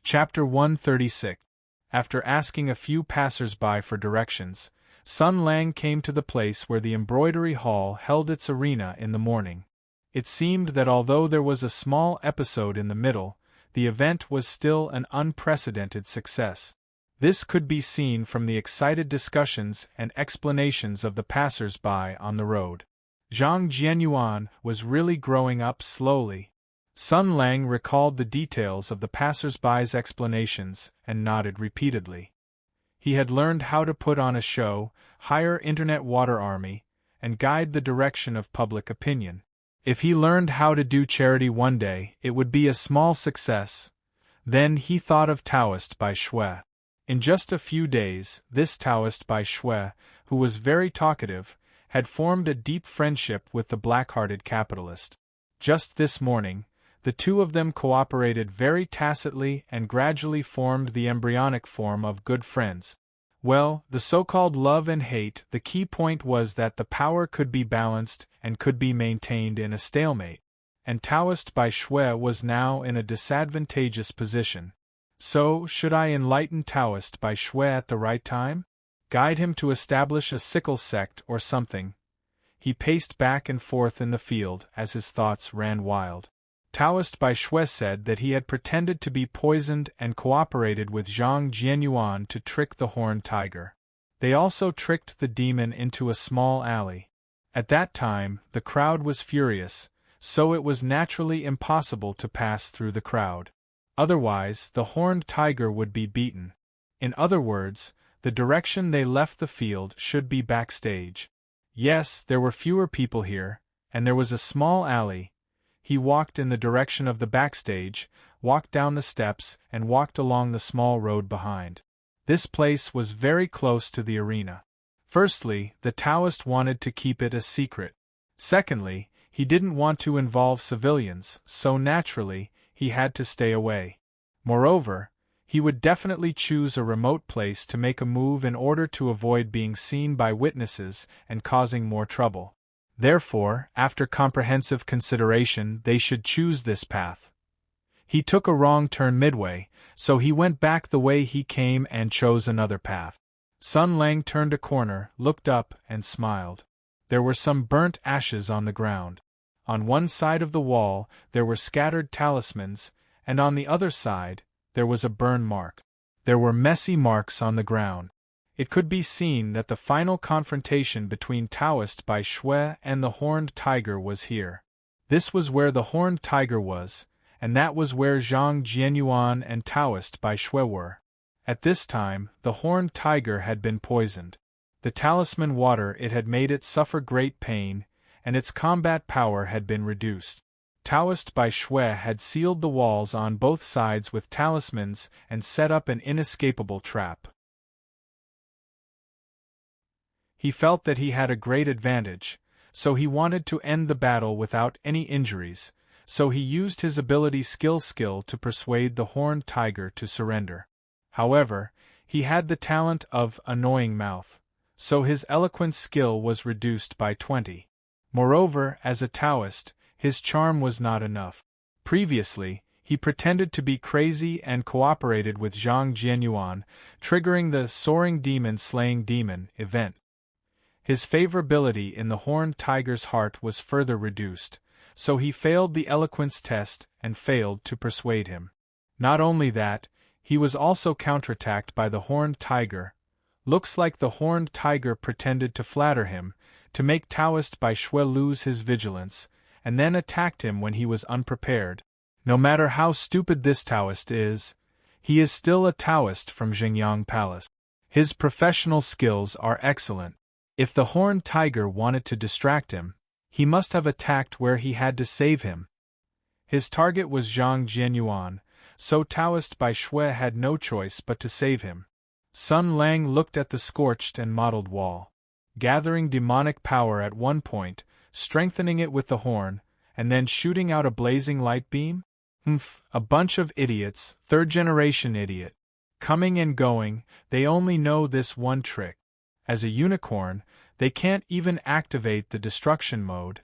Chapter 136. After asking a few passers-by for directions, Sun Lang came to the place where the embroidery hall held its arena in the morning. It seemed that although there was a small episode in the middle, the event was still an unprecedented success. This could be seen from the excited discussions and explanations of the passers-by on the road. Zhang Jianyuan was really growing up slowly. Sun Lang recalled the details of the passers-by's explanations and nodded repeatedly. He had learned how to put on a show, hire internet water army, and guide the direction of public opinion. If he learned how to do charity one day, it would be a small success. Then he thought of Taoist Bai Shui. In just a few days, this Taoist Bai Shui, who was very talkative, had formed a deep friendship with the black-hearted capitalist. Just this morning, the two of them cooperated very tacitly and gradually formed the embryonic form of good friends. Well, the so-called love and hate, the key point was that the power could be balanced and could be maintained in a stalemate. And Taoist Bai Shui was now in a disadvantageous position. So, should I enlighten Taoist Bai Shui at the right time? Guide him to establish a sickle sect or something? He paced back and forth in the field as his thoughts ran wild. Taoist Bai Shui said that he had pretended to be poisoned and cooperated with Zhang Jianyuan to trick the horned tiger. They also tricked the demon into a small alley. At that time, the crowd was furious, so it was naturally impossible to pass through the crowd. Otherwise, the horned tiger would be beaten. In other words, the direction they left the field should be backstage. Yes, there were fewer people here, and there was a small alley. He walked in the direction of the backstage, walked down the steps, and walked along the small road behind. This place was very close to the arena. Firstly, the Taoist wanted to keep it a secret. Secondly, he didn't want to involve civilians, so naturally, he had to stay away. Moreover, he would definitely choose a remote place to make a move in order to avoid being seen by witnesses and causing more trouble. Therefore, after comprehensive consideration, they should choose this path. He took a wrong turn midway, so he went back the way he came and chose another path. Sun Lang turned a corner, looked up, and smiled. There were some burnt ashes on the ground. On one side of the wall, there were scattered talismans, and on the other side, there was a burn mark. There were messy marks on the ground. It could be seen that the final confrontation between Taoist Bai Shui and the horned tiger was here. This was where the horned tiger was, and that was where Zhang Jianyuan and Taoist Bai Shui were. At this time, the horned tiger had been poisoned. The talisman water it had made it suffer great pain, and its combat power had been reduced. Taoist Bai Shui had sealed the walls on both sides with talismans and set up an inescapable trap. He felt that he had a great advantage, so he wanted to end the battle without any injuries, so he used his ability skill to persuade the horned tiger to surrender. However, he had the talent of annoying mouth, so his eloquence skill was reduced by 20. Moreover, as a Taoist, his charm was not enough. Previously, he pretended to be crazy and cooperated with Zhang Jianyuan, triggering the soaring demon slaying demon event. His favorability in the horned tiger's heart was further reduced, so he failed the eloquence test and failed to persuade him. Not only that, he was also counterattacked by the horned tiger. Looks like the horned tiger pretended to flatter him, to make Taoist Bai Shui lose his vigilance, and then attacked him when he was unprepared. No matter how stupid this Taoist is, he is still a Taoist from Xingyang Palace. His professional skills are excellent. If the horned tiger wanted to distract him, he must have attacked where he had to save him. His target was Zhang Jianyuan, so Taoist Bai Shui had no choice but to save him. Sun Lang looked at the scorched and mottled wall. Gathering demonic power at one point, strengthening it with the horn, and then shooting out a blazing light beam? A bunch of idiots, third-generation idiot. Coming and going, they only know this one trick. As a unicorn, they can't even activate the destruction mode.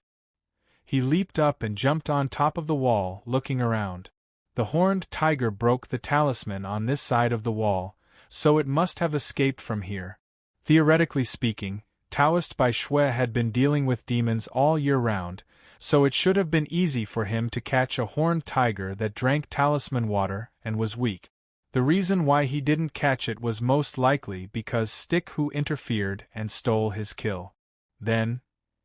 He leaped up and jumped on top of the wall, looking around. The horned tiger broke the talisman on this side of the wall, so it must have escaped from here. Theoretically speaking, Taoist Bai Shui had been dealing with demons all year round, so it should have been easy for him to catch a horned tiger that drank talisman water and was weak. The reason why he didn't catch it was most likely because Stick Hu interfered and stole his kill. Then,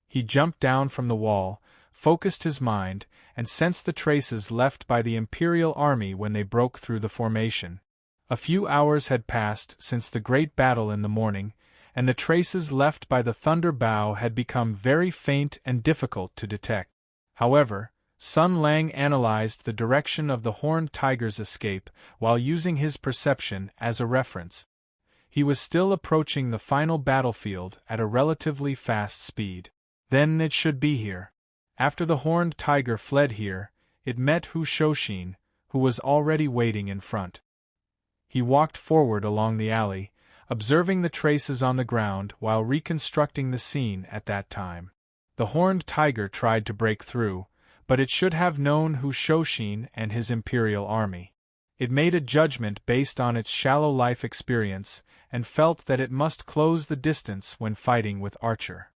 he jumped down from the wall, focused his mind, and sensed the traces left by the Imperial army when they broke through the formation. A few hours had passed since the great battle in the morning, and the traces left by the Thunder Bow had become very faint and difficult to detect. However, Sun Lang analyzed the direction of the horned tiger's escape while using his perception as a reference. He was still approaching the final battlefield at a relatively fast speed. Then it should be here. After the horned tiger fled here, it met Hu Shoshin, who was already waiting in front. He walked forward along the alley, observing the traces on the ground while reconstructing the scene at that time. The horned tiger tried to break through, but it should have known Hu Shoshin and his Imperial army. It made a judgment based on its shallow life experience, and felt that it must close the distance when fighting with Archer.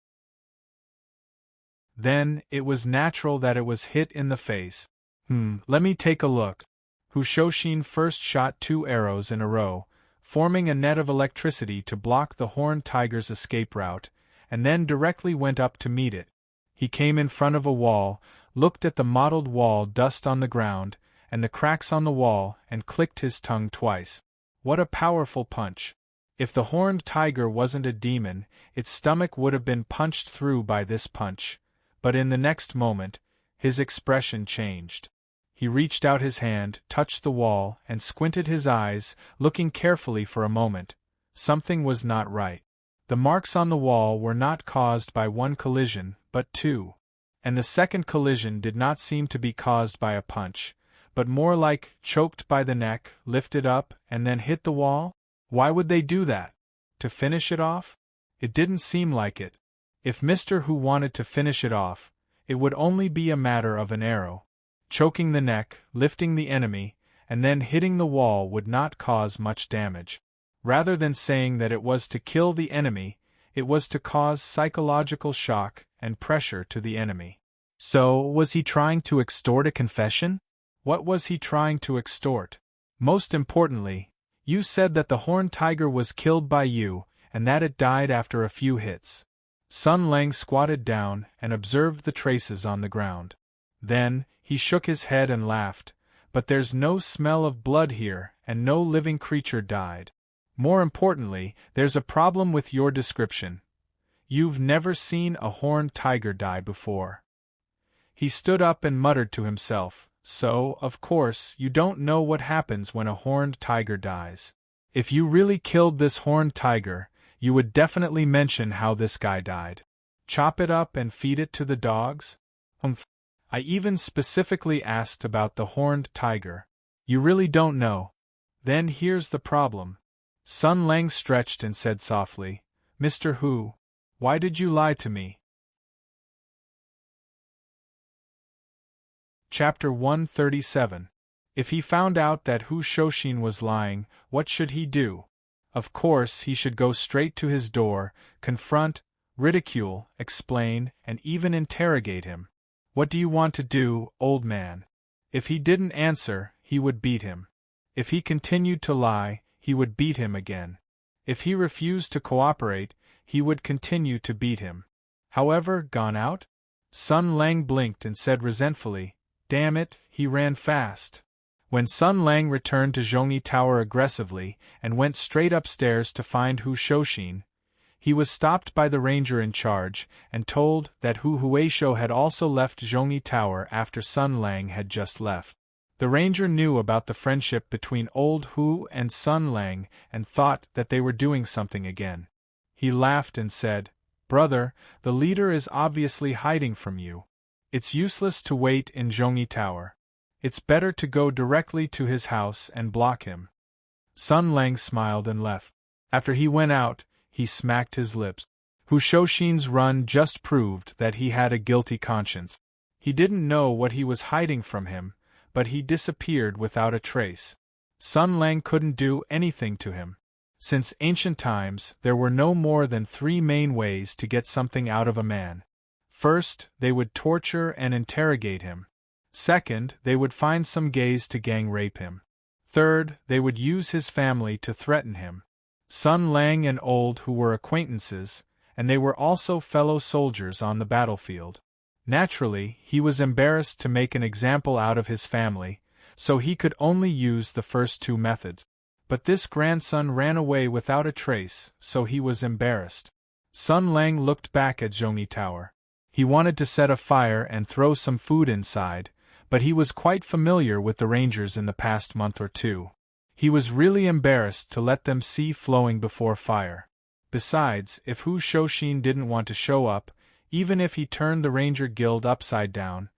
Then, it was natural that it was hit in the face. Let me take a look. Hu Shoshin first shot 2 arrows in a row, forming a net of electricity to block the horned tiger's escape route, and then directly went up to meet it. He came in front of a wall, looked at the mottled wall dust on the ground, and the cracks on the wall, and clicked his tongue twice. What a powerful punch! If the horned tiger wasn't a demon, its stomach would have been punched through by this punch, but in the next moment, his expression changed. He reached out his hand, touched the wall, and squinted his eyes, looking carefully for a moment. Something was not right. The marks on the wall were not caused by one collision, but 2. And the second collision did not seem to be caused by a punch, but more like choked by the neck, lifted up, and then hit the wall? Why would they do that? To finish it off? It didn't seem like it. If Mr. Hu wanted to finish it off, it would only be a matter of an arrow. Choking the neck, lifting the enemy, and then hitting the wall would not cause much damage. Rather than saying that it was to kill the enemy, it was to cause psychological shock and pressure to the enemy. So, was he trying to extort a confession? What was he trying to extort? Most importantly, you said that the horned tiger was killed by you, and that it died after a few hits. Sun Lang squatted down and observed the traces on the ground. Then, he shook his head and laughed, but there's no smell of blood here, and no living creature died. More importantly, there's a problem with your description. You've never seen a horned tiger die before. He stood up and muttered to himself, so, of course, you don't know what happens when a horned tiger dies. If you really killed this horned tiger, you would definitely mention how this guy died. Chop it up and feed it to the dogs? I even specifically asked about the horned tiger. You really don't know. Then here's the problem. Sun Lang stretched and said softly, Mr. Hu, why did you lie to me? Chapter 137. If he found out that Hu Shoshin was lying, what should he do? Of course, he should go straight to his door, confront, ridicule, explain, and even interrogate him. What do you want to do, old man? If he didn't answer, he would beat him. If he continued to lie, he would beat him again. If he refused to cooperate, he would continue to beat him. However, gone out? Sun Lang blinked and said resentfully, Damn it, he ran fast. When Sun Lang returned to Zhongyi Tower aggressively and went straight upstairs to find Hu Shoshin, he was stopped by the ranger in charge and told that Hu Huaishou had also left Zhongyi Tower after Sun Lang had just left. The ranger knew about the friendship between old Hu and Sun Lang and thought that they were doing something again. He laughed and said, Brother, the leader is obviously hiding from you. It's useless to wait in Zhongyi Tower. It's better to go directly to his house and block him. Sun Lang smiled and left. After he went out, he smacked his lips. Hu Shoshin's run just proved that he had a guilty conscience. He didn't know what he was hiding from him, but he disappeared without a trace. Sun Lang couldn't do anything to him. Since ancient times, there were no more than 3 main ways to get something out of a man. First, they would torture and interrogate him. Second, they would find some gays to gang rape him. Third, they would use his family to threaten him. Sun Lang and Old Hu were acquaintances, and they were also fellow soldiers on the battlefield. Naturally, he was embarrassed to make an example out of his family, so he could only use the first 2 methods. But this grandson ran away without a trace, so he was embarrassed. Sun Lang looked back at Zhongyi Tower. He wanted to set a fire and throw some food inside, but he was quite familiar with the rangers in the past month or 2. He was really embarrassed to let them see flowing before fire. Besides, if Hu Shouxin didn't want to show up, even if he turned the Ranger Guild upside down,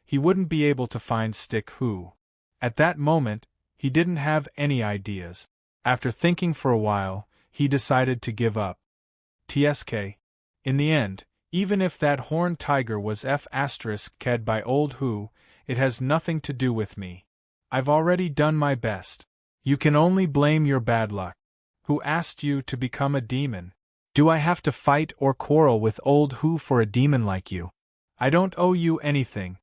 he wouldn't be able to find Stick Hu. At that moment, he didn't have any ideas. After thinking for a while, he decided to give up. TSK. In the end, even if that horned tiger was F***ed by Old Hu, it has nothing to do with me. I've already done my best. You can only blame your bad luck. Who asked you to become a demon? Do I have to fight or quarrel with Old Hu for a demon like you? I don't owe you anything.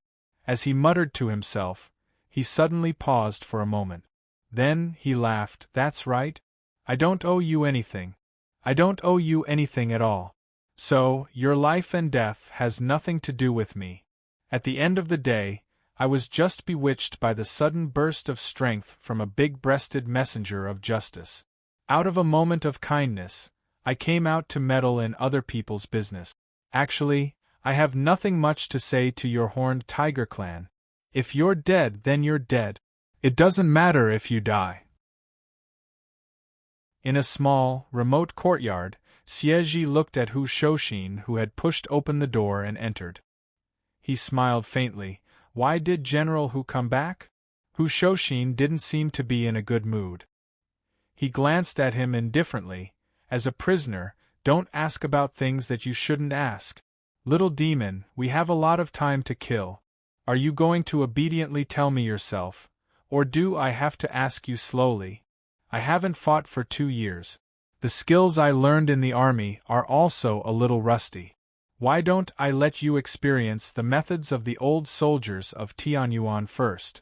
As he muttered to himself, he suddenly paused for a moment. Then he laughed. That's right. I don't owe you anything. I don't owe you anything at all. So, your life and death has nothing to do with me. At the end of the day, I was just bewitched by the sudden burst of strength from a big-breasted messenger of justice. Out of a moment of kindness, I came out to meddle in other people's business. Actually, I have nothing much to say to your horned tiger clan. If you're dead, then you're dead. It doesn't matter if you die. In a small, remote courtyard, Xieji looked at Hu Shouxin, who had pushed open the door and entered. He smiled faintly. Why did General Hu come back? Hu Shouxin didn't seem to be in a good mood. He glanced at him indifferently. As a prisoner, don't ask about things that you shouldn't ask. Little demon, we have a lot of time to kill. Are you going to obediently tell me yourself, or do I have to ask you slowly? I haven't fought for 2 years. The skills I learned in the army are also a little rusty. Why don't I let you experience the methods of the old soldiers of Tianyuan first?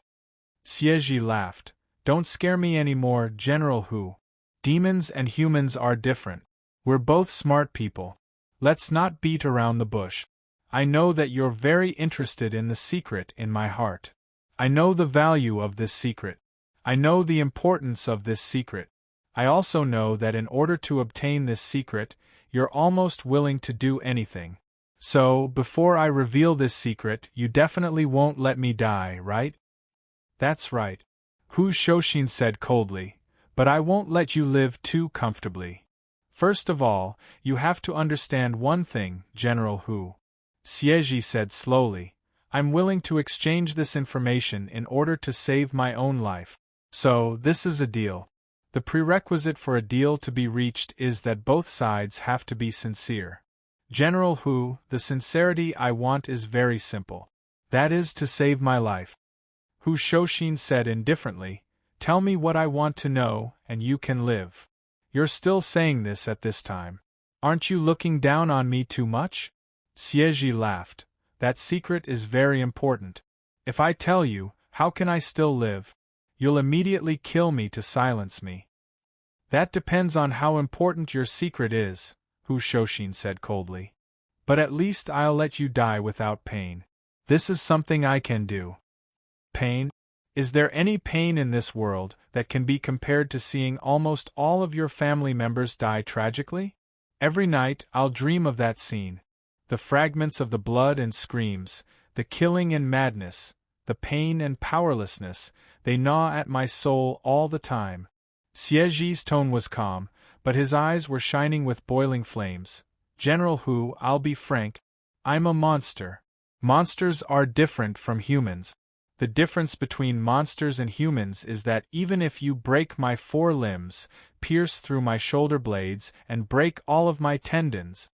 Xieji laughed. Don't scare me anymore, General Hu. Demons and humans are different. We're both smart people. Let's not beat around the bush. I know that you're very interested in the secret in my heart. I know the value of this secret. I know the importance of this secret. I also know that in order to obtain this secret, you're almost willing to do anything. So, before I reveal this secret, you definitely won't let me die, right? That's right. Hu Shouxin said coldly, but I won't let you live too comfortably. First of all, you have to understand one thing, General Hu. Xieji said slowly, I'm willing to exchange this information in order to save my own life. So, this is a deal. The prerequisite for a deal to be reached is that both sides have to be sincere. General Hu, the sincerity I want is very simple. That is to save my life. Hu Shouxin said indifferently, tell me what I want to know, and you can live. You're still saying this at this time. Aren't you looking down on me too much? Xieji laughed. That secret is very important. If I tell you, how can I still live? You'll immediately kill me to silence me. That depends on how important your secret is, Hu Shouxin said coldly. But at least I'll let you die without pain. This is something I can do. Pain? Is there any pain in this world that can be compared to seeing almost all of your family members die tragically? Every night I'll dream of that scene. The fragments of the blood and screams, the killing and madness, the pain and powerlessness, they gnaw at my soul all the time. Xieji's tone was calm, but his eyes were shining with boiling flames. General Hu, I'll be frank. I'm a monster. Monsters are different from humans. The difference between monsters and humans is that even if you break my 4 limbs, pierce through my shoulder blades, and break all of my tendons.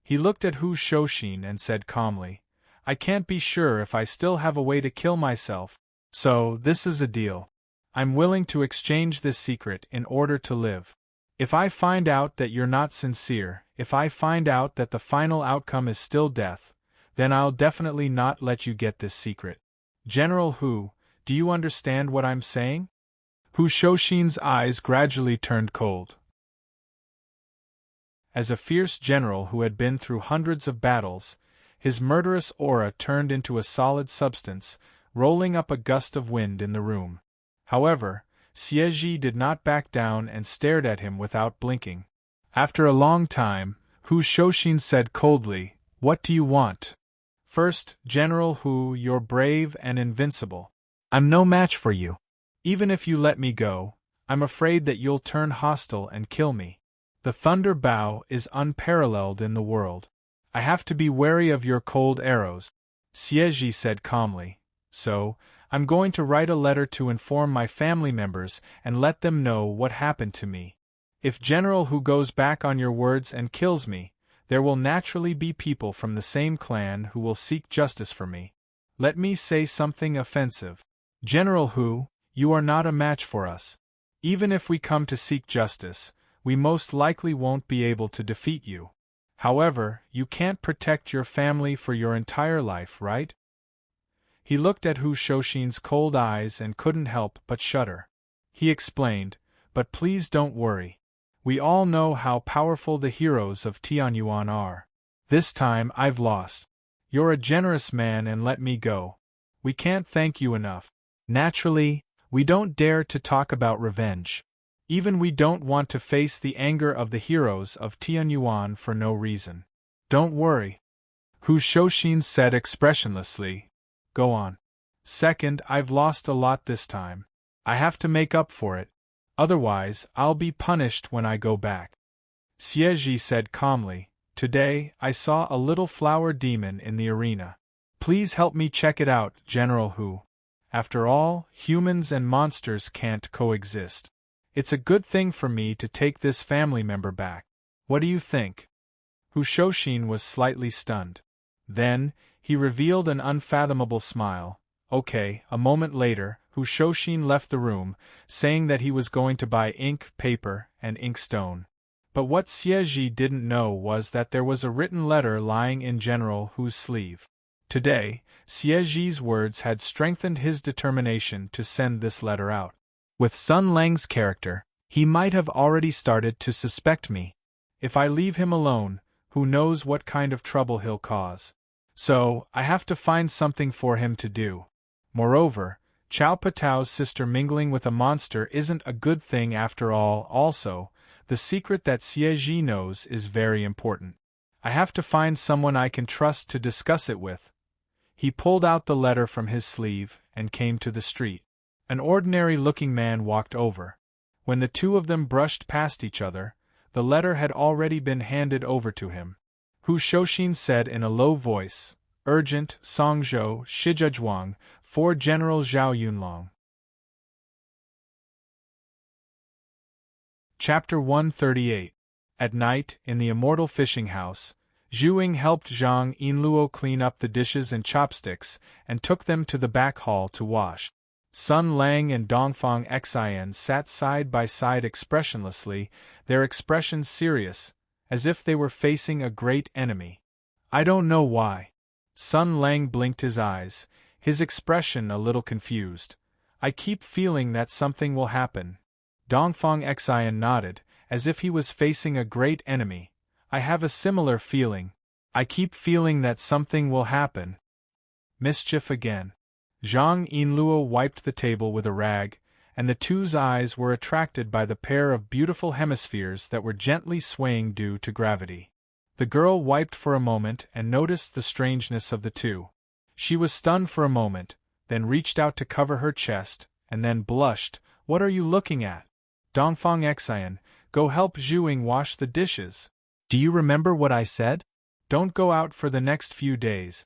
He looked at Hu Shouxin and said calmly, I can't be sure if I still have a way to kill myself. So, this is a deal. I'm willing to exchange this secret in order to live. If I find out that you're not sincere, if I find out that the final outcome is still death, then I'll definitely not let you get this secret. General Hu, do you understand what I'm saying? Hu Shoshin's eyes gradually turned cold. As a fierce general who had been through hundreds of battles, his murderous aura turned into a solid substance, rolling up a gust of wind in the room. However, Xie did not back down and stared at him without blinking. After a long time, Hu Shoshin said coldly, "What do you want?" "First, General Hu, you're brave and invincible. I'm no match for you. Even if you let me go, I'm afraid that you'll turn hostile and kill me. The Thunder Bow is unparalleled in the world. I have to be wary of your cold arrows," Xie said calmly. "So, I'm going to write a letter to inform my family members and let them know what happened to me. If General Hu goes back on your words and kills me, there will naturally be people from the same clan who will seek justice for me. Let me say something offensive. General Hu, you are not a match for us. Even if we come to seek justice, we most likely won't be able to defeat you. However, you can't protect your family for your entire life, right?" He looked at Hu Shoshin's cold eyes and couldn't help but shudder. He explained, "But please don't worry. We all know how powerful the heroes of Tianyuan are. This time I've lost. You're a generous man and let me go. We can't thank you enough. Naturally, we don't dare to talk about revenge. Even we don't want to face the anger of the heroes of Tianyuan for no reason. Don't worry," Hu Shoshin said expressionlessly. "Go on. Second, I've lost a lot this time. I have to make up for it. Otherwise, I'll be punished when I go back." Xie said calmly, "Today, I saw a little flower demon in the arena. Please help me check it out, General Hu. After all, humans and monsters can't coexist. It's a good thing for me to take this family member back. What do you think?" Hu Shoshin was slightly stunned. Then, he revealed an unfathomable smile. "Okay." A moment later, Hu Shoshin left the room, saying that he was going to buy ink, paper, and inkstone. But what Xie didn't know was that there was a written letter lying in General Hu's sleeve. Today, Xie's words had strengthened his determination to send this letter out. With Sun Lang's character, he might have already started to suspect me. If I leave him alone, who knows what kind of trouble he'll cause. So, I have to find something for him to do. Moreover, Chao Patao's sister mingling with a monster isn't a good thing after all. Also, the secret that Xie knows is very important. I have to find someone I can trust to discuss it with. He pulled out the letter from his sleeve and came to the street. An ordinary-looking man walked over. When the two of them brushed past each other, the letter had already been handed over to him. Hu Shoshin said in a low voice, "Urgent, Songzhou, Shizhezhuang, for General Zhao Yunlong." Chapter 138. At night, in the immortal fishing house, Zhu Ying helped Zhang Yinluo clean up the dishes and chopsticks and took them to the back hall to wash. Sun Lang and Dongfang Xian sat side by side expressionlessly, their expressions serious, as if they were facing a great enemy. "I don't know why." Sun Lang blinked his eyes, his expression a little confused. "I keep feeling that something will happen." Dongfang Xian nodded, as if he was facing a great enemy. "I have a similar feeling. I keep feeling that something will happen." Mischief again. Zhang Yinluo wiped the table with a rag, and the two's eyes were attracted by the pair of beautiful hemispheres that were gently swaying due to gravity. The girl wiped for a moment and noticed the strangeness of the two. She was stunned for a moment, then reached out to cover her chest, and then blushed. "What are you looking at?" "Dongfang Xian, go help Zhu Ying wash the dishes. Do you remember what I said? Don't go out for the next few days."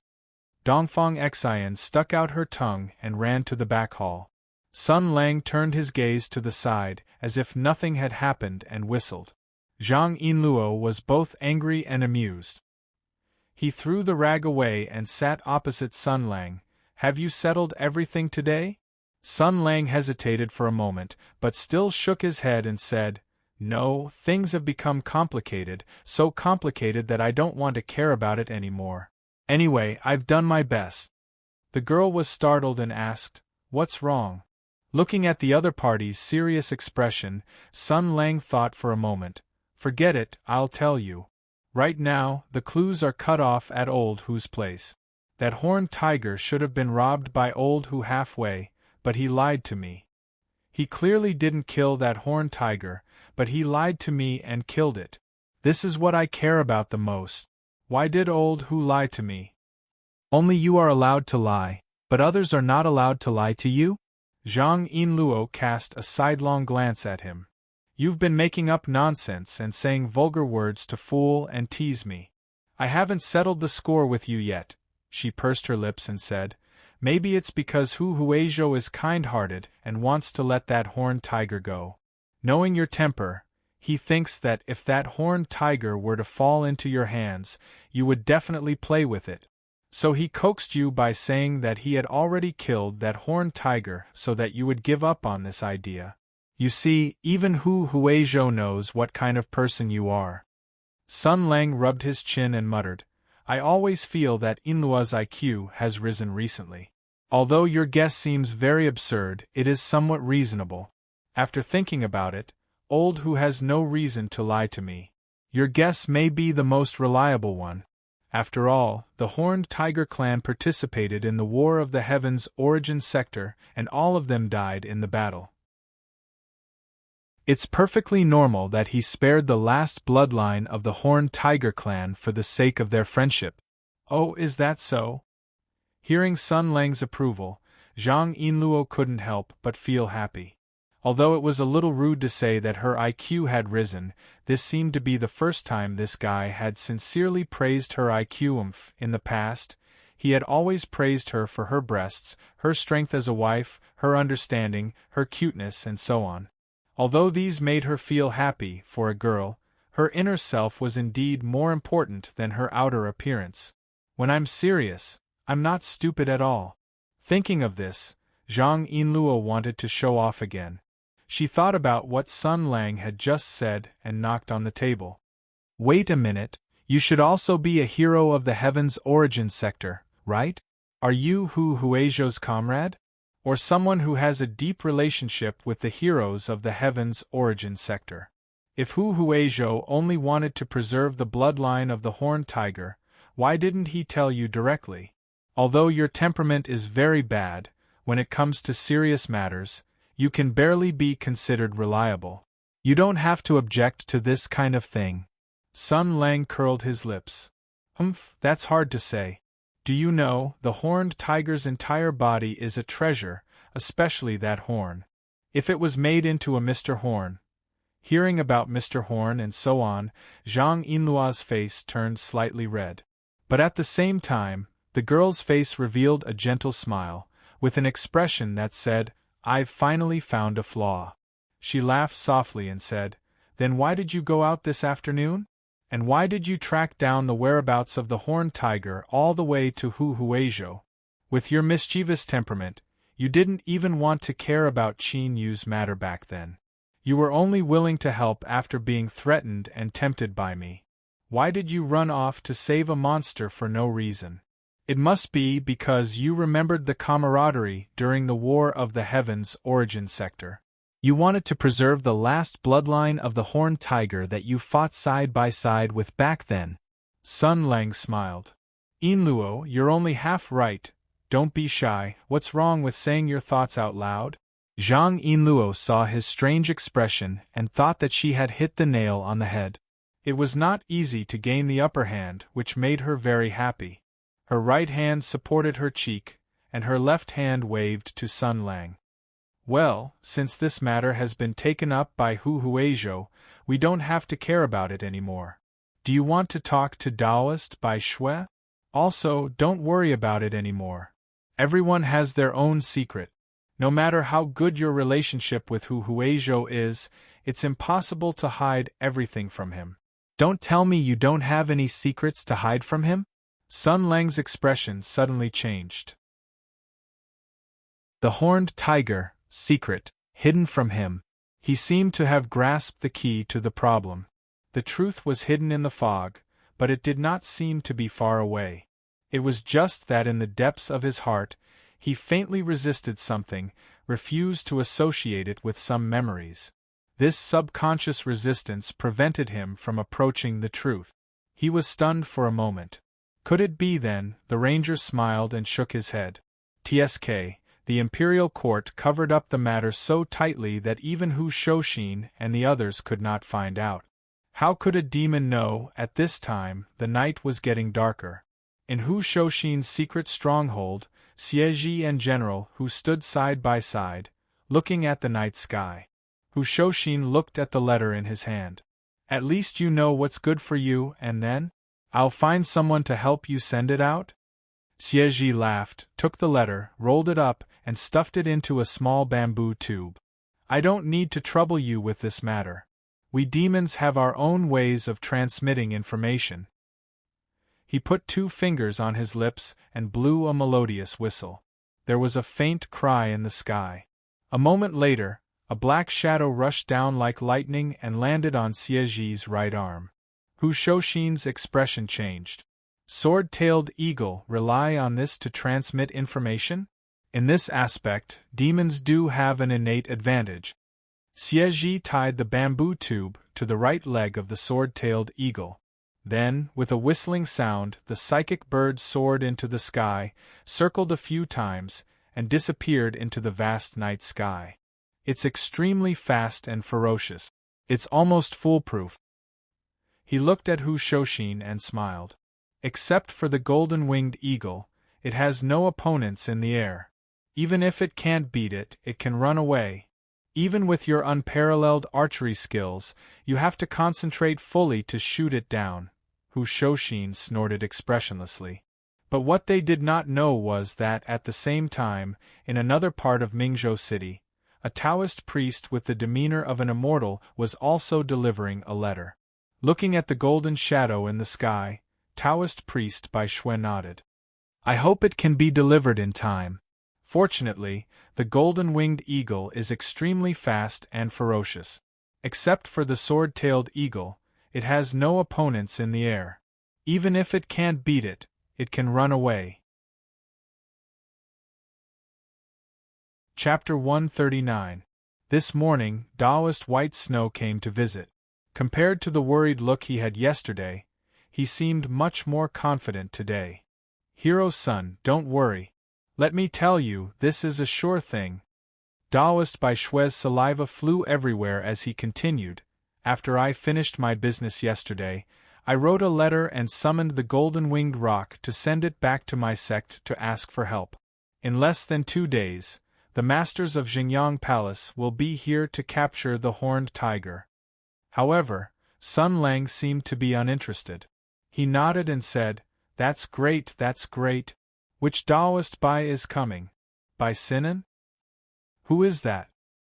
Dongfang Xian stuck out her tongue and ran to the back hall. Sun Lang turned his gaze to the side, as if nothing had happened, and whistled. Zhang Yinluo was both angry and amused. He threw the rag away and sat opposite Sun Lang. "Have you settled everything today?" Sun Lang hesitated for a moment, but still shook his head and said, "No, things have become complicated, so complicated that I don't want to care about it anymore. Anyway, I've done my best." The girl was startled and asked, "What's wrong?" Looking at the other party's serious expression, Sun Lang thought for a moment. "Forget it, I'll tell you. Right now, the clues are cut off at Old Who's place. That horned tiger should have been robbed by Old Who halfway, but he lied to me. He clearly didn't kill that horned tiger, but he lied to me and killed it. This is what I care about the most. Why did Old Who lie to me?" "Only you are allowed to lie, but others are not allowed to lie to you?" Zhang Yinluo cast a sidelong glance at him. "You've been making up nonsense and saying vulgar words to fool and tease me. I haven't settled the score with you yet," she pursed her lips and said. "Maybe it's because Hu Huizhou is kind-hearted and wants to let that horned tiger go. Knowing your temper, he thinks that if that horned tiger were to fall into your hands, you would definitely play with it. So he coaxed you by saying that he had already killed that horned tiger so that you would give up on this idea. You see, even Hu Huizhou knows what kind of person you are." Sun Lang rubbed his chin and muttered, "I always feel that Inlua's IQ has risen recently. Although your guess seems very absurd, it is somewhat reasonable. After thinking about it, Old Who has no reason to lie to me. Your guess may be the most reliable one. After all, the Horned Tiger clan participated in the War of the Heavens origin sector, and all of them died in the battle. It's perfectly normal that he spared the last bloodline of the Horned Tiger clan for the sake of their friendship." "Oh, is that so?" Hearing Sun Lang's approval, Zhang Yinluo couldn't help but feel happy. Although it was a little rude to say that her IQ had risen, this seemed to be the first time this guy had sincerely praised her IQ. In the past, he had always praised her for her breasts, her strength as a wife, her understanding, her cuteness, and so on. Although these made her feel happy for a girl, her inner self was indeed more important than her outer appearance. "When I'm serious, I'm not stupid at all." Thinking of this, Zhang Yinluo wanted to show off again. She thought about what Sun Lang had just said and knocked on the table. "Wait a minute, you should also be a hero of the Heavens origin sector, right? Are you Hu Huizhou's comrade? Or someone who has a deep relationship with the heroes of the Heavens origin sector? If Hu Huizhou only wanted to preserve the bloodline of the Horned Tiger, why didn't he tell you directly? Although your temperament is very bad, when it comes to serious matters, you can barely be considered reliable. You don't have to object to this kind of thing." Sun Lang curled his lips. That's hard to say. Do you know, the Horned Tiger's entire body is a treasure, especially that horn. If it was made into a Mr. Horn." Hearing about Mr. Horn and so on, Zhang Yinluo's face turned slightly red. But at the same time, the girl's face revealed a gentle smile, with an expression that said, "I've finally found a flaw." She laughed softly and said, "Then why did you go out this afternoon? And why did you track down the whereabouts of the Horned Tiger all the way to Hu Huizhou? With your mischievous temperament, you didn't even want to care about Qin Yu's matter back then. You were only willing to help after being threatened and tempted by me. Why did you run off to save a monster for no reason? It must be because you remembered the camaraderie during the War of the Heavens origin sector. You wanted to preserve the last bloodline of the Horned Tiger that you fought side by side with back then." Sun Lang smiled. "Yinluo, you're only half right. Don't be shy. What's wrong with saying your thoughts out loud?" Zhang Yinluo saw his strange expression and thought that she had hit the nail on the head. It was not easy to gain the upper hand, which made her very happy. Her right hand supported her cheek, and her left hand waved to Sun Lang. "Well, since this matter has been taken up by Hu Huizhou, we don't have to care about it anymore. Do you want to talk to Taoist Bai Shui? Also, don't worry about it anymore. Everyone has their own secret. No matter how good your relationship with Hu Huizhou is, it's impossible to hide everything from him." "Don't tell me you don't have any secrets to hide from him?" Sun Lang's expression suddenly changed. The horned tiger, secret, hidden from him. He seemed to have grasped the key to the problem. The truth was hidden in the fog, but it did not seem to be far away. It was just that in the depths of his heart, he faintly resisted something, refused to associate it with some memories. This subconscious resistance prevented him from approaching the truth. He was stunned for a moment. Could it be then? The ranger smiled and shook his head. TSK, the imperial court covered up the matter so tightly that even Hu Shoshin and the others could not find out. How could a demon know? At this time, the night was getting darker. In Hu Shoshin's secret stronghold, Xieji and General Hu stood side by side, looking at the night sky. Hu Shoshin looked at the letter in his hand. At least you know what's good for you, and then? I'll find someone to help you send it out? Xieji laughed, took the letter, rolled it up, and stuffed it into a small bamboo tube. I don't need to trouble you with this matter. We demons have our own ways of transmitting information. He put 2 fingers on his lips and blew a melodious whistle. There was a faint cry in the sky. A moment later, a black shadow rushed down like lightning and landed on Xieji's right arm. Hu Shoshin's expression changed. Sword-tailed eagle rely on this to transmit information? In this aspect, demons do have an innate advantage. Xieji tied the bamboo tube to the right leg of the sword-tailed eagle. Then, with a whistling sound, the psychic bird soared into the sky, circled a few times, and disappeared into the vast night sky. It's extremely fast and ferocious. It's almost foolproof. He looked at Hu Shoshin and smiled. Except for the golden-winged eagle, it has no opponents in the air. Even if it can't beat it, it can run away. Even with your unparalleled archery skills, you have to concentrate fully to shoot it down. Hu Shoshin snorted expressionlessly. But what they did not know was that at the same time, in another part of Mingzhou City, a Taoist priest with the demeanor of an immortal was also delivering a letter. Looking at the golden shadow in the sky, Taoist priest Bai Xue nodded. I hope it can be delivered in time. Fortunately, the golden-winged eagle is extremely fast and ferocious. Except for the sword-tailed eagle, it has no opponents in the air. Even if it can't beat it, it can run away. Chapter 139. This morning, Taoist White Snow came to visit. Compared to the worried look he had yesterday, he seemed much more confident today. Hero-san, don't worry. Let me tell you, this is a sure thing. Taoist Bai Xue's saliva flew everywhere as he continued. After I finished my business yesterday, I wrote a letter and summoned the golden-winged roc to send it back to my sect to ask for help. In less than 2 days, the masters of Xingyang Palace will be here to capture the horned tiger. However, Sun Lang seemed to be uninterested. He nodded and said, That's great, that's great. Which Taoist Bai is coming? Bai Sinan? Who is that?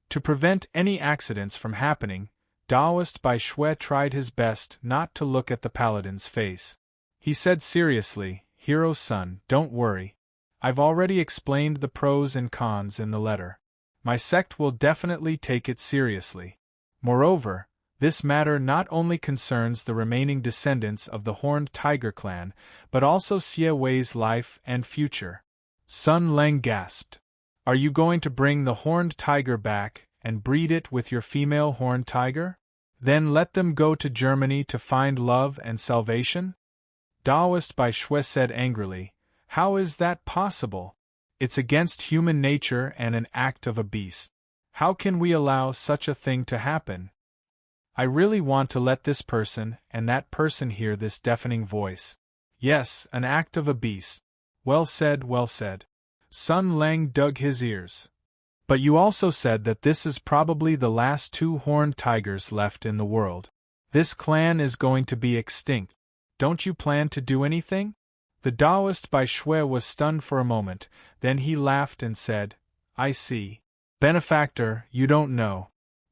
To prevent any accidents from happening, Taoist Bai Xue tried his best not to look at the paladin's face. He said seriously, Hero-san, don't worry. I've already explained the pros and cons in the letter. My sect will definitely take it seriously. Moreover, this matter not only concerns the remaining descendants of the Horned Tiger clan, but also Xie Wei's life and future. Sun Lang gasped. Are you going to bring the Horned Tiger back and breed it with your female Horned Tiger? Then let them go to Germany to find love and salvation? Taoist Bai Xue said angrily, How is that possible? It's against human nature and an act of a beast. How can we allow such a thing to happen? I really want to let this person and that person hear this deafening voice. Yes, an act of a beast. Well said, well said. Sun Lang dug his ears. But you also said that this is probably the last 2 horned tigers left in the world. This clan is going to be extinct. Don't you plan to do anything? The Taoist Bai Xue was stunned for a moment, then he laughed and said, I see. Benefactor, you don't know.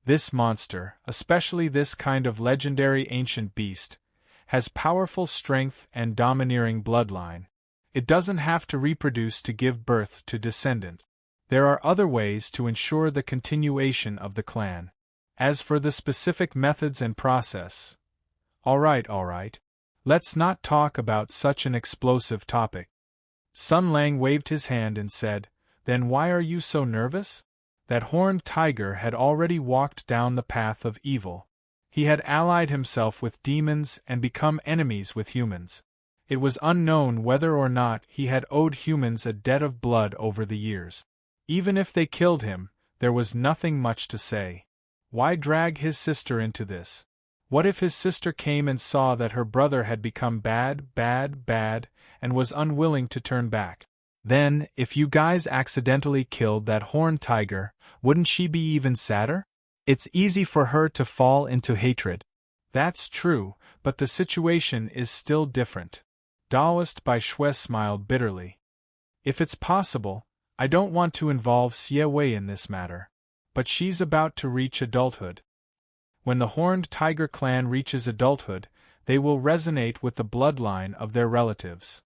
This monster, especially this kind of legendary ancient beast, has powerful strength and domineering bloodline. It doesn't have to reproduce to give birth to descendants. There are other ways to ensure the continuation of the clan. As for the specific methods and process, all right. Let's not talk about such an explosive topic. Sun Lang waved his hand and said, Then why are you so nervous? That horned tiger had already walked down the path of evil. He had allied himself with demons and become enemies with humans. It was unknown whether or not he had owed humans a debt of blood over the years. Even if they killed him, there was nothing much to say. Why drag his sister into this? What if his sister came and saw that her brother had become bad, and was unwilling to turn back? Then, if you guys accidentally killed that horned tiger, wouldn't she be even sadder? It's easy for her to fall into hatred. That's true, but the situation is still different. Daoist Bai Shui smiled bitterly. If it's possible, I don't want to involve Xie Wei in this matter. But she's about to reach adulthood. When the horned tiger clan reaches adulthood, they will resonate with the bloodline of their relatives.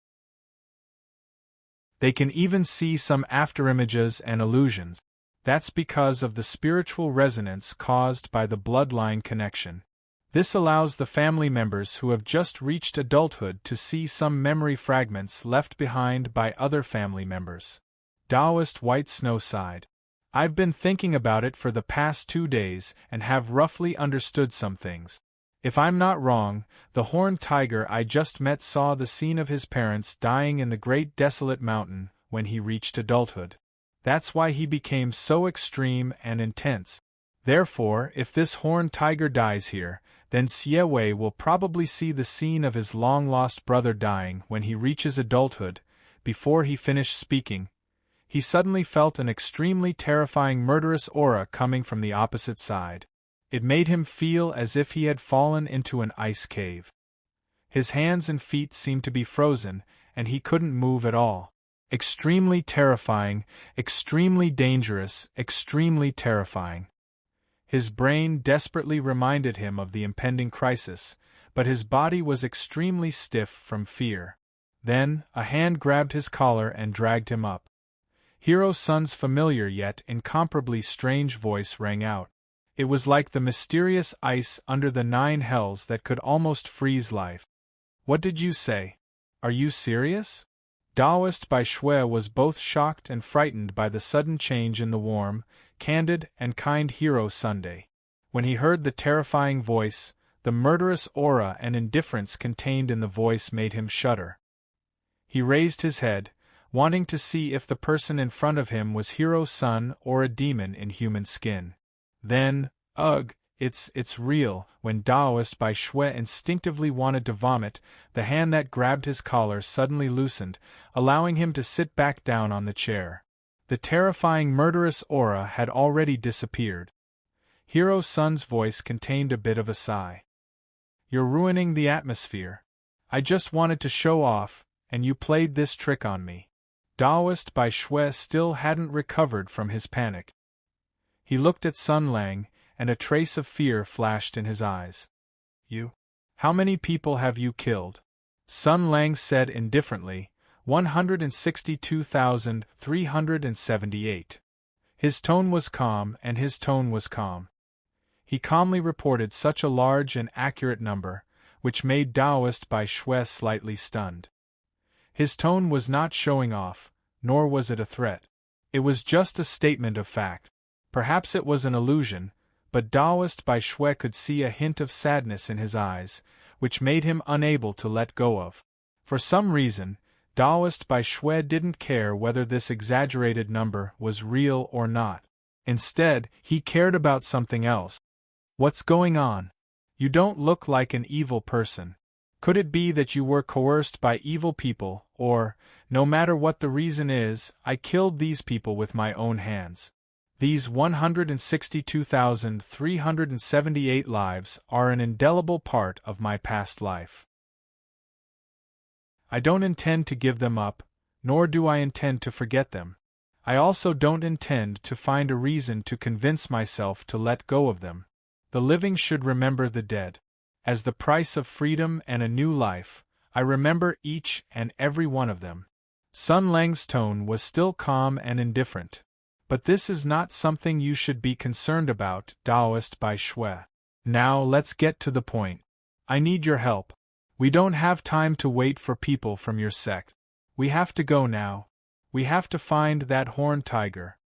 They can even see some afterimages and illusions. That's because of the spiritual resonance caused by the bloodline connection. This allows the family members who have just reached adulthood to see some memory fragments left behind by other family members. Daoist White Snow sighed. I've been thinking about it for the past 2 days and have roughly understood some things. If I'm not wrong, the horned tiger I just met saw the scene of his parents dying in the great desolate mountain when he reached adulthood. That's why he became so extreme and intense. Therefore, if this horned tiger dies here, then Xie Wei will probably see the scene of his long-lost brother dying when he reaches adulthood. Before he finished speaking, he suddenly felt an extremely terrifying murderous aura coming from the opposite side. It made him feel as if he had fallen into an ice cave. His hands and feet seemed to be frozen, and he couldn't move at all. Extremely terrifying, extremely dangerous, extremely terrifying. His brain desperately reminded him of the impending crisis, but his body was extremely stiff from fear. Then, a hand grabbed his collar and dragged him up. Hero Sun's familiar yet incomparably strange voice rang out. It was like the mysterious ice under the 9 hells that could almost freeze life. What did you say? Are you serious? Daoist Bai Shui was both shocked and frightened by the sudden change in the warm, candid, and kind Hero Sunday. When he heard the terrifying voice, the murderous aura and indifference contained in the voice made him shudder. He raised his head, wanting to see if the person in front of him was Hero Sun or a demon in human skin. Then, ugh, it's real. When Daoist Bai Shui instinctively wanted to vomit, the hand that grabbed his collar suddenly loosened, allowing him to sit back down on the chair. The terrifying murderous aura had already disappeared. Hero Sun's voice contained a bit of a sigh. You're ruining the atmosphere. I just wanted to show off, and you played this trick on me. Daoist Bai Shui still hadn't recovered from his panic. He looked at Sun Lang, and a trace of fear flashed in his eyes. You? How many people have you killed? Sun Lang said indifferently, 162,378. His tone was calm, and his tone was calm. He calmly reported such a large and accurate number, which made Daoist Bai Shui slightly stunned. His tone was not showing off, nor was it a threat. It was just a statement of fact. Perhaps it was an illusion, but Daoist Bai Shui could see a hint of sadness in his eyes, which made him unable to let go of. For some reason, Daoist Bai Shui didn't care whether this exaggerated number was real or not. Instead, he cared about something else. What's going on? You don't look like an evil person. Could it be that you were coerced by evil people, or, no matter what the reason is, I killed these people with my own hands? These 162,378 lives are an indelible part of my past life. I don't intend to give them up, nor do I intend to forget them. I also don't intend to find a reason to convince myself to let go of them. The living should remember the dead. As the price of freedom and a new life, I remember each and every one of them. Sun Lang's tone was still calm and indifferent. But this is not something you should be concerned about, Taoist Bai Shui. Now let's get to the point. I need your help. We don't have time to wait for people from your sect. We have to go now. We have to find that horned tiger.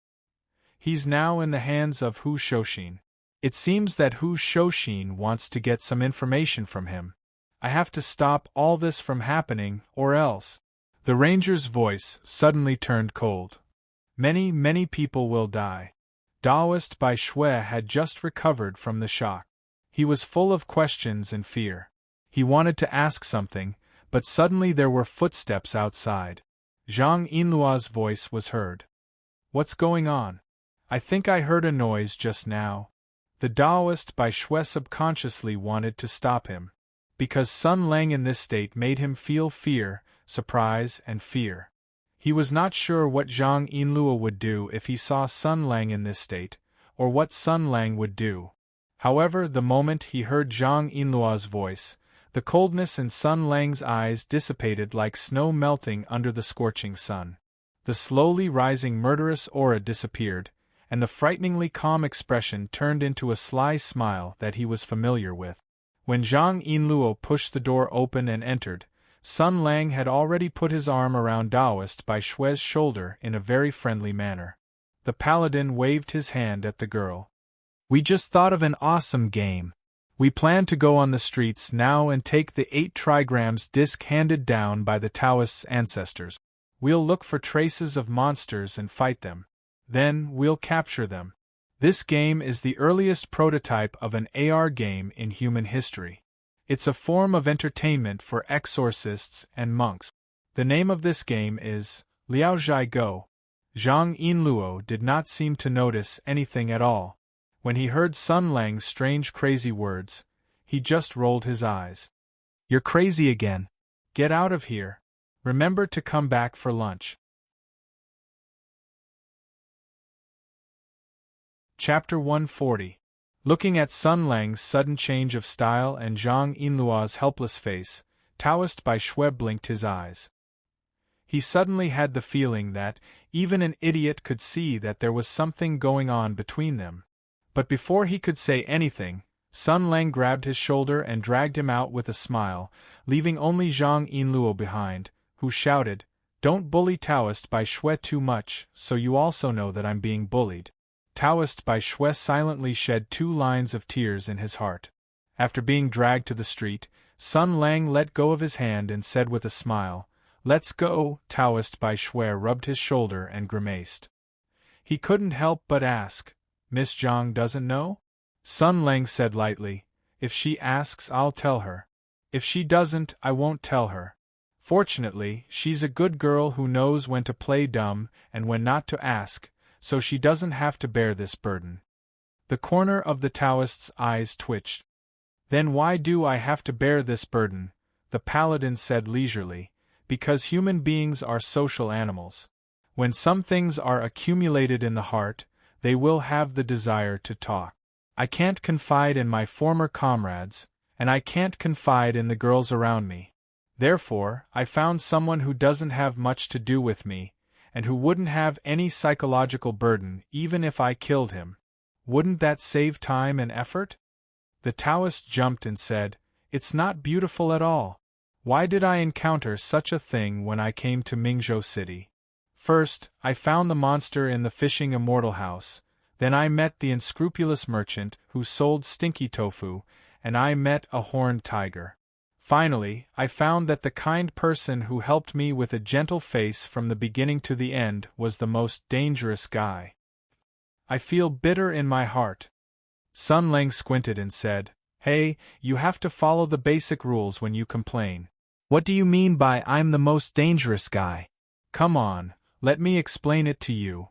He's now in the hands of Hu Shoshin. It seems that Hu Shoshin wants to get some information from him. I have to stop all this from happening, or else. The ranger's voice suddenly turned cold. Many people will die. Taoist Bai Shui had just recovered from the shock. He was full of questions and fear. He wanted to ask something, but suddenly there were footsteps outside. Zhang Yinluo's voice was heard. What's going on? I think I heard a noise just now. The Taoist Bai Shui subconsciously wanted to stop him. Because Sun Lang in this state made him feel fear, surprise and fear. He was not sure what Zhang Yinluo would do if he saw Sun Lang in this state, or what Sun Lang would do. However, the moment he heard Zhang Yinluo's voice, the coldness in Sun Lang's eyes dissipated like snow melting under the scorching sun. The slowly rising murderous aura disappeared, and the frighteningly calm expression turned into a sly smile that he was familiar with. When Zhang Yinluo pushed the door open and entered, Sun Lang had already put his arm around Taoist Bai Shui's shoulder in a very friendly manner. The paladin waved his hand at the girl. We just thought of an awesome game. We plan to go on the streets now and take the 8 trigrams disc handed down by the Taoist's ancestors. We'll look for traces of monsters and fight them. Then we'll capture them. This game is the earliest prototype of an AR game in human history. It's a form of entertainment for exorcists and monks. The name of this game is Liao Zhai Go. Zhang Yinluo did not seem to notice anything at all. When he heard Sun Lang's strange crazy words, he just rolled his eyes. You're crazy again. Get out of here. Remember to come back for lunch. Chapter 140. Looking at Sun Lang's sudden change of style and Zhang Yinluo's helpless face, Taoist Bai Shui blinked his eyes. He suddenly had the feeling that even an idiot could see that there was something going on between them. But before he could say anything, Sun Lang grabbed his shoulder and dragged him out with a smile, leaving only Zhang Yinluo behind, who shouted, Don't bully Taoist Bai Shui too much, so you also know that I'm being bullied. Taoist Bai Shui silently shed 2 lines of tears in his heart. After being dragged to the street, Sun Lang let go of his hand and said with a smile, Let's go. Taoist Bai Shui rubbed his shoulder and grimaced. He couldn't help but ask, Miss Zhang doesn't know? Sun Lang said lightly, If she asks, I'll tell her. If she doesn't, I won't tell her. Fortunately, she's a good girl who knows when to play dumb and when not to ask, so she doesn't have to bear this burden. The corner of the Taoist's eyes twitched. Then why do I have to bear this burden? The paladin said leisurely, Because human beings are social animals. When some things are accumulated in the heart, they will have the desire to talk. I can't confide in my former comrades, and I can't confide in the girls around me. Therefore, I found someone who doesn't have much to do with me, and who wouldn't have any psychological burden even if I killed him. Wouldn't that save time and effort? The Taoist jumped and said, It's not beautiful at all. Why did I encounter such a thing when I came to Mingzhou City? First, I found the monster in the fishing immortal house, then I met the unscrupulous merchant who sold stinky tofu, and I met a horned tiger. Finally, I found that the kind person who helped me with a gentle face from the beginning to the end was the most dangerous guy. I feel bitter in my heart. Sun Lang squinted and said, Hey, you have to follow the basic rules when you complain. What do you mean by I'm the most dangerous guy? Come on. Let me explain it to you.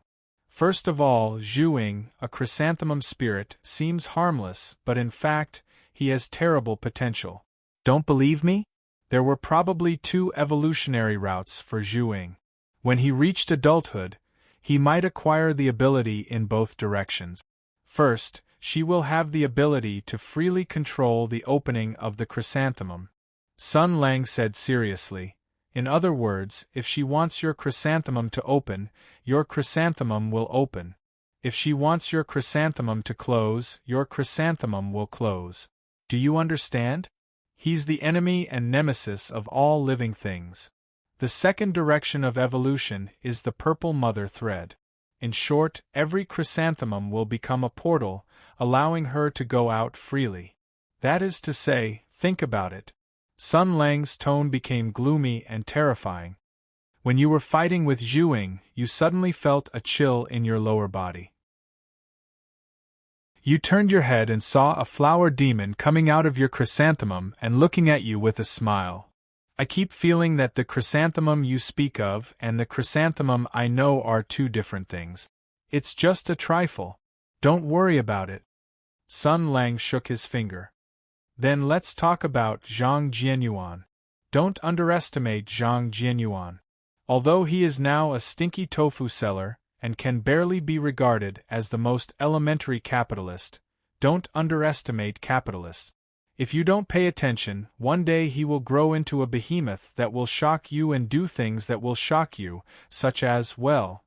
First of all, Zhuing, a chrysanthemum spirit, seems harmless, but in fact, he has terrible potential. Don't believe me? There were probably 2 evolutionary routes for Zhuing. When he reached adulthood, he might acquire the ability in both directions. First, she will have the ability to freely control the opening of the chrysanthemum. Sun Lang said seriously, In other words, if she wants your chrysanthemum to open, your chrysanthemum will open. If she wants your chrysanthemum to close, your chrysanthemum will close. Do you understand? He's the enemy and nemesis of all living things. The second direction of evolution is the purple mother thread. In short, every chrysanthemum will become a portal, allowing her to go out freely. That is to say, think about it. Sun Lang's tone became gloomy and terrifying. When you were fighting with Zhuing, you suddenly felt a chill in your lower body. You turned your head and saw a flower demon coming out of your chrysanthemum and looking at you with a smile. I keep feeling that the chrysanthemum you speak of and the chrysanthemum I know are two different things. It's just a trifle. Don't worry about it. Sun Lang shook his finger. Then let's talk about Zhang Jianyuan. Don't underestimate Zhang Jianyuan. Although he is now a stinky tofu seller, and can barely be regarded as the most elementary capitalist, don't underestimate capitalists. If you don't pay attention, one day he will grow into a behemoth that will shock you and do things that will shock you, such as, well...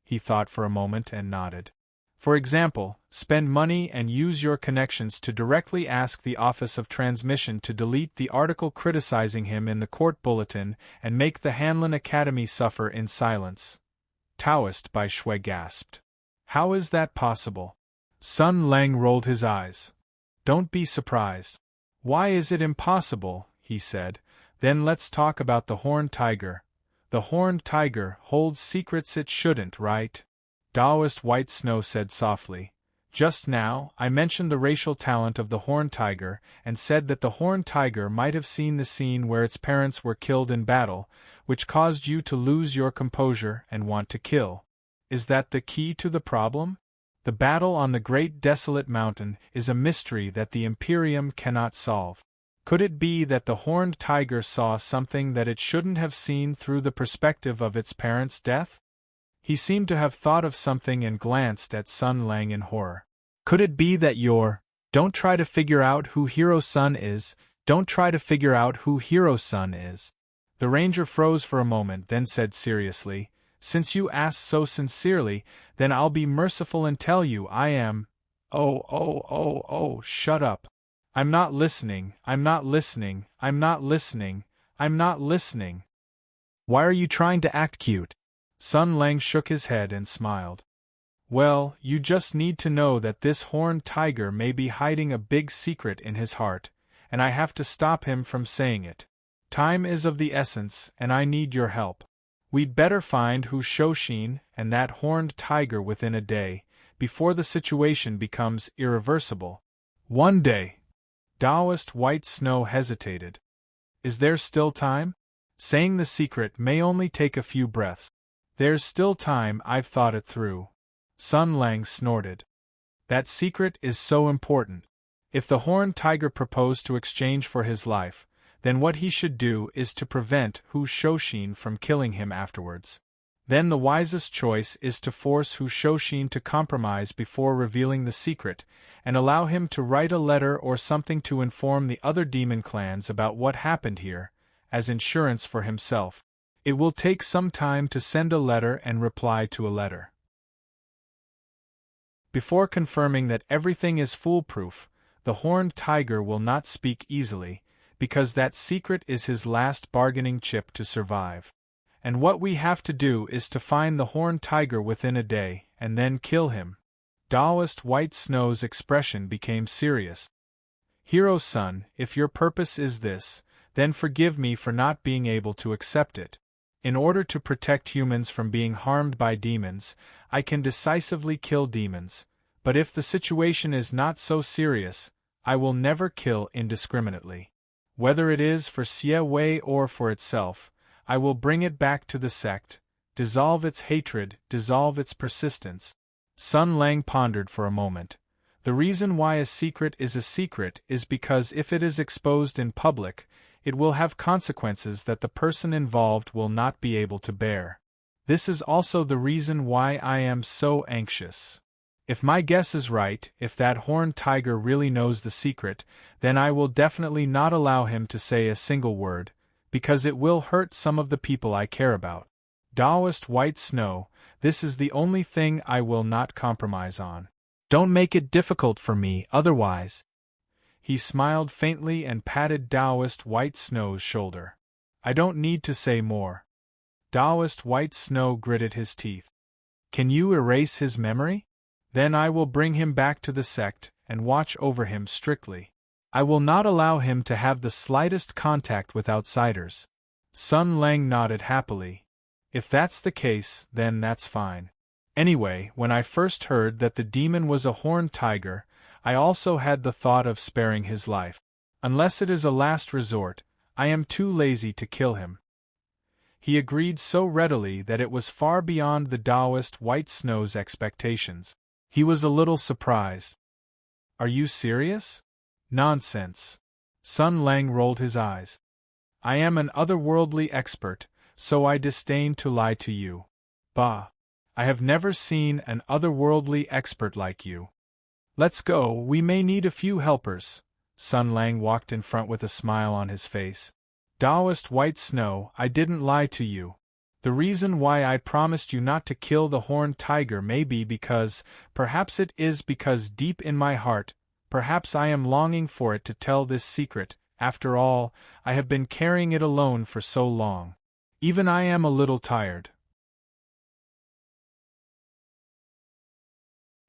He thought for a moment and nodded. For example, spend money and use your connections to directly ask the Office of Transmission to delete the article criticizing him in the court bulletin and make the Hanlin Academy suffer in silence. Taoist Bai Shui gasped. How is that possible? Sun Lang rolled his eyes. Don't be surprised. Why is it impossible? He said. Then let's talk about the horned tiger. The horned tiger holds secrets it shouldn't, right? Taoist White Snow said softly. Just now, I mentioned the racial talent of the horned tiger and said that the horned tiger might have seen the scene where its parents were killed in battle, which caused you to lose your composure and want to kill. Is that the key to the problem? The battle on the great desolate mountain is a mystery that the Imperium cannot solve. Could it be that the horned tiger saw something that it shouldn't have seen through the perspective of its parents' death? He seemed to have thought of something and glanced at Sun Lang in horror. Could it be that don't try to figure out who Hero-san is, don't try to figure out who Hero-san is. The ranger froze for a moment, then said seriously, since you ask so sincerely, then I'll be merciful and tell you I am... Oh, shut up. I'm not listening, I'm not listening, I'm not listening, I'm not listening. Why are you trying to act cute? Sun Lang shook his head and smiled. Well, you just need to know that this horned tiger may be hiding a big secret in his heart, and I have to stop him from saying it. Time is of the essence, and I need your help. We'd better find who Shoshin and that horned tiger within a day, before the situation becomes irreversible. One day. Taoist White Snow hesitated. Is there still time? Saying the secret may only take a few breaths. There's still time, I've thought it through. Sun Lang snorted. That secret is so important. If the horned tiger proposed to exchange for his life, then what he should do is to prevent Hu Shoshin from killing him afterwards. Then the wisest choice is to force Hu Shoshin to compromise before revealing the secret, and allow him to write a letter or something to inform the other demon clans about what happened here, as insurance for himself. It will take some time to send a letter and reply to a letter. Before confirming that everything is foolproof, the horned tiger will not speak easily, because that secret is his last bargaining chip to survive. And what we have to do is to find the horned tiger within a day, and then kill him. Taoist White Snow's expression became serious. Hero-san, if your purpose is this, then forgive me for not being able to accept it. In order to protect humans from being harmed by demons, I can decisively kill demons, but if the situation is not so serious, I will never kill indiscriminately. Whether it is for Xie Wei or for itself, I will bring it back to the sect, dissolve its hatred, dissolve its persistence. Sun Lang pondered for a moment. The reason why a secret is because if it is exposed in public, it will have consequences that the person involved will not be able to bear. This is also the reason why I am so anxious. If my guess is right, if that horned tiger really knows the secret, then I will definitely not allow him to say a single word, because it will hurt some of the people I care about. Taoist White Snow, This is the only thing I will not compromise on. Don't make it difficult for me, otherwise. He smiled faintly and patted Taoist White Snow's shoulder. I don't need to say more. Taoist White Snow gritted his teeth. Can you erase his memory? Then I will bring him back to the sect and watch over him strictly. I will not allow him to have the slightest contact with outsiders. Sun Lang nodded happily. If that's the case, then that's fine. Anyway, when I first heard that the demon was a horned tiger, I also had the thought of sparing his life. Unless it is a last resort, I am too lazy to kill him. He agreed so readily that it was far beyond the Taoist White Snow's expectations. He was a little surprised. Are you serious? Nonsense. Sun Lang rolled his eyes. I am an otherworldly expert, so I disdain to lie to you. Bah! I have never seen an otherworldly expert like you. Let's go, we may need a few helpers. Sun Lang walked in front with a smile on his face. Taoist White Snow, I didn't lie to you. The reason why I promised you not to kill the horned tiger may be because, perhaps it is because deep in my heart, perhaps I am longing for it to tell this secret. After all, I have been carrying it alone for so long. Even I am a little tired.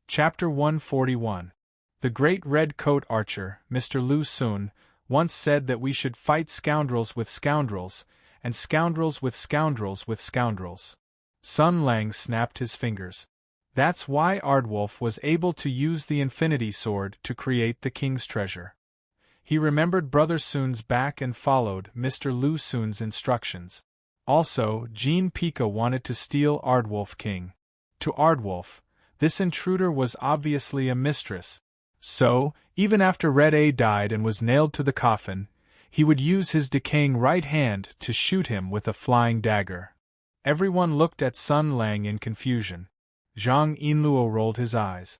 Chapter 141. The great red-coat archer, Mr. Lu Sun, once said that we should fight scoundrels with scoundrels, and scoundrels with scoundrels with scoundrels. Sun Lang snapped his fingers. That's why Ardwolf was able to use the Infinity Sword to create the king's treasure. He remembered Brother Sun's back and followed Mr. Lu Sun's instructions. Also, Jean Pika wanted to steal Ardwolf King. To Ardwolf, this intruder was obviously a mistress. So, even after Red A died and was nailed to the coffin, he would use his decaying right hand to shoot him with a flying dagger. Everyone looked at Sun Lang in confusion. Zhang Yinluo rolled his eyes.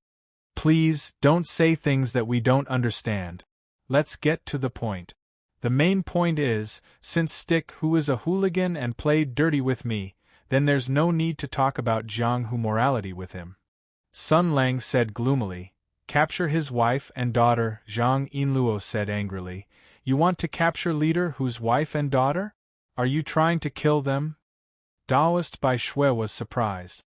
Please, don't say things that we don't understand. Let's get to the point. The main point is, since Stick who is a hooligan and played dirty with me, then there's no need to talk about Jiang who morality with him. Sun Lang said gloomily. Capture his wife and daughter, Zhang Yinluo said angrily. You want to capture leader whose wife and daughter? Are you trying to kill them? Taoist Bai Shui was surprised.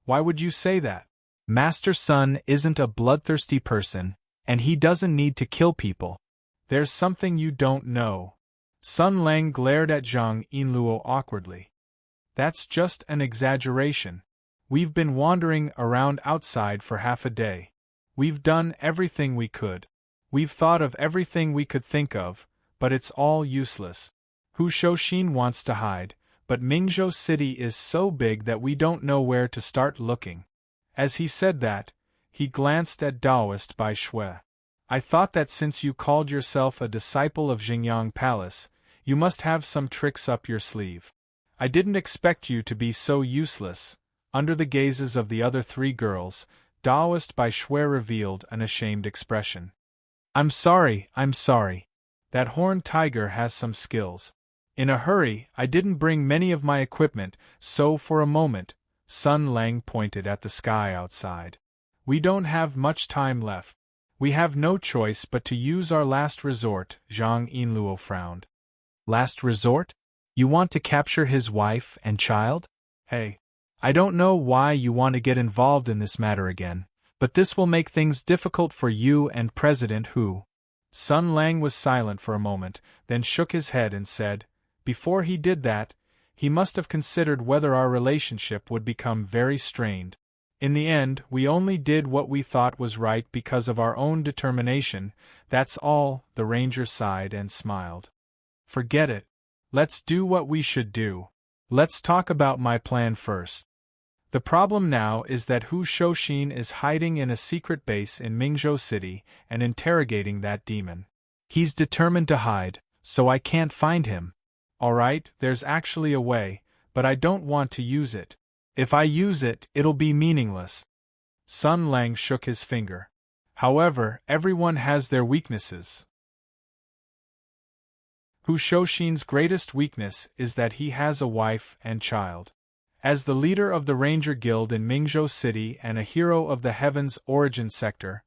Why would you say that? Master Sun isn't a bloodthirsty person, and he doesn't need to kill people. There's something you don't know. Sun Lang glared at Zhang Yinluo awkwardly. That's just an exaggeration. We've been wandering around outside for half a day. We've done everything we could. We've thought of everything we could think of, but it's all useless. Hu Shouxin wants to hide, but Mingzhou City is so big that we don't know where to start looking. As he said that, he glanced at Taoist Bai Shui. I thought that since you called yourself a disciple of Xingyang Palace, you must have some tricks up your sleeve. I didn't expect you to be so useless. Under the gazes of the other three girls, Taoist Bai Shui revealed an ashamed expression. I'm sorry. That horned tiger has some skills. In a hurry, I didn't bring many of my equipment, so for a moment, Sun Lang pointed at the sky outside. We don't have much time left. We have no choice but to use our last resort, Zhang Yinluo frowned. Last resort? You want to capture his wife and child? Hey. I don't know why you want to get involved in this matter again, but this will make things difficult for you and President Hu. Sun Lang was silent for a moment, then shook his head and said, before he did that, he must have considered whether our relationship would become very strained. In the end, we only did what we thought was right because of our own determination, that's all, the ranger sighed and smiled. Forget it. Let's do what we should do. Let's talk about my plan first. The problem now is that Hu Shouxin is hiding in a secret base in Mingzhou City and interrogating that demon. He's determined to hide, so I can't find him. Alright, there's actually a way, but I don't want to use it. If I use it, it'll be meaningless. Sun Lang shook his finger. However, everyone has their weaknesses. Hu Shouxin's greatest weakness is that he has a wife and child. As the leader of the Ranger Guild in Mingzhou City and a hero of the Heaven's Origin sector,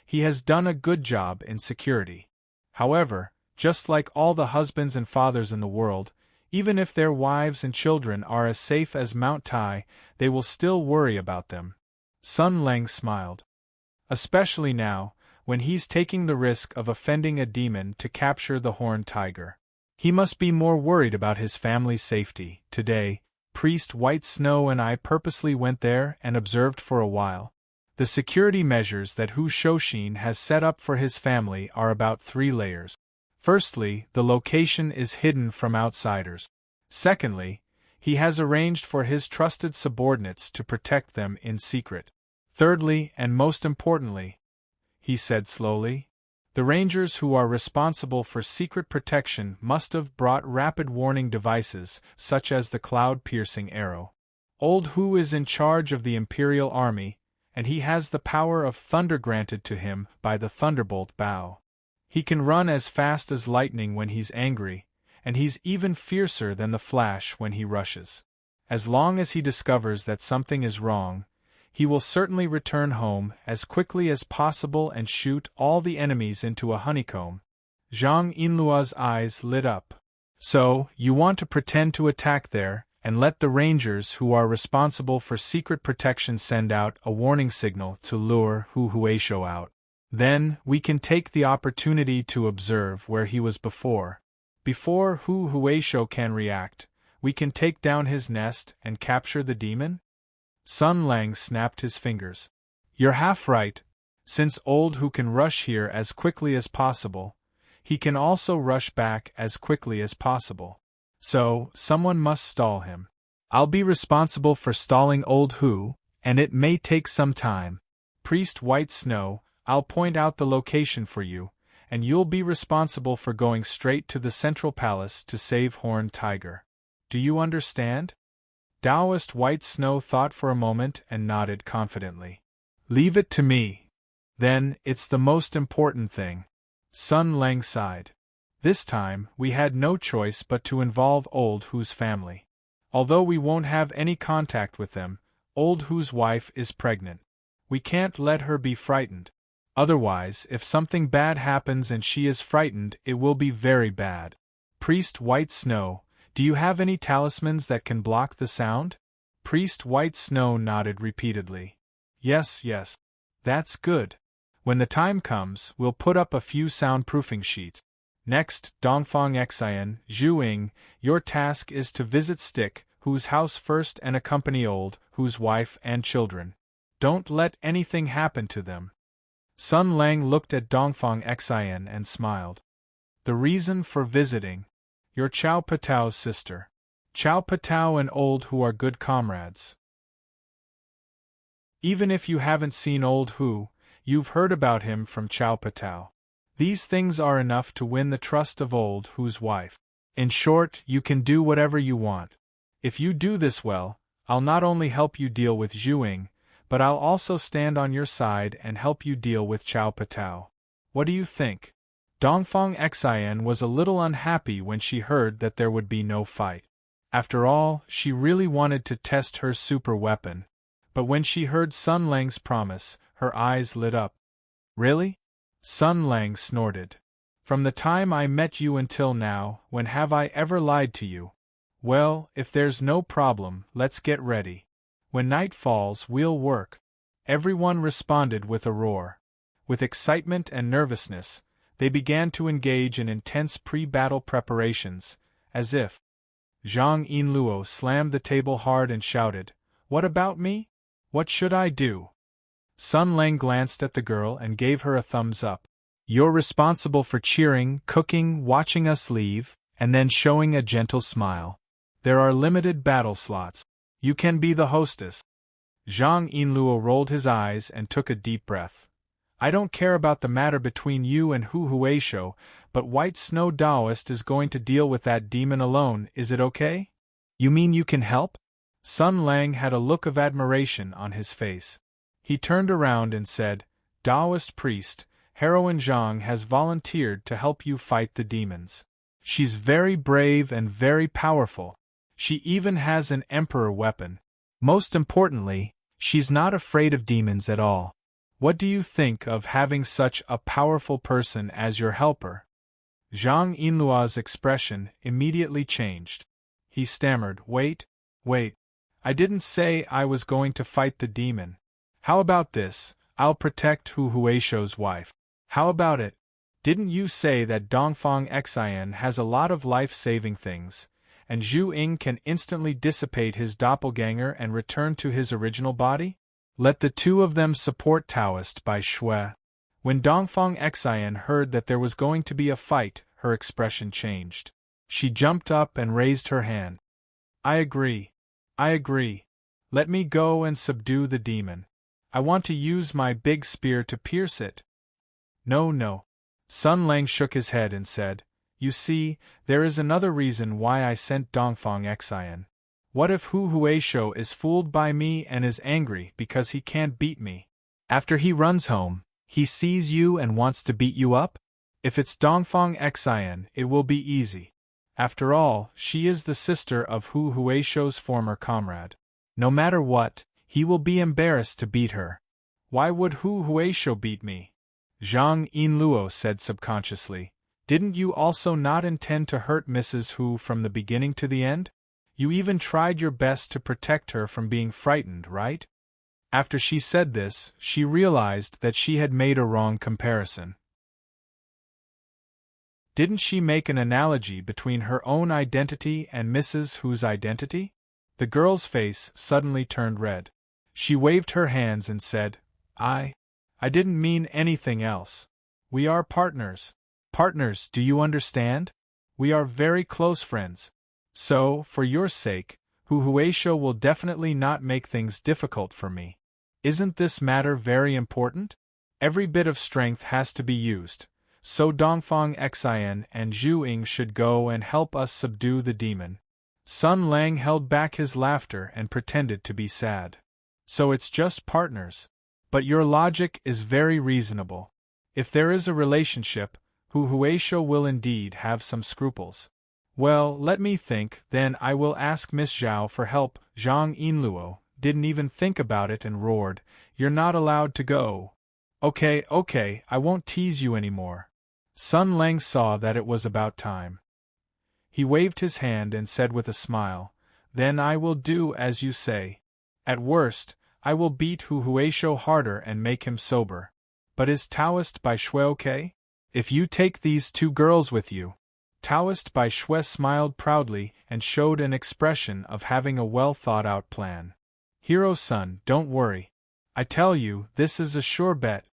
he has done a good job in security. However, just like all the husbands and fathers in the world, even if their wives and children are as safe as Mount Tai, they will still worry about them. Sun Lang smiled. Especially now, when he's taking the risk of offending a demon to capture the horned tiger. He must be more worried about his family's safety. Today, Priest White Snow and I purposely went there and observed for a while. The security measures that Hu Shouxin has set up for his family are about 3 layers. Firstly, the location is hidden from outsiders. Secondly, he has arranged for his trusted subordinates to protect them in secret. Thirdly, and most importantly, he said slowly, the rangers who are responsible for secret protection must have brought rapid warning devices, such as the cloud-piercing arrow. Old Hu is in charge of the Imperial Army, and he has the power of thunder granted to him by the Thunderbolt Bow. He can run as fast as lightning when he's angry, and he's even fiercer than the Flash when he rushes. As long as he discovers that something is wrong, he will certainly return home as quickly as possible and shoot all the enemies into a honeycomb. Zhang Yinluo's eyes lit up. So, you want to pretend to attack there, and let the rangers who are responsible for secret protection send out a warning signal to lure Hu Huaishou out. Then, we can take the opportunity to observe where he was before. Before Hu Huaishou can react, we can take down his nest and capture the demon? Sun Lang snapped his fingers. You're half right. Since Old Hu can rush here as quickly as possible, he can also rush back as quickly as possible. So, someone must stall him. I'll be responsible for stalling Old Hu, and it may take some time. Priest White Snow, I'll point out the location for you, and you'll be responsible for going straight to the Central Palace to save Horned Tiger. Do you understand? Taoist White Snow thought for a moment and nodded confidently. Leave it to me. Then, it's the most important thing. Sun Lang sighed. This time, we had no choice but to involve Old Hu's family. Although we won't have any contact with them, Old Hu's wife is pregnant. We can't let her be frightened. Otherwise, if something bad happens and she is frightened, it will be very bad. Priest White Snow, do you have any talismans that can block the sound? Priest White Snow nodded repeatedly. Yes. That's good. When the time comes, we'll put up a few soundproofing sheets. Next, Dongfang Xian, Zhu Ying, your task is to visit Stick Hu's house first and accompany Old Hu's wife and children. Don't let anything happen to them. Sun Lang looked at Dongfang Xian and smiled. The reason for visiting? You're Chao Patao's sister. Chao Patao and Old Hu are good comrades. Even if you haven't seen Old Hu, you've heard about him from Chao Patao. These things are enough to win the trust of Old Hu's wife. In short, you can do whatever you want. If you do this well, I'll not only help you deal with Zhu Ying, but I'll also stand on your side and help you deal with Chao Patao. What do you think? Dongfang Xian was a little unhappy when she heard that there would be no fight. After all, she really wanted to test her super weapon. But when she heard Sun Lang's promise, her eyes lit up. Really? Sun Lang snorted. From the time I met you until now, when have I ever lied to you? Well, if there's no problem, let's get ready. When night falls, we'll work. Everyone responded with a roar. With excitement and nervousness, they began to engage in intense pre-battle preparations, as if. Zhang Yinluo slammed the table hard and shouted, What about me? What should I do? Sun Lang glanced at the girl and gave her a thumbs up. You're responsible for cheering, cooking, watching us leave, and then showing a gentle smile. There are limited battle slots. You can be the hostess. Zhang Yinluo rolled his eyes and took a deep breath. I don't care about the matter between you and Hu Huaishou, but White Snow Taoist is going to deal with that demon alone, is it okay? You mean you can help? Sun Lang had a look of admiration on his face. He turned around and said, Taoist priest, Heroine Zhang has volunteered to help you fight the demons. She's very brave and very powerful. She even has an emperor weapon, Most importantly, she's not afraid of demons at all. What do you think of having such a powerful person as your helper? Zhang Yinluo's expression immediately changed. He stammered, wait, I didn't say I was going to fight the demon. How about this? I'll protect Hu Huisho's wife. How about it? Didn't you say that Dongfang Xian has a lot of life-saving things, and Zhu Ying can instantly dissipate his doppelganger and return to his original body? Let the two of them support Taoist by Shui. When Dongfang Xian heard that there was going to be a fight, her expression changed. She jumped up and raised her hand. I agree. Let me go and subdue the demon. I want to use my big spear to pierce it. No. Sun Lang shook his head and said, You see, there is another reason why I sent Dongfang Xian. What if Hu Huisho is fooled by me and is angry because he can't beat me? After he runs home, he sees you and wants to beat you up? If it's Dongfang Xian, it will be easy. After all, she is the sister of Hu Huisho's former comrade. No matter what, he will be embarrassed to beat her. Why would Hu Huisho beat me? Zhang Yinluo said subconsciously. Didn't you also not intend to hurt Mrs. Hu from the beginning to the end? You even tried your best to protect her from being frightened, right? After she said this, she realized that she had made a wrong comparison. Didn't she make an analogy between her own identity and Mrs. Hu's identity? The girl's face suddenly turned red. She waved her hands and said, I didn't mean anything else. We are partners. Partners, do you understand? We are very close friends. So, for your sake, Hu Huisho will definitely not make things difficult for me. Isn't this matter very important? Every bit of strength has to be used. So Dongfang Xian and Zhu Ying should go and help us subdue the demon. Sun Lang held back his laughter and pretended to be sad. So it's just partners. But your logic is very reasonable. If there is a relationship, Hu Huisho will indeed have some scruples. Well, let me think, then I will ask Miss Zhao for help. Zhang Yinluo didn't even think about it and roared, You're not allowed to go. Okay, I won't tease you anymore. Sun Lang saw that it was about time. He waved his hand and said with a smile, Then I will do as you say. At worst, I will beat Hu Huisho harder and make him sober. But is Taoist by Shui okay? If you take these two girls with you. Taoist by Shui smiled proudly and showed an expression of having a well-thought-out plan. Hero-san, don't worry. I tell you, this is a sure bet.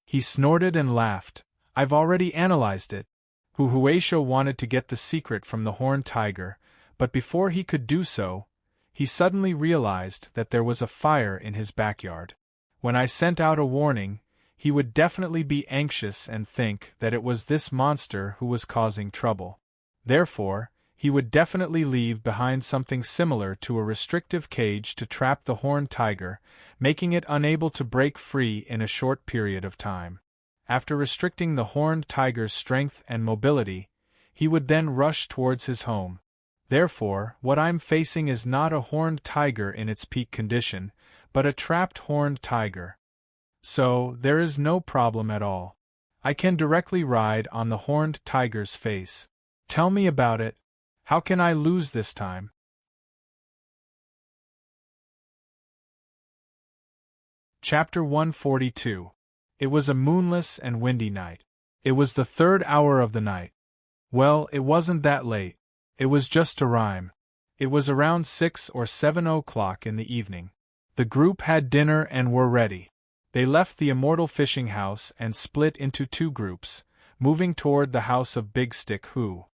He snorted and laughed. I've already analyzed it. Hu Huisho wanted to get the secret from the horned tiger, but before he could do so, he suddenly realized that there was a fire in his backyard. When I sent out a warning, he would definitely be anxious and think that it was this monster who was causing trouble. Therefore, he would definitely leave behind something similar to a restrictive cage to trap the horned tiger, making it unable to break free in a short period of time. After restricting the horned tiger's strength and mobility, he would then rush towards his home. Therefore, what I'm facing is not a horned tiger in its peak condition, but a trapped horned tiger. So, there is no problem at all. I can directly ride on the horned tiger's face. Tell me about it. How can I lose this time? Chapter 142. It was a moonless and windy night. It was the 3rd hour of the night. Well, it wasn't that late. It was just a rhyme. It was around 6 or 7 o'clock in the evening. The group had dinner and were ready. They left the Immortal Fishing House and split into 2 groups, moving toward the house of Big Stick Hu.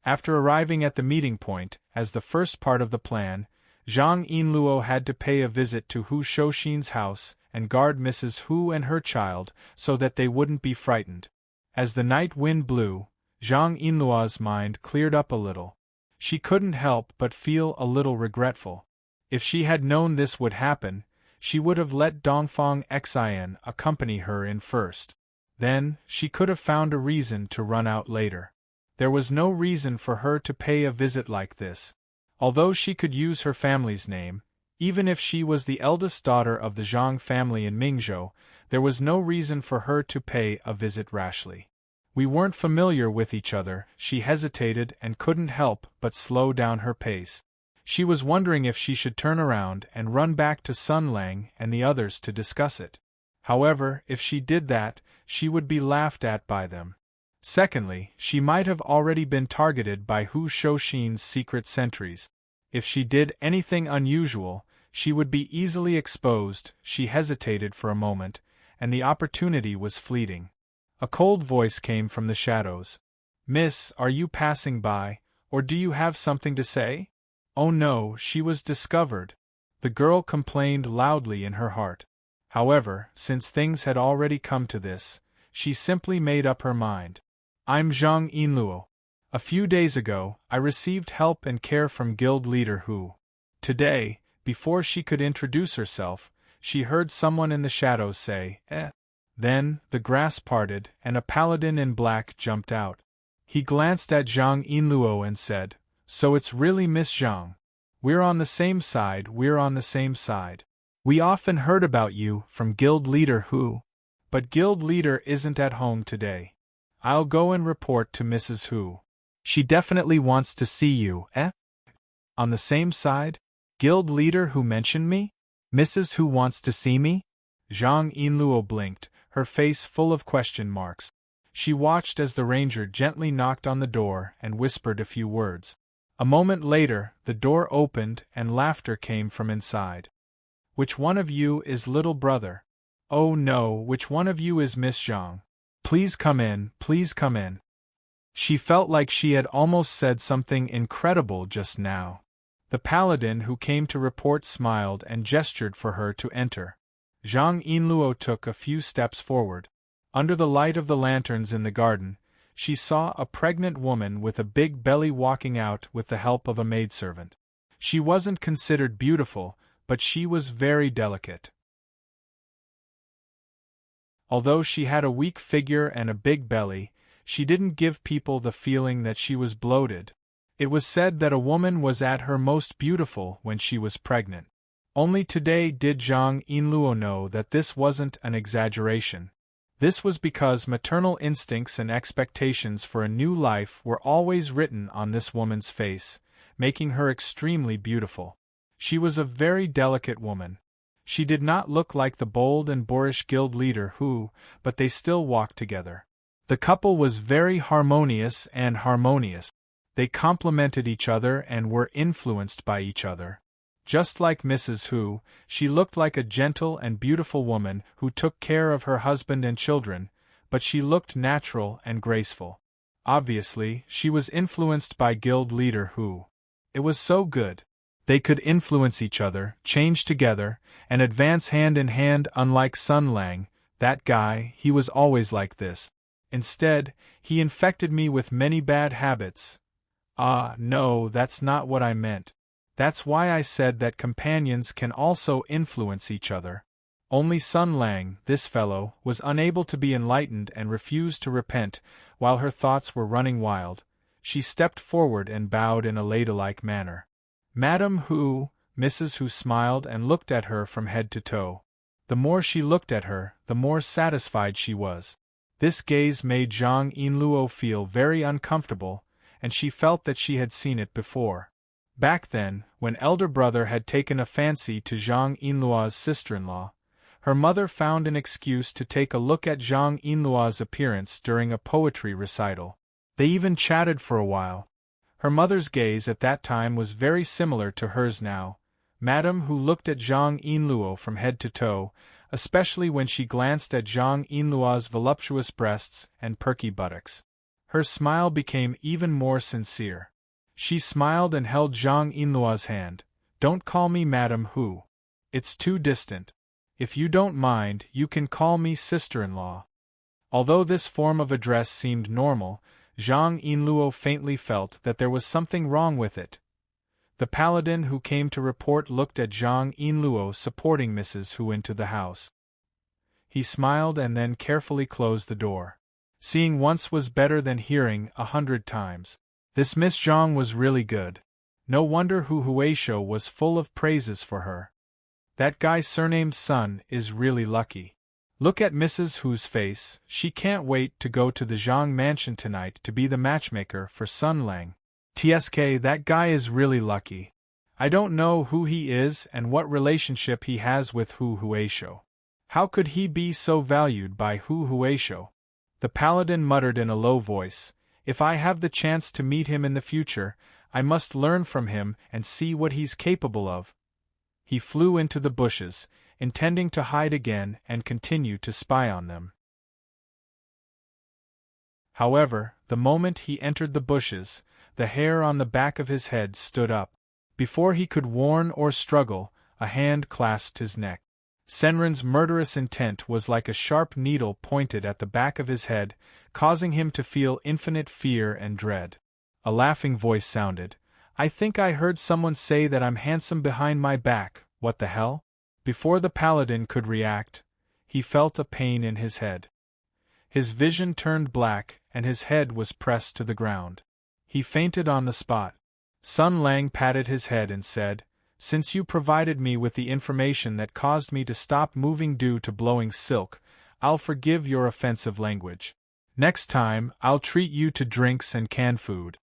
After arriving at the meeting point, as the first part of the plan, Zhang Yinluo had to pay a visit to Hu Shouxin's house and guard Mrs. Hu and her child so that they wouldn't be frightened. As the night wind blew, Zhang Yinluo's mind cleared up a little. She couldn't help but feel a little regretful. If she had known this would happen, she would have let Dongfang Xian accompany her in first. Then, she could have found a reason to run out later. There was no reason for her to pay a visit like this. Although she could use her family's name, Even if she was the eldest daughter of the Zhang family in Mingzhou, there was no reason for her to pay a visit rashly. We weren't familiar with each other. She hesitated and couldn't help but slow down her pace. She was wondering if she should turn around and run back to Sun Lang and the others to discuss it. However, if she did that, she would be laughed at by them. Secondly, she might have already been targeted by Hu Shouxin's secret sentries. If she did anything unusual, she would be easily exposed. She hesitated for a moment, and the opportunity was fleeting. A cold voice came from the shadows. "Miss, are you passing by, or do you have something to say?" Oh no, she was discovered. The girl complained loudly in her heart. However, since things had already come to this, she simply made up her mind. "I'm Zhang Yinluo. A few days ago, I received help and care from guild leader Hu. Today, before she could introduce herself, she heard someone in the shadows say, 'Eh.' Then, the grass parted, and a paladin in black jumped out. He glanced at Zhang Yinluo and said, 'So it's really Miss Zhang. We're on the same side, we're on the same side. We often heard about you from guild leader Hu. But guild leader isn't at home today. I'll go and report to Mrs. Hu. She definitely wants to see you, eh? On the same side? Guild leader Hu mentioned me? Mrs. Hu wants to see me?" Zhang Yinluo blinked, her face full of question marks. She watched as the ranger gently knocked on the door and whispered a few words. A moment later, the door opened and laughter came from inside. "Which one of you is little brother? Oh no, which one of you is Miss Zhang? Please come in, please come in." She felt like she had almost said something incredible just now. The paladin who came to report smiled and gestured for her to enter. Zhang Yinluo took a few steps forward. Under the light of the lanterns in the garden, she saw a pregnant woman with a big belly walking out with the help of a maidservant. She wasn't considered beautiful, but she was very delicate. Although she had a weak figure and a big belly, she didn't give people the feeling that she was bloated. It was said that a woman was at her most beautiful when she was pregnant. Only today did Zhang Yinluo know that this wasn't an exaggeration. This was because maternal instincts and expectations for a new life were always written on this woman's face, making her extremely beautiful. She was a very delicate woman. She did not look like the bold and boorish guild leader Hu, but they still walked together. The couple was very harmonious. They complemented each other and were influenced by each other. Just like Mrs. Hu, she looked like a gentle and beautiful woman who took care of her husband and children, but she looked natural and graceful. Obviously, she was influenced by guild leader Hu. It was so good. They could influence each other, change together, and advance hand in hand. Unlike Sun Lang, that guy, he was always like this. Instead, he infected me with many bad habits. Ah, no, that's not what I meant. That's why I said that companions can also influence each other. Only Sun Lang, this fellow, was unable to be enlightened and refused to repent. While her thoughts were running wild, she stepped forward and bowed in a ladylike manner. "Madam Hu," Mrs. Hu smiled and looked at her from head to toe. The more she looked at her, the more satisfied she was. This gaze made Zhang Yinluo feel very uncomfortable, and she felt that she had seen it before. Back then, when elder brother had taken a fancy to Zhang Yinluo's sister-in-law, her mother found an excuse to take a look at Zhang Yinluo's appearance during a poetry recital. They even chatted for a while. Her mother's gaze at that time was very similar to hers now. Madame Hu looked at Zhang Yinluo from head to toe, especially when she glanced at Zhang Yinluo's voluptuous breasts and perky buttocks. Her smile became even more sincere. She smiled and held Zhang Yinluo's hand. "Don't call me Madame Hu. It's too distant. If you don't mind, you can call me sister-in-law." Although this form of address seemed normal, Zhang Yinluo faintly felt that there was something wrong with it. The paladin who came to report looked at Zhang Yinluo supporting Mrs. Hu into the house. He smiled and then carefully closed the door. Seeing once was better than hearing 100 times. This Miss Zhang was really good. No wonder Hu Huaisho was full of praises for her. That guy surnamed Sun is really lucky. Look at Mrs. Hu's face, she can't wait to go to the Zhang mansion tonight to be the matchmaker for Sun Lang. TSK, that guy is really lucky. I don't know who he is and what relationship he has with Hu Huaisho. How could he be so valued by Hu Huaisho? The paladin muttered in a low voice, if I have the chance to meet him in the future, I must learn from him and see what he's capable of. He flew into the bushes, intending to hide again and continue to spy on them. However, the moment he entered the bushes, the hair on the back of his head stood up. Before he could warn or struggle, a hand clasped his neck. Senrin's murderous intent was like a sharp needle pointed at the back of his head, causing him to feel infinite fear and dread. A laughing voice sounded. I think I heard someone say that I'm handsome behind my back, what the hell? Before the paladin could react, he felt a pain in his head. His vision turned black, and his head was pressed to the ground. He fainted on the spot. Sun Lang patted his head and said, Since you provided me with the information that caused me to stop moving due to blowing silk, I'll forgive your offensive language. Next time, I'll treat you to drinks and canned food.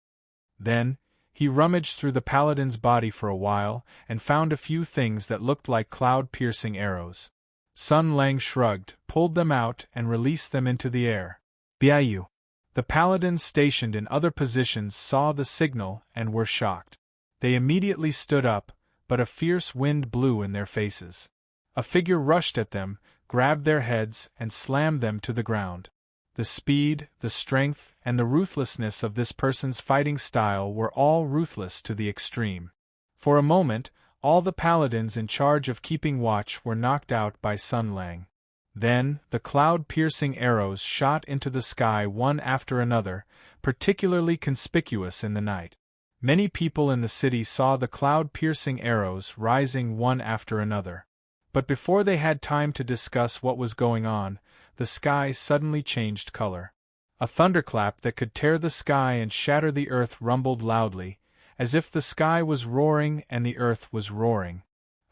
Then, he rummaged through the paladin's body for a while and found a few things that looked like cloud-piercing arrows. Sun Lang shrugged, pulled them out and released them into the air. Biayu. The paladins stationed in other positions saw the signal and were shocked. They immediately stood up, but a fierce wind blew in their faces. A figure rushed at them, grabbed their heads and slammed them to the ground. The speed, the strength, and the ruthlessness of this person's fighting style were all ruthless to the extreme. For a moment, all the paladins in charge of keeping watch were knocked out by Sun Lang. Then, the cloud-piercing arrows shot into the sky one after another, particularly conspicuous in the night. Many people in the city saw the cloud-piercing arrows rising one after another. But before they had time to discuss what was going on, the sky suddenly changed color. A thunderclap that could tear the sky and shatter the earth rumbled loudly, as if the sky was roaring and the earth was roaring.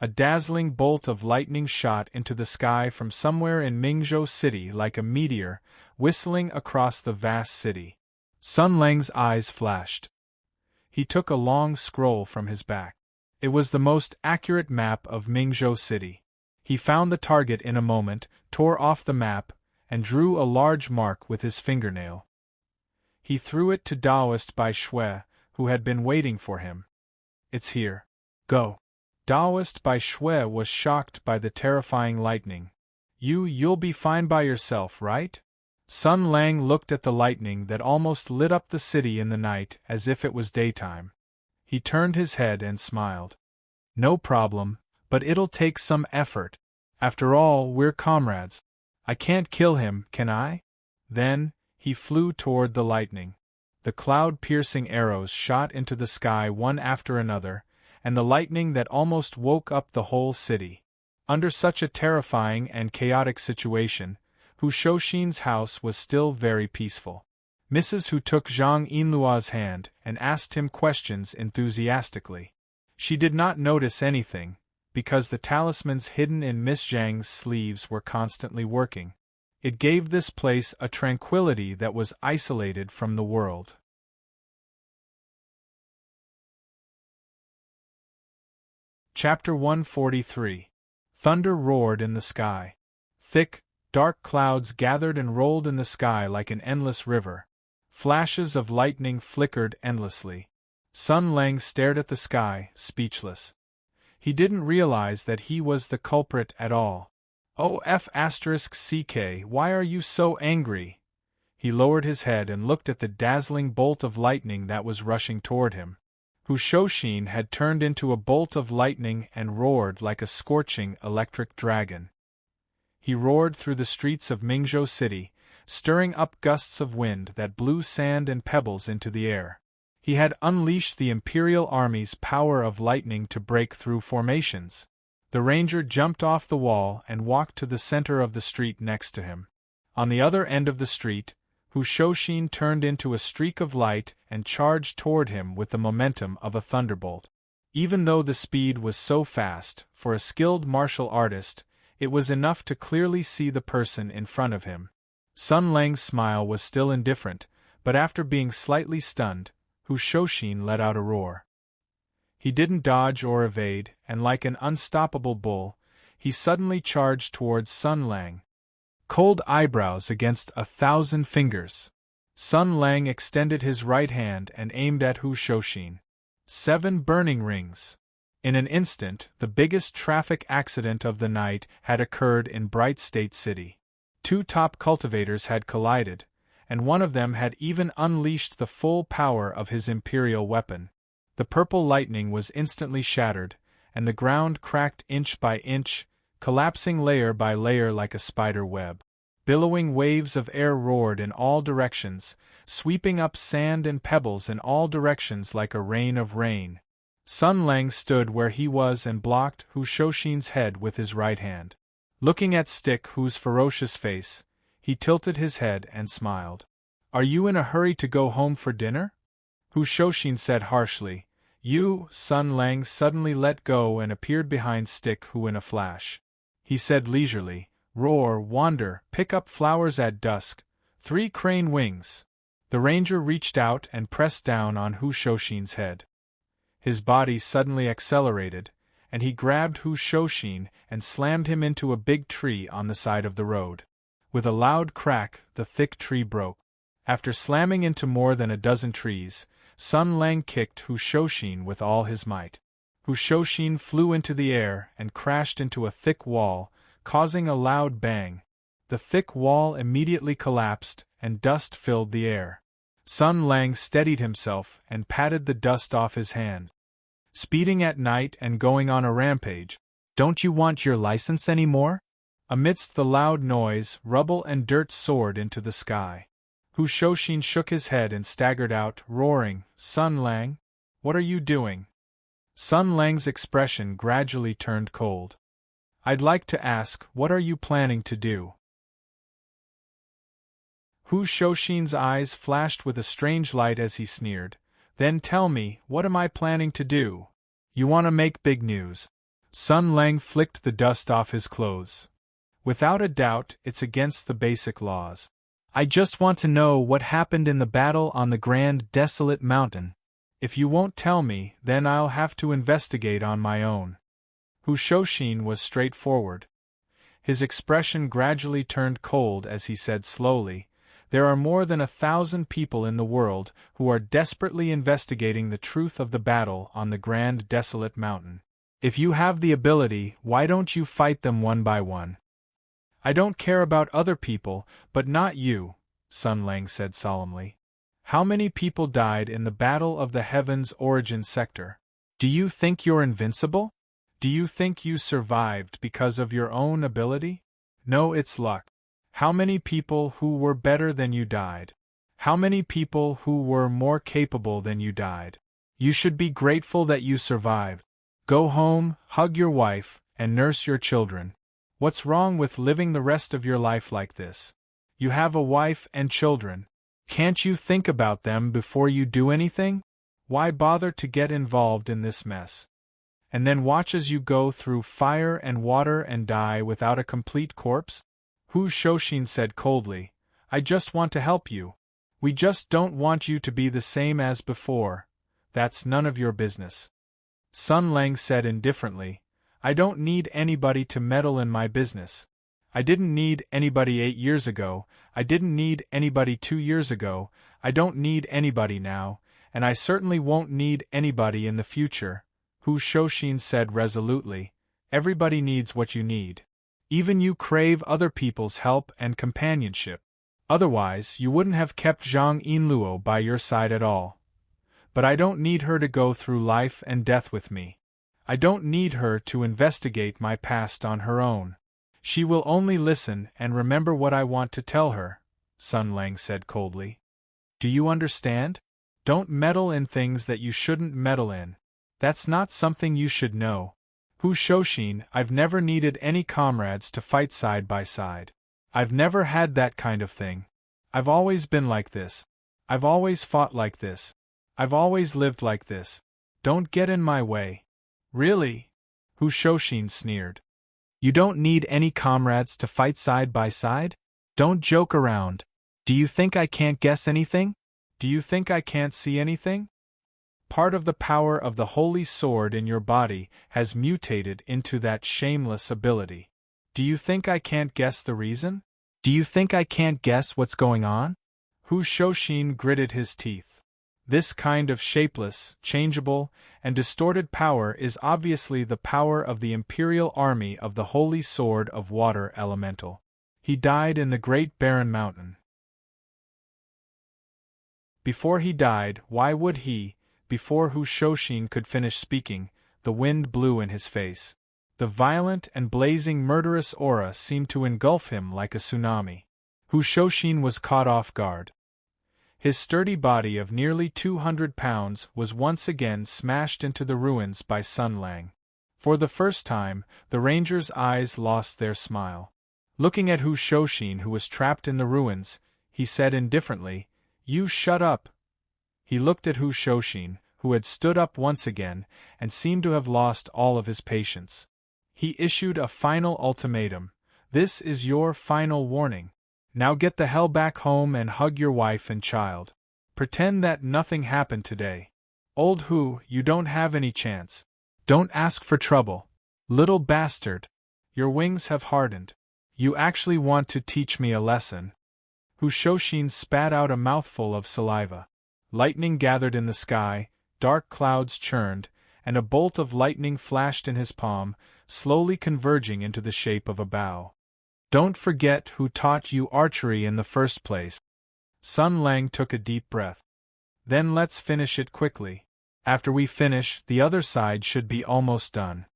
A dazzling bolt of lightning shot into the sky from somewhere in Mingzhou City like a meteor, whistling across the vast city. Sun Lang's eyes flashed. He took a long scroll from his back. It was the most accurate map of Mingzhou City. He found the target in a moment, tore off the map, and drew a large mark with his fingernail. He threw it to Daoist Bai Shui, who had been waiting for him. It's here. Go. Daoist Bai Shui was shocked by the terrifying lightning. You'll be fine by yourself, right? Sun Lang looked at the lightning that almost lit up the city in the night as if it was daytime. He turned his head and smiled. No problem, but it'll take some effort. After all, we're comrades. I can't kill him, can I? Then, he flew toward the lightning. The cloud-piercing arrows shot into the sky one after another, and the lightning that almost woke up the whole city. Under such a terrifying and chaotic situation, Hu Shouxin's house was still very peaceful. Mrs. Hu took Zhang Yinluo's hand and asked him questions enthusiastically. She did not notice anything, because the talismans hidden in Miss Zhang's sleeves were constantly working. It gave this place a tranquility that was isolated from the world. Chapter 143. Thunder roared in the sky. Thick, dark clouds gathered and rolled in the sky like an endless river. Flashes of lightning flickered endlessly. Sun Lang stared at the sky, speechless. He didn't realize that he was the culprit at all. OF*CK, why are you so angry? He lowered his head and looked at the dazzling bolt of lightning that was rushing toward him. Hu Shouxin had turned into a bolt of lightning and roared like a scorching electric dragon. He roared through the streets of Mingzhou City, stirring up gusts of wind that blew sand and pebbles into the air. He had unleashed the Imperial Army's power of lightning to break through formations. The ranger jumped off the wall and walked to the center of the street next to him. On the other end of the street, Hu Shoshin turned into a streak of light and charged toward him with the momentum of a thunderbolt. Even though the speed was so fast, for a skilled martial artist, it was enough to clearly see the person in front of him. Sun Lang's smile was still indifferent, but after being slightly stunned, Hu Shoshin let out a roar. He didn't dodge or evade, and like an unstoppable bull, he suddenly charged towards Sun Lang. Cold eyebrows against 1,000 fingers. Sun Lang extended his right hand and aimed at Hu Shoshin. 7 burning rings. In an instant, the biggest traffic accident of the night had occurred in Bright State City. 2 top cultivators had collided, and one of them had even unleashed the full power of his imperial weapon. The purple lightning was instantly shattered, and the ground cracked inch by inch, collapsing layer by layer like a spider web. Billowing waves of air roared in all directions, sweeping up sand and pebbles in all directions like a rain of rain. Sun Lang stood where he was and blocked Hu Shoshin's head with his right hand. Looking at Stick Hu's ferocious face, he tilted his head and smiled. "Are you in a hurry to go home for dinner?" Hu Shoshin said harshly. Sun Lang suddenly let go and appeared behind Stick Hu in a flash. He said leisurely, "Roar, wander, pick up flowers at dusk, 3 crane wings." The ranger reached out and pressed down on Hu Shoshin's head. His body suddenly accelerated, and he grabbed Hu Shoshin and slammed him into a big tree on the side of the road. With a loud crack, the thick tree broke. After slamming into more than a dozen trees, Sun Lang kicked Hu Shoshin with all his might. Hu Shoshin flew into the air and crashed into a thick wall, causing a loud bang. The thick wall immediately collapsed, and dust filled the air. Sun Lang steadied himself and patted the dust off his hand. "Speeding at night and going on a rampage, don't you want your license anymore?" Amidst the loud noise, rubble and dirt soared into the sky. Hu Shoshin shook his head and staggered out, roaring, "Sun Lang, what are you doing?" Sun Lang's expression gradually turned cold. "I'd like to ask, what are you planning to do?" Hu Shoshin's eyes flashed with a strange light as he sneered. "Then tell me, what am I planning to do?" "You want to make big news." Sun Lang flicked the dust off his clothes. "Without a doubt, it's against the basic laws. I just want to know what happened in the battle on the Grand Desolate Mountain. If you won't tell me, then I'll have to investigate on my own." Hu Shoshin was straightforward. His expression gradually turned cold as he said slowly, "There are more than 1,000 people in the world who are desperately investigating the truth of the battle on the Grand Desolate Mountain. If you have the ability, why don't you fight them one by one?" "I don't care about other people, but not you," Sun Lang said solemnly. "How many people died in the Battle of the Heavens Origin Sector? Do you think you're invincible? Do you think you survived because of your own ability? No, it's luck. How many people who were better than you died? How many people who were more capable than you died? You should be grateful that you survived. Go home, hug your wife, and nurse your children. What's wrong with living the rest of your life like this? You have a wife and children. Can't you think about them before you do anything? Why bother to get involved in this mess? And then watch as you go through fire and water and die without a complete corpse?" Hu Shoshin said coldly, "I just want to help you. We just don't want you to be the same as before. That's none of your business." Sun Lang said indifferently, "I don't need anybody to meddle in my business. I didn't need anybody 8 years ago, I didn't need anybody 2 years ago, I don't need anybody now, and I certainly won't need anybody in the future." Hu Shoshin said resolutely, "Everybody needs what you need. Even you crave other people's help and companionship. Otherwise, you wouldn't have kept Zhang Yinluo by your side at all. But I don't need her to go through life and death with me. I don't need her to investigate my past on her own. She will only listen and remember what I want to tell her," Sun Lang said coldly. "Do you understand? Don't meddle in things that you shouldn't meddle in. That's not something you should know. Hu Shoshin, I've never needed any comrades to fight side by side. I've never had that kind of thing. I've always been like this. I've always fought like this. I've always lived like this. Don't get in my way. Really? Hushoshin sneered. You don't need any comrades to fight side by side? Don't joke around. Do you think I can't guess anything? Do you think I can't see anything? Part of the power of the holy sword in your body has mutated into that shameless ability. Do you think I can't guess the reason? Do you think I can't guess what's going on? Hushoshin gritted his teeth. This kind of shapeless, changeable, and distorted power is obviously the power of the Imperial Army of the Holy Sword of Water Elemental. He died in the Great Barren Mountain. Before he died, why would he? Before Hushoshin could finish speaking, the wind blew in his face. The violent and blazing murderous aura seemed to engulf him like a tsunami. Hushoshin was caught off guard. His sturdy body of nearly 200 pounds was once again smashed into the ruins by Sun Lang. For the first time, the ranger's eyes lost their smile. Looking at Hushoshin, who was trapped in the ruins, he said indifferently, "You shut up." He looked at Hushoshin, who had stood up once again, and seemed to have lost all of his patience. He issued a final ultimatum. "This is your final warning. Now get the hell back home and hug your wife and child. Pretend that nothing happened today. Old Hu, you don't have any chance. Don't ask for trouble. Little bastard. Your wings have hardened. You actually want to teach me a lesson." Hushoshin spat out a mouthful of saliva. Lightning gathered in the sky, dark clouds churned, and a bolt of lightning flashed in his palm, slowly converging into the shape of a bow. "Don't forget who taught you archery in the first place." Sun Lang took a deep breath. "Then let's finish it quickly. After we finish, the other side should be almost done."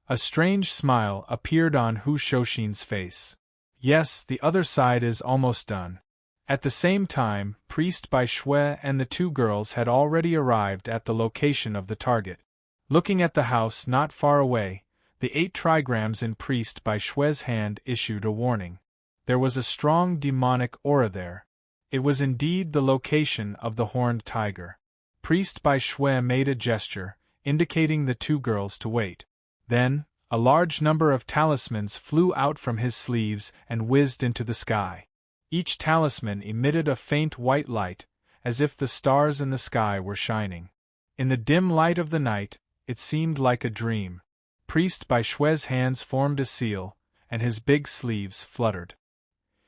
A strange smile appeared on Hushoshin's face. "Yes, the other side is almost done." At the same time, Priest Bai Shui and the two girls had already arrived at the location of the target. Looking at the house not far away, the 8 trigrams in Priest Bai Shui's hand issued a warning. There was a strong demonic aura there. It was indeed the location of the horned tiger. Priest Bai Shui made a gesture, indicating the two girls to wait. Then, a large number of talismans flew out from his sleeves and whizzed into the sky. Each talisman emitted a faint white light, as if the stars in the sky were shining. In the dim light of the night, it seemed like a dream. Priest Bai Shui's hands formed a seal, and his big sleeves fluttered.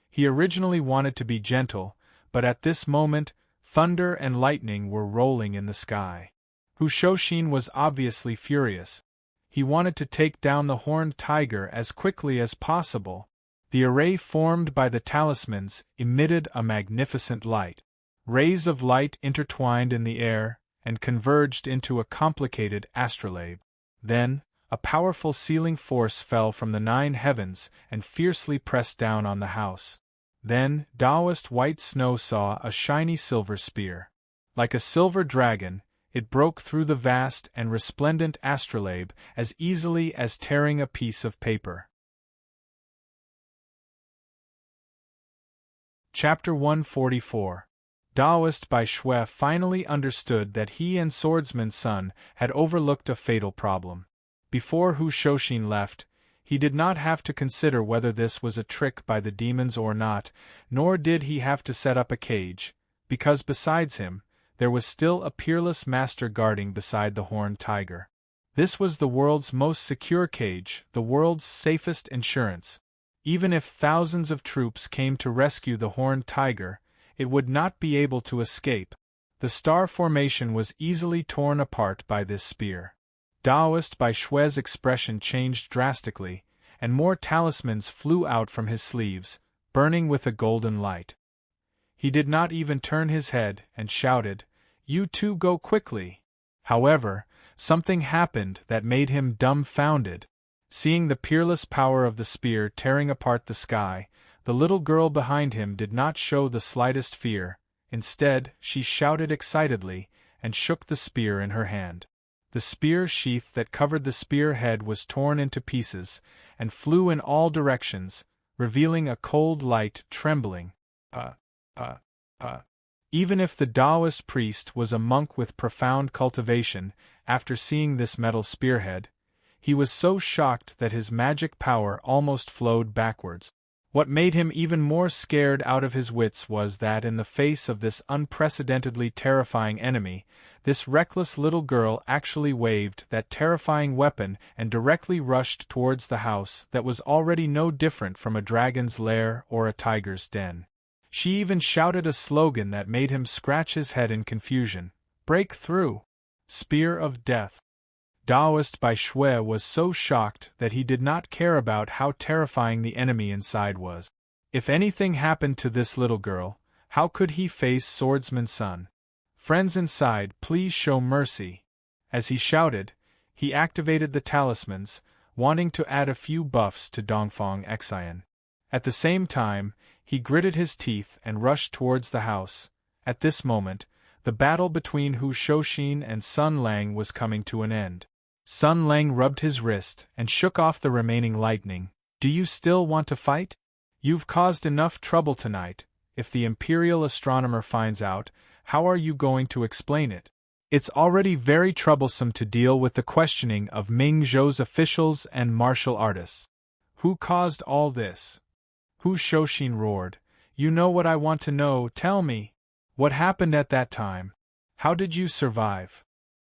He originally wanted to be gentle, but at this moment, thunder and lightning were rolling in the sky. Hushoshin was obviously furious. He wanted to take down the horned tiger as quickly as possible. The array formed by the talismans emitted a magnificent light. Rays of light intertwined in the air and converged into a complicated astrolabe. Then, a powerful sealing force fell from the 9 heavens and fiercely pressed down on the house. Then, Taoist white snow saw a shiny silver spear. Like a silver dragon, it broke through the vast and resplendent astrolabe as easily as tearing a piece of paper. Chapter 144. Taoist Bai Shui finally understood that he and Swordsman Sun had overlooked a fatal problem. Before Hushoshin left, he did not have to consider whether this was a trick by the demons or not, nor did he have to set up a cage, because besides him, there was still a peerless master guarding beside the horned tiger. This was the world's most secure cage, the world's safest insurance. Even if thousands of troops came to rescue the horned tiger, it would not be able to escape. The star formation was easily torn apart by this spear. Taoist Bai Shui's expression changed drastically, and more talismans flew out from his sleeves, burning with a golden light. He did not even turn his head and shouted, "You two go quickly!" However, something happened that made him dumbfounded. Seeing the peerless power of the spear tearing apart the sky, the little girl behind him did not show the slightest fear. Instead, she shouted excitedly and shook the spear in her hand. The spear sheath that covered the spear head was torn into pieces and flew in all directions, revealing a cold light trembling. Even if the Taoist priest was a monk with profound cultivation, after seeing this metal spearhead, he was so shocked that his magic power almost flowed backwards. What made him even more scared out of his wits was that in the face of this unprecedentedly terrifying enemy, this reckless little girl actually waved that terrifying weapon and directly rushed towards the house that was already no different from a dragon's lair or a tiger's den. She even shouted a slogan that made him scratch his head in confusion. "Break through! Spear of Death!" Taoist Bai Shui was so shocked that he did not care about how terrifying the enemy inside was. If anything happened to this little girl, how could he face Swordsman Sun? "Friends inside, please show mercy." As he shouted, he activated the talismans, wanting to add a few buffs to Dongfang Xian. At the same time, he gritted his teeth and rushed towards the house. At this moment, the battle between Hu Shouxin and Sun Lang was coming to an end. Sun Lang rubbed his wrist and shook off the remaining lightning. "Do you still want to fight? You've caused enough trouble tonight. If the Imperial Astronomer finds out, how are you going to explain it? It's already very troublesome to deal with the questioning of Ming Zhou's officials and martial artists. Who caused all this?" Hu Shouxin roared. "You know what I want to know, tell me. What happened at that time? How did you survive?"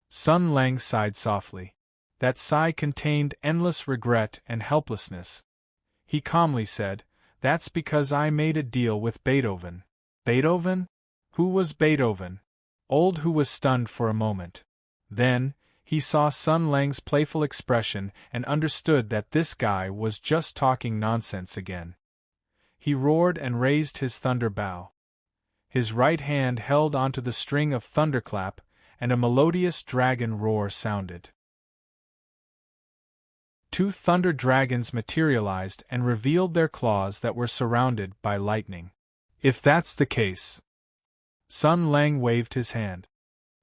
Sun Lang sighed softly. That sigh contained endless regret and helplessness. He calmly said, "That's because I made a deal with Beethoven." "Beethoven? Who was Beethoven?" Old Hu was stunned for a moment. Then, he saw Sun Lang's playful expression and understood that this guy was just talking nonsense again. He roared and raised his thunder bow. His right hand held onto the string of thunderclap, and a melodious dragon roar sounded. 2 thunder dragons materialized and revealed their claws that were surrounded by lightning. "If that's the case..." Sun Lang waved his hand.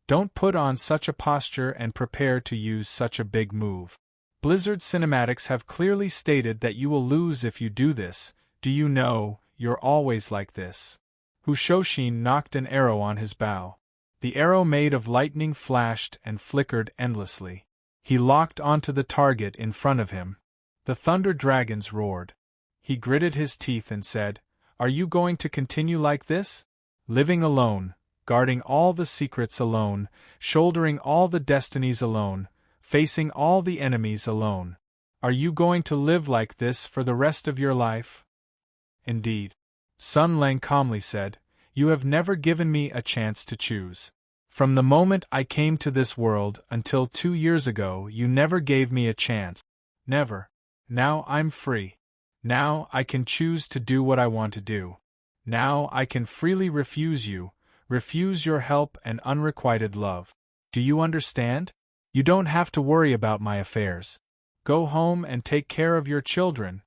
"Don't put on such a posture and prepare to use such a big move. Blizzard Cinematics have clearly stated that you will lose if you do this. Do you know, you're always like this." Hu Shouxin knocked an arrow on his bow. The arrow made of lightning flashed and flickered endlessly. He locked onto the target in front of him. The thunder dragons roared. He gritted his teeth and said, "Are you going to continue like this? Living alone, guarding all the secrets alone, shouldering all the destinies alone, facing all the enemies alone. Are you going to live like this for the rest of your life?" "Indeed," Sun Lang calmly said, "you have never given me a chance to choose. From the moment I came to this world until 2 years ago, you never gave me a chance. Never. Now I'm free. Now I can choose to do what I want to do. Now I can freely refuse you, refuse your help and unrequited love. Do you understand? You don't have to worry about my affairs. Go home and take care of your children."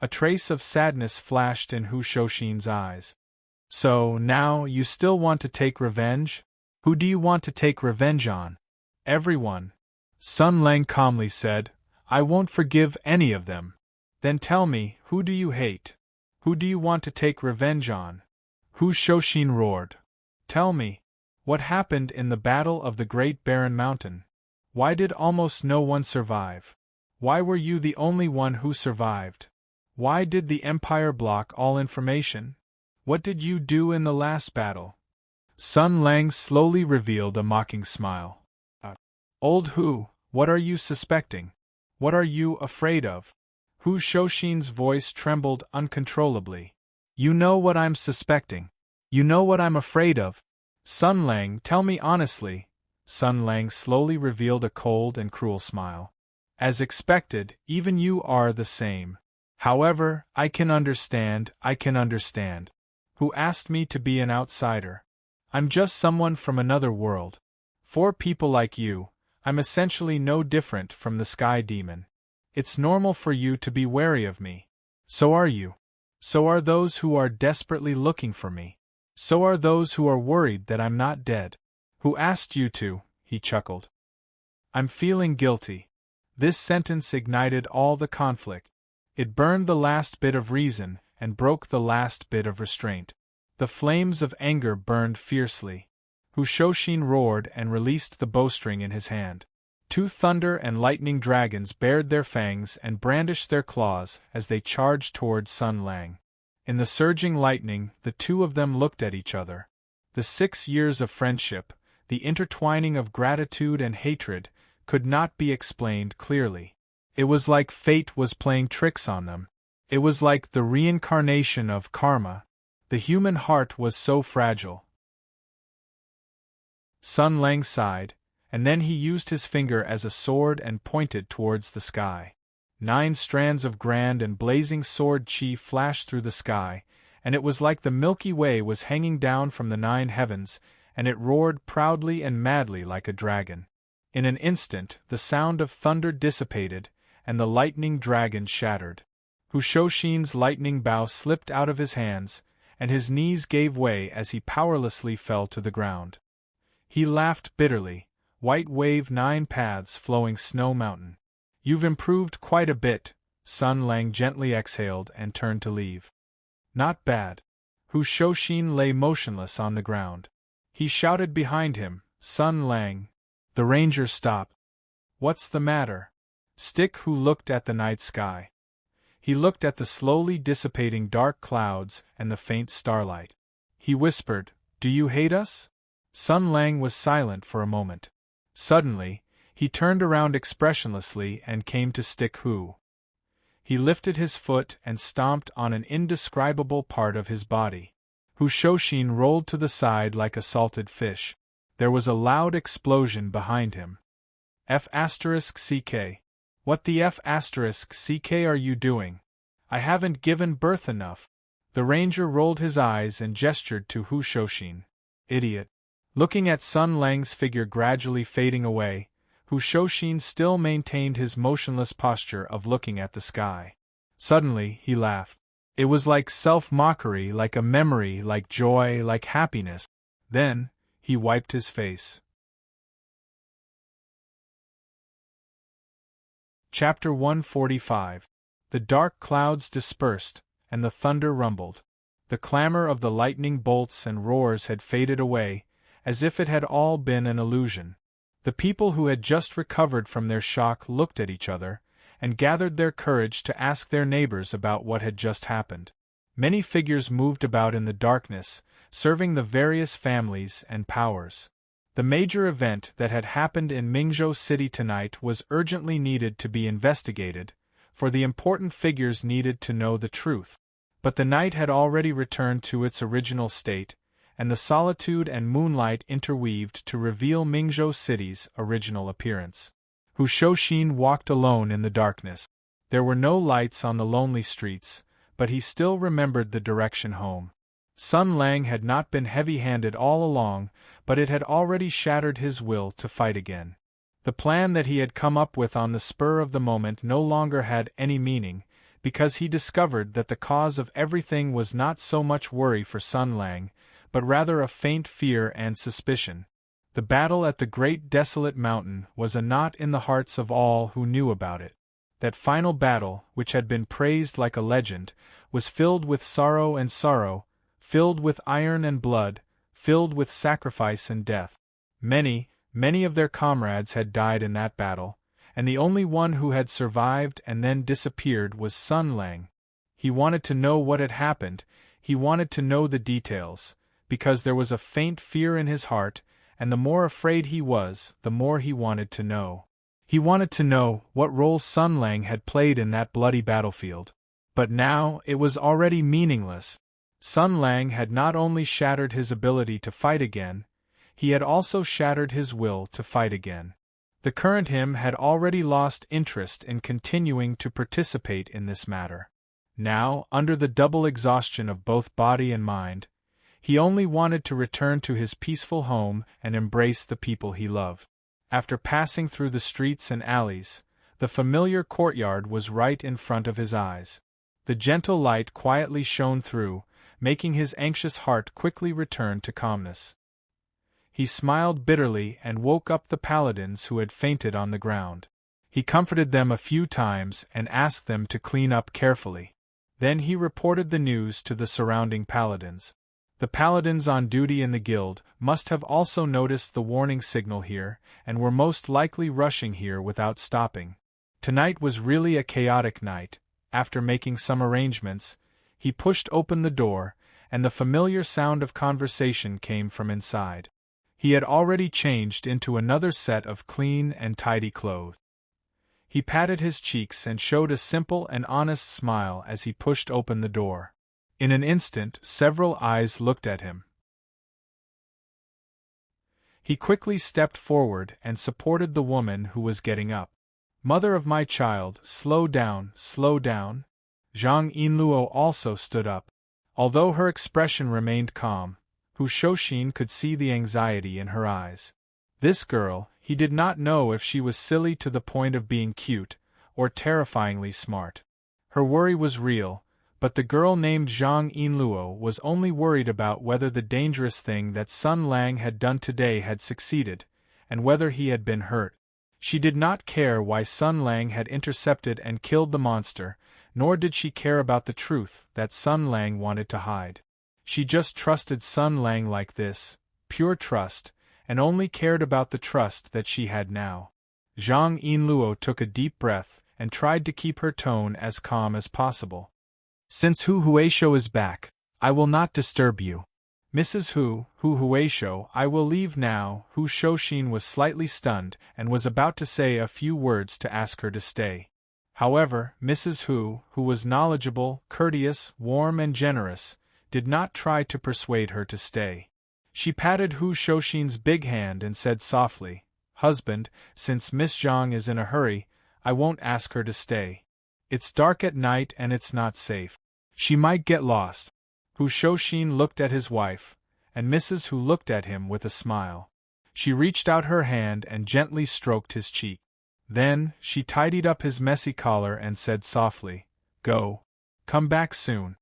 A trace of sadness flashed in Hu Shouxin's eyes. "So, now, you still want to take revenge? Who do you want to take revenge on?" "Everyone." Sun Lang calmly said, "I won't forgive any of them." "Then tell me, who do you hate? Who do you want to take revenge on?" Hu Shouxin roared. "Tell me, what happened in the Battle of the Great Barren Mountain? Why did almost no one survive? Why were you the only one who survived? Why did the Empire block all information? What did you do in the last battle?" Sun Lang slowly revealed a mocking smile. "Old Hu, what are you suspecting? What are you afraid of?" Hu Shouxin's voice trembled uncontrollably. "You know what I'm suspecting. You know what I'm afraid of. Sun Lang, tell me honestly." Sun Lang slowly revealed a cold and cruel smile. "As expected, even you are the same. However, I can understand. Who asked me to be an outsider? I'm just someone from another world. For people like you, I'm essentially no different from the Sky Demon. It's normal for you to be wary of me. So are you. So are those who are desperately looking for me. So are those who are worried that I'm not dead." "Who asked you to?" he chuckled. "I'm feeling guilty." This sentence ignited all the conflict. It burned the last bit of reason and broke the last bit of restraint. The flames of anger burned fiercely. Hushoshin roared and released the bowstring in his hand. 2 thunder and lightning dragons bared their fangs and brandished their claws as they charged toward Sun Lang. In the surging lightning, the 2 of them looked at each other. The 6 years of friendship, the intertwining of gratitude and hatred, could not be explained clearly. It was like fate was playing tricks on them. It was like the reincarnation of karma. The human heart was so fragile. Sun Lang sighed, and then he used his finger as a sword and pointed towards the sky. 9 strands of grand and blazing sword chi flashed through the sky, and it was like the Milky Way was hanging down from the 9 heavens, and it roared proudly and madly like a dragon. In an instant, the sound of thunder dissipated, and the lightning dragon shattered. Hushoshin's lightning bow slipped out of his hands, and his knees gave way as he powerlessly fell to the ground. He laughed bitterly. White wave 9 paths flowing snow mountain. You've improved quite a bit, Sun Lang gently exhaled and turned to leave. Not bad. Hushoshin lay motionless on the ground. He shouted behind him, Sun Lang. The ranger stopped. What's the matter? Stick Hu looked at the night sky. He looked at the slowly dissipating dark clouds and the faint starlight. He whispered, Do you hate us? Sun Lang was silent for a moment. Suddenly, he turned around expressionlessly and came to Stick Hu. He lifted his foot and stomped on an indescribable part of his body. Hushoshin rolled to the side like a salted fish. There was a loud explosion behind him. F***CK. What the F***CK are you doing? I haven't given birth enough. The ranger rolled his eyes and gestured to Hushoshin. Idiot. Looking at Sun Lang's figure gradually fading away, Hushoshin still maintained his motionless posture of looking at the sky. Suddenly, he laughed. It was like self-mockery, like a memory, like joy, like happiness. Then, he wiped his face. Chapter 145. The dark clouds dispersed, and the thunder rumbled. The clamor of the lightning bolts and roars had faded away, as if it had all been an illusion. The people who had just recovered from their shock looked at each other, and gathered their courage to ask their neighbors about what had just happened. Many figures moved about in the darkness, serving the various families and powers. The major event that had happened in Mingzhou City tonight was urgently needed to be investigated, for the important figures needed to know the truth. But the night had already returned to its original state, and the solitude and moonlight interweaved to reveal Mingzhou City's original appearance. Hushoshin walked alone in the darkness. There were no lights on the lonely streets, but he still remembered the direction home. Sun Lang had not been heavy-handed all along, but it had already shattered his will to fight again. The plan that he had come up with on the spur of the moment no longer had any meaning, because he discovered that the cause of everything was not so much worry for Sun Lang, but rather a faint fear and suspicion. The battle at the great desolate mountain was a knot in the hearts of all who knew about it. That final battle, which had been praised like a legend, was filled with sorrow, filled with iron and blood, filled with sacrifice and death. Many of their comrades had died in that battle, and the only one who had survived and then disappeared was Sun Lang. He wanted to know what had happened, he wanted to know the details, because there was a faint fear in his heart, and the more afraid he was, the more he wanted to know. He wanted to know what role Sun Lang had played in that bloody battlefield. But now it was already meaningless. Sun Lang had not only shattered his ability to fight again, he had also shattered his will to fight again. The current him had already lost interest in continuing to participate in this matter. Now, under the double exhaustion of both body and mind, he only wanted to return to his peaceful home and embrace the people he loved. After passing through the streets and alleys, the familiar courtyard was right in front of his eyes. The gentle light quietly shone through, making his anxious heart quickly return to calmness. He smiled bitterly and woke up the paladins who had fainted on the ground. He comforted them a few times and asked them to clean up carefully. Then he reported the news to the surrounding paladins. The paladins on duty in the guild must have also noticed the warning signal here, and were most likely rushing here without stopping. Tonight was really a chaotic night. After making some arrangements, he pushed open the door, and the familiar sound of conversation came from inside. He had already changed into another set of clean and tidy clothes. He patted his cheeks and showed a simple and honest smile as he pushed open the door. In an instant, several eyes looked at him. He quickly stepped forward and supported the woman who was getting up. "Mother of my child, slow down, slow down." Zhang Yinluo also stood up. Although her expression remained calm, Hu Shouxin could see the anxiety in her eyes. This girl, he did not know if she was silly to the point of being cute, or terrifyingly smart. Her worry was real, but the girl named Zhang Yinluo was only worried about whether the dangerous thing that Sun Lang had done today had succeeded, and whether he had been hurt. She did not care why Sun Lang had intercepted and killed the monster, nor did she care about the truth that Sun Lang wanted to hide. She just trusted Sun Lang like this, pure trust, and only cared about the trust that she had now. Zhang Yinluo took a deep breath and tried to keep her tone as calm as possible. "Since Hu Huaishou is back, I will not disturb you. Mrs. Hu Huaishou, I will leave now." Hu Shouxin was slightly stunned and was about to say a few words to ask her to stay. However, Mrs. Hu, who was knowledgeable, courteous, warm and generous, did not try to persuade her to stay. She patted Hu Shouxin's big hand and said softly, "Husband, since Miss Zhang is in a hurry, I won't ask her to stay. It's dark at night and it's not safe. She might get lost." Hu Shouxin looked at his wife, and Mrs. Hu looked at him with a smile. She reached out her hand and gently stroked his cheek. Then, she tidied up his messy collar and said softly, "Go. Come back soon."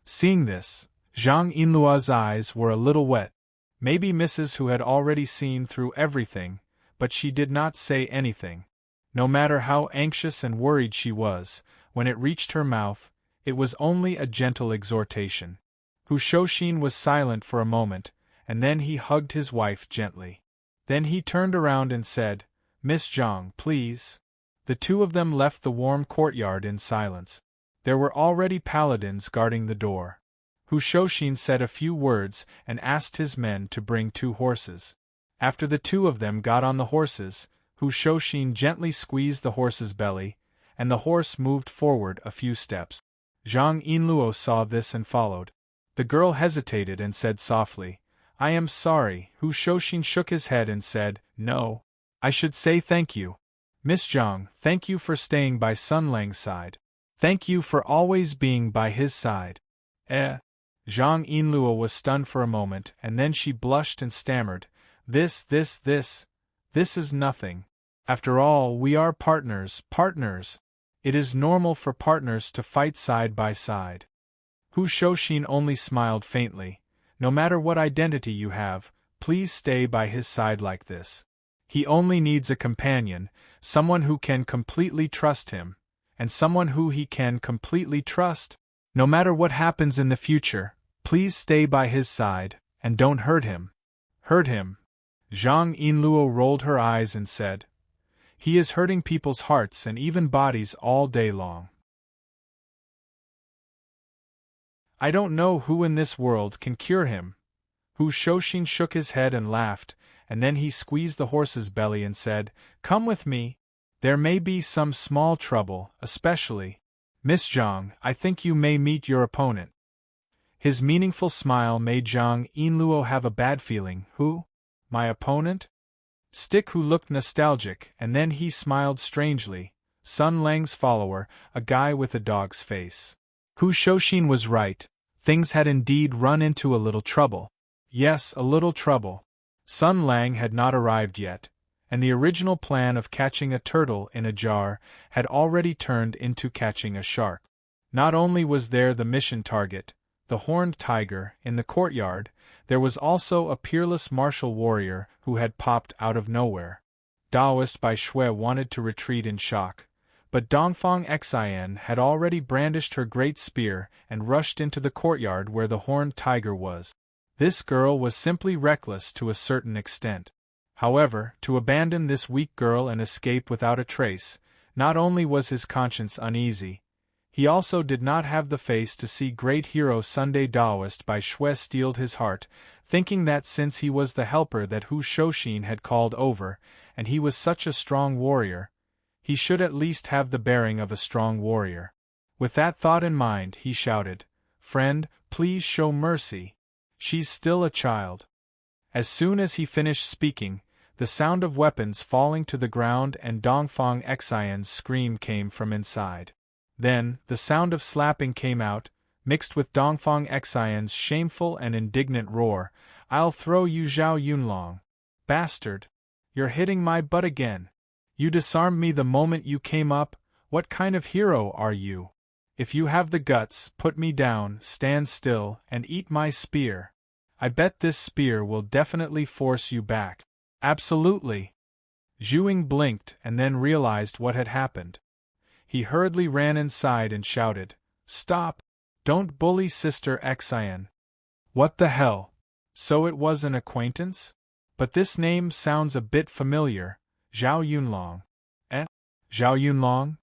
Seeing this, Zhang Yinluo's eyes were a little wet. Maybe Mrs. Hu had already seen through everything, but she did not say anything. No matter how anxious and worried she was, when it reached her mouth, it was only a gentle exhortation. Hu Shouxin was silent for a moment, and then he hugged his wife gently. Then he turned around and said, "Miss Zhang, please." The two of them left the warm courtyard in silence. There were already paladins guarding the door. Hu Shouxin said a few words and asked his men to bring 2 horses. After the two of them got on the horses, Hu Shouxin gently squeezed the horse's belly, and the horse moved forward a few steps. Zhang Yinluo saw this and followed. The girl hesitated and said softly, "I am sorry." Hu Shouxin shook his head and said, "No. I should say thank you. Miss Zhang, thank you for staying by Sun Lang's side. Thank you for always being by his side." Zhang Yinluo was stunned for a moment, and then she blushed and stammered, This is nothing. After all, we are partners. It is normal for partners to fight side by side." Hu Shouxin only smiled faintly. "No matter what identity you have, please stay by his side like this. He only needs a companion, someone who can completely trust him, and someone who he can completely trust. No matter what happens in the future, please stay by his side, and don't hurt him." "Hurt him?" Zhang Yinluo rolled her eyes and said, "He is hurting people's hearts and even bodies all day long. I don't know who in this world can cure him." Hu Shouxin shook his head and laughed, and then he squeezed the horse's belly and said, "Come with me. There may be some small trouble, especially. Miss Zhang, I think you may meet your opponent." His meaningful smile made Zhang Yinluo have a bad feeling. "Who? My opponent?" Stick Hu looked nostalgic, and then he smiled strangely. Sun Lang's follower, a guy with a dog's face. Hu Shouxin was right. Things had indeed run into a little trouble. Yes, a little trouble. Sun Lang had not arrived yet, and the original plan of catching a turtle in a jar had already turned into catching a shark. Not only was there the mission target, the horned tiger, in the courtyard, there was also a peerless martial warrior who had popped out of nowhere. Daoist Bai Shui wanted to retreat in shock, but Dongfang Xian had already brandished her great spear and rushed into the courtyard where the horned tiger was. This girl was simply reckless to a certain extent. However, to abandon this weak girl and escape without a trace, not only was his conscience uneasy, he also did not have the face to see great hero Sunday Daoist by Shui steeled his heart, thinking that since he was the helper that Hu Shoshin had called over, and he was such a strong warrior, he should at least have the bearing of a strong warrior. With that thought in mind, he shouted, "Friend, please show mercy. She's still a child." As soon as he finished speaking, the sound of weapons falling to the ground and Dongfang Xian's scream came from inside. Then, the sound of slapping came out, mixed with Dongfang Xian's shameful and indignant roar, "I'll throw you Zhao Yunlong. Bastard! You're hitting my butt again. You disarmed me the moment you came up. What kind of hero are you? If you have the guts, put me down, stand still, and eat my spear. I bet this spear will definitely force you back." "Absolutely." Zhuing blinked and then realized what had happened. He hurriedly ran inside and shouted, "Stop! Don't bully Sister Xian." "What the hell? So it was an acquaintance? But this name sounds a bit familiar, Zhao Yunlong." "Eh? Zhao Yunlong?"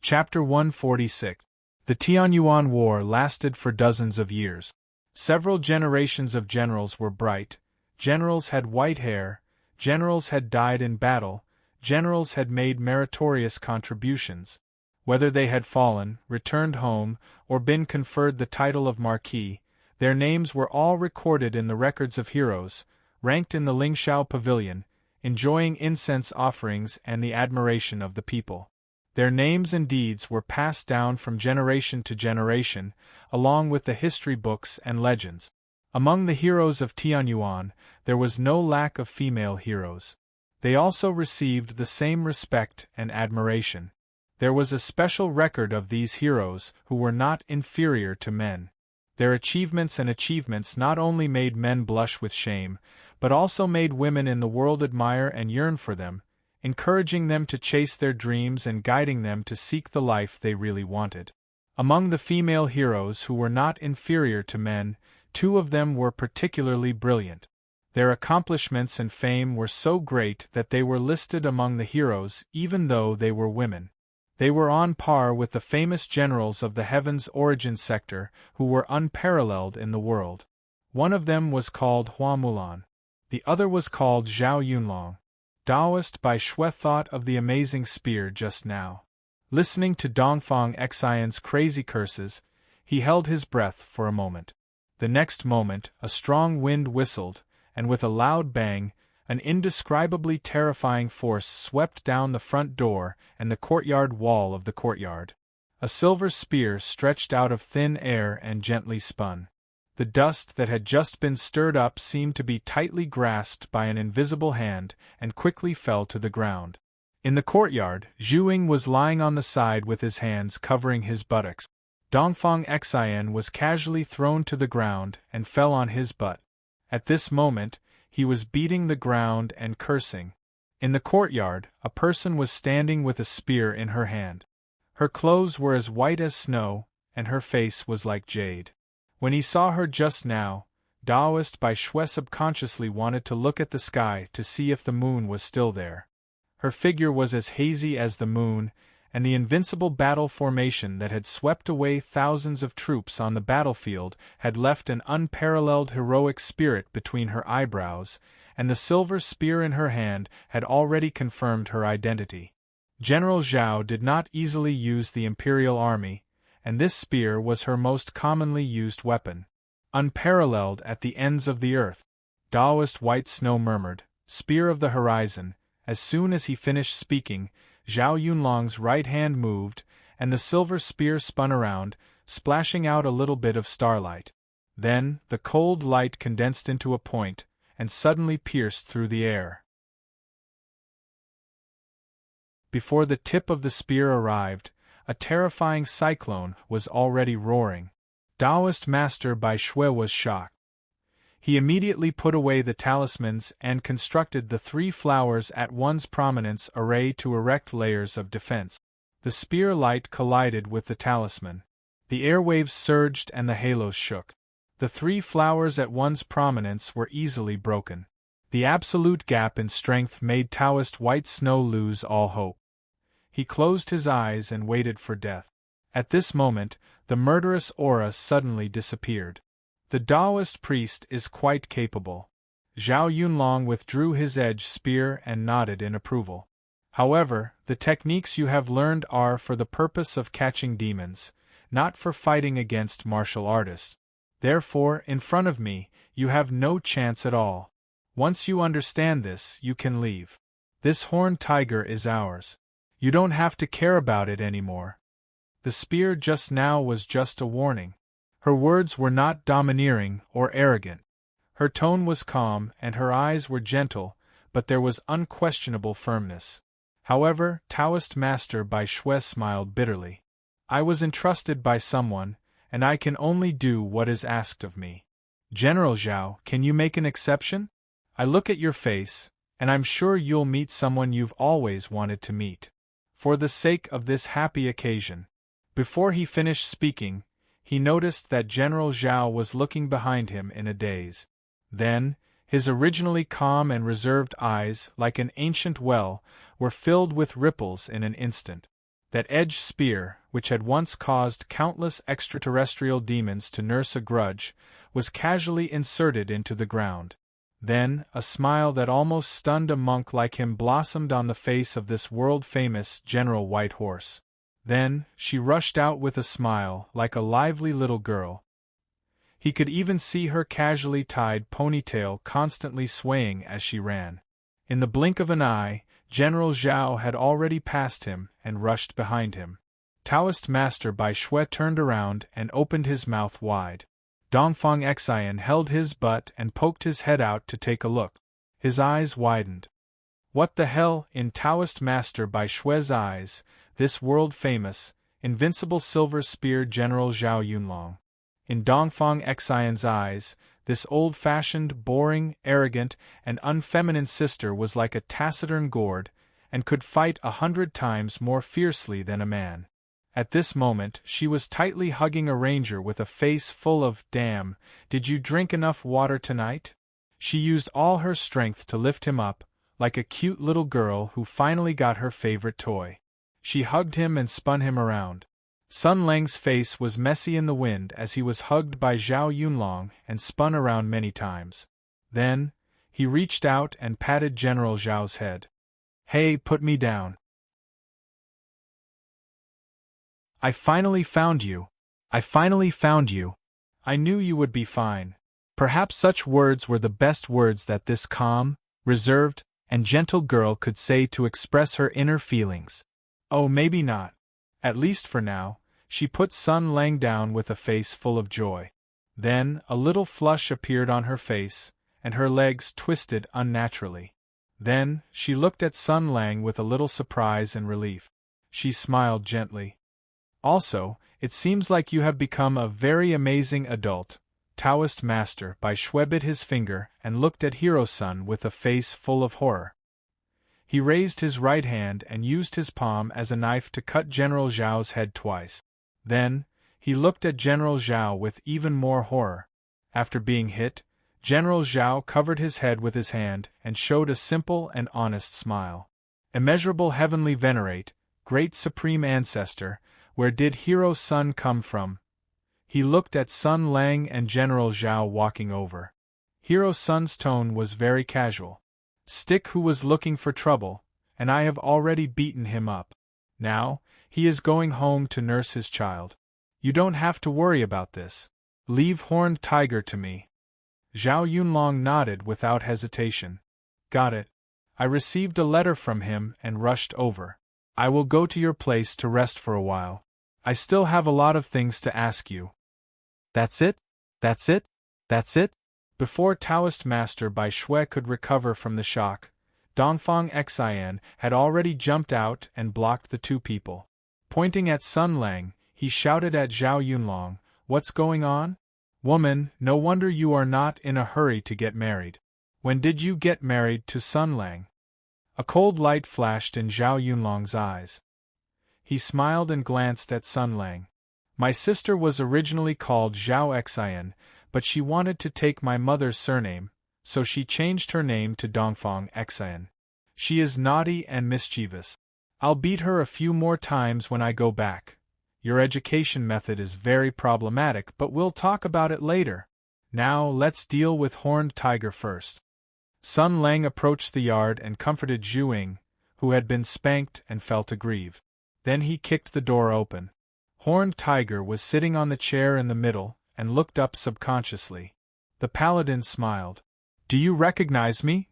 Chapter 146. The Tianyuan War lasted for dozens of years. Several generations of generals were bright. Generals had white hair. Generals had died in battle. Generals had made meritorious contributions. Whether they had fallen, returned home, or been conferred the title of Marquis, their names were all recorded in the records of heroes, ranked in the Lingshao Pavilion, enjoying incense offerings and the admiration of the people. Their names and deeds were passed down from generation to generation, along with the history books and legends. Among the heroes of Tianyuan, there was no lack of female heroes. They also received the same respect and admiration. There was a special record of these heroes who were not inferior to men. Their achievements not only made men blush with shame, but also made women in the world admire and yearn for them, encouraging them to chase their dreams and guiding them to seek the life they really wanted. Among the female heroes who were not inferior to men, 2 of them were particularly brilliant. Their accomplishments and fame were so great that they were listed among the heroes even though they were women. They were on par with the famous generals of the Heaven's Origin sector who were unparalleled in the world. One of them was called Hua Mulan. The other was called Zhao Yunlong. Daoist by Shui thought of the amazing spear just now. Listening to Dongfang Xian's crazy curses, he held his breath for a moment. The next moment, a strong wind whistled, and with a loud bang, an indescribably terrifying force swept down the front door and the courtyard wall of the courtyard. A silver spear stretched out of thin air and gently spun. The dust that had just been stirred up seemed to be tightly grasped by an invisible hand and quickly fell to the ground. In the courtyard, Zhuing was lying on the side with his hands covering his buttocks. Dongfang Xian was casually thrown to the ground and fell on his butt. At this moment, he was beating the ground and cursing. In the courtyard, a person was standing with a spear in her hand. Her clothes were as white as snow, and her face was like jade. When he saw her just now, Daoist by Shui subconsciously wanted to look at the sky to see if the moon was still there. Her figure was as hazy as the moon, and the invincible battle formation that had swept away thousands of troops on the battlefield had left an unparalleled heroic spirit between her eyebrows, and the silver spear in her hand had already confirmed her identity. General Zhao did not easily use the imperial army, and this spear was her most commonly used weapon. Unparalleled at the ends of the earth, Daoist White Snow murmured, "Spear of the horizon." As soon as he finished speaking, Zhao Yunlong's right hand moved, and the silver spear spun around, splashing out a little bit of starlight. Then, the cold light condensed into a point, and suddenly pierced through the air. Before the tip of the spear arrived, a terrifying cyclone was already roaring. Daoist Master Bai Shui was shocked. He immediately put away the talismans and constructed the 3 flowers at one's prominence array to erect layers of defense. The spear light collided with the talisman. The airwaves surged and the halos shook. The three flowers at one's prominence were easily broken. The absolute gap in strength made Taoist White Snow lose all hope. He closed his eyes and waited for death. At this moment, the murderous aura suddenly disappeared. The Taoist priest is quite capable. Zhao Yunlong withdrew his edged spear and nodded in approval. However, the techniques you have learned are for the purpose of catching demons, not for fighting against martial artists. Therefore, in front of me, you have no chance at all. Once you understand this, you can leave. This horned tiger is ours. You don't have to care about it anymore. The spear just now was just a warning. Her words were not domineering or arrogant. Her tone was calm and her eyes were gentle, but there was unquestionable firmness. However, Taoist Master Bai Shui smiled bitterly. I was entrusted by someone, and I can only do what is asked of me. General Zhao, can you make an exception? I look at your face, and I'm sure you'll meet someone you've always wanted to meet. For the sake of this happy occasion. Before he finished speaking, he noticed that General Zhao was looking behind him in a daze. Then, his originally calm and reserved eyes, like an ancient well, were filled with ripples in an instant. That edged spear, which had once caused countless extraterrestrial demons to nurse a grudge, was casually inserted into the ground. Then, a smile that almost stunned a monk like him blossomed on the face of this world-famous General White Horse. Then, she rushed out with a smile, like a lively little girl. He could even see her casually tied ponytail constantly swaying as she ran. In the blink of an eye, General Zhao had already passed him and rushed behind him. Taoist Master Bai Shui turned around and opened his mouth wide. Dongfang Xian held his butt and poked his head out to take a look. His eyes widened. What the hell? In Taoist Master Bai Shui's eyes, this world-famous, invincible silver spear General Zhao Yunlong. In Dongfang Xian's eyes, this old-fashioned, boring, arrogant, and unfeminine sister was like a taciturn gourd, and could fight 100 times more fiercely than a man. At this moment, she was tightly hugging a ranger with a face full of, "Damn, did you drink enough water tonight?" She used all her strength to lift him up, like a cute little girl who finally got her favorite toy. She hugged him and spun him around. Sun Lang's face was messy in the wind as he was hugged by Zhao Yunlong and spun around many times. Then, he reached out and patted General Zhao's head. "Hey, put me down. I finally found you. I finally found you. I knew you would be fine." Perhaps such words were the best words that this calm, reserved, and gentle girl could say to express her inner feelings. Oh, maybe not. At least for now, she put Sun Lang down with a face full of joy. Then, a little flush appeared on her face, and her legs twisted unnaturally. Then, she looked at Sun Lang with a little surprise and relief. She smiled gently. "Also, it seems like you have become a very amazing adult." Taoist Master Bai Shui bit his finger and looked at Hiro-san with a face full of horror. He raised his right hand and used his palm as a knife to cut General Zhao's head twice. Then, he looked at General Zhao with even more horror. After being hit, General Zhao covered his head with his hand and showed a simple and honest smile. "Immeasurable heavenly venerate, great supreme ancestor, where did Hiro-san come from?" He looked at Sun Lang and General Zhao walking over. Hiro-san's tone was very casual. "Stick who was looking for trouble, and I have already beaten him up. Now, he is going home to nurse his child. You don't have to worry about this. Leave Horned Tiger to me." Zhao Yunlong nodded without hesitation. "Got it. I received a letter from him and rushed over. I will go to your place to rest for a while. I still have a lot of things to ask you." "That's it? That's it? That's it?" Before Taoist Master Bai Shui could recover from the shock, Dongfang Xian had already jumped out and blocked the two people. Pointing at Sun Lang, he shouted at Zhao Yunlong, "What's going on? Woman, no wonder you are not in a hurry to get married. When did you get married to Sun Lang?" A cold light flashed in Zhao Yunlong's eyes. He smiled and glanced at Sun Lang. My sister was originally called Zhao Xian, but she wanted to take my mother's surname, so she changed her name to Dongfang Xian. She is naughty and mischievous. I'll beat her a few more times when I go back. Your education method is very problematic, but we'll talk about it later. Now let's deal with Horned Tiger first. Sun Lang approached the yard and comforted Zhu Ying, who had been spanked and felt aggrieved. Then he kicked the door open. Horned Tiger was sitting on the chair in the middle and looked up subconsciously. The paladin smiled. Do you recognize me?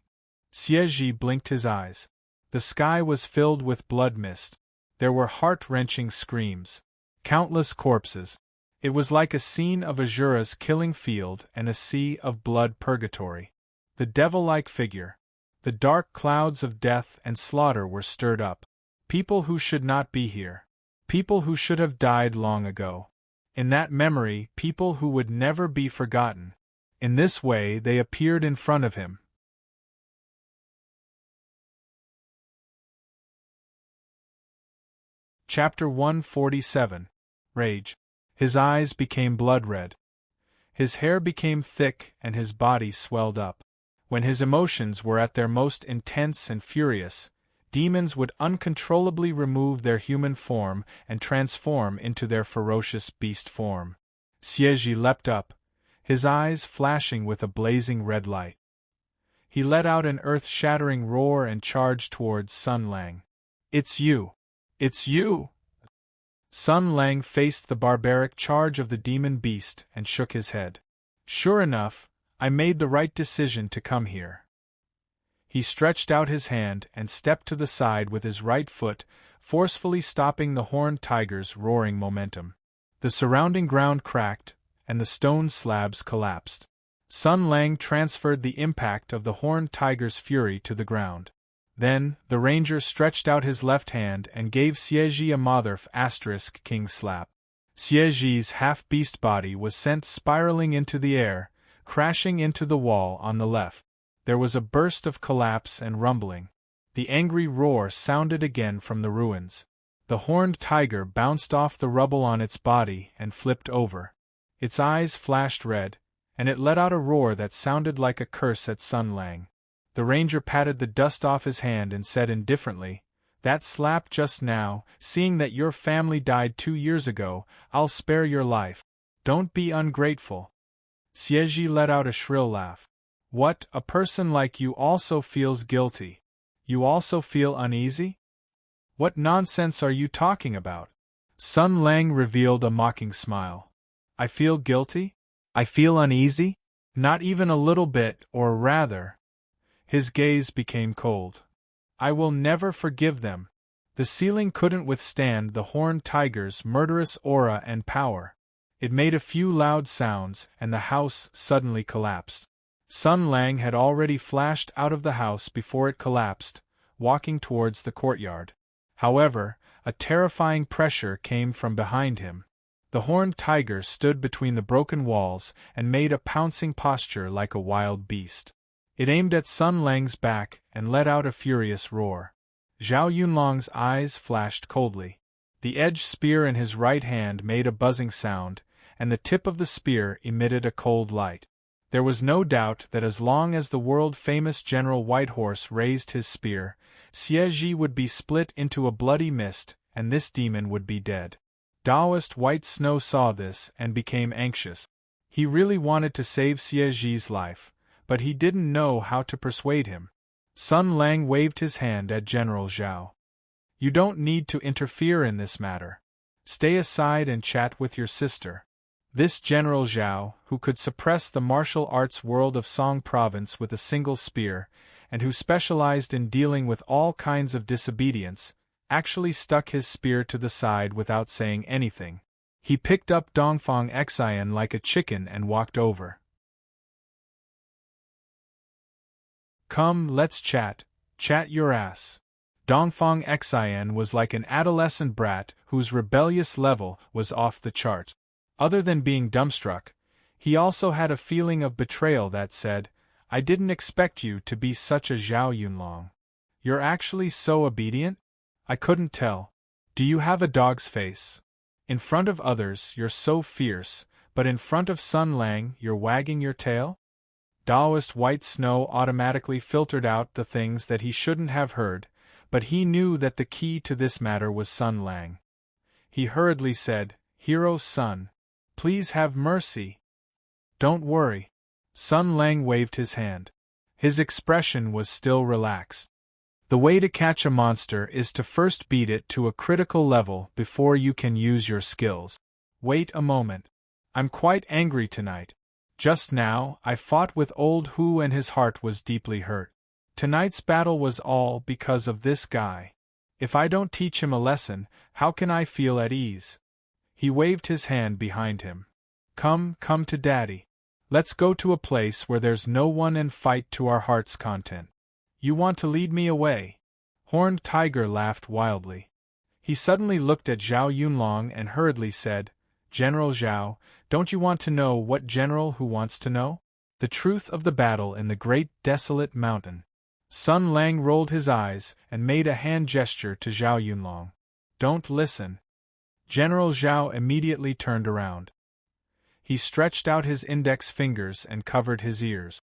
Xie blinked his eyes. The sky was filled with blood mist. There were heart-wrenching screams. Countless corpses. It was like a scene of Azura's killing field and a sea of blood purgatory. The devil-like figure. The dark clouds of death and slaughter were stirred up. People who should not be here. People who should have died long ago. In that memory, people who would never be forgotten. In this way they appeared in front of him. Chapter 147. Rage. His eyes became blood-red. His hair became thick and his body swelled up. When his emotions were at their most intense and furious, demons would uncontrollably remove their human form and transform into their ferocious beast form. Xie leapt up, his eyes flashing with a blazing red light. He let out an earth-shattering roar and charged towards Sun Lang. It's you! It's you! Sun Lang faced the barbaric charge of the demon beast and shook his head. Sure enough, I made the right decision to come here. He stretched out his hand and stepped to the side with his right foot, forcefully stopping the Horned Tiger's roaring momentum. The surrounding ground cracked, and the stone slabs collapsed. Sun Lang transferred the impact of the Horned Tiger's fury to the ground. Then, the ranger stretched out his left hand and gave Xie a Motherf *King slap. Xie's half-beast body was sent spiraling into the air, crashing into the wall on the left. There was a burst of collapse and rumbling. The angry roar sounded again from the ruins. The Horned Tiger bounced off the rubble on its body and flipped over. Its eyes flashed red, and it let out a roar that sounded like a curse at Sun Lang. The ranger patted the dust off his hand and said indifferently, "That slap just now, seeing that your family died 2 years ago, I'll spare your life. Don't be ungrateful." Xie let out a shrill laugh. What, a person like you also feels guilty? You also feel uneasy? What nonsense are you talking about? Sun Lang revealed a mocking smile. I feel guilty? I feel uneasy? Not even a little bit, or rather. His gaze became cold. I will never forgive them. The ceiling couldn't withstand the Horned Tiger's murderous aura and power. It made a few loud sounds, and the house suddenly collapsed. Sun Lang had already flashed out of the house before it collapsed, walking towards the courtyard. However, a terrifying pressure came from behind him. The Horned Tiger stood between the broken walls and made a pouncing posture like a wild beast. It aimed at Sun Lang's back and let out a furious roar. Zhao Yunlong's eyes flashed coldly. The edged spear in his right hand made a buzzing sound, and the tip of the spear emitted a cold light. There was no doubt that as long as the world-famous General Whitehorse raised his spear, Xie would be split into a bloody mist, and this demon would be dead. Taoist White Snow saw this and became anxious. He really wanted to save Xie's life, but he didn't know how to persuade him. Sun Lang waved his hand at General Zhao. You don't need to interfere in this matter. Stay aside and chat with your sister. This General Zhao, who could suppress the martial arts world of Song Province with a single spear, and who specialized in dealing with all kinds of disobedience, actually stuck his spear to the side without saying anything. He picked up Dongfang Xian like a chicken and walked over. Come, let's chat. Chat your ass. Dongfang Xian was like an adolescent brat whose rebellious level was off the chart. Other than being dumbstruck, he also had a feeling of betrayal that said, I didn't expect you to be such a Zhao Yunlong. You're actually so obedient? I couldn't tell. Do you have a dog's face? In front of others, you're so fierce, but in front of Sun Lang, you're wagging your tail? Taoist White Snow automatically filtered out the things that he shouldn't have heard, but he knew that the key to this matter was Sun Lang. He hurriedly said, "Hero Sun, please have mercy." "Don't worry." Sun Lang waved his hand. His expression was still relaxed. The way to catch a monster is to first beat it to a critical level before you can use your skills. Wait a moment. I'm quite angry tonight. Just now, I fought with old Hu and his heart was deeply hurt. Tonight's battle was all because of this guy. If I don't teach him a lesson, how can I feel at ease? He waved his hand behind him. Come to Daddy. Let's go to a place where there's no one and fight to our heart's content. You want to lead me away? Horned Tiger laughed wildly. He suddenly looked at Zhao Yunlong and hurriedly said, "General Zhao, don't you want to know what General Hu wants to know? The truth of the battle in the great desolate mountain." Sun Lang rolled his eyes and made a hand gesture to Zhao Yunlong. "Don't listen." General Zhao immediately turned around. He stretched out his index fingers and covered his ears.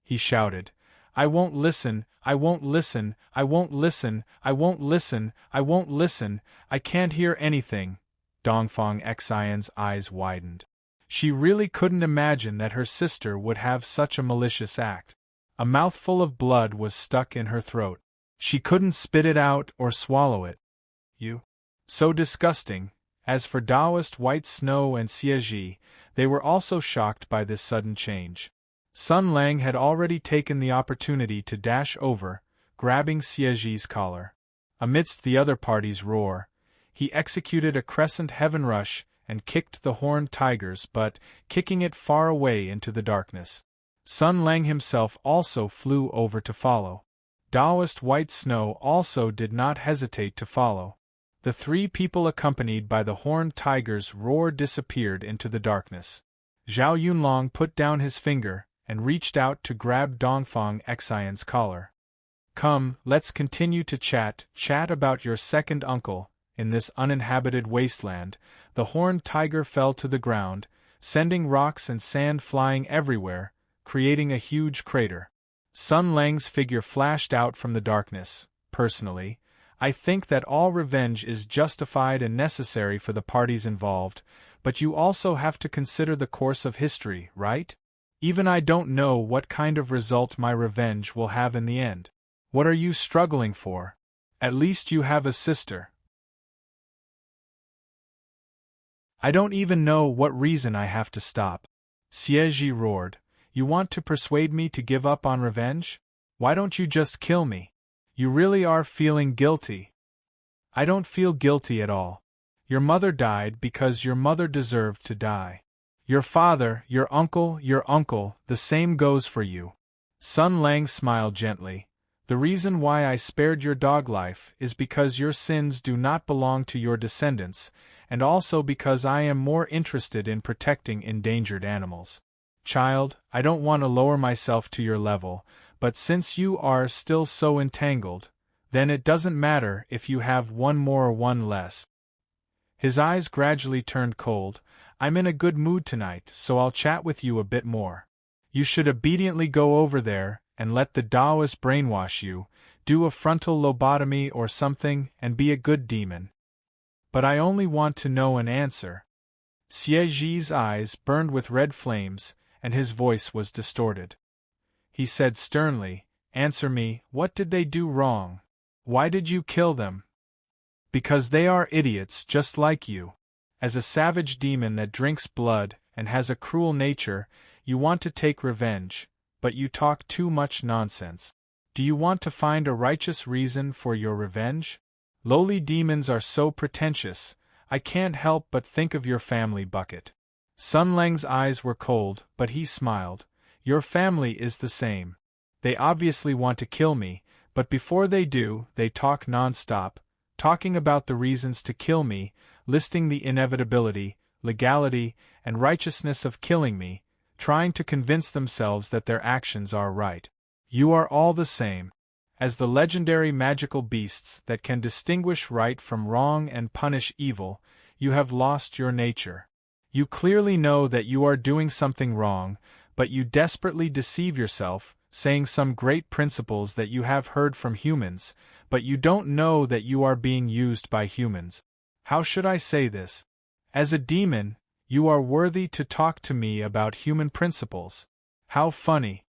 He shouted, "I won't listen, I won't listen, I won't listen, I won't listen, I won't listen, I can't hear anything." Dongfang Xian's eyes widened. She really couldn't imagine that her sister would have such a malicious act. A mouthful of blood was stuck in her throat. She couldn't spit it out or swallow it. "You? So disgusting." As for Taoist White Snow and Xie, they were also shocked by this sudden change. Sun Lang had already taken the opportunity to dash over, grabbing Xie's collar. Amidst the other party's roar, he executed a crescent heaven rush and kicked the horned tiger's butt, kicking it far away into the darkness. Sun Lang himself also flew over to follow. Taoist White Snow also did not hesitate to follow. The three people accompanied by the horned tiger's roar disappeared into the darkness. Zhao Yunlong put down his finger and reached out to grab Dongfang Xian's collar. "Come, let's continue to chat about your second uncle." In this uninhabited wasteland, the horned tiger fell to the ground, sending rocks and sand flying everywhere, creating a huge crater. Sun Lang's figure flashed out from the darkness. "Personally, I think that all revenge is justified and necessary for the parties involved, but you also have to consider the course of history, right? Even I don't know what kind of result my revenge will have in the end. What are you struggling for? At least you have a sister." "I don't even know what reason I have to stop." Xie roared. "You want to persuade me to give up on revenge? Why don't you just kill me? You really are feeling guilty." "I don't feel guilty at all. Your mother died because your mother deserved to die. Your father, your uncle, the same goes for you." Sun Lang smiled gently. "The reason why I spared your dog life is because your sins do not belong to your descendants, and also because I am more interested in protecting endangered animals. Child, I don't want to lower myself to your level, but since you are still so entangled, then it doesn't matter if you have one more or one less." His eyes gradually turned cold. "I'm in a good mood tonight, so I'll chat with you a bit more. You should obediently go over there and let the Taoist brainwash you, do a frontal lobotomy or something, and be a good demon. But I only want to know an answer." Xie's eyes burned with red flames, and his voice was distorted. He said sternly, "Answer me, what did they do wrong? Why did you kill them?" "Because they are idiots just like you. As a savage demon that drinks blood and has a cruel nature, you want to take revenge, but you talk too much nonsense. Do you want to find a righteous reason for your revenge? Lowly demons are so pretentious, I can't help but think of your family bucket." Sun Lang's eyes were cold, but he smiled. "Your family is the same. They obviously want to kill me, but before they do, they talk non-stop, talking about the reasons to kill me, listing the inevitability, legality, and righteousness of killing me, trying to convince themselves that their actions are right. You are all the same. As the legendary magical beasts that can distinguish right from wrong and punish evil, you have lost your nature. You clearly know that you are doing something wrong, but you desperately deceive yourself, saying some great principles that you have heard from humans, but you don't know that you are being used by humans. How should I say this? As a demon, you are worthy to talk to me about human principles. How funny.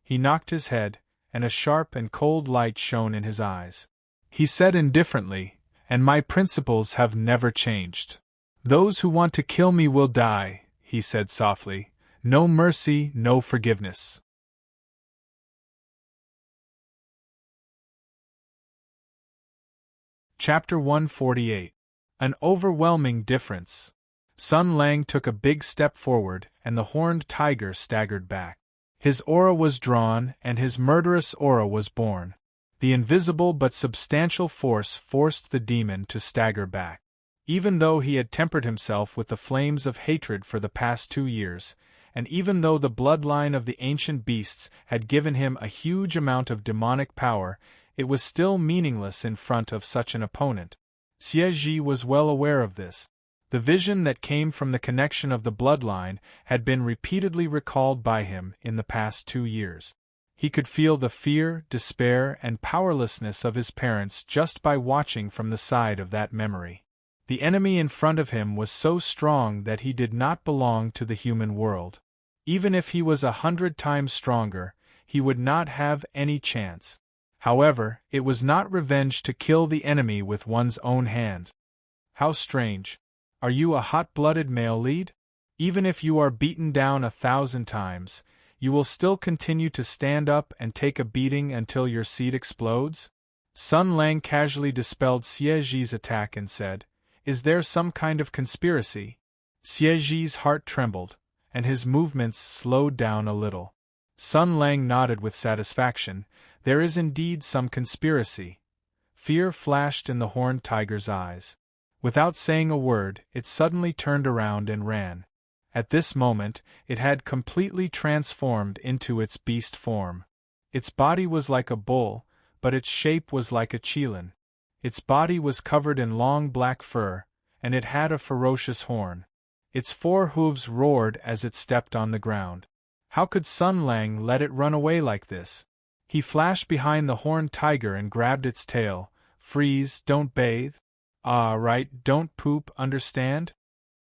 He knocked his head, and a sharp and cold light shone in his eyes. He said indifferently, "And my principles have never changed. Those who want to kill me will die," he said softly. "No mercy, no forgiveness." Chapter 148. An Overwhelming Difference. Sun Lang took a big step forward, and the horned tiger staggered back. His aura was drawn, and his murderous aura was born. The invisible but substantial force forced the demon to stagger back. Even though he had tempered himself with the flames of hatred for the past 2 years, and even though the bloodline of the ancient beasts had given him a huge amount of demonic power, it was still meaningless in front of such an opponent. Xie was well aware of this. The vision that came from the connection of the bloodline had been repeatedly recalled by him in the past 2 years. He could feel the fear, despair, and powerlessness of his parents just by watching from the side of that memory. The enemy in front of him was so strong that he did not belong to the human world. Even if he was 100 times stronger, he would not have any chance. However, it was not revenge to kill the enemy with one's own hand. How strange. Are you a hot-blooded male lead? Even if you are beaten down 1,000 times, you will still continue to stand up and take a beating until your seed explodes? Sun Lang casually dispelled Xie's attack and said, "Is there some kind of conspiracy?" Xie's heart trembled, and his movements slowed down a little. Sun Lang nodded with satisfaction. There is indeed some conspiracy. Fear flashed in the horned tiger's eyes. Without saying a word, it suddenly turned around and ran. At this moment, it had completely transformed into its beast form. Its body was like a bull, but its shape was like a qilin. Its body was covered in long black fur, and it had a ferocious horn. Its 4 hooves roared as it stepped on the ground. How could Sun Lang let it run away like this? He flashed behind the horned tiger and grabbed its tail. "Freeze, don't bathe." "Ah, right, don't poop, understand?"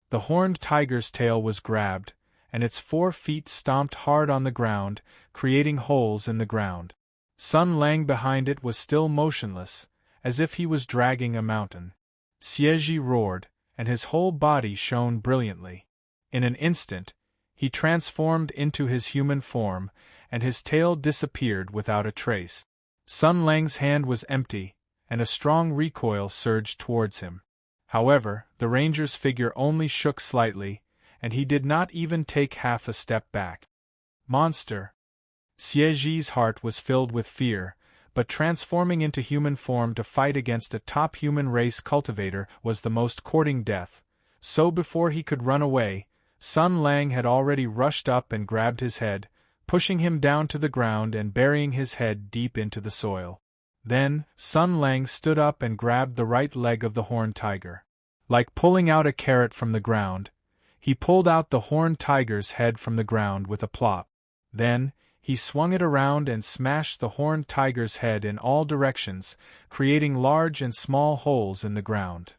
The horned tiger's tail was grabbed, and its 4 feet stomped hard on the ground, creating holes in the ground. Sun Lang behind it was still motionless, as if he was dragging a mountain. Xie roared, and his whole body shone brilliantly. In an instant, he transformed into his human form, and his tail disappeared without a trace. Sun Lang's hand was empty, and a strong recoil surged towards him. However, the ranger's figure only shook slightly, and he did not even take half a step back. Monster! Xie's heart was filled with fear, but transforming into human form to fight against a top human race cultivator was the most courting death, so before he could run away, Sun Lang had already rushed up and grabbed his head, pushing him down to the ground and burying his head deep into the soil. Then, Sun Lang stood up and grabbed the right leg of the horned tiger. Like pulling out a carrot from the ground, he pulled out the horned tiger's head from the ground with a plop. Then, he swung it around and smashed the horned tiger's head in all directions, creating large and small holes in the ground.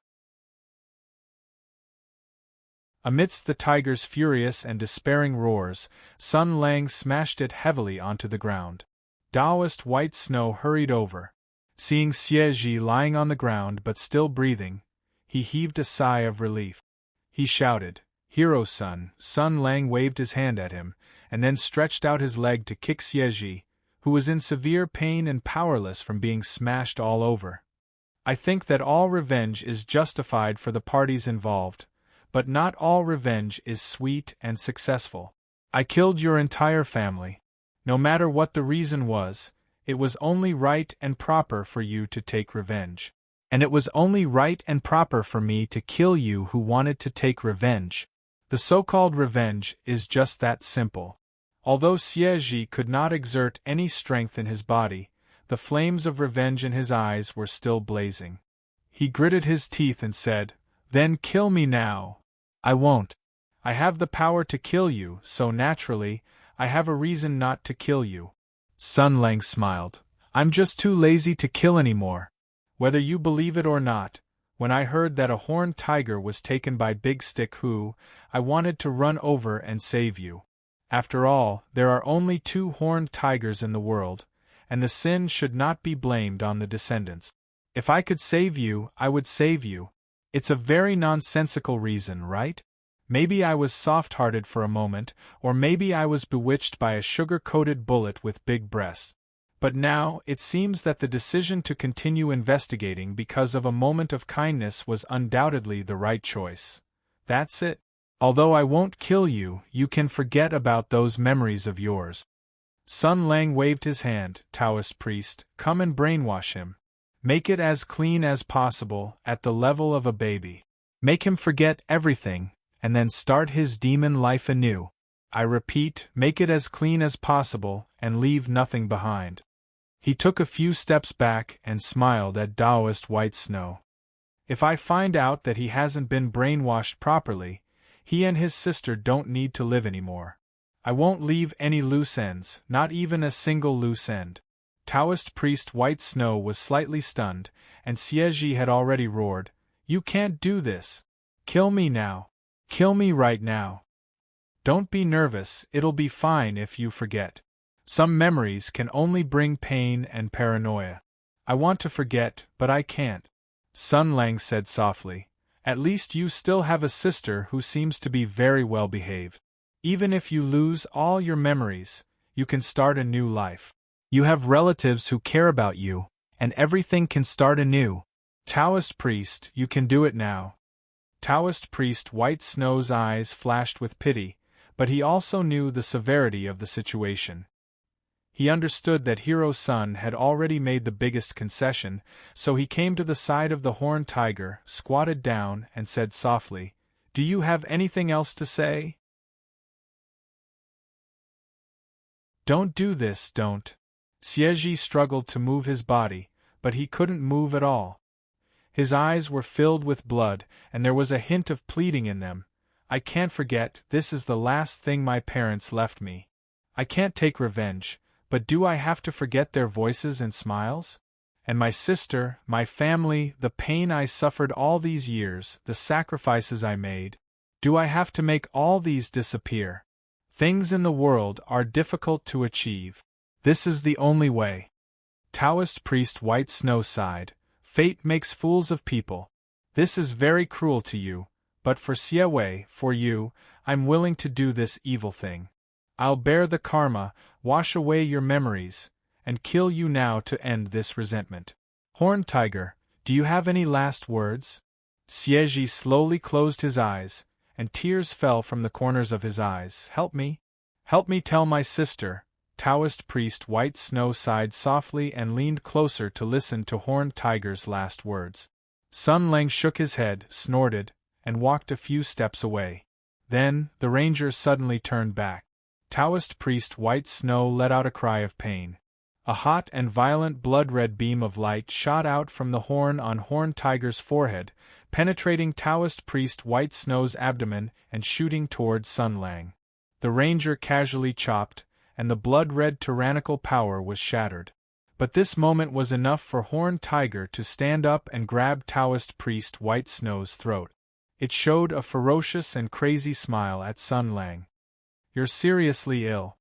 Amidst the tiger's furious and despairing roars, Sun Lang smashed it heavily onto the ground. Taoist white snow hurried over. Seeing Xie lying on the ground but still breathing, he heaved a sigh of relief. He shouted, "Hero son!" Sun Lang waved his hand at him, and then stretched out his leg to kick Xie, who was in severe pain and powerless from being smashed all over. I think that all revenge is justified for the parties involved, but not all revenge is sweet and successful. I killed your entire family. No matter what the reason was, it was only right and proper for you to take revenge. And it was only right and proper for me to kill you who wanted to take revenge. The so-called revenge is just that simple. Although Xie could not exert any strength in his body, The flames of revenge in his eyes were still blazing. He gritted his teeth and said, "Then kill me now." "I won't. I have the power to kill you, so naturally, I have a reason not to kill you." Sun Lang smiled. "I'm just too lazy to kill anymore. Whether you believe it or not, when I heard that a horned tiger was taken by Big Stick Hu, I wanted to run over and save you. After all, there are only 2 horned tigers in the world, and the sin should not be blamed on the descendants. If I could save you, I would save you. It's a very nonsensical reason, right? Maybe I was soft-hearted for a moment, or maybe I was bewitched by a sugar-coated bullet with big breasts. But now, it seems that the decision to continue investigating because of a moment of kindness was undoubtedly the right choice. That's it. Although I won't kill you, you can forget about those memories of yours." Sun Lang waved his hand. "Taoist priest, come and brainwash him. Make it as clean as possible, at the level of a baby. Make him forget everything, and then start his demon life anew. I repeat, make it as clean as possible, and leave nothing behind." He took a few steps back and smiled at Taoist White Snow. "If I find out that he hasn't been brainwashed properly, he and his sister don't need to live anymore. I won't leave any loose ends, not even a single loose end." Taoist priest White Snow was slightly stunned, and Xie had already roared, "You can't do this! Kill me now! Kill me right now! Don't be nervous, it'll be fine if you forget. Some memories can only bring pain and paranoia. I want to forget, but I can't." Sun Lang said softly, "At least you still have a sister who seems to be very well behaved. Even if you lose all your memories, you can start a new life. You have relatives who care about you, and everything can start anew. Taoist priest, you can do it now." Taoist priest White Snow's eyes flashed with pity, but he also knew the severity of the situation. He understood that Hero Sun had already made the biggest concession, so he came to the side of the horned tiger, squatted down, and said softly, "Do you have anything else to say?" "Don't do this, don't." Xie struggled to move his body, but he couldn't move at all. His eyes were filled with blood, and there was a hint of pleading in them. "I can't forget, this is the last thing my parents left me. I can't take revenge, but do I have to forget their voices and smiles? And my sister, my family, the pain I suffered all these years, the sacrifices I made? Do I have to make all these disappear? Things in the world are difficult to achieve. This is the only way." Taoist priest White Snow sighed. "Fate makes fools of people. This is very cruel to you, but for Xie, for you, I'm willing to do this evil thing. I'll bear the karma, wash away your memories, and kill you now to end this resentment. Horned Tiger, do you have any last words?" Xie slowly closed his eyes, and tears fell from the corners of his eyes. "Help me. Help me tell my sister." Taoist priest White Snow sighed softly and leaned closer to listen to Horned Tiger's last words. Sun Lang shook his head, snorted, and walked a few steps away. Then, the ranger suddenly turned back. Taoist priest White Snow let out a cry of pain. A hot and violent blood-red beam of light shot out from the horn on Horned Tiger's forehead, penetrating Taoist priest White Snow's abdomen and shooting toward Sun Lang. The ranger casually chopped, and the blood-red tyrannical power was shattered. But this moment was enough for Horned Tiger to stand up and grab Taoist priest White Snow's throat. It showed a ferocious and crazy smile at Sun Lang. "You're seriously ill."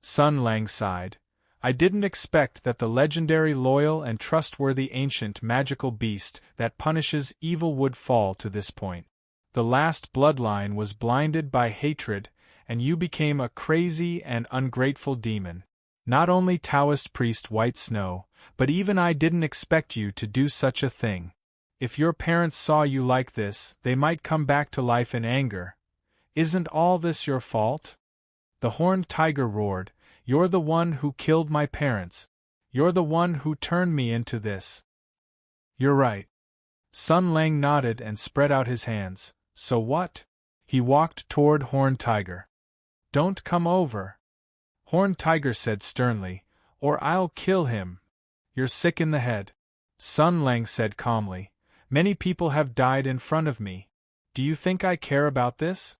Sun Lang sighed. "I didn't expect that the legendary loyal and trustworthy ancient magical beast that punishes evil would fall to this point. The last bloodline was blinded by hatred, and you became a crazy and ungrateful demon. Not only Taoist priest White Snow, but even I didn't expect you to do such a thing. If your parents saw you like this, they might come back to life in anger. Isn't all this your fault?" The Horned Tiger roared, "You're the one who killed my parents. You're the one who turned me into this." "You're right." Sun Lang nodded and spread out his hands. "So what?" He walked toward Horned Tiger. "Don't come over," Horned Tiger said sternly, "or I'll kill him." You're sick in the head. Sun Lang said calmly. Many people have died in front of me. Do you think I care about this?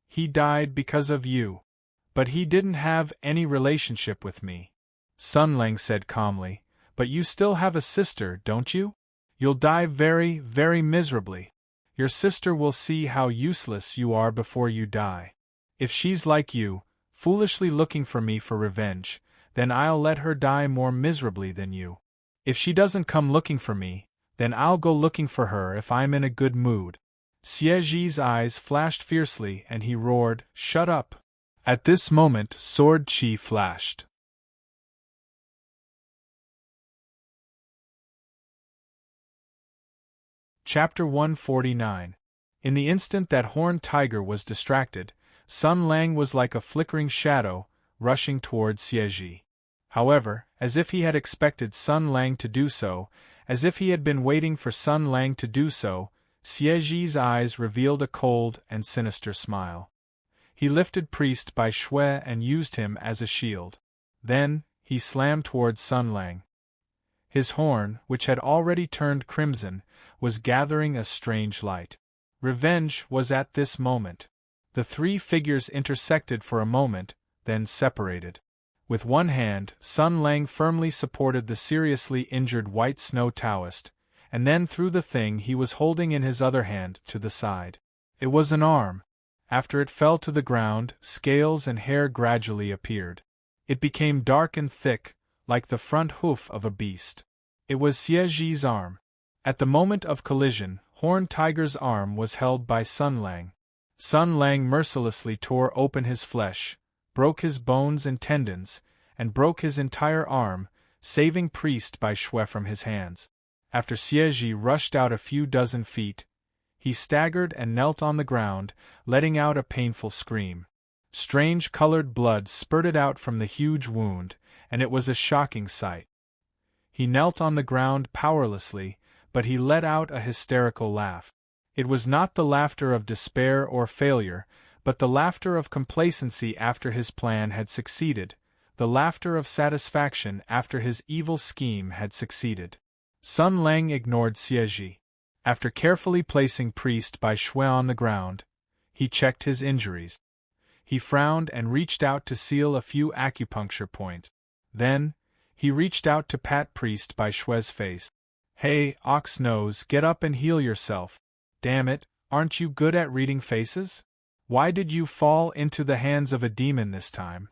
He died because of you. But he didn't have any relationship with me. Sun Lang said calmly. But you still have a sister, don't you? You'll die very, very miserably. Your sister will see how useless you are before you die. If she's like you, foolishly looking for me for revenge, then I'll let her die more miserably than you. If she doesn't come looking for me, then I'll go looking for her if I'm in a good mood. Xieji's eyes flashed fiercely and he roared, "Shut up!" At this moment, sword chi flashed. Chapter 149. In the instant that horned tiger was distracted, Sun Lang was like a flickering shadow, rushing toward Xieji. However, as if he had expected Sun Lang to do so, as if he had been waiting for Sun Lang to do so, Xieji's eyes revealed a cold and sinister smile. He lifted Priest Bai Shui and used him as a shield. Then, he slammed towards Sun Lang. His horn, which had already turned crimson, was gathering a strange light. Revenge was at this moment. The three figures intersected for a moment, then separated. With one hand, Sun Lang firmly supported the seriously injured White Snow Taoist, and then threw the thing he was holding in his other hand to the side. It was an arm. After it fell to the ground, scales and hair gradually appeared. It became dark and thick, like the front hoof of a beast. It was Xieji's arm. At the moment of collision, Horned Tiger's arm was held by Sun Lang. Sun Lang mercilessly tore open his flesh, broke his bones and tendons, and broke his entire arm, saving Priest Bai Shui from his hands. After Xieji rushed out a few dozen feet, he staggered and knelt on the ground, letting out a painful scream. Strange colored blood spurted out from the huge wound, and it was a shocking sight. He knelt on the ground powerlessly, but he let out a hysterical laugh. It was not the laughter of despair or failure, but the laughter of complacency after his plan had succeeded, the laughter of satisfaction after his evil scheme had succeeded. Sun Lang ignored Xieji. After carefully placing Priest Bai Shui on the ground, he checked his injuries. He frowned and reached out to seal a few acupuncture points. Then, he reached out to pat Priest Bai Shui's face. "Hey, Ox Nose, get up and heal yourself. Damn it, aren't you good at reading faces? Why did you fall into the hands of a demon this time?"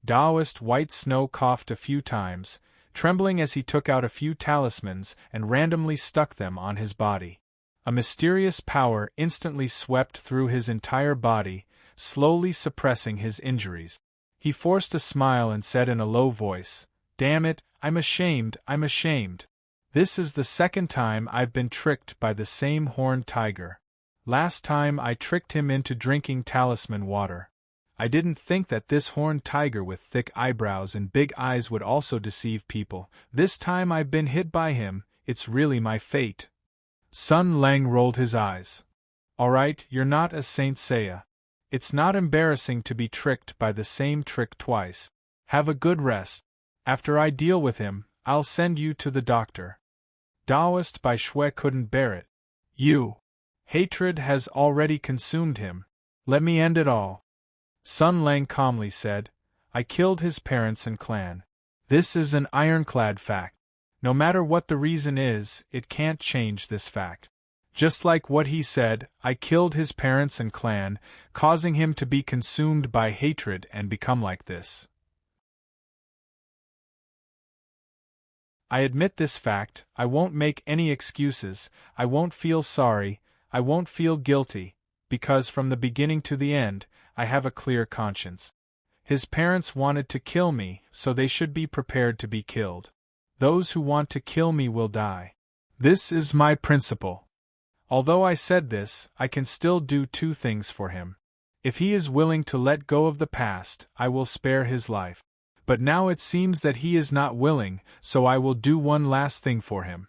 Taoist White Snow coughed a few times, trembling as he took out a few talismans and randomly stuck them on his body. A mysterious power instantly swept through his entire body, slowly suppressing his injuries. He forced a smile and said in a low voice, "Damn it, I'm ashamed, I'm ashamed. This is the second time I've been tricked by the same horned tiger. Last time I tricked him into drinking talisman water. I didn't think that this horned tiger with thick eyebrows and big eyes would also deceive people. This time I've been hit by him, it's really my fate." Sun Lang rolled his eyes. "Alright, you're not a Saint Seiya. It's not embarrassing to be tricked by the same trick twice. Have a good rest. After I deal with him, I'll send you to the doctor." Taoist Bai Shui couldn't bear it. "You. Hatred has already consumed him. Let me end it all." Sun Lang calmly said, "I killed his parents and clan. This is an ironclad fact. No matter what the reason is, it can't change this fact. Just like what he said, I killed his parents and clan, causing him to be consumed by hatred and become like this. I admit this fact, I won't make any excuses, I won't feel sorry, I won't feel guilty, because from the beginning to the end, I have a clear conscience. His parents wanted to kill me, so they should be prepared to be killed. Those who want to kill me will die. This is my principle. Although I said this, I can still do two things for him. If he is willing to let go of the past, I will spare his life. But now it seems that he is not willing, so I will do one last thing for him."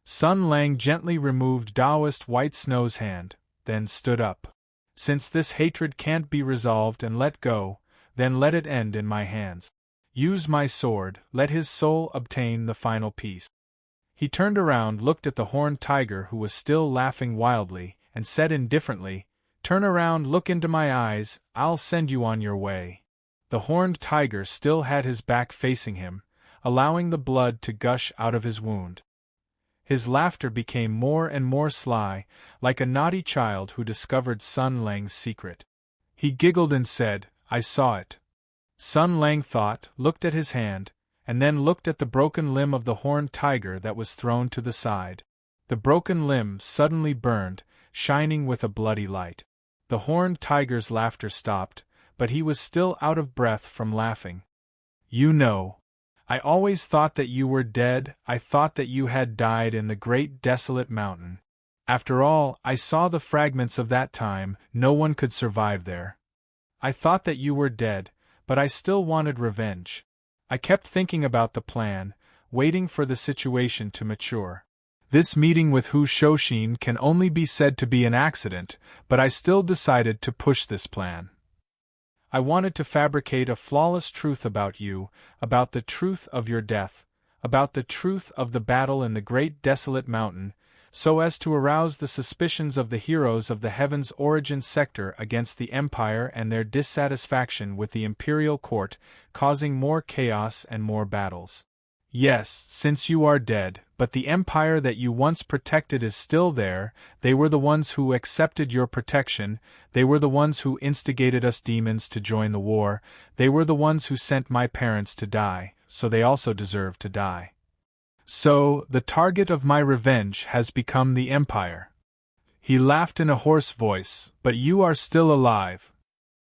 Sun Lang gently removed Taoist White Snow's hand, then stood up. "Since this hatred can't be resolved and let go, then let it end in my hands. Use my sword, let his soul obtain the final peace. He turned around, looked at the horned tiger who was still laughing wildly, and said indifferently, "Turn around, look into my eyes, I'll send you on your way." The horned tiger still had his back facing him, allowing the blood to gush out of his wound. His laughter became more and more sly, like a naughty child who discovered Sun Lang's secret. He giggled and said, "I saw it." Sun Lang thought, looked at his hand, and then looked at the broken limb of the horned tiger that was thrown to the side. The broken limb suddenly burned, shining with a bloody light. The horned tiger's laughter stopped, but he was still out of breath from laughing. "You know, I always thought that you were dead. I thought that you had died in the great desolate mountain. After all, I saw the fragments of that time, no one could survive there. I thought that you were dead, but I still wanted revenge. I kept thinking about the plan, waiting for the situation to mature. This meeting with Hu Shoshin can only be said to be an accident, but I still decided to push this plan. I wanted to fabricate a flawless truth about you, about the truth of your death, about the truth of the battle in the great desolate mountain, so as to arouse the suspicions of the heroes of the Heaven's Origin sector against the Empire and their dissatisfaction with the Imperial Court, causing more chaos and more battles. Yes, since you are dead, but the Empire that you once protected is still there. They were the ones who accepted your protection, they were the ones who instigated us demons to join the war, they were the ones who sent my parents to die, so they also deserve to die. So, the target of my revenge has become the Empire." He laughed in a hoarse voice, "But you are still alive.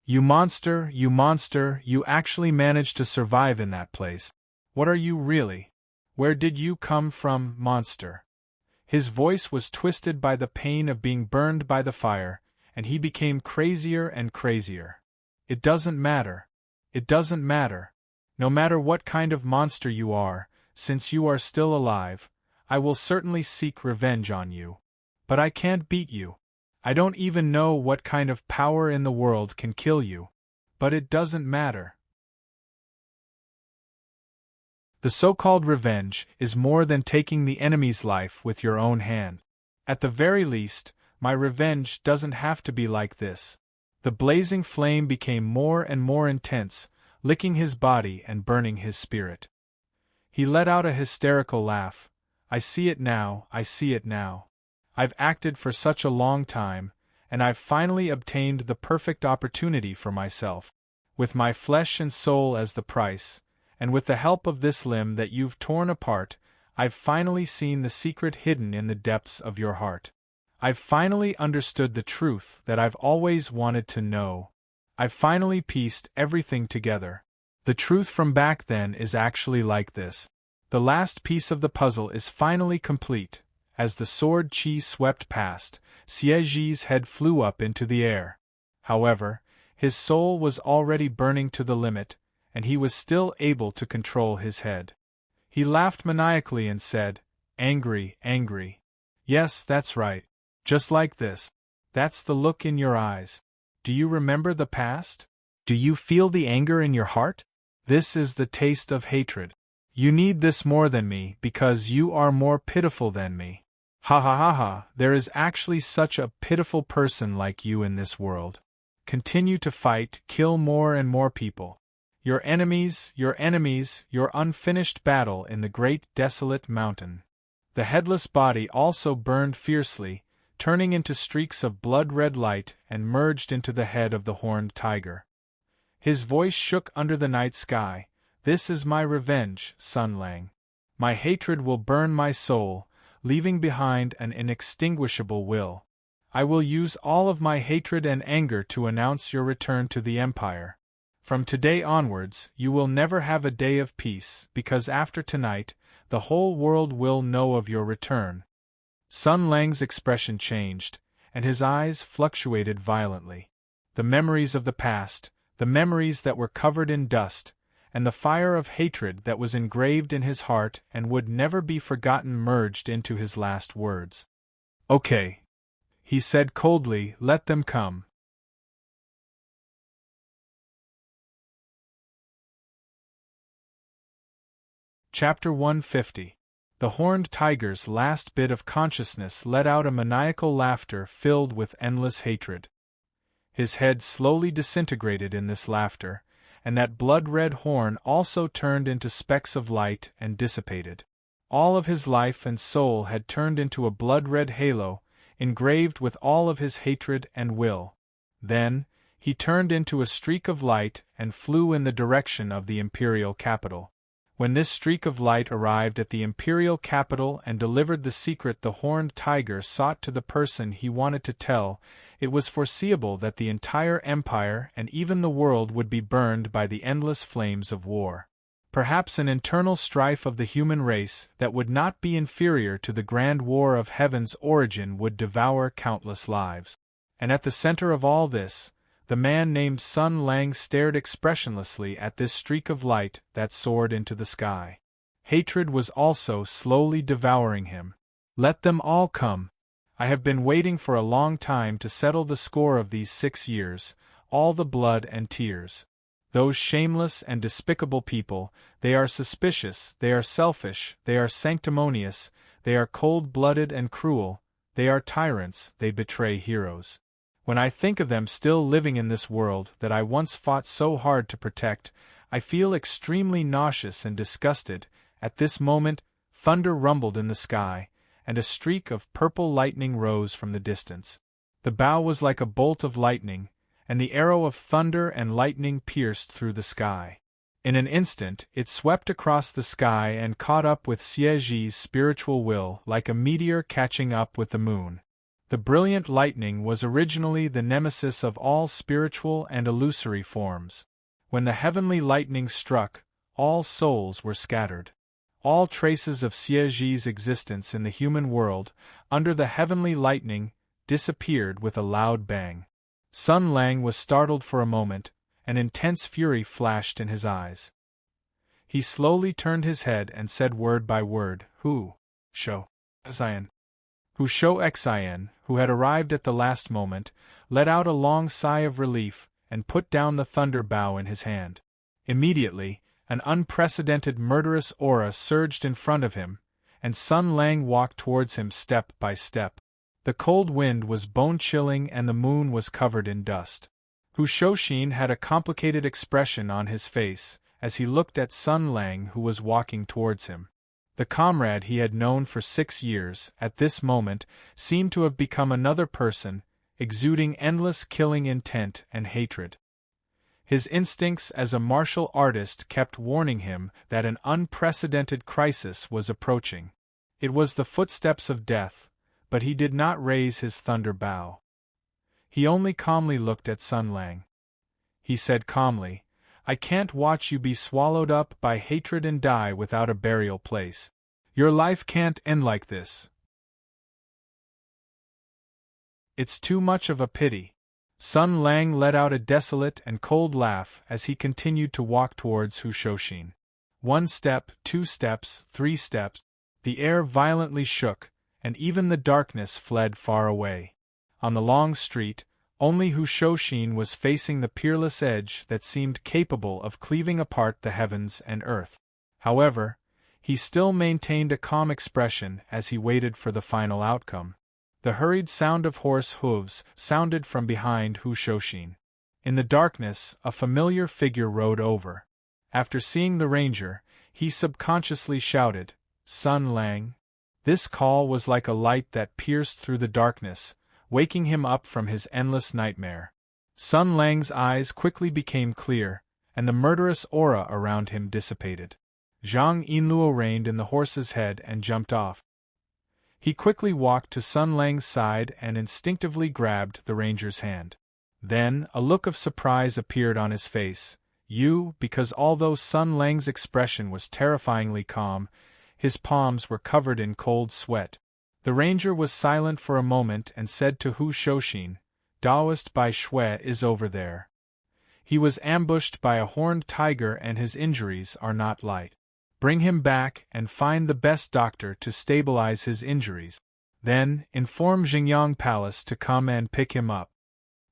You monster, you actually managed to survive in that place. What are you really? Where did you come from, monster?" His voice was twisted by the pain of being burned by the fire, and he became crazier and crazier. "It doesn't matter. It doesn't matter. No matter what kind of monster you are, since you are still alive, I will certainly seek revenge on you. But I can't beat you. I don't even know what kind of power in the world can kill you. But it doesn't matter. The so-called revenge is more than taking the enemy's life with your own hand. At the very least, my revenge doesn't have to be like this." The blazing flame became more and more intense, licking his body and burning his spirit. He let out a hysterical laugh. "I see it now, I see it now. I've acted for such a long time, and I've finally obtained the perfect opportunity for myself. With my flesh and soul as the price, and with the help of this limb that you've torn apart, I've finally seen the secret hidden in the depths of your heart. I've finally understood the truth that I've always wanted to know. I've finally pieced everything together. The truth from back then is actually like this. The last piece of the puzzle is finally complete." As the sword chi swept past, Xieji's head flew up into the air. However, his soul was already burning to the limit, and he was still able to control his head. He laughed maniacally and said, "Angry, angry. Yes, that's right. Just like this. That's the look in your eyes. Do you remember the past? Do you feel the anger in your heart? This is the taste of hatred. You need this more than me because you are more pitiful than me. Ha ha ha ha, there is actually such a pitiful person like you in this world. Continue to fight, kill more and more people. Your enemies, your unfinished battle in the great desolate mountain." The headless body also burned fiercely, turning into streaks of blood-red light and merged into the head of the horned tiger. His voice shook under the night sky. "This is my revenge, Sun Lang. My hatred will burn my soul, leaving behind an inextinguishable will. I will use all of my hatred and anger to announce your return to the Empire. From today onwards, you will never have a day of peace, because after tonight, the whole world will know of your return." Sun Lang's expression changed, and his eyes fluctuated violently. The memories of the past, the memories that were covered in dust, and the fire of hatred that was engraved in his heart and would never be forgotten merged into his last words. "Okay," he said coldly, "let them come." Chapter 150. The horned tiger's last bit of consciousness let out a maniacal laughter filled with endless hatred. His head slowly disintegrated in this laughter, and that blood-red horn also turned into specks of light and dissipated. All of his life and soul had turned into a blood-red halo, engraved with all of his hatred and will. Then, he turned into a streak of light and flew in the direction of the imperial capital. When this streak of light arrived at the imperial capital and delivered the secret the horned tiger sought to the person he wanted to tell, it was foreseeable that the entire empire and even the world would be burned by the endless flames of war. Perhaps an internal strife of the human race that would not be inferior to the grand war of heaven's origin would devour countless lives. And at the center of all this, the man named Sun Lang stared expressionlessly at this streak of light that soared into the sky. Hatred was also slowly devouring him. Let them all come. I have been waiting for a long time to settle the score of these 6 years, all the blood and tears. Those shameless and despicable people, they are suspicious, they are selfish, they are sanctimonious, they are cold-blooded and cruel, they are tyrants, they betray heroes. When I think of them still living in this world that I once fought so hard to protect, I feel extremely nauseous and disgusted. At this moment, thunder rumbled in the sky, and a streak of purple lightning rose from the distance. The bow was like a bolt of lightning, and the arrow of thunder and lightning pierced through the sky. In an instant, it swept across the sky and caught up with Xieji's spiritual will like a meteor catching up with the moon. The brilliant lightning was originally the nemesis of all spiritual and illusory forms. When the heavenly lightning struck, all souls were scattered. All traces of Xieji's existence in the human world, under the heavenly lightning, disappeared with a loud bang. Sun Lang was startled for a moment, an intense fury flashed in his eyes. He slowly turned his head and said word by word, Hu Shou Xian. Hu Shou Xian, who had arrived at the last moment, let out a long sigh of relief and put down the thunder bow in his hand. Immediately, an unprecedented murderous aura surged in front of him, and Sun Lang walked towards him step by step. The cold wind was bone-chilling and the moon was covered in dust. Hu Shouxin had a complicated expression on his face as he looked at Sun Lang, who was walking towards him. The comrade he had known for 6 years, at this moment, seemed to have become another person, exuding endless killing intent and hatred. His instincts as a martial artist kept warning him that an unprecedented crisis was approaching. It was the footsteps of death, but he did not raise his thunder bow. He only calmly looked at Sun Lang. He said calmly, I can't watch you be swallowed up by hatred and die without a burial place. Your life can't end like this. It's too much of a pity. Sun Lang let out a desolate and cold laugh as he continued to walk towards Hu Shouxin. 1 step, 2 steps, 3 steps. The air violently shook, and even the darkness fled far away. On the long street, only Hu Shouxin was facing the peerless edge that seemed capable of cleaving apart the heavens and earth. However, he still maintained a calm expression as he waited for the final outcome. The hurried sound of horse hooves sounded from behind Hu Shouxin. In the darkness, a familiar figure rode over. After seeing the ranger, he subconsciously shouted, Sun Lang. This call was like a light that pierced through the darkness, waking him up from his endless nightmare. Sun Lang's eyes quickly became clear, and the murderous aura around him dissipated. Zhang Yinluo reined in the horse's head and jumped off. He quickly walked to Sun Lang's side and instinctively grabbed the ranger's hand. Then, a look of surprise appeared on his face, because although Sun Lang's expression was terrifyingly calm, his palms were covered in cold sweat. The ranger was silent for a moment and said to Hu Shouxin, Daoist Bai Shui is over there. He was ambushed by a horned tiger and his injuries are not light. Bring him back and find the best doctor to stabilize his injuries. Then, inform Xingyang Palace to come and pick him up.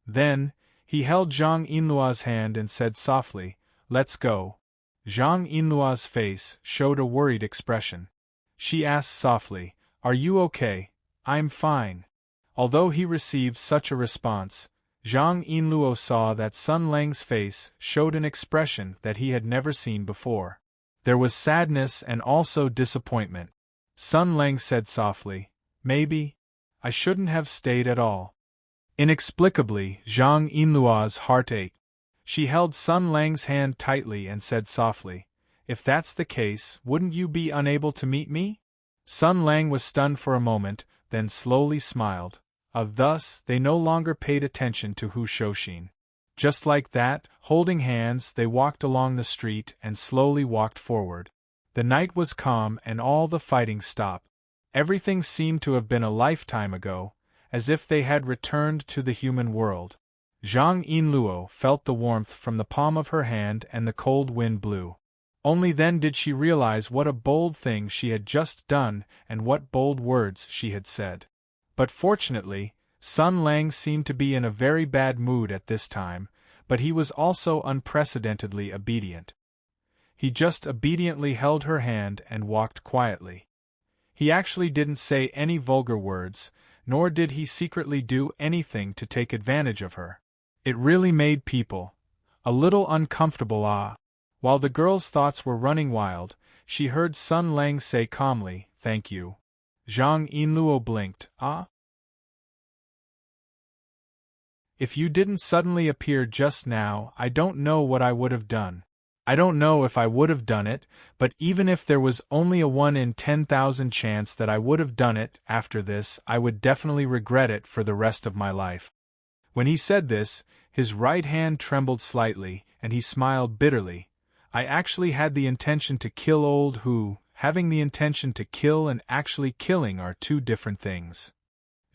Then, he held Zhang Yinluo's hand and said softly, Let's go. Zhang Yinluo's face showed a worried expression. She asked softly, "Are you okay?" "I'm fine." Although he received such a response, Zhang Yinluo saw that Sun Lang's face showed an expression that he had never seen before. There was sadness and also disappointment. Sun Lang said softly, "Maybe I shouldn't have stayed at all." Inexplicably, Zhang Yinluo's heart ached. She held Sun Lang's hand tightly and said softly, "If that's the case, wouldn't you be unable to meet me?" Sun Lang was stunned for a moment, then slowly smiled. Thus, they no longer paid attention to Hu Shouxin. Just like that, holding hands, they walked along the street and slowly walked forward. The night was calm and all the fighting stopped. Everything seemed to have been a lifetime ago, as if they had returned to the human world. Zhang Yinluo felt the warmth from the palm of her hand and the cold wind blew. Only then did she realize what a bold thing she had just done and what bold words she had said. But fortunately, Sun Lang seemed to be in a very bad mood at this time, but he was also unprecedentedly obedient. He just obediently held her hand and walked quietly. He actually didn't say any vulgar words, nor did he secretly do anything to take advantage of her. It really made people a little uncomfortable. While the girl's thoughts were running wild, she heard Sun Lang say calmly, "Thank you." Zhang Yinluo blinked. If you didn't suddenly appear just now, I don't know what I would have done. I don't know if I would have done it, but even if there was only a 1 in 10,000 chance that I would have done it after this, I would definitely regret it for the rest of my life." When he said this, his right hand trembled slightly, and he smiled bitterly. "I actually had the intention to kill old Hu. Having the intention to kill and actually killing are two different things."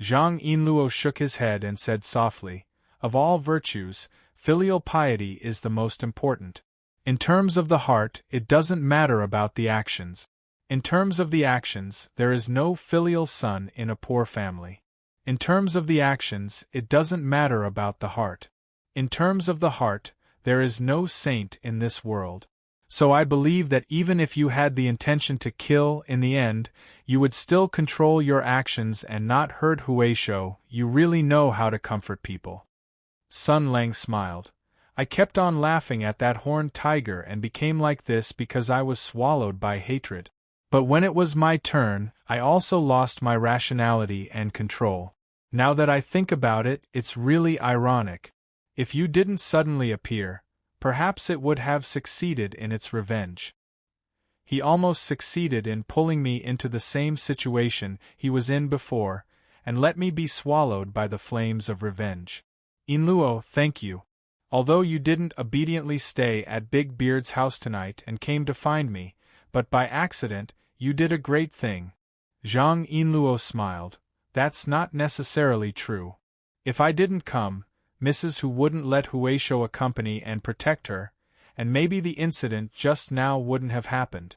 Zhang Yinluo shook his head and said softly, "Of all virtues, filial piety is the most important. In terms of the heart, it doesn't matter about the actions. In terms of the actions, there is no filial son in a poor family. In terms of the actions, it doesn't matter about the heart. In terms of the heart, there is no saint in this world. So I believe that even if you had the intention to kill, in the end, you would still control your actions and not hurt Huaishou. You really know how to comfort people." Sun Lang smiled. "I kept on laughing at that horned tiger and became like this because I was swallowed by hatred. But when it was my turn, I also lost my rationality and control. Now that I think about it, it's really ironic. If you didn't suddenly appear, perhaps it would have succeeded in its revenge. He almost succeeded in pulling me into the same situation he was in before, and let me be swallowed by the flames of revenge. Yinluo, thank you. Although you didn't obediently stay at Big Beard's house tonight and came to find me, but by accident, you did a great thing." Zhang Yinluo smiled. "That's not necessarily true. If I didn't come, Mrs. Hu wouldn't let Huaishou accompany and protect her, and maybe the incident just now wouldn't have happened."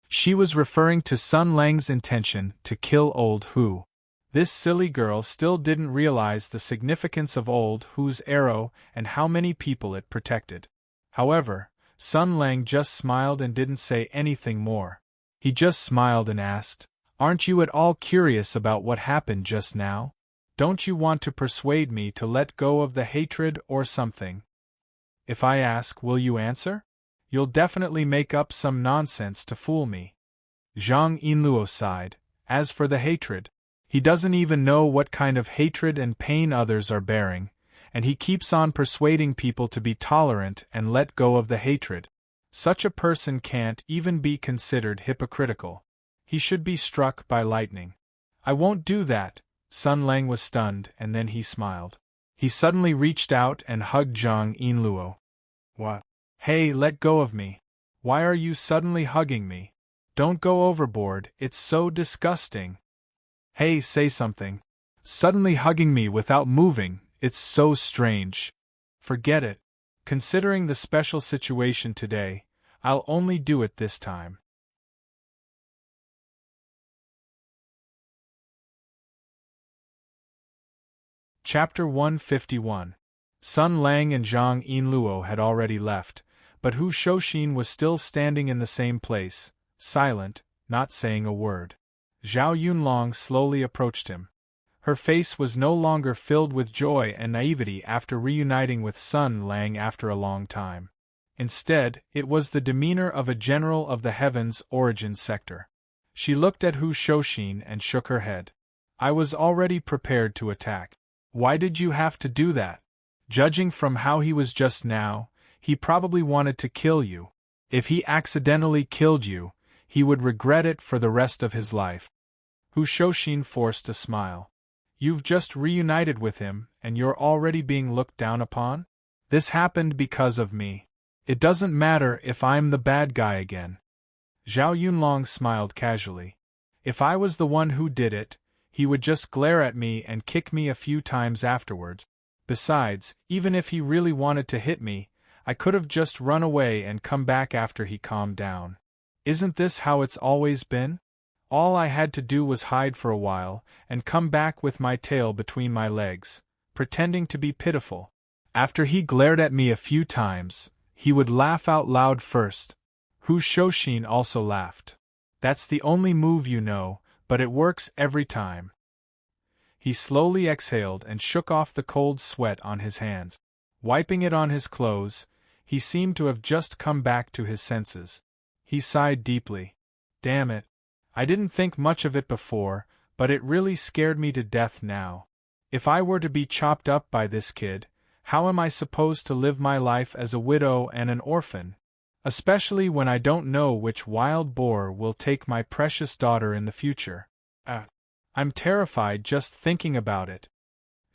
She was referring to Sun Lang's intention to kill old Hu. This silly girl still didn't realize the significance of old Hu's arrow and how many people it protected. However, Sun Lang just smiled and didn't say anything more. He just smiled and asked, "Aren't you at all curious about what happened just now? Don't you want to persuade me to let go of the hatred or something? If I ask, will you answer? You'll definitely make up some nonsense to fool me." Zhang Yinluo sighed. As for the hatred, he doesn't even know what kind of hatred and pain others are bearing, and he keeps on persuading people to be tolerant and let go of the hatred. Such a person can't even be considered hypocritical. He should be struck by lightning. "I won't do that." Sun Lang was stunned, and then he smiled. He suddenly reached out and hugged Zhang Yinluo. "What? Hey, let go of me. Why are you suddenly hugging me? Don't go overboard, it's so disgusting. Hey, say something. Suddenly hugging me without moving, it's so strange. Forget it. Considering the special situation today, I'll only do it this time." Chapter 151. Sun Lang and Zhang Yinluo had already left, But Hu Shouxin was still standing in the same place, silent, not saying a word. Zhao Yunlong slowly approached him. Her face was no longer filled with joy and naivety after reuniting with Sun Lang after a long time. Instead, it was the demeanor of a general of the Heaven's origin sector. She looked at Hu Shouxin and shook her head. I was already prepared to attack. Why did you have to do that? Judging from how he was just now, he probably wanted to kill you. If he accidentally killed you, he would regret it for the rest of his life. Hu Shouxin forced a smile. You've just reunited with him, and you're already being looked down upon? This happened because of me. It doesn't matter if I'm the bad guy again. Zhao Yunlong smiled casually. If I was the one who did it, he would just glare at me and kick me a few times afterwards. Besides, even if he really wanted to hit me, I could have just run away and come back after he calmed down. Isn't this how it's always been? All I had to do was hide for a while, and come back with my tail between my legs, pretending to be pitiful. After he glared at me a few times, he would laugh out loud first. Hu Shouxin also laughed. That's the only move you know, but it works every time. He slowly exhaled and shook off the cold sweat on his hands. Wiping it on his clothes, he seemed to have just come back to his senses. He sighed deeply. Damn it. I didn't think much of it before, but it really scared me to death now. If I were to be chopped up by this kid, how am I supposed to live my life as a widow and an orphan? Especially when I don't know which wild boar will take my precious daughter in the future. I'm terrified just thinking about it.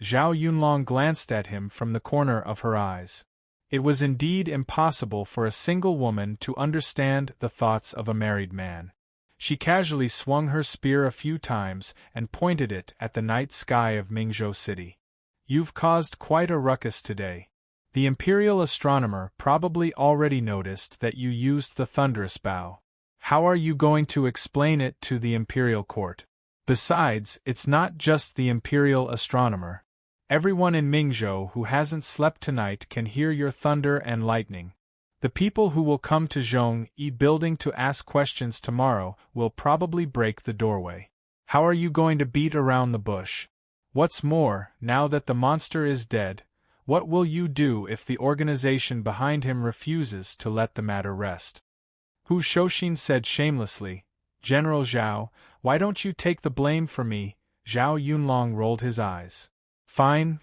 Zhao Yunlong glanced at him from the corner of her eyes. It was indeed impossible for a single woman to understand the thoughts of a married man. She casually swung her spear a few times and pointed it at the night sky of Mingzhou City. You've caused quite a ruckus today. The Imperial astronomer probably already noticed that you used the thunderous bow. How are you going to explain it to the Imperial court? Besides, it's not just the Imperial astronomer. Everyone in Mingzhou who hasn't slept tonight can hear your thunder and lightning. The people who will come to Zhongyi building to ask questions tomorrow will probably break the doorway. How are you going to beat around the bush? What's more, now that the monster is dead, what will you do if the organization behind him refuses to let the matter rest? Hu Shouxin said shamelessly, General Zhao, why don't you take the blame for me? Zhao Yunlong rolled his eyes. Fine.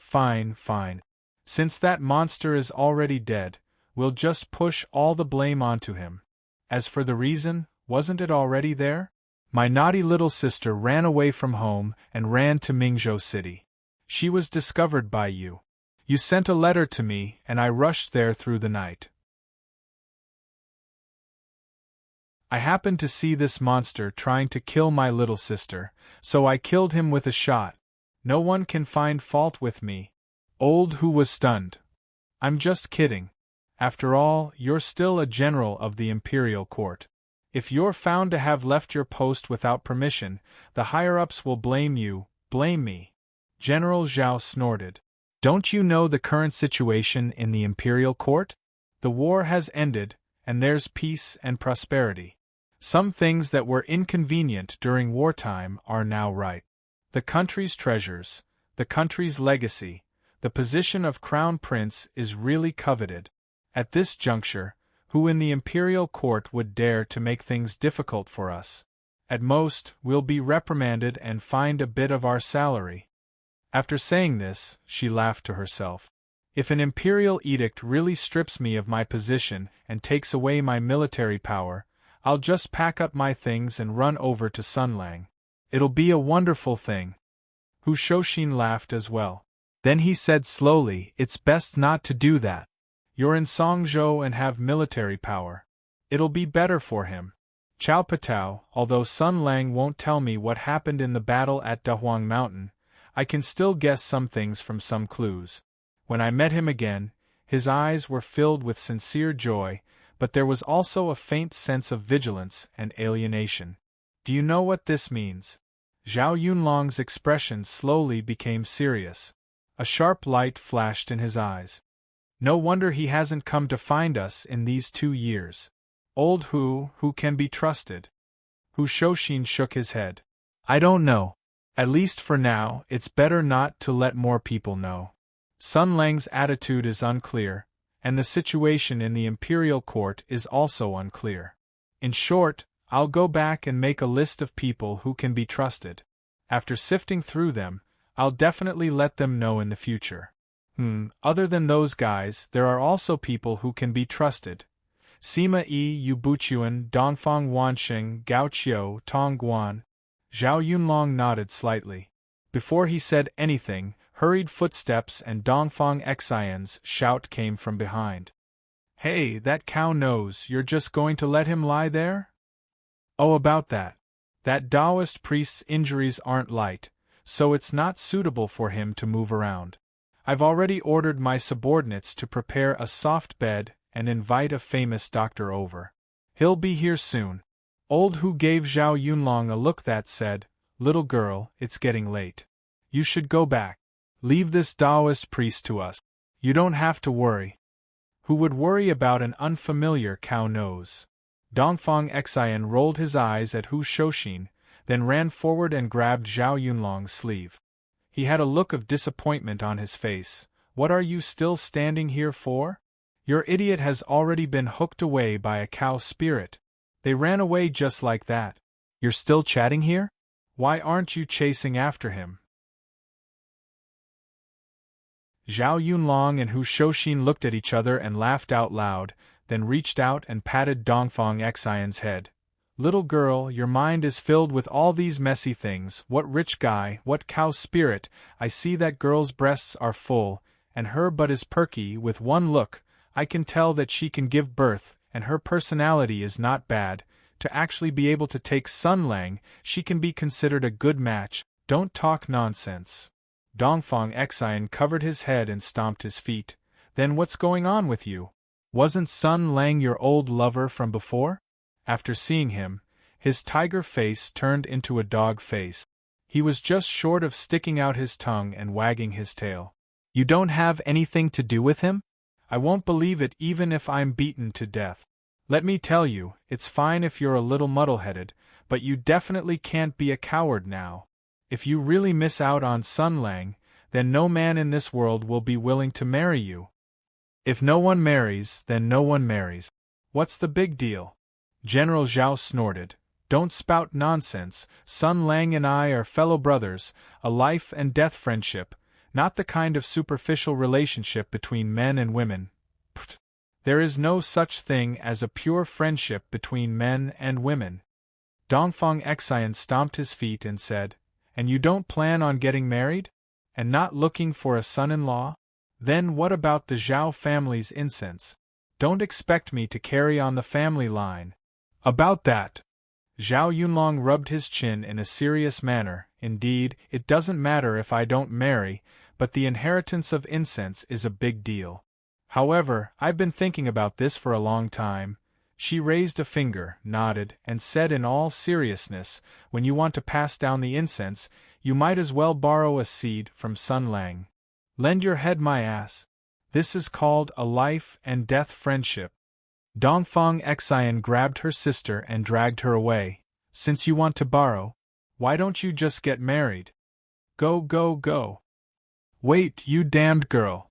Since that monster is already dead, we'll just push all the blame onto him. As for the reason, wasn't it already there? My naughty little sister ran away from home and ran to Mingzhou City. She was discovered by you. You sent a letter to me, and I rushed there through the night. I happened to see this monster trying to kill my little sister, so I killed him with a shot. No one can find fault with me. Old Hu was stunned. I'm just kidding. After all, you're still a general of the Imperial Court. If you're found to have left your post without permission, the higher-ups will blame you, blame me. General Zhao snorted. Don't you know the current situation in the Imperial Court? The war has ended, and there's peace and prosperity. Some things that were inconvenient during wartime are now right. The country's treasures, the country's legacy, the position of crown prince is really coveted. At this juncture, who in the Imperial Court would dare to make things difficult for us? At most, we'll be reprimanded and fined a bit of our salary. After saying this, she laughed to herself. If an imperial edict really strips me of my position and takes away my military power, I'll just pack up my things and run over to Sunlang. It'll be a wonderful thing. Hu Shouxin laughed as well. Then he said slowly, it's best not to do that. You're in Songzhou and have military power. It'll be better for him. Chao Patao, although Sun Lang won't tell me what happened in the battle at Dahuang Mountain, I can still guess some things from some clues. When I met him again, his eyes were filled with sincere joy, but there was also a faint sense of vigilance and alienation. Do you know what this means? Zhao Yunlong's expression slowly became serious. A sharp light flashed in his eyes. No wonder he hasn't come to find us in these 2 years. Old who can be trusted? Hu Shoshin shook his head. I don't know. At least for now, it's better not to let more people know. Sun Lang's attitude is unclear, and the situation in the imperial court is also unclear. In short, I'll go back and make a list of people who can be trusted. After sifting through them, I'll definitely let them know in the future. Other than those guys, there are also people who can be trusted. Sima Yi Yubuchuan, Dongfang Wansheng, Gao Qiu, Tong Guan. Zhao Yunlong nodded slightly. Before he said anything, hurried footsteps and Dongfang Xian's shout came from behind. Hey, that cow knows you're just going to let him lie there? Oh, about that. That Taoist priest's injuries aren't light, so it's not suitable for him to move around. I've already ordered my subordinates to prepare a soft bed and invite a famous doctor over. He'll be here soon. Old Hu gave Zhao Yunlong a look that said, Little girl, it's getting late. You should go back. Leave this Taoist priest to us. You don't have to worry. Who would worry about an unfamiliar cow nose? Dongfang Xian rolled his eyes at Hu Shoshin, then ran forward and grabbed Zhao Yunlong's sleeve. He had a look of disappointment on his face. What are you still standing here for? Your idiot has already been hooked away by a cow spirit. They ran away just like that. You're still chatting here? Why aren't you chasing after him? Zhao Yunlong and Hu Shoshin looked at each other and laughed out loud, then reached out and patted Dongfang Xian's head. Little girl, your mind is filled with all these messy things. What rich guy, what cow spirit. I see that girl's breasts are full, and her butt is perky. With one look, I can tell that she can give birth, and her personality is not bad. To actually be able to take Sun Lang, she can be considered a good match. Don't talk nonsense. Dongfang Xian covered his head and stomped his feet. Then what's going on with you? Wasn't Sun Lang your old lover from before? After seeing him, his tiger face turned into a dog face. He was just short of sticking out his tongue and wagging his tail. You don't have anything to do with him? I won't believe it even if I'm beaten to death. Let me tell you, it's fine if you're a little muddle-headed, but you definitely can't be a coward now. If you really miss out on Sun Lang, then no man in this world will be willing to marry you. If no one marries, then no one marries. What's the big deal? General Zhao snorted. Don't spout nonsense. Sun Lang and I are fellow brothers, a life and death friendship, not the kind of superficial relationship between men and women. Pfft. There is no such thing as a pure friendship between men and women. Dongfang Xian stomped his feet and said, And you don't plan on getting married? And not looking for a son-in-law? Then what about the Zhao family's incense? Don't expect me to carry on the family line. About that. Zhao Yunlong rubbed his chin in a serious manner. Indeed, it doesn't matter if I don't marry, but the inheritance of incense is a big deal. However, I've been thinking about this for a long time. She raised a finger, nodded, and said in all seriousness, when you want to pass down the incense, you might as well borrow a seed from Sun Lang. Lend your head, my ass. This is called a life and death friendship. Dongfang Xian grabbed her sister and dragged her away. Since you want to borrow, why don't you just get married? Go, go, go. Wait, you damned girl.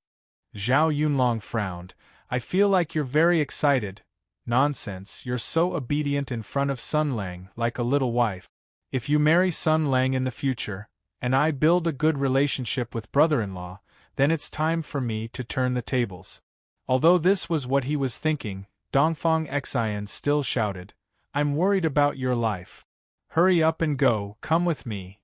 Zhao Yunlong frowned. I feel like you're very excited. Nonsense, you're so obedient in front of Sun Lang, like a little wife. If you marry Sun Lang in the future, and I build a good relationship with brother-in-law, then it's time for me to turn the tables. Although this was what he was thinking, Dongfang Xian still shouted, I'm worried about your life. Hurry up and go, come with me.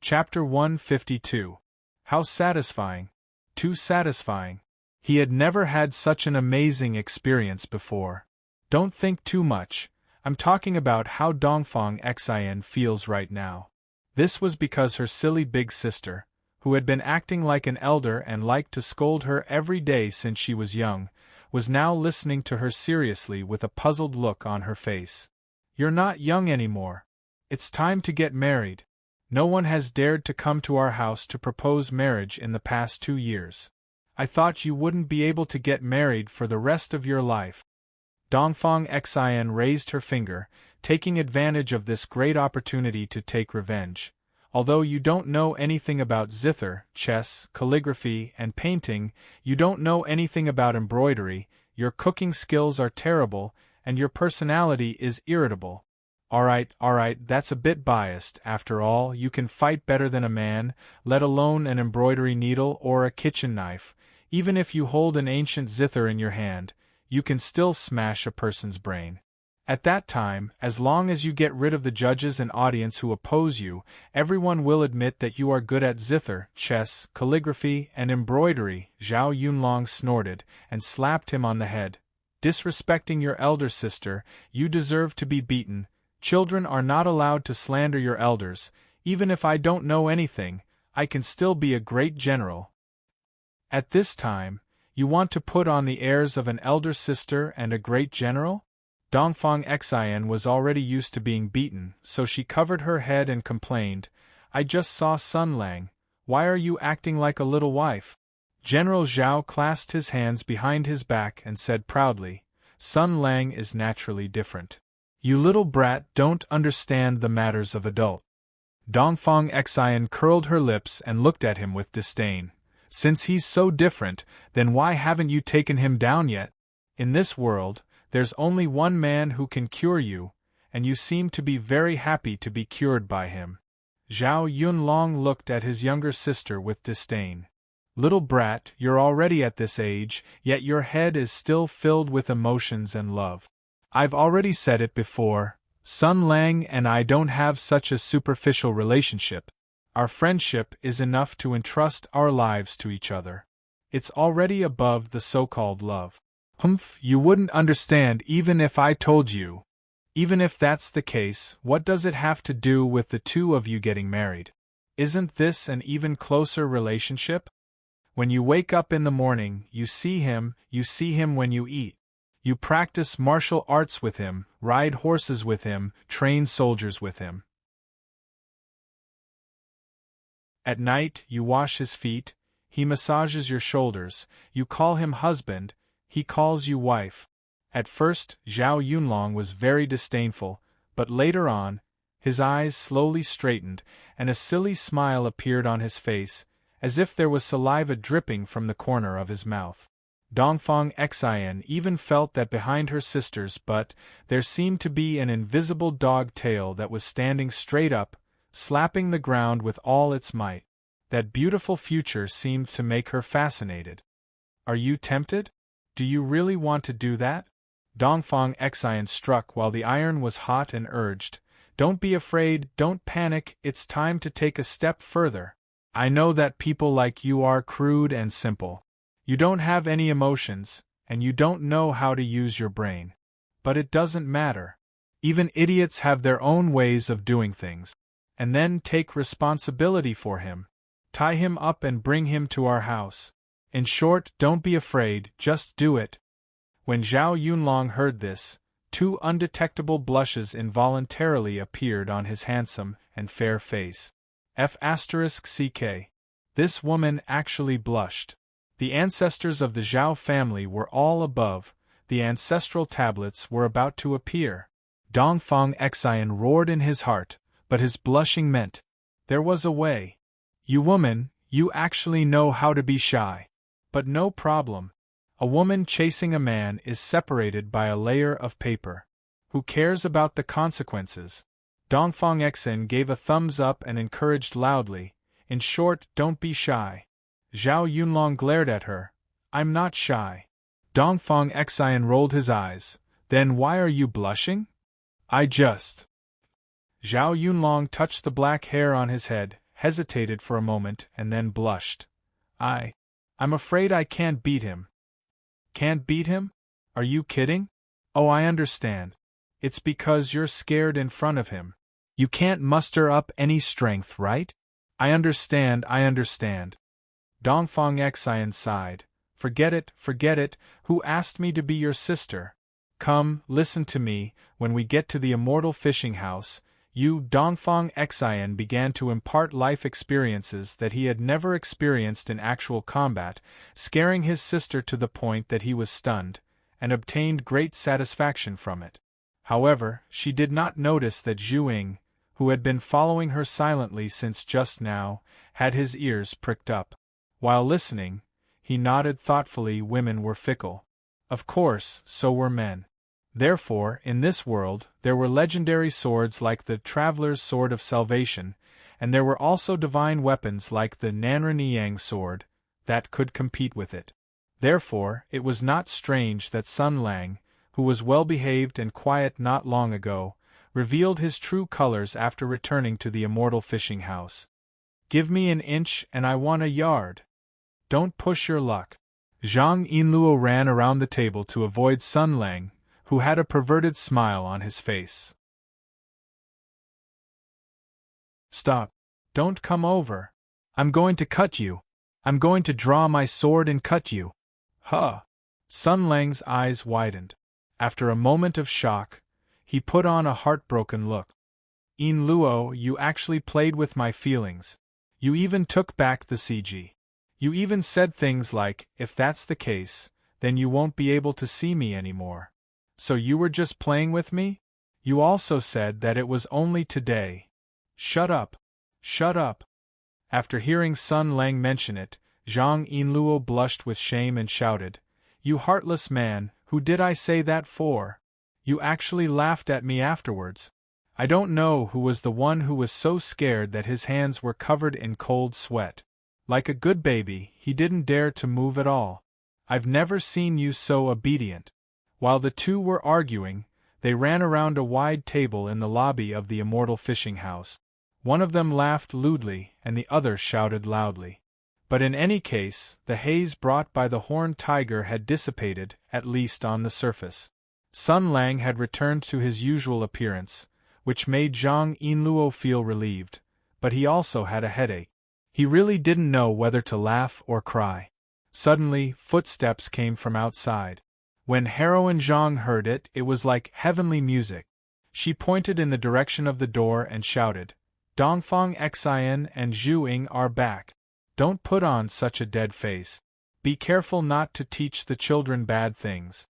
Chapter 152. How satisfying. Too satisfying. He had never had such an amazing experience before. Don't think too much. I'm talking about how Dongfang Xian feels right now. This was because her silly big sister, who had been acting like an elder and liked to scold her every day since she was young, was now listening to her seriously with a puzzled look on her face. You're not young anymore. It's time to get married. No one has dared to come to our house to propose marriage in the past 2 years. I thought you wouldn't be able to get married for the rest of your life. Dongfang Xian raised her finger, taking advantage of this great opportunity to take revenge. Although you don't know anything about zither, chess, calligraphy, and painting, you don't know anything about embroidery, your cooking skills are terrible, and your personality is irritable. Alright, that's a bit biased. After all, you can fight better than a man, let alone an embroidery needle or a kitchen knife. Even if you hold an ancient zither in your hand, you can still smash a person's brain. At that time, as long as you get rid of the judges and audience who oppose you, everyone will admit that you are good at zither, chess, calligraphy, and embroidery. Zhao Yunlong snorted, and slapped him on the head. Disrespecting your elder sister, you deserve to be beaten. Children are not allowed to slander your elders. Even if I don't know anything, I can still be a great general. At this time, you want to put on the airs of an elder sister and a great general? Dongfang Xian was already used to being beaten, so she covered her head and complained, I just saw Sun Lang. Why are you acting like a little wife? General Zhao clasped his hands behind his back and said proudly, Sun Lang is naturally different. You little brat don't understand the matters of adult. Dongfang Xian curled her lips and looked at him with disdain. Since he's so different, then why haven't you taken him down yet? In this world, there's only one man who can cure you, and you seem to be very happy to be cured by him. Zhao Yunlong looked at his younger sister with disdain. Little brat, you're already at this age, yet your head is still filled with emotions and love. I've already said it before, Sun Lang and I don't have such a superficial relationship. Our friendship is enough to entrust our lives to each other. It's already above the so-called love. Humph, you wouldn't understand even if I told you. Even if that's the case, what does it have to do with the two of you getting married? Isn't this an even closer relationship? When you wake up in the morning, you see him when you eat. You practice martial arts with him, ride horses with him, train soldiers with him. At night, you wash his feet, he massages your shoulders, you call him husband, he calls you wife. At first, Zhao Yunlong was very disdainful, but later on, his eyes slowly straightened, and a silly smile appeared on his face, as if there was saliva dripping from the corner of his mouth. Dongfang Xian even felt that behind her sisters, but there seemed to be an invisible dog tail that was standing straight up, slapping the ground with all its might. That beautiful future seemed to make her fascinated. Are you tempted? Do you really want to do that? Dongfang Xian struck while the iron was hot and urged, Don't be afraid, don't panic, it's time to take a step further. I know that people like you are crude and simple. You don't have any emotions, and you don't know how to use your brain. But it doesn't matter. Even idiots have their own ways of doing things. And then take responsibility for him. Tie him up and bring him to our house. In short, don't be afraid, just do it. When Zhao Yunlong heard this, 2 undetectable blushes involuntarily appeared on his handsome and fair face. F***ck. This woman actually blushed. The ancestors of the Zhao family were all above, the ancestral tablets were about to appear. Dongfang Xian roared in his heart, but his blushing meant, there was a way. You woman, you actually know how to be shy. But no problem. A woman chasing a man is separated by a layer of paper. Who cares about the consequences? Dongfang Xian gave a thumbs up and encouraged loudly, in short, don't be shy. Zhao Yunlong glared at her. I'm not shy. Dongfang Xian rolled his eyes. Then why are you blushing? I just... Zhao Yunlong touched the black hair on his head, hesitated for a moment, and then blushed. I'm afraid I can't beat him. Can't beat him? Are you kidding? Oh, I understand. It's because you're scared in front of him. You can't muster up any strength, right? I understand. Dongfang Xian sighed. Forget it, who asked me to be your sister? Come, listen to me, when we get to the immortal fishing house, Yu Dongfang Xian began to impart life experiences that he had never experienced in actual combat, scaring his sister to the point that he was stunned, and obtained great satisfaction from it. However, she did not notice that Zhu Ying, who had been following her silently since just now, had his ears pricked up. While listening, he nodded thoughtfully. Women were fickle. Of course, so were men. Therefore, in this world, there were legendary swords like the Traveler's Sword of Salvation, and there were also divine weapons like the Nanren Yang sword, that could compete with it. Therefore, it was not strange that Sun Lang, who was well-behaved and quiet not long ago, revealed his true colors after returning to the immortal fishing house. "Give me an inch and I want a yard. Don't push your luck." Zhang Yinluo ran around the table to avoid Sun Lang, who had a perverted smile on his face. "Stop. Don't come over. I'm going to cut you. I'm going to draw my sword and cut you." Huh! Sun Lang's eyes widened. After a moment of shock, he put on a heartbroken look. "Yinluo, you actually played with my feelings. You even took back the CG. You even said things like, if that's the case, then you won't be able to see me anymore. So you were just playing with me? You also said that it was only today." "Shut up. Shut up." After hearing Sun Lang mention it, Zhang Yinluo blushed with shame and shouted, "You heartless man, who did I say that for? You actually laughed at me afterwards." I don't know who was the one who was so scared that his hands were covered in cold sweat. Like a good baby, he didn't dare to move at all. "I've never seen you so obedient." While the two were arguing, they ran around a wide table in the lobby of the immortal fishing house. One of them laughed lewdly and the other shouted loudly. But in any case, the haze brought by the horned tiger had dissipated, at least on the surface. Sun Lang had returned to his usual appearance, which made Zhang Yinluo feel relieved, but he also had a headache. He really didn't know whether to laugh or cry. Suddenly, footsteps came from outside. When heroine Zhang heard it, it was like heavenly music. She pointed in the direction of the door and shouted, "Dongfang Xian and Zhu Ying are back. Don't put on such a dead face. Be careful not to teach the children bad things."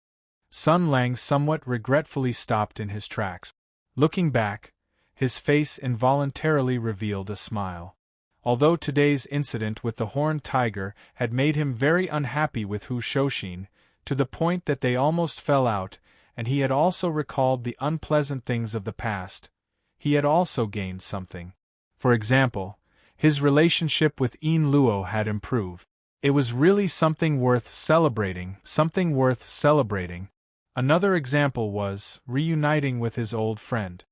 Sun Lang somewhat regretfully stopped in his tracks. Looking back, his face involuntarily revealed a smile. Although today's incident with the horned tiger had made him very unhappy with Hu Shouxin, to the point that they almost fell out, and he had also recalled the unpleasant things of the past, he had also gained something. For example, his relationship with Yinluo had improved. It was really something worth celebrating, something worth celebrating. Another example was reuniting with his old friend.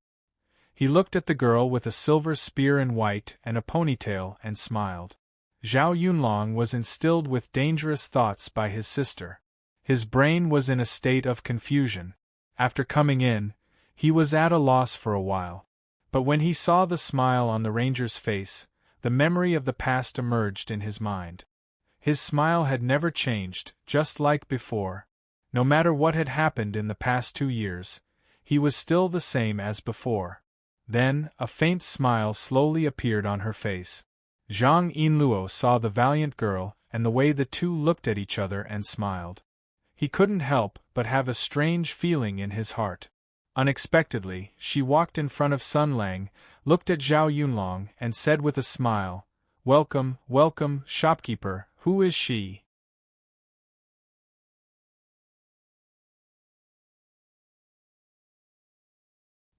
He looked at the girl with a silver spear in white and a ponytail and smiled. Zhao Yunlong was instilled with dangerous thoughts by his sister. His brain was in a state of confusion. After coming in, he was at a loss for a while. But when he saw the smile on the ranger's face, the memory of the past emerged in his mind. His smile had never changed, just like before. No matter what had happened in the past 2 years, he was still the same as before. Then, a faint smile slowly appeared on her face. Zhang Yinluo saw the valiant girl and the way the two looked at each other and smiled. He couldn't help but have a strange feeling in his heart. Unexpectedly, she walked in front of Sun Lang, looked at Zhao Yunlong, and said with a smile, "Welcome, welcome, shopkeeper, who is she?"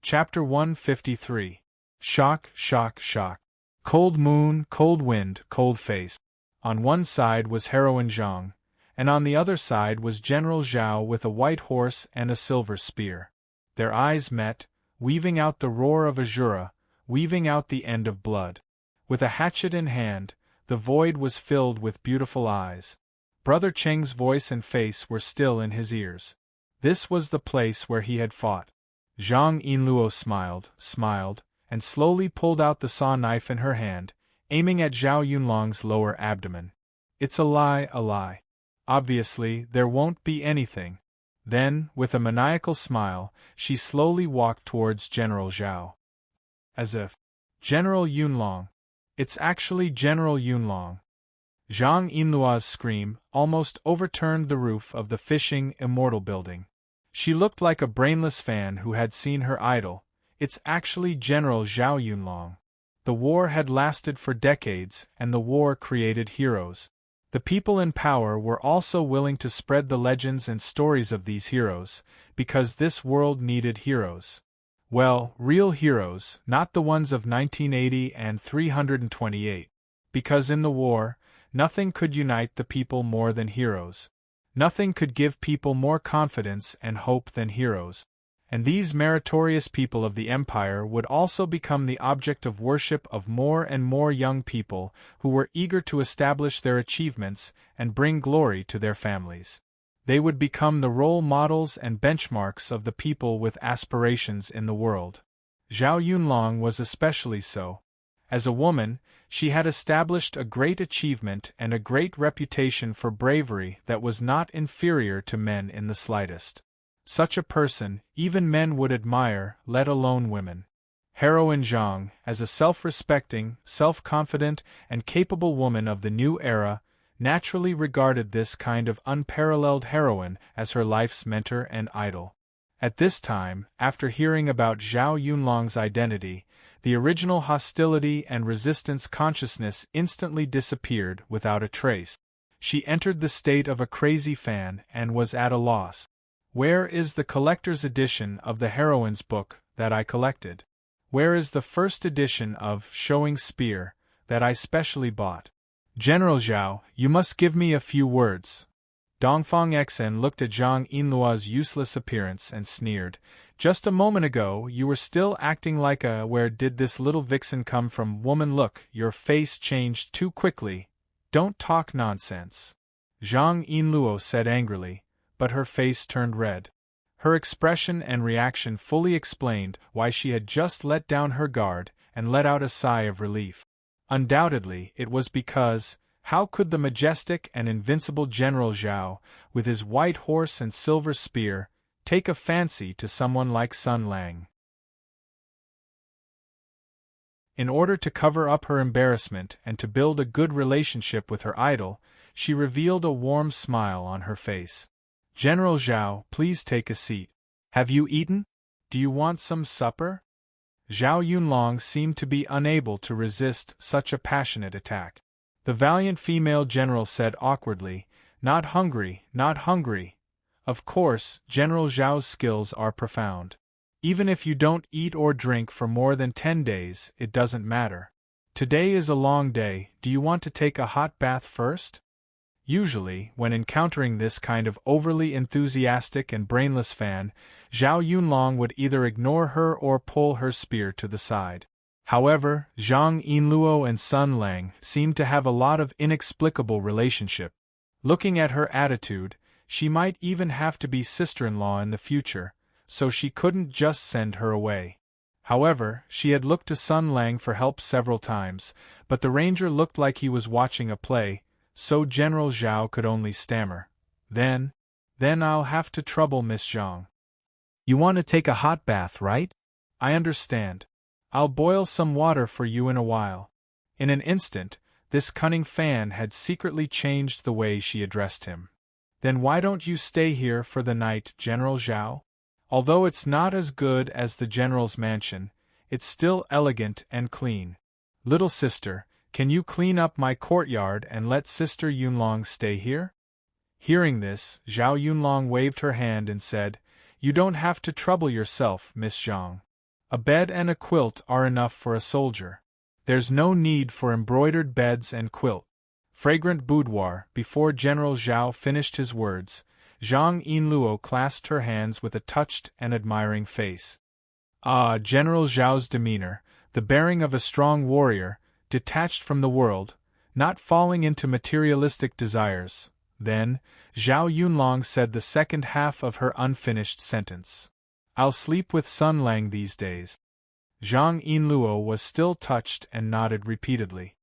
Chapter 153. Shock, shock, shock. Cold moon, cold wind, cold face. On one side was heroine Zhang, and on the other side was General Zhao with a white horse and a silver spear. Their eyes met, weaving out the roar of Azura, weaving out the end of blood. With a hatchet in hand, the void was filled with beautiful eyes. Brother Cheng's voice and face were still in his ears. This was the place where he had fought. Zhang Yinluo smiled, and slowly pulled out the saw knife in her hand, aiming at Zhao Yunlong's lower abdomen. "It's a lie. Obviously, there won't be anything." Then, with a maniacal smile, she slowly walked towards General Zhao. as if, General Yunlong. It's actually General Yunlong. Zhang Yinluo's scream almost overturned the roof of the fishing immortal building. She looked like a brainless fan who had seen her idol. It's actually General Zhao Yunlong. The war had lasted for decades, and the war created heroes. The people in power were also willing to spread the legends and stories of these heroes, because this world needed heroes. Well, real heroes, not the ones of 1980 and 328. Because in the war, nothing could unite the people more than heroes. Nothing could give people more confidence and hope than heroes. And these meritorious people of the empire would also become the object of worship of more and more young people who were eager to establish their achievements and bring glory to their families. They would become the role models and benchmarks of the people with aspirations in the world. Zhao Yunlong was especially so. As a woman, she had established a great achievement and a great reputation for bravery that was not inferior to men in the slightest. Such a person, even men would admire, let alone women. Heroine Zhang, as a self-respecting, self-confident, and capable woman of the new era, naturally regarded this kind of unparalleled heroine as her life's mentor and idol. At this time, after hearing about Zhao Yunlong's identity, the original hostility and resistance consciousness instantly disappeared without a trace. She entered the state of a crazy fan and was at a loss. Where is the collector's edition of the heroine's book that I collected? Where is the first edition of Showing Spear that I specially bought? General Zhao, you must give me a few words. Dongfang Xen looked at Zhang Yinluo's useless appearance and sneered. Just a moment ago you were still acting like a "where did this little vixen come from" woman. Look, your face changed too quickly. Don't talk nonsense. Zhang Yinluo said angrily, but her face turned red. Her expression and reaction fully explained why she had just let down her guard and let out a sigh of relief. Undoubtedly, it was because, how could the majestic and invincible General Zhao, with his white horse and silver spear, take a fancy to someone like Sun Lang? In order to cover up her embarrassment and to build a good relationship with her idol, she revealed a warm smile on her face. General Zhao, please take a seat. Have you eaten? Do you want some supper? Zhao Yunlong seemed to be unable to resist such a passionate attack. The valiant female general said awkwardly, "Not hungry, not hungry." Of course, General Zhao's skills are profound. Even if you don't eat or drink for more than 10 days, it doesn't matter. Today is a long day. Do you want to take a hot bath first? Usually, when encountering this kind of overly enthusiastic and brainless fan, Zhao Yunlong would either ignore her or pull her spear to the side. However, Zhang Yinluo and Sun Lang seemed to have a lot of inexplicable relationship. Looking at her attitude, she might even have to be sister-in-law in the future, so she couldn't just send her away. However, she had looked to Sun Lang for help several times, but the ranger looked like he was watching a play, so General Zhao could only stammer. Then I'll have to trouble Miss Zhang. You want to take a hot bath, right? I understand. I'll boil some water for you in a while. In an instant, this cunning fan had secretly changed the way she addressed him. Then why don't you stay here for the night, General Zhao? Although it's not as good as the general's mansion, it's still elegant and clean. Little sister, can you clean up my courtyard and let Sister Yunlong stay here? Hearing this, Zhao Yunlong waved her hand and said, You don't have to trouble yourself, Miss Zhang. A bed and a quilt are enough for a soldier. There's no need for embroidered beds and quilt. Fragrant boudoir. Before General Zhao finished his words, Zhang Yinluo clasped her hands with a touched and admiring face. Ah, General Zhao's demeanor, the bearing of a strong warrior, detached from the world, not falling into materialistic desires. Then, Zhao Yunlong said the second half of her unfinished sentence. I'll sleep with Sun Lang these days. Zhang Yinluo was still touched and nodded repeatedly.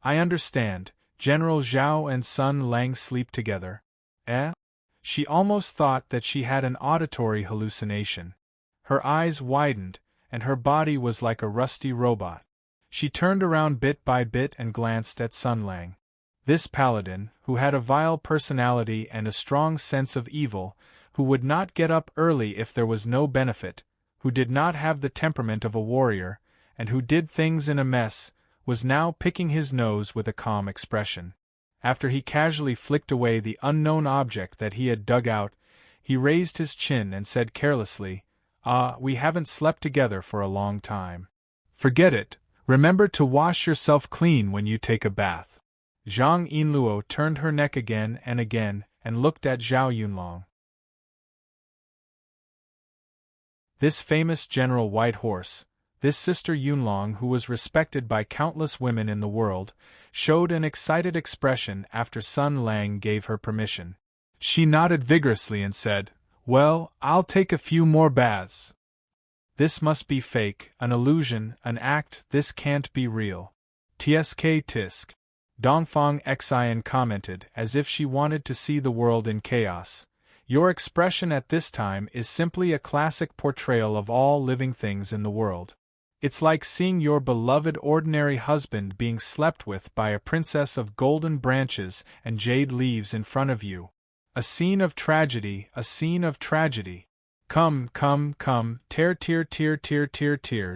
I understand, General Zhao and Sun Lang sleep together. Eh? She almost thought that she had an auditory hallucination. Her eyes widened, and her body was like a rusty robot. She turned around bit by bit and glanced at Sun Lang. This paladin, who had a vile personality and a strong sense of evil, who would not get up early if there was no benefit, who did not have the temperament of a warrior, and who did things in a mess, was now picking his nose with a calm expression. After he casually flicked away the unknown object that he had dug out, he raised his chin and said carelessly, we haven't slept together for a long time. Forget it. Remember to wash yourself clean when you take a bath. Zhang Yinluo turned her neck again and looked at Zhao Yunlong. This famous General White Horse, this Sister Yunlong who was respected by countless women in the world, showed an excited expression after Sun Lang gave her permission. She nodded vigorously and said, "Well, I'll take a few more baths. This must be fake, an illusion, an act, this can't be real." Tsk tisk. Dongfang Xian commented as if she wanted to see the world in chaos. Your expression at this time is simply a classic portrayal of all living things in the world. It's like seeing your beloved ordinary husband being slept with by a princess of golden branches and jade leaves in front of you. A scene of tragedy, a scene of tragedy. Come, tear,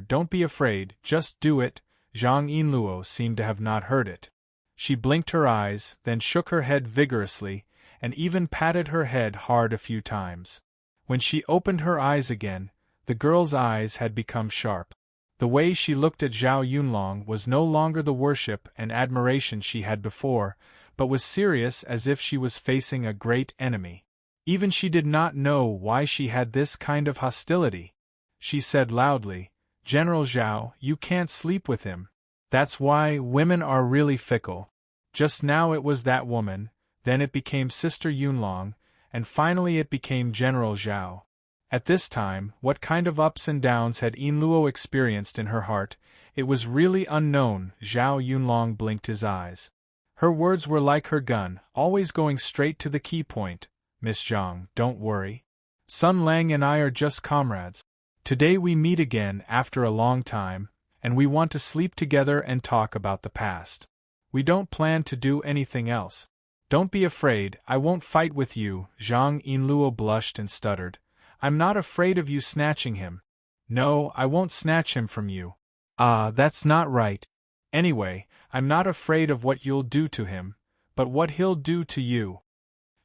don't be afraid, just do it. Zhang Yinluo seemed to have not heard it. She blinked her eyes, then shook her head vigorously, and even patted her head hard a few times. When she opened her eyes again, the girl's eyes had become sharp. The way she looked at Zhao Yunlong was no longer the worship and admiration she had before, but was serious as if she was facing a great enemy. Even she did not know why she had this kind of hostility. She said loudly, "General Zhao, you can't sleep with him. That's why women are really fickle." Just now it was that woman, then it became Sister Yunlong, and finally it became General Zhao. At this time, what kind of ups and downs had Yinluo experienced in her heart, it was really unknown. Zhao Yunlong blinked his eyes. Her words were like her gun, always going straight to the key point. "Miss Zhang, don't worry. Sun Lang and I are just comrades. Today we meet again after a long time, and we want to sleep together and talk about the past. We don't plan to do anything else. Don't be afraid, I won't fight with you." Zhang Yinluo blushed and stuttered. "I'm not afraid of you snatching him. No, I won't snatch him from you. That's not right. Anyway, I'm not afraid of what you'll do to him, but what he'll do to you."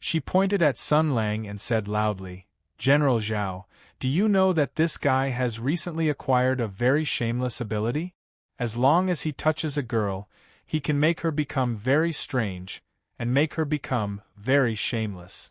She pointed at Sun Lang and said loudly, "General Zhao, do you know that this guy has recently acquired a very shameless ability? As long as he touches a girl, he can make her become very strange, and make her become very shameless.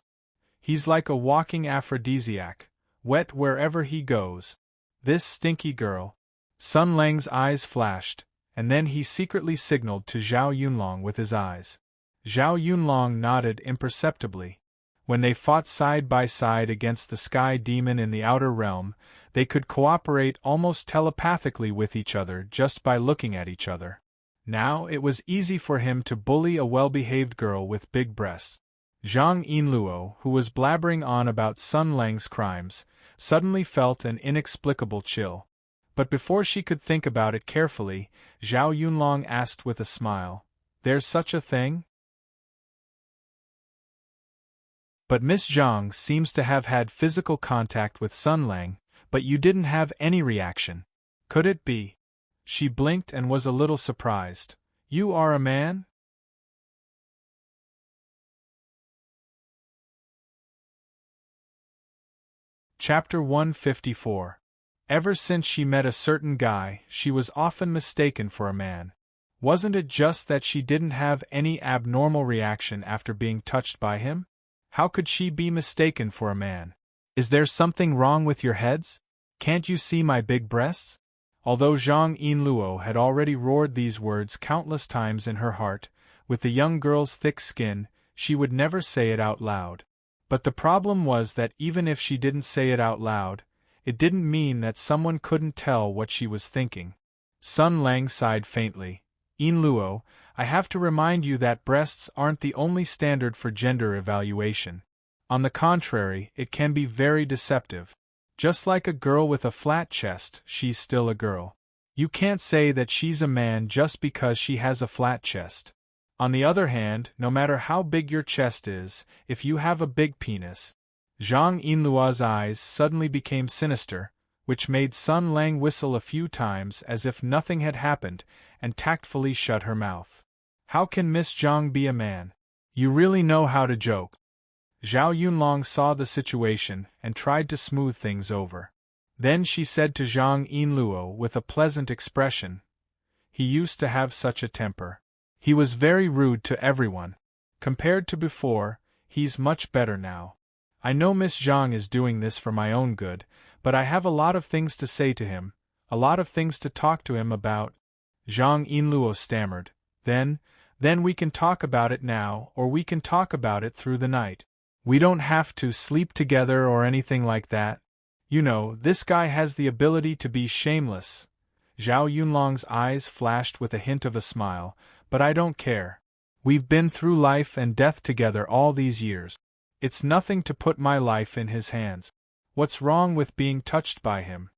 He's like a walking aphrodisiac, wet wherever he goes. This stinky girl." Sun Lang's eyes flashed, and then he secretly signaled to Zhao Yunlong with his eyes. Zhao Yunlong nodded imperceptibly. When they fought side by side against the sky demon in the outer realm, they could cooperate almost telepathically with each other just by looking at each other. Now it was easy for him to bully a well-behaved girl with big breasts. Zhang Yinluo, who was blabbering on about Sun Lang's crimes, suddenly felt an inexplicable chill. But before she could think about it carefully, Zhao Yunlong asked with a smile, "There's such a thing?" "But Miss Zhang seems to have had physical contact with Sun Lang, but you didn't have any reaction. Could it be?" She blinked and was a little surprised. "You are a man?" Chapter 154. Ever since she met a certain guy, she was often mistaken for a man. Wasn't it just that she didn't have any abnormal reaction after being touched by him? How could she be mistaken for a man? "Is there something wrong with your heads? Can't you see my big breasts?" Although Zhang Yinluo had already roared these words countless times in her heart, with the young girl's thick skin, she would never say it out loud. But the problem was that even if she didn't say it out loud, it didn't mean that someone couldn't tell what she was thinking. Sun Lang sighed faintly. "Yinluo, I have to remind you that breasts aren't the only standard for gender evaluation. On the contrary, it can be very deceptive." Just like a girl with a flat chest, she's still a girl. You can't say that she's a man just because she has a flat chest. On the other hand, no matter how big your chest is, if you have a big penis. Zhang Yinluo's eyes suddenly became sinister, which made Sun Lang whistle a few times as if nothing had happened, and tactfully shut her mouth. How can Miss Zhang be a man? You really know how to joke. Zhao Yunlong saw the situation and tried to smooth things over. Then she said to Zhang Yinluo with a pleasant expression, "He used to have such a temper. He was very rude to everyone. Compared to before, he's much better now. I know Miss Zhang is doing this for my own good, but I have a lot of things to say to him, a lot of things to talk to him about." Zhang Yinluo stammered, Then we can talk about it now, or we can talk about it through the night. We don't have to sleep together or anything like that. You know, this guy has the ability to be shameless." Zhao Yunlong's eyes flashed with a hint of a smile, "But I don't care. We've been through life and death together all these years. It's nothing to put my life in his hands. What's wrong with being touched by him?"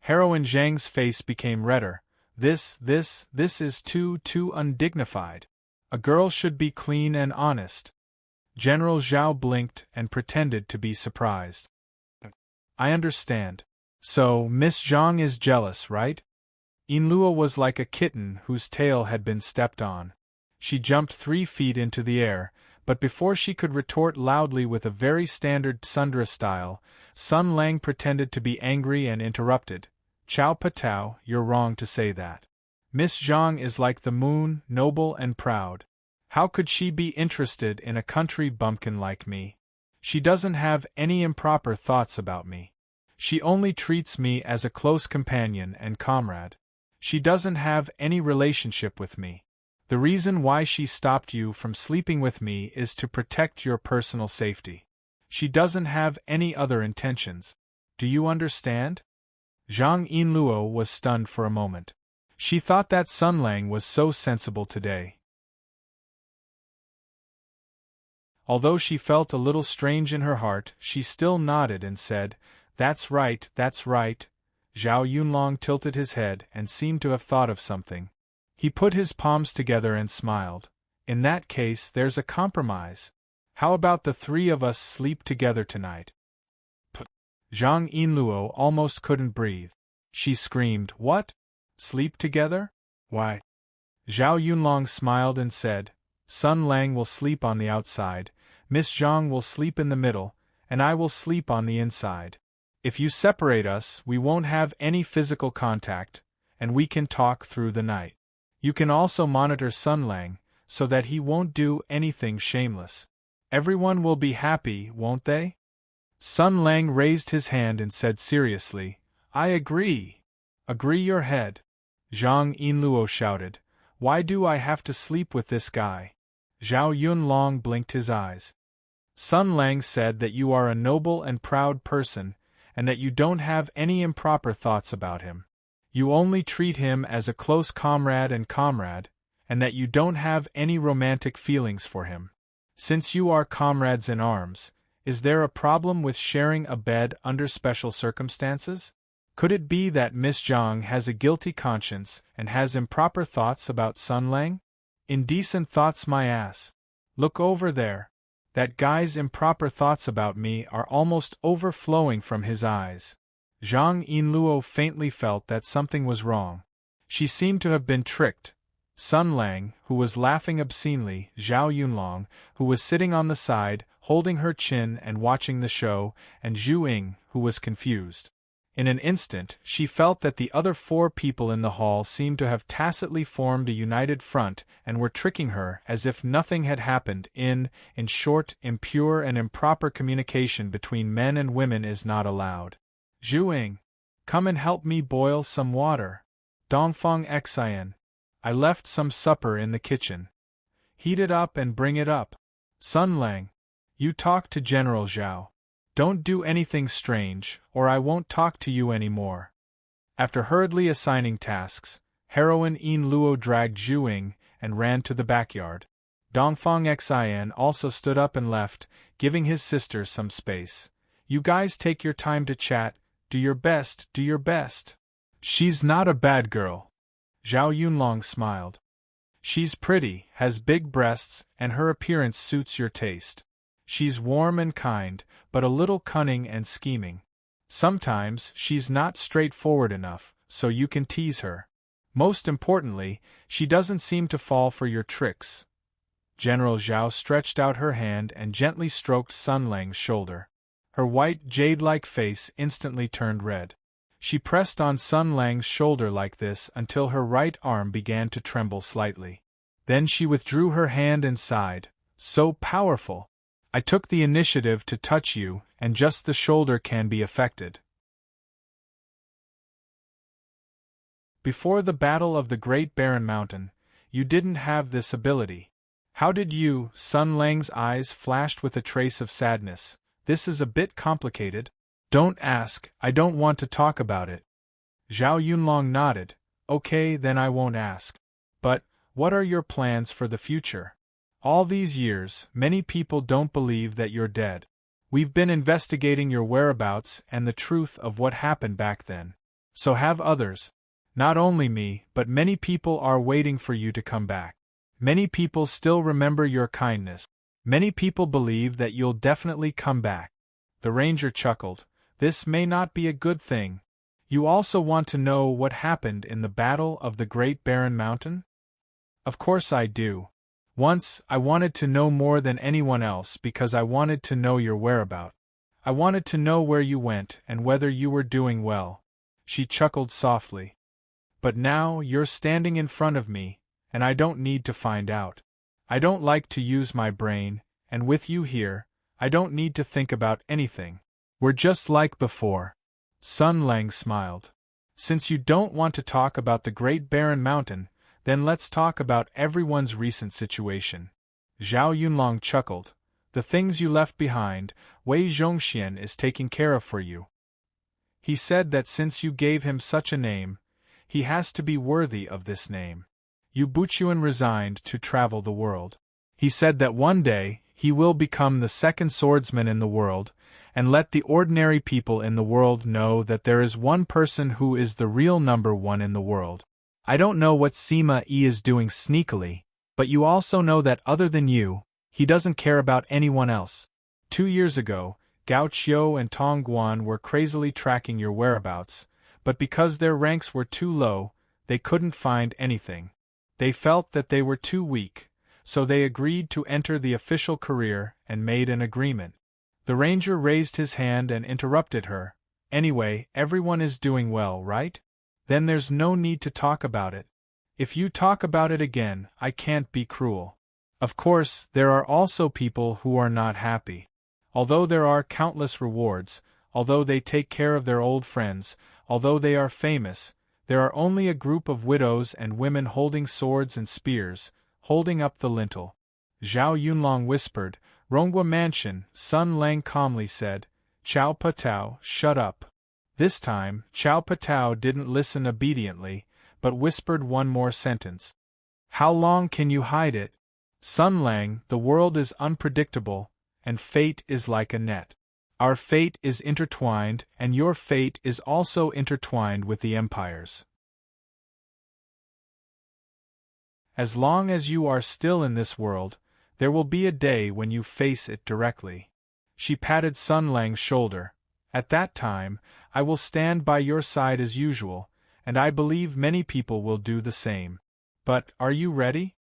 Heroine Zhang's face became redder. This is too undignified. A girl should be clean and honest." General Zhao blinked and pretended to be surprised. "I understand. So, Miss Zhang is jealous, right?" Yinluo was like a kitten whose tail had been stepped on. She jumped 3 feet into the air, but before she could retort loudly with a very standard Sundra style, Sun Lang pretended to be angry and interrupted. "Chow Patao, you're wrong to say that. Miss Zhang is like the moon, noble and proud. How could she be interested in a country bumpkin like me? She doesn't have any improper thoughts about me. She only treats me as a close companion and comrade. She doesn't have any relationship with me. The reason why she stopped you from sleeping with me is to protect your personal safety. She doesn't have any other intentions. Do you understand?" Zhang Yinluo was stunned for a moment. She thought that Sun Lang was so sensible today. Although she felt a little strange in her heart, she still nodded and said, That's right, that's right." Zhao Yunlong tilted his head and seemed to have thought of something. He put his palms together and smiled. "In that case, there's a compromise. How about the 3 of us sleep together tonight?" Zhang Yinluo almost couldn't breathe. She screamed, "What? Sleep together? Why?" Zhao Yunlong smiled and said, "Sun Lang will sleep on the outside, Miss Zhang will sleep in the middle, and I will sleep on the inside. If you separate us, we won't have any physical contact, and we can talk through the night. You can also monitor Sun Lang, so that he won't do anything shameless. Everyone will be happy, won't they?" Sun Lang raised his hand and said seriously, "I agree. Agree your head." Zhang Yinluo shouted, "Why do I have to sleep with this guy?" Zhao Yunlong blinked his eyes. Sun Lang said that you are a noble and proud person, and that you don't have any improper thoughts about him. You only treat him as a close comrade, and that you don't have any romantic feelings for him. Since you are comrades in arms, is there a problem with sharing a bed under special circumstances? Could it be that Miss Zhang has a guilty conscience and has improper thoughts about Sun Lang? Indecent thoughts, my ass. Look over there. That guy's improper thoughts about me are almost overflowing from his eyes." Zhang Yinluo faintly felt that something was wrong. She seemed to have been tricked. Sun Lang, who was laughing obscenely, Zhao Yunlong, who was sitting on the side, holding her chin and watching the show, and Zhu Ying, who was confused. In an instant, she felt that the other 4 people in the hall seemed to have tacitly formed a united front and were tricking her as if nothing had happened. In short, impure and improper communication between men and women is not allowed. "Zhu Ying, come and help me boil some water. Dongfeng Xian, I left some supper in the kitchen. Heat it up and bring it up. Sun Lang, you talk to General Zhao. Don't do anything strange, or I won't talk to you anymore." After hurriedly assigning tasks, Heroine Yinluo dragged Zhu Ying and ran to the backyard. Dongfeng Xian also stood up and left, giving his sister some space. "You guys take your time to chat, Do your best, do your best. She's not a bad girl. Zhao Yunlong smiled. She's pretty, has big breasts, and her appearance suits your taste. She's warm and kind, but a little cunning and scheming. Sometimes she's not straightforward enough, so you can tease her. Most importantly, she doesn't seem to fall for your tricks. General Zhao stretched out her hand and gently stroked Sun Lang's shoulder. Her white, jade-like face instantly turned red. She pressed on Sun Lang's shoulder like this until her right arm began to tremble slightly. Then she withdrew her hand and sighed, "So powerful. I took the initiative to touch you, and just the shoulder can be affected." Before the Battle of the Great Barren Mountain, you didn't have this ability. How did you? Sun Lang's eyes flashed with a trace of sadness. This is a bit complicated. Don't ask, I don't want to talk about it. Zhao Yunlong nodded. Okay, then I won't ask. But, what are your plans for the future? All these years, many people don't believe that you're dead. We've been investigating your whereabouts and the truth of what happened back then. So have others. Not only me, but many people are waiting for you to come back. Many people still remember your kindness. Many people believe that you'll definitely come back. The ranger chuckled. This may not be a good thing. You also want to know what happened in the Battle of the Great Barren Mountain? Of course I do. Once, I wanted to know more than anyone else because I wanted to know your whereabouts. I wanted to know where you went and whether you were doing well. She chuckled softly. But now you're standing in front of me, and I don't need to find out. I don't like to use my brain, and with you here, I don't need to think about anything. We're just like before. Sun Lang smiled. Since you don't want to talk about the Great Barren Mountain, then let's talk about everyone's recent situation. Zhao Yunlong chuckled. The things you left behind, Wei Zhongxian is taking care of for you. He said that since you gave him such a name, he has to be worthy of this name. Yu Buchuan resigned to travel the world. He said that one day, he will become the second swordsman in the world, and let the ordinary people in the world know that there is one person who is the real number one in the world. I don't know what Sima Yi is doing sneakily, but you also know that other than you, he doesn't care about anyone else. 2 years ago, Gao Qiu and Tong Guan were crazily tracking your whereabouts, but because their ranks were too low, they couldn't find anything. They felt that they were too weak, so they agreed to enter the official career and made an agreement. The ranger raised his hand and interrupted her. Anyway, everyone is doing well, right? Then there's no need to talk about it. If you talk about it again, I can't be cruel. Of course, there are also people who are not happy. Although there are countless rewards, although they take care of their old friends, although they are famous, there are only a group of widows and women holding swords and spears, holding up the lintel. Zhao Yunlong whispered, Ronghua Mansion. Sun Lang calmly said, Chao Patao, shut up. This time, Chao Patao didn't listen obediently, but whispered one more sentence. How long can you hide it? Sun Lang, the world is unpredictable, and fate is like a net. Our fate is intertwined, and your fate is also intertwined with the Empire's. As long as you are still in this world, there will be a day when you face it directly. She patted Sun Lang's shoulder. At that time, I will stand by your side as usual, and I believe many people will do the same. But, are you ready?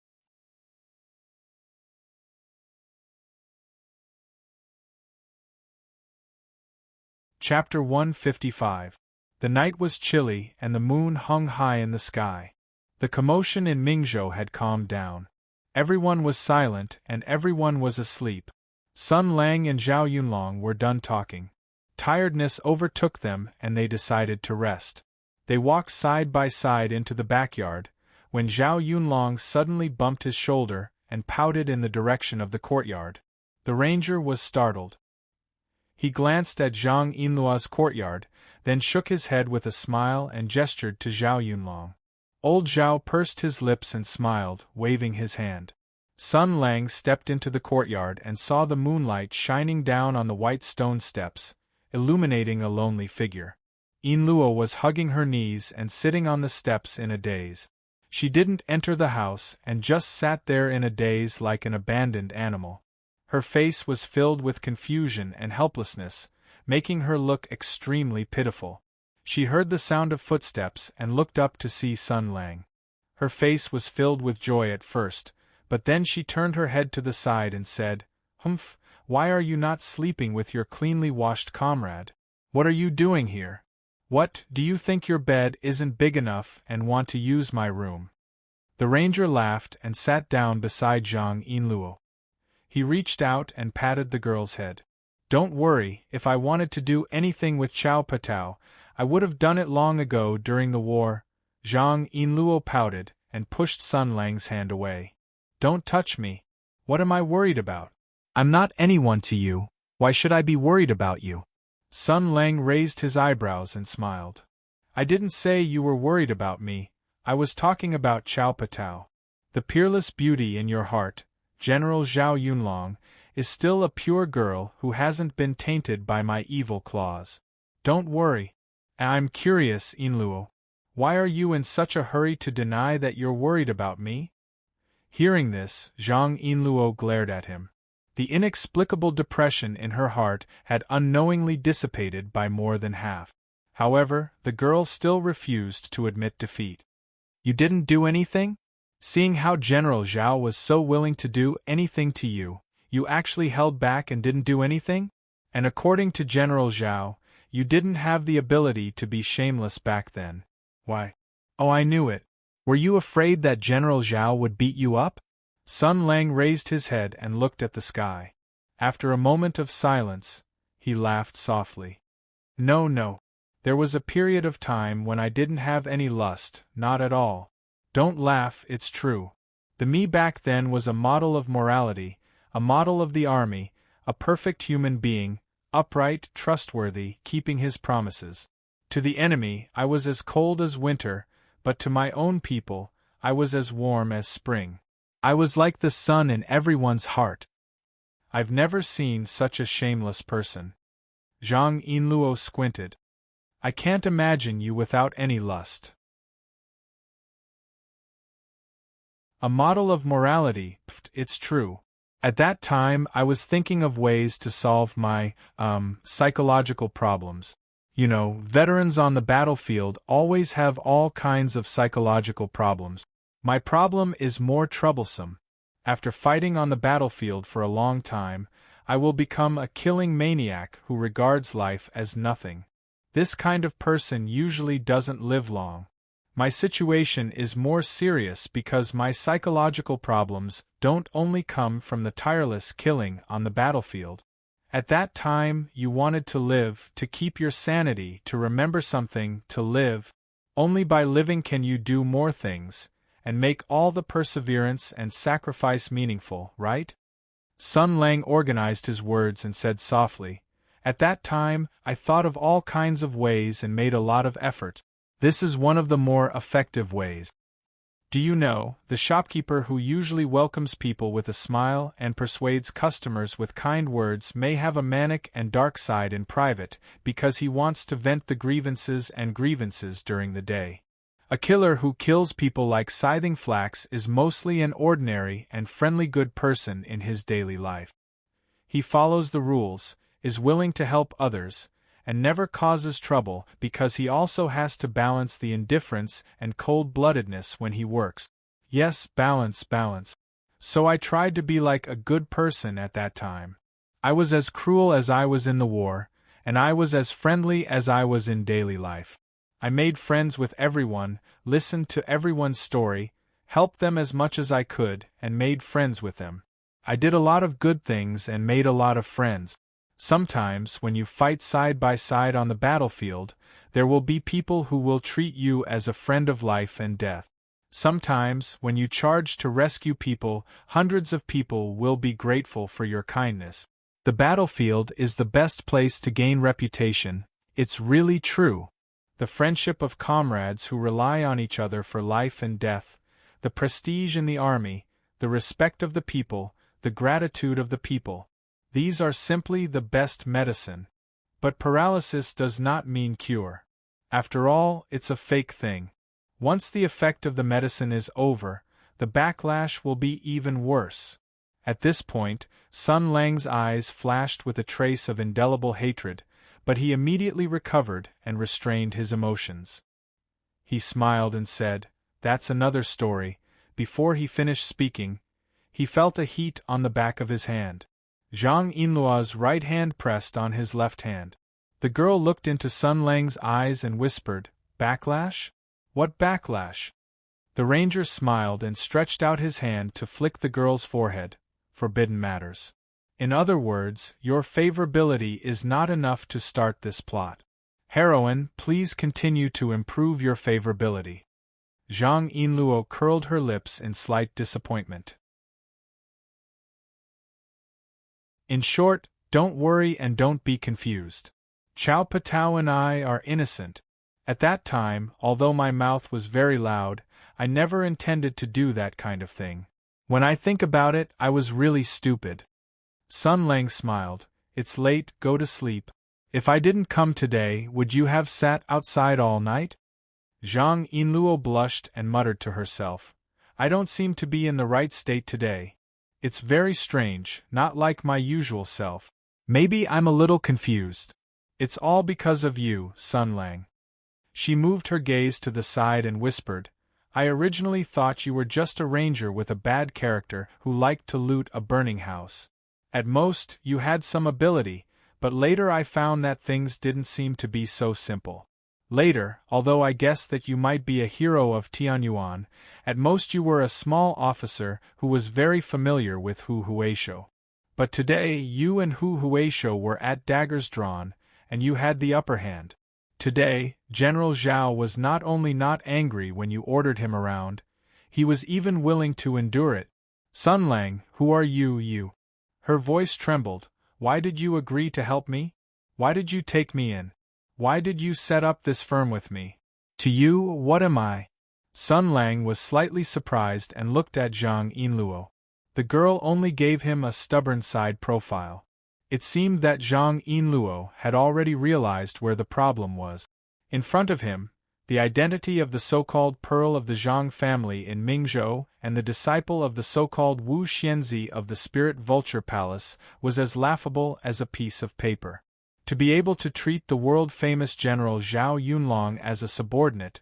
Chapter 155. The night was chilly and the moon hung high in the sky. The commotion in Mingzhou had calmed down. Everyone was silent and everyone was asleep. Sun Lang and Zhao Yunlong were done talking. Tiredness overtook them and they decided to rest. They walked side by side into the backyard, when Zhao Yunlong suddenly bumped his shoulder and pouted in the direction of the courtyard. The ranger was startled. He glanced at Zhang Yinlua's courtyard, then shook his head with a smile and gestured to Zhao Yunlong. Old Zhao pursed his lips and smiled, waving his hand. Sun Lang stepped into the courtyard and saw the moonlight shining down on the white stone steps, illuminating a lonely figure. Yinluo was hugging her knees and sitting on the steps in a daze. She didn't enter the house and just sat there in a daze like an abandoned animal. Her face was filled with confusion and helplessness, making her look extremely pitiful. She heard the sound of footsteps and looked up to see Sun Lang. Her face was filled with joy at first, but then she turned her head to the side and said, "Humph, why are you not sleeping with your cleanly washed comrade? What are you doing here? What, do you think your bed isn't big enough and want to use my room?" The ranger laughed and sat down beside Zhang Yinluo. He reached out and patted the girl's head. "Don't worry, if I wanted to do anything with Chao Patao, I would have done it long ago during the war." Zhang Yinluo pouted and pushed Sun Lang's hand away. "Don't touch me. What am I worried about? I'm not anyone to you. Why should I be worried about you?" Sun Lang raised his eyebrows and smiled. "I didn't say you were worried about me, I was talking about Chao Patao. The peerless beauty in your heart, General Zhao Yunlong, is still a pure girl who hasn't been tainted by my evil claws. Don't worry. I'm curious, Yinluo. Why are you in such a hurry to deny that you're worried about me?" Hearing this, Zhang Yinluo glared at him. The inexplicable depression in her heart had unknowingly dissipated by more than half. However, the girl still refused to admit defeat. "You didn't do anything? Seeing how General Zhao was so willing to do anything to you, you actually held back and didn't do anything? And according to General Zhao, you didn't have the ability to be shameless back then. Why? Oh, I knew it. Were you afraid that General Zhao would beat you up?" Sun Lang raised his head and looked at the sky. After a moment of silence, he laughed softly. No. There was a period of time when I didn't have any lust, not at all. Don't laugh, it's true. The me back then was a model of morality, a model of the army, a perfect human being, upright, trustworthy, keeping his promises. To the enemy, I was as cold as winter, but to my own people, I was as warm as spring. I was like the sun in everyone's heart. I've never seen such a shameless person. Zhang Yinluo squinted. I can't imagine you without any lust. A model of morality, it's true. At that time I was thinking of ways to solve my, psychological problems. You know, veterans on the battlefield always have all kinds of psychological problems. My problem is more troublesome. After fighting on the battlefield for a long time, I will become a killing maniac who regards life as nothing. This kind of person usually doesn't live long. My situation is more serious because my psychological problems don't only come from the tireless killing on the battlefield. At that time, you wanted to live, to keep your sanity, to remember something, to live. Only by living can you do more things, and make all the perseverance and sacrifice meaningful, right? Sun Lang organized his words and said softly, "At that time, I thought of all kinds of ways and made a lot of effort. This is one of the more effective ways. Do you know, the shopkeeper who usually welcomes people with a smile and persuades customers with kind words may have a manic and dark side in private because he wants to vent the grievances during the day. A killer who kills people like scything flax is mostly an ordinary and friendly good person in his daily life. He follows the rules, is willing to help others, and never causes trouble because he also has to balance the indifference and cold-bloodedness when he works. Yes, balance. So I tried to be like a good person at that time. I was as cruel as I was in the war, and I was as friendly as I was in daily life. I made friends with everyone, listened to everyone's story, helped them as much as I could, and made friends with them. I did a lot of good things and made a lot of friends. Sometimes, when you fight side by side on the battlefield, there will be people who will treat you as a friend of life and death. Sometimes, when you charge to rescue people, hundreds of people will be grateful for your kindness. The battlefield is the best place to gain reputation, it's really true. The friendship of comrades who rely on each other for life and death, the prestige in the army, the respect of the people, the gratitude of the people. These are simply the best medicine. But paralysis does not mean cure. After all, it's a fake thing. Once the effect of the medicine is over, the backlash will be even worse. At this point, Sun Lang's eyes flashed with a trace of indelible hatred, but he immediately recovered and restrained his emotions. He smiled and said, "That's another story." Before he finished speaking, he felt a heat on the back of his hand. Zhang Yinluo's right hand pressed on his left hand. The girl looked into Sun Lang's eyes and whispered, "Backlash? What backlash?" The ranger smiled and stretched out his hand to flick the girl's forehead. "Forbidden matters. In other words, your favorability is not enough to start this plot. Heroine, please continue to improve your favorability." Zhang Yinluo curled her lips in slight disappointment. In short, don't worry and don't be confused. Chow Patao and I are innocent. At that time, although my mouth was very loud, I never intended to do that kind of thing. When I think about it, I was really stupid. Sun Lang smiled. "It's late, go to sleep. If I didn't come today, would you have sat outside all night?" Zhang Yinluo blushed and muttered to herself, "I don't seem to be in the right state today. It's very strange, not like my usual self. Maybe I'm a little confused. It's all because of you, Sun Lang." She moved her gaze to the side and whispered, "I originally thought you were just a ranger with a bad character who liked to loot a burning house. At most, you had some ability, but later I found that things didn't seem to be so simple. Later, although I guessed that you might be a hero of Tianyuan, at most you were a small officer who was very familiar with Hu Huaisho. But today you and Hu Huaisho were at daggers drawn, and you had the upper hand. Today, General Zhao was not only not angry when you ordered him around, he was even willing to endure it. Sun Lang, who are you? Her voice trembled. Why did you agree to help me? Why did you take me in? Why did you set up this firm with me? To you, what am I? Sun Lang was slightly surprised and looked at Zhang Yinluo. The girl only gave him a stubborn side profile. It seemed that Zhang Yinluo had already realized where the problem was. In front of him, the identity of the so-called Pearl of the Zhang family in Mingzhou and the disciple of the so-called Wu Xianzi of the Spirit Vulture Palace was as laughable as a piece of paper. To be able to treat the world-famous General Zhao Yunlong as a subordinate,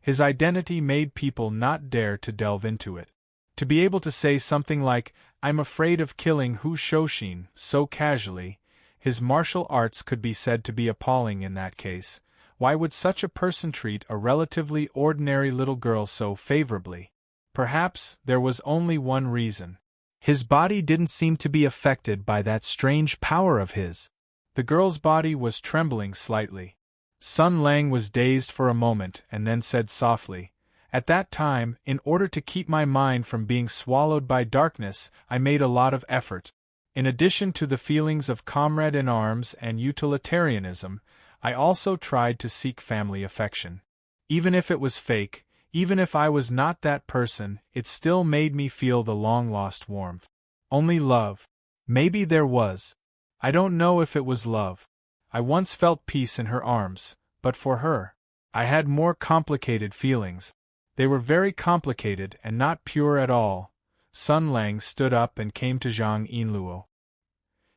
his identity made people not dare to delve into it. To be able to say something like, "I'm afraid of killing Hu Shouxin," so casually, his martial arts could be said to be appalling in that case. Why would such a person treat a relatively ordinary little girl so favorably? Perhaps there was only one reason. His body didn't seem to be affected by that strange power of his. The girl's body was trembling slightly. Sun Lang was dazed for a moment and then said softly, "At that time, in order to keep my mind from being swallowed by darkness, I made a lot of effort. In addition to the feelings of comrade in arms and utilitarianism, I also tried to seek family affection. Even if it was fake, even if I was not that person, it still made me feel the long-lost warmth. Only love. Maybe there was. I don't know if it was love. I once felt peace in her arms, but for her, I had more complicated feelings. They were very complicated and not pure at all." Sun Lang stood up and came to Zhang Yinluo.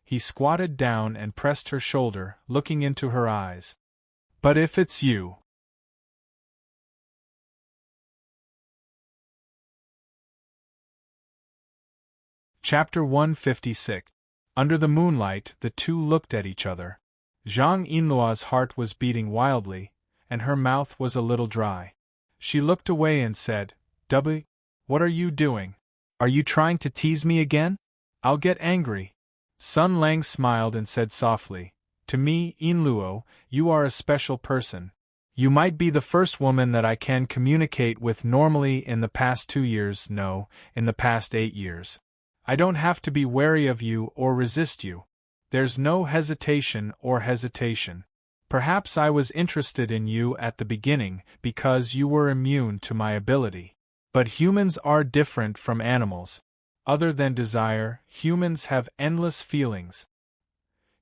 He squatted down and pressed her shoulder, looking into her eyes. "But if it's you..." Chapter 156. Under the moonlight, the two looked at each other. Zhang Yinluo's heart was beating wildly, and her mouth was a little dry. She looked away and said, "W, what are you doing? Are you trying to tease me again? I'll get angry." Sun Lang smiled and said softly, "To me, Yinluo, you are a special person. You might be the first woman that I can communicate with normally in the past 2 years, no, in the past 8 years. I don't have to be wary of you or resist you. There's no hesitation or hesitation. Perhaps I was interested in you at the beginning because you were immune to my ability. But humans are different from animals. Other than desire, humans have endless feelings."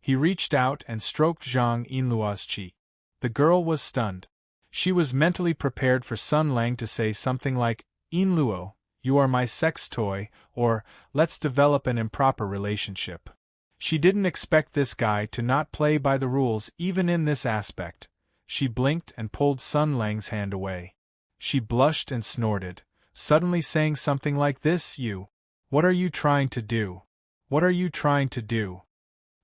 He reached out and stroked Zhang Yinluo's cheek. The girl was stunned. She was mentally prepared for Sun Lang to say something like, "In Luo, you are my sex toy," or, "Let's develop an improper relationship." She didn't expect this guy to not play by the rules even in this aspect. She blinked and pulled Sun Lang's hand away. She blushed and snorted, suddenly saying something like this, "You. What are you trying to do? What are you trying to do?"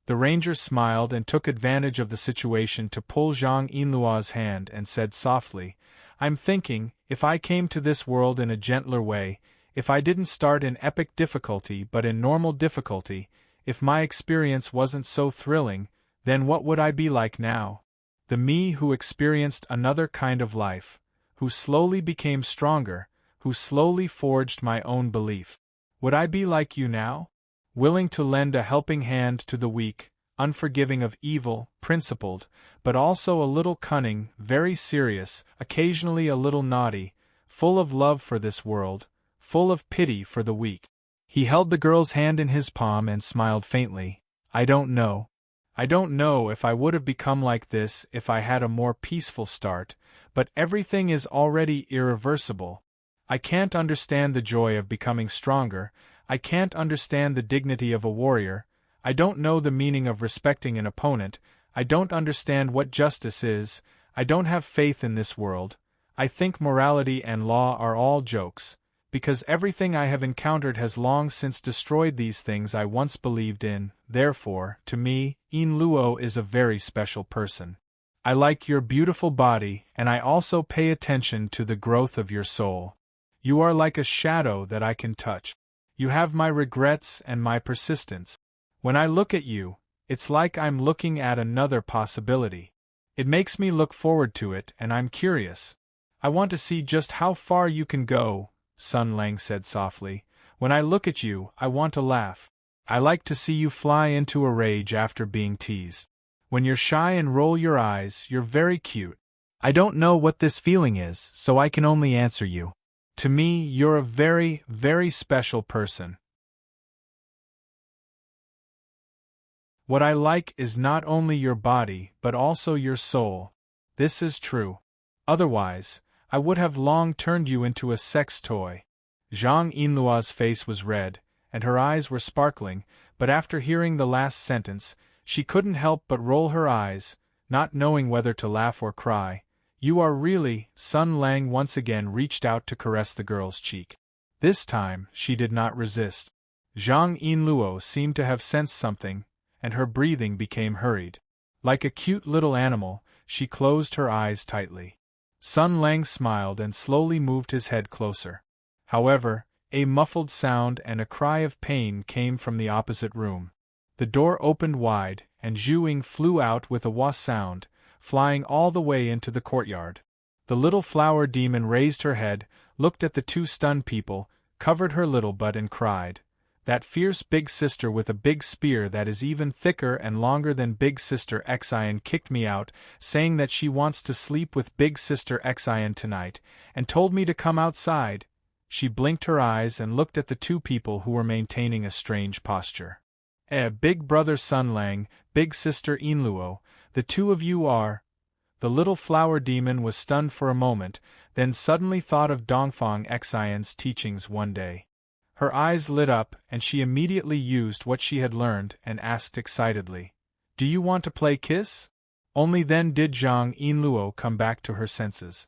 The ranger smiled and took advantage of the situation to pull Zhang Yinluo's hand and said softly, "I'm thinking, if I came to this world in a gentler way, if I didn't start in epic difficulty but in normal difficulty, if my experience wasn't so thrilling, then what would I be like now? The me who experienced another kind of life, who slowly became stronger, who slowly forged my own belief. Would I be like you now? Willing to lend a helping hand to the weak, unforgiving of evil, principled, but also a little cunning, very serious, occasionally a little naughty, full of love for this world, full of pity for the weak." He held the girl's hand in his palm and smiled faintly. "I don't know. I don't know if I would have become like this if I had a more peaceful start, but everything is already irreversible. I can't understand the joy of becoming stronger, I can't understand the dignity of a warrior, I don't know the meaning of respecting an opponent, I don't understand what justice is, I don't have faith in this world, I think morality and law are all jokes, because everything I have encountered has long since destroyed these things I once believed in. Therefore, to me, In Luo is a very special person. I like your beautiful body, and I also pay attention to the growth of your soul. You are like a shadow that I can touch. You have my regrets and my persistence. When I look at you, it's like I'm looking at another possibility. It makes me look forward to it, and I'm curious. I want to see just how far you can go," Sun Lang said softly. "When I look at you, I want to laugh. I like to see you fly into a rage after being teased. When you're shy and roll your eyes, you're very cute. I don't know what this feeling is, so I can only answer you. To me, you're a very, very special person. What I like is not only your body but also your soul. This is true. Otherwise, I would have long turned you into a sex toy." Zhang Yinluo's face was red, and her eyes were sparkling, but after hearing the last sentence, she couldn't help but roll her eyes, not knowing whether to laugh or cry. "You are really—" Sun Lang once again reached out to caress the girl's cheek. This time, she did not resist. Zhang Yinluo seemed to have sensed something, and her breathing became hurried. Like a cute little animal, she closed her eyes tightly. Sun Lang smiled and slowly moved his head closer. However, a muffled sound and a cry of pain came from the opposite room. The door opened wide, and Zhu Ying flew out with a wah sound, flying all the way into the courtyard. The little flower demon raised her head, looked at the two stunned people, covered her little butt and cried, "That fierce big sister with a big spear that is even thicker and longer than Big Sister Xian kicked me out, saying that she wants to sleep with Big Sister Xian tonight, and told me to come outside." She blinked her eyes and looked at the two people who were maintaining a strange posture. Big brother Sun Lang, Big Sister Yinluo, the two of you are—" The little flower demon was stunned for a moment, then suddenly thought of Dongfang Xian's teachings one day. Her eyes lit up and she immediately used what she had learned and asked excitedly, "Do you want to play kiss?" Only then did Zhang Yinluo come back to her senses.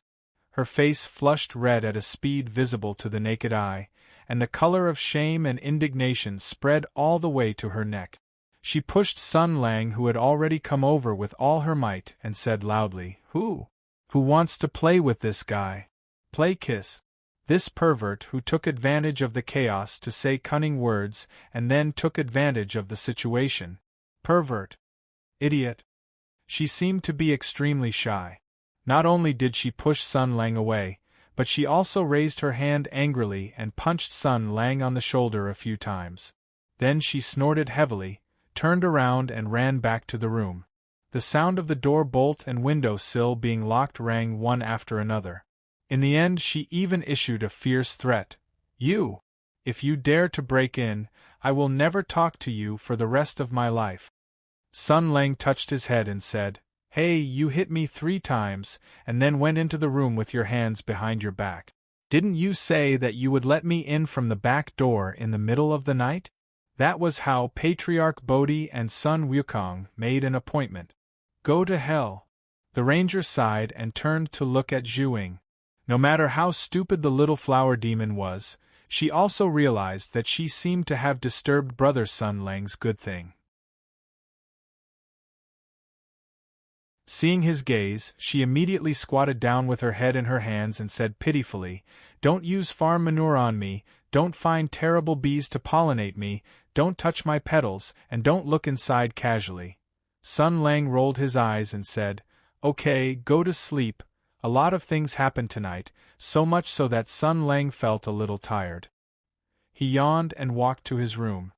Her face flushed red at a speed visible to the naked eye, and the color of shame and indignation spread all the way to her neck. She pushed Sun Lang, who had already come over with all her might, and said loudly, Who wants to play with this guy? Play kiss. This pervert who took advantage of the chaos to say cunning words and then took advantage of the situation. Pervert. Idiot. She seemed to be extremely shy. Not only did she push Sun Lang away, but she also raised her hand angrily and punched Sun Lang on the shoulder a few times. Then she snorted heavily, turned around and ran back to the room. The sound of the door bolt and window sill being locked rang one after another. In the end she even issued a fierce threat. You! If you dare to break in, I will never talk to you for the rest of my life. Sun Lang touched his head and said, Hey, you hit me 3 times, and then went into the room with your hands behind your back. Didn't you say that you would let me in from the back door in the middle of the night? That was how Patriarch Bodhi and son Wukong made an appointment. Go to hell. The ranger sighed and turned to look at Zhuing. No matter how stupid the little flower demon was, she also realized that she seemed to have disturbed brother Sun Lang's good thing. Seeing his gaze, she immediately squatted down with her head in her hands and said pitifully, "Don't use farm manure on me, don't find terrible bees to pollinate me, don't touch my petals, and don't look inside casually." Sun Lang rolled his eyes and said, "Okay, go to sleep. A lot of things happened tonight, so much so that Sun Lang felt a little tired." He yawned and walked to his room.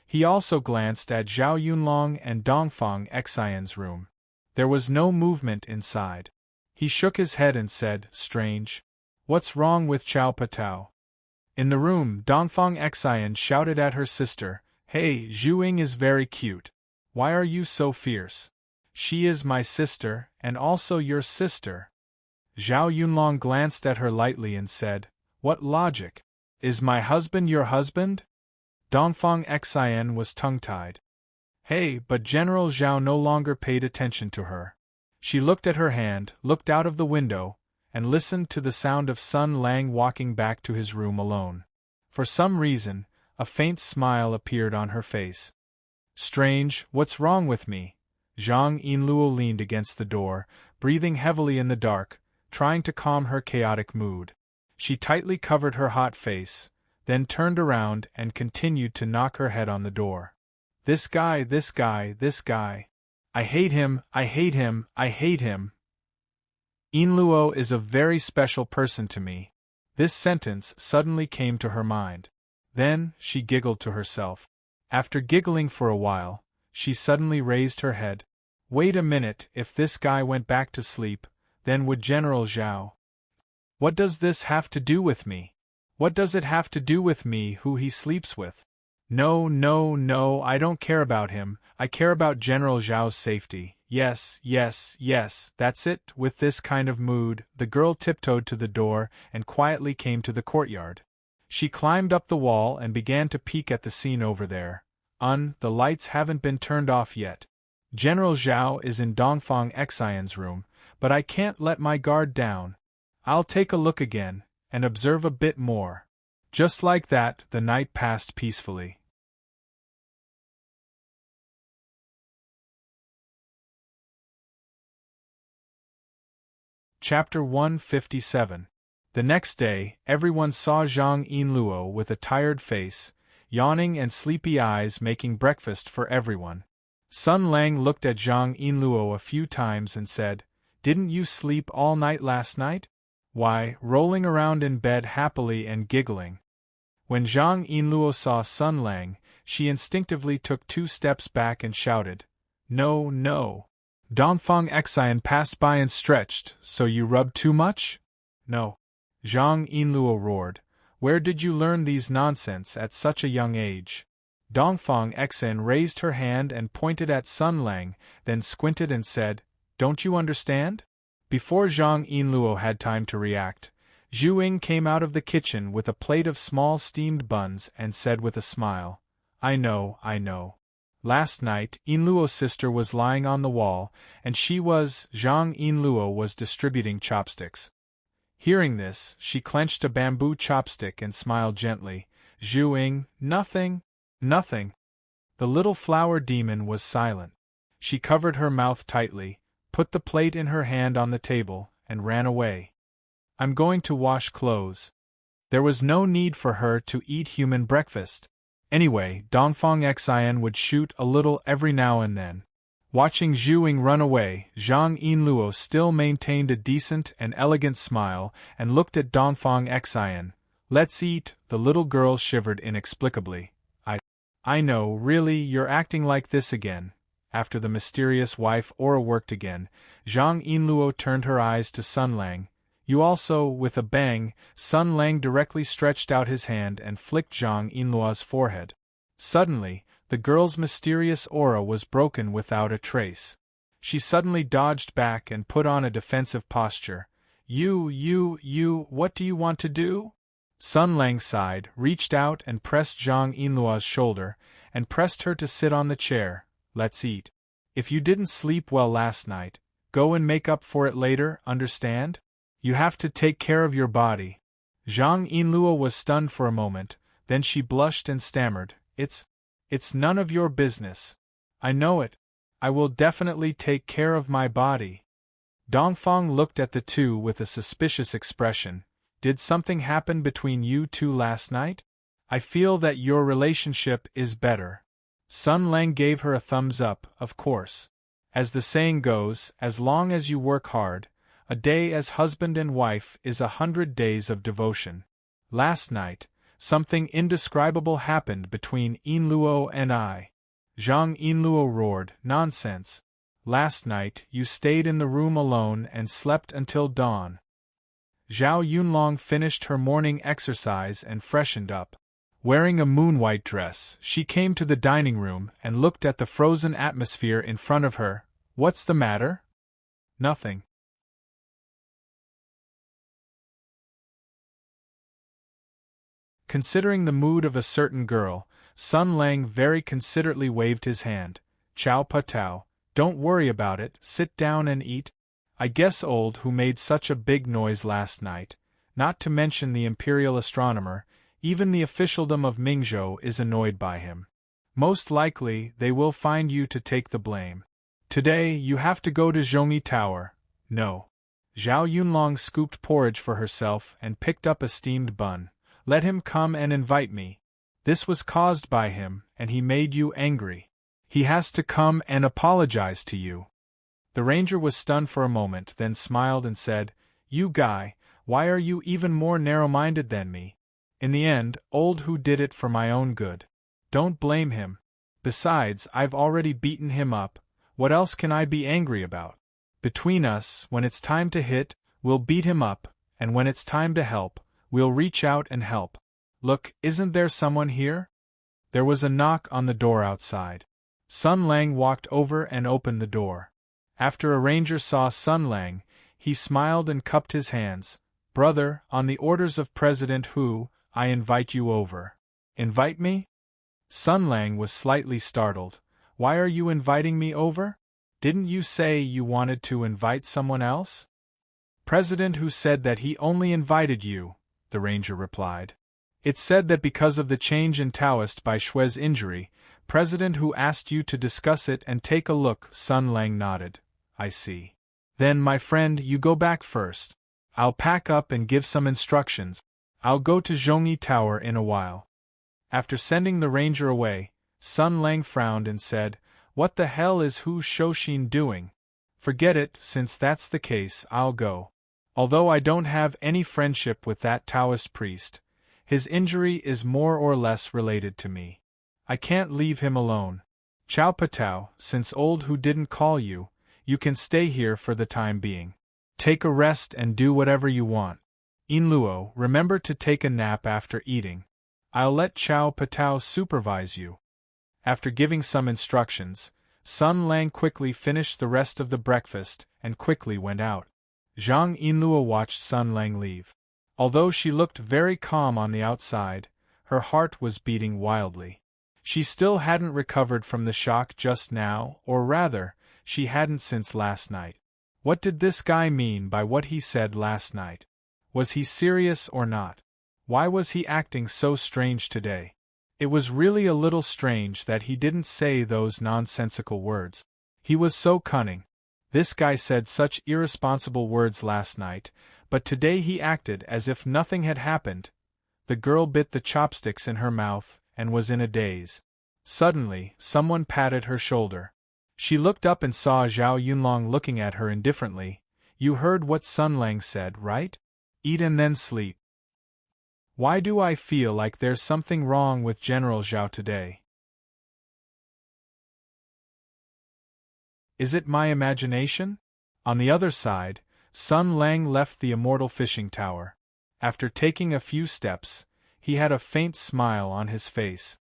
He also glanced at Zhao Yunlong and Dongfang Xian's room. There was no movement inside. He shook his head and said, "Strange. What's wrong with Chao Patao?" In the room, Dongfang Xian shouted at her sister, "Hey, Zhuing is very cute. Why are you so fierce? She is my sister, and also your sister." Zhao Yunlong glanced at her lightly and said, "What logic? Is my husband your husband?" Dongfang Xian was tongue-tied. Hey, but General Zhao no longer paid attention to her. She looked at her hand, looked out of the window, and listened to the sound of Sun Lang walking back to his room alone. For some reason, a faint smile appeared on her face. "Strange, what's wrong with me?" Zhang Yinluo leaned against the door, breathing heavily in the dark, trying to calm her chaotic mood. She tightly covered her hot face, then turned around and continued to knock her head on the door. This guy. I hate him, I hate him, I hate him. Yinluo is a very special person to me. This sentence suddenly came to her mind. Then, she giggled to herself. After giggling for a while, she suddenly raised her head. Wait a minute, if this guy went back to sleep, then would General Zhao? What does this have to do with me? What does it have to do with me who he sleeps with? No, I don't care about him, I care about General Zhao's safety. Yes, that's it. With this kind of mood, the girl tiptoed to the door and quietly came to the courtyard. She climbed up the wall and began to peek at the scene over there. The lights haven't been turned off yet. General Zhao is in Dongfang Xian's room, but I can't let my guard down. I'll take a look again, and observe a bit more. Just like that, the night passed peacefully. Chapter 157. The next day, everyone saw Zhang Yinluo with a tired face, yawning and sleepy eyes making breakfast for everyone. Sun Lang looked at Zhang Yinluo a few times and said, "Didn't you sleep all night last night?" "Why, rolling around in bed happily and giggling." When Zhang Yinluo saw Sun Lang, she instinctively took 2 steps back and shouted, No. Dongfang Xian passed by and stretched, "So you rubbed too much?" "No." Zhang Yinluo roared, "Where did you learn these nonsense at such a young age?" Dongfang Xian raised her hand and pointed at Sun Lang, then squinted and said, "Don't you understand?" Before Zhang Yinluo had time to react, Zhuing came out of the kitchen with a plate of small steamed buns and said with a smile, I know. Last night, Yinluo's sister was lying on the wall, and Zhang Yinluo was distributing chopsticks. Hearing this, she clenched a bamboo chopstick and smiled gently. "Zhuing, nothing. The little flower demon was silent. She covered her mouth tightly, put the plate in her hand on the table, and ran away. "I'm going to wash clothes." There was no need for her to eat human breakfast. Anyway, Dongfang Xian would shoot a little every now and then. Watching Zhuing run away, Zhang Yinluo still maintained a decent and elegant smile and looked at Dongfang Xian. "Let's eat." The little girl shivered inexplicably. I know, really, you're acting like this again." After the mysterious wife aura worked again, Zhang Yinluo turned her eyes to Sun Lang. "You also," with a bang, Sun Lang directly stretched out his hand and flicked Zhang Yinluo's forehead. Suddenly, the girl's mysterious aura was broken without a trace. She suddenly dodged back and put on a defensive posture. What do you want to do? Sun Lang sighed, reached out and pressed Zhang Yinluo's shoulder, and pressed her to sit on the chair. Let's eat. If you didn't sleep well last night, go and make up for it later, understand? You have to take care of your body. Zhang Yinluo was stunned for a moment, then she blushed and stammered, It's none of your business. I know it. I will definitely take care of my body. Dongfang looked at the two with a suspicious expression. Did something happen between you two last night? I feel that your relationship is better. Sun Lang gave her a thumbs up, of course. As the saying goes, as long as you work hard, a day as husband and wife is 100 days of devotion. Last night, something indescribable happened between Yinluo and I. Zhang Yinluo roared, Nonsense. Last night you stayed in the room alone and slept until dawn. Zhao Yunlong finished her morning exercise and freshened up. Wearing a moon-white dress, she came to the dining room and looked at the frozen atmosphere in front of her. What's the matter? Nothing. Considering the mood of a certain girl, Sun Lang very considerately waved his hand. Chow Patao, don't worry about it, sit down and eat. I guess old who made such a big noise last night, not to mention the imperial astronomer, even the officialdom of Mingzhou is annoyed by him. Most likely they will find you to take the blame. Today you have to go to Zhongyi Tower. No. Zhao Yunlong scooped porridge for herself and picked up a steamed bun. Let him come and invite me. This was caused by him, and he made you angry. He has to come and apologize to you. The ranger was stunned for a moment, then smiled and said, You guy, why are you even more narrow-minded than me? In the end, old who did it for my own good. Don't blame him. Besides, I've already beaten him up. What else can I be angry about? Between us, when it's time to hit, we'll beat him up, and when it's time to help, we'll reach out and help. Look, isn't there someone here? There was a knock on the door outside. Sun Lang walked over and opened the door. After a ranger saw Sun Lang, he smiled and cupped his hands. Brother, on the orders of President Hu, I invite you over. Invite me? Sun Lang was slightly startled. Why are you inviting me over? Didn't you say you wanted to invite someone else? President Hu said that he only invited you, the ranger replied. It's said that because of the change in Taoist by Shui's injury, President Hu asked you to discuss it and take a look. Sun Lang nodded. I see. Then, my friend, you go back first. I'll pack up and give some instructions. I'll go to Zhongyi Tower in a while. After sending the ranger away, Sun Lang frowned and said, What the hell is Hu Shouxin doing? Forget it, since that's the case, I'll go. Although I don't have any friendship with that Taoist priest, his injury is more or less related to me. I can't leave him alone. Chow Patao, since old Hu didn't call you, you can stay here for the time being. Take a rest and do whatever you want. Yinluo, remember to take a nap after eating. I'll let Chow Patao supervise you. After giving some instructions, Sun Lang quickly finished the rest of the breakfast and quickly went out. Zhang Yinluo watched Sun Lang leave. Although she looked very calm on the outside, her heart was beating wildly. She still hadn't recovered from the shock just now, or rather, she hadn't since last night. What did this guy mean by what he said last night? Was he serious or not? Why was he acting so strange today? It was really a little strange that he didn't say those nonsensical words. He was so cunning. This guy said such irresponsible words last night, but today he acted as if nothing had happened. The girl bit the chopsticks in her mouth and was in a daze. Suddenly, someone patted her shoulder. She looked up and saw Zhao Yunlong looking at her indifferently. You heard what Sun Lang said, right? Eat and then sleep. Why do I feel like there's something wrong with General Zhao today? Is it my imagination? On the other side, Sun Lang left the immortal fishing tower. After taking a few steps, he had a faint smile on his face.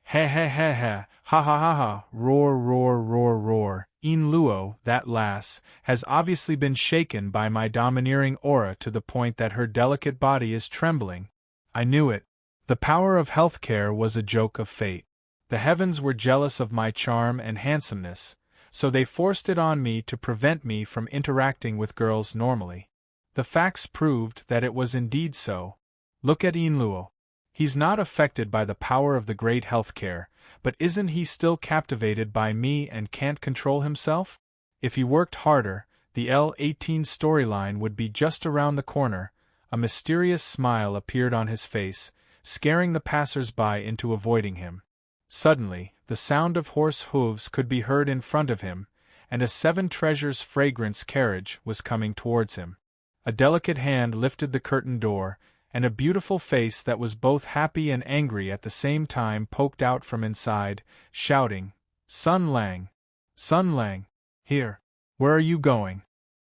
Ha ha ha ha, ha ha ha ha, roar roar roar roar, Yin Luo, that lass, has obviously been shaken by my domineering aura to the point that her delicate body is trembling. I knew it. The power of healthcare was a joke of fate. The heavens were jealous of my charm and handsomeness, so they forced it on me to prevent me from interacting with girls normally. The facts proved that it was indeed so. Look at Yin Luo. He's not affected by the power of the great healthcare, but isn't he still captivated by me and can't control himself? If he worked harder, the L18 storyline would be just around the corner. A mysterious smile appeared on his face, scaring the passers-by into avoiding him. Suddenly, the sound of horse hooves could be heard in front of him, and a Seven Treasures fragrance carriage was coming towards him. A delicate hand lifted the curtain door, and a beautiful face that was both happy and angry at the same time poked out from inside, shouting, "Sun Lang! Sun Lang! Here! Where are you going?"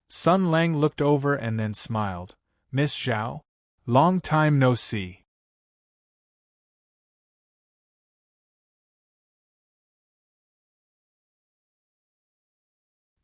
Sun Lang looked over and then smiled. "Miss Zhao? Long time no see."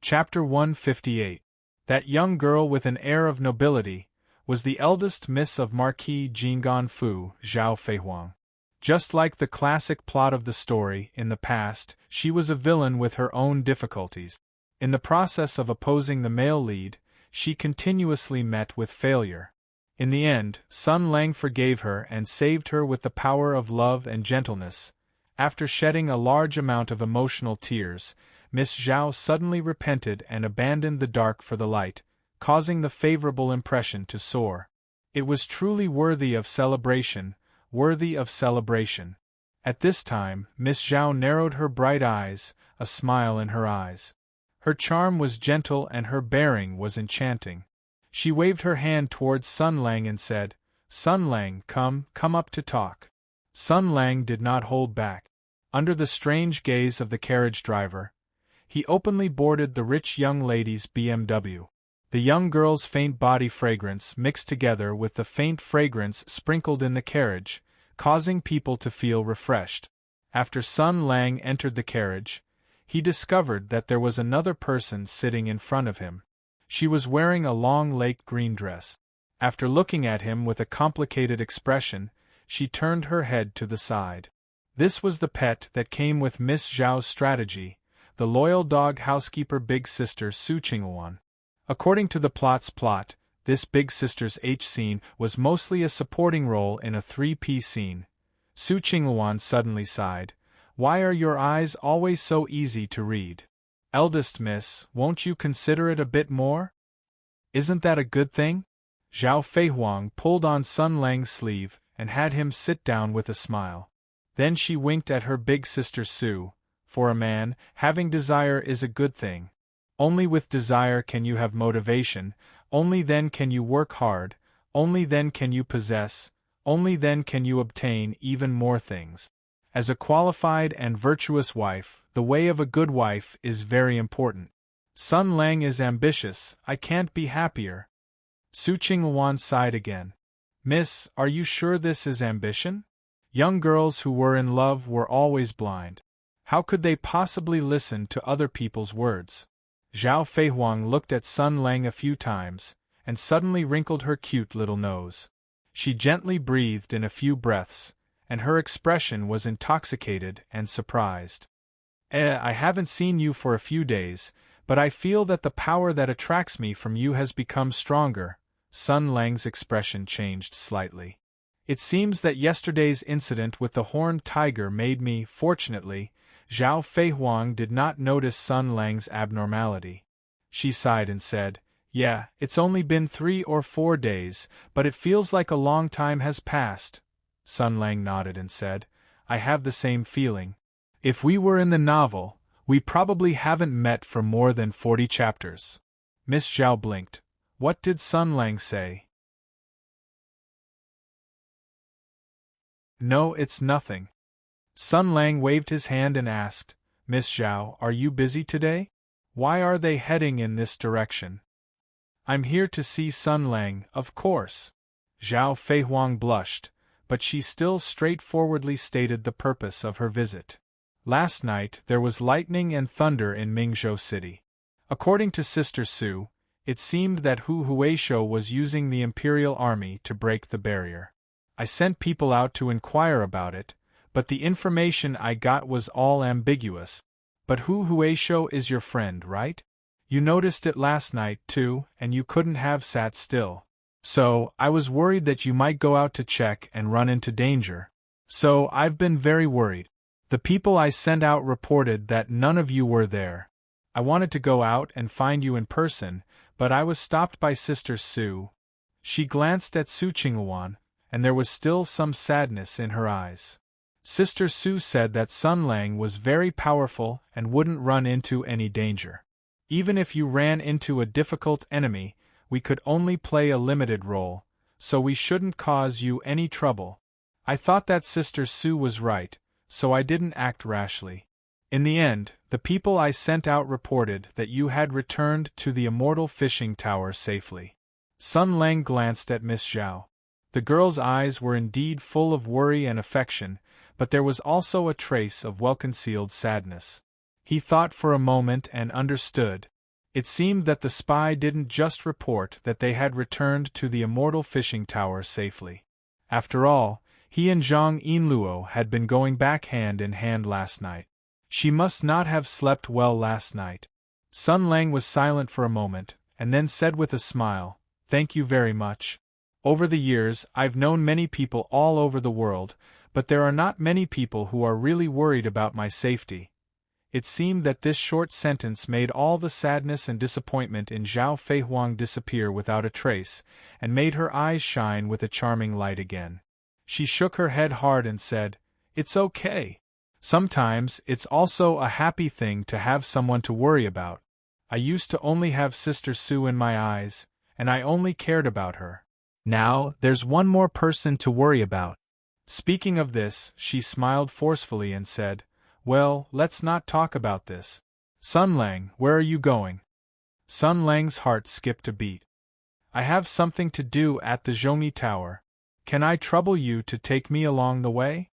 Chapter 158. That young girl with an air of nobility was the eldest miss of Marquis Jinggan Fu, Zhao Feihuang. Just like the classic plot of the story, in the past, she was a villain with her own difficulties. In the process of opposing the male lead, she continuously met with failure. In the end, Sun Lang forgave her and saved her with the power of love and gentleness. After shedding a large amount of emotional tears, Miss Zhao suddenly repented and abandoned the dark for the light, causing the favorable impression to soar. It was truly worthy of celebration, worthy of celebration. At this time, Miss Zhao narrowed her bright eyes, a smile in her eyes. Her charm was gentle and her bearing was enchanting. She waved her hand towards Sun Lang and said, "Sun Lang, come up to talk." Sun Lang did not hold back. Under the strange gaze of the carriage driver, he openly boarded the rich young lady's BMW. The young girl's faint body fragrance mixed together with the faint fragrance sprinkled in the carriage, causing people to feel refreshed. After Sun Lang entered the carriage, he discovered that there was another person sitting in front of him. She was wearing a long lake green dress. After looking at him with a complicated expression, she turned her head to the side. This was the pet that came with Miss Zhao's strategy, the loyal dog housekeeper big sister Su Qingluan. According to the plot's plot, this big sister's H scene was mostly a supporting role in a 3-piece scene. Su Qingluan suddenly sighed. "Why are your eyes always so easy to read? Eldest miss, won't you consider it a bit more? Isn't that a good thing?" Zhao Feihuang pulled on Sun Lang's sleeve and had him sit down with a smile. Then she winked at her big sister Su. "For a man, having desire is a good thing. Only with desire can you have motivation, only then can you work hard, only then can you possess, only then can you obtain even more things. As a qualified and virtuous wife, the way of a good wife is very important. Sun Lang is ambitious, I can't be happier." Su Qingluan sighed again. "Miss, are you sure this is ambition? Young girls who were in love were always blind. How could they possibly listen to other people's words?" Zhao Feihuang looked at Sun Lang a few times, and suddenly wrinkled her cute little nose. She gently breathed in a few breaths, and her expression was intoxicated and surprised. I haven't seen you for a few days, but I feel that the power that attracts me from you has become stronger." Sun Lang's expression changed slightly. "It seems that yesterday's incident with the horned tiger made me, fortunately." Zhao Feihuang did not notice Sun Lang's abnormality. She sighed and said, "Yeah, it's only been 3 or 4 days, but it feels like a long time has passed." Sun Lang nodded and said, "I have the same feeling. If we were in the novel, we probably haven't met for more than 40 chapters." Miss Zhao blinked. What did Sun Lang say? "No, it's nothing." Sun Lang waved his hand and asked, "Miss Zhao, are you busy today? Why are they heading in this direction?" "I'm here to see Sun Lang, of course." Zhao Feihuang blushed, but she still straightforwardly stated the purpose of her visit. Last night there was lightning and thunder in Mingzhou City. According to Sister Su, it seemed that Hu Huaisho was using the Imperial Army to break the barrier. I sent people out to inquire about it, but the information I got was all ambiguous. But Hu Huaisho is your friend, right? You noticed it last night, too, and you couldn't have sat still. So, I was worried that you might go out to check and run into danger. So, I've been very worried. The people I sent out reported that none of you were there. I wanted to go out and find you in person, but I was stopped by Sister Su. She glanced at Su Qingluan, and there was still some sadness in her eyes. Sister Su said that Sun Lang was very powerful and wouldn't run into any danger. Even if you ran into a difficult enemy, we could only play a limited role, so we shouldn't cause you any trouble. I thought that Sister Su was right, so I didn't act rashly. In the end, the people I sent out reported that you had returned to the Immortal Fishing Tower safely. Sun Lang glanced at Miss Zhao. The girl's eyes were indeed full of worry and affection, but there was also a trace of well-concealed sadness. He thought for a moment and understood. It seemed that the spy didn't just report that they had returned to the Immortal Fishing Tower safely. After all, he and Zhang Yinluo had been going back hand in hand last night. She must not have slept well last night. Sun Lang was silent for a moment, and then said with a smile, "Thank you very much. Over the years, I've known many people all over the world, but there are not many people who are really worried about my safety." It seemed that this short sentence made all the sadness and disappointment in Zhao Feihuang disappear without a trace, and made her eyes shine with a charming light again. She shook her head hard and said, "It's okay. Sometimes it's also a happy thing to have someone to worry about. I used to only have Sister Su in my eyes, and I only cared about her. Now there's one more person to worry about." Speaking of this, she smiled forcefully and said, "Well, let's not talk about this. Sun Lang, where are you going?" Sun Lang's heart skipped a beat. "I have something to do at the Zhongyi Tower. Can I trouble you to take me along the way?"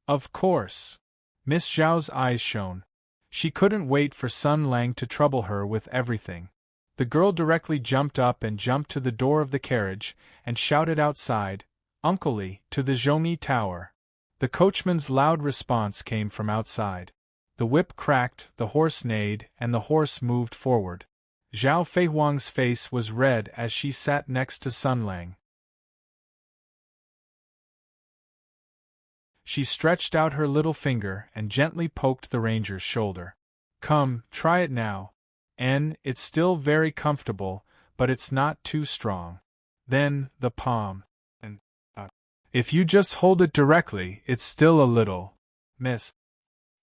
"Of course." Miss Zhao's eyes shone. She couldn't wait for Sun Lang to trouble her with everything. The girl directly jumped up and jumped to the door of the carriage, and shouted outside, "Uncle Li, to the Zhongyi Tower." The coachman's loud response came from outside. The whip cracked, the horse neighed, and the horse moved forward. Zhao Feihuang's face was red as she sat next to Sun Lang. She stretched out her little finger and gently poked the ranger's shoulder. "Come, try it now. It's still very comfortable, but it's not too strong. Then, the palm. And, if you just hold it directly, it's still a little. Miss.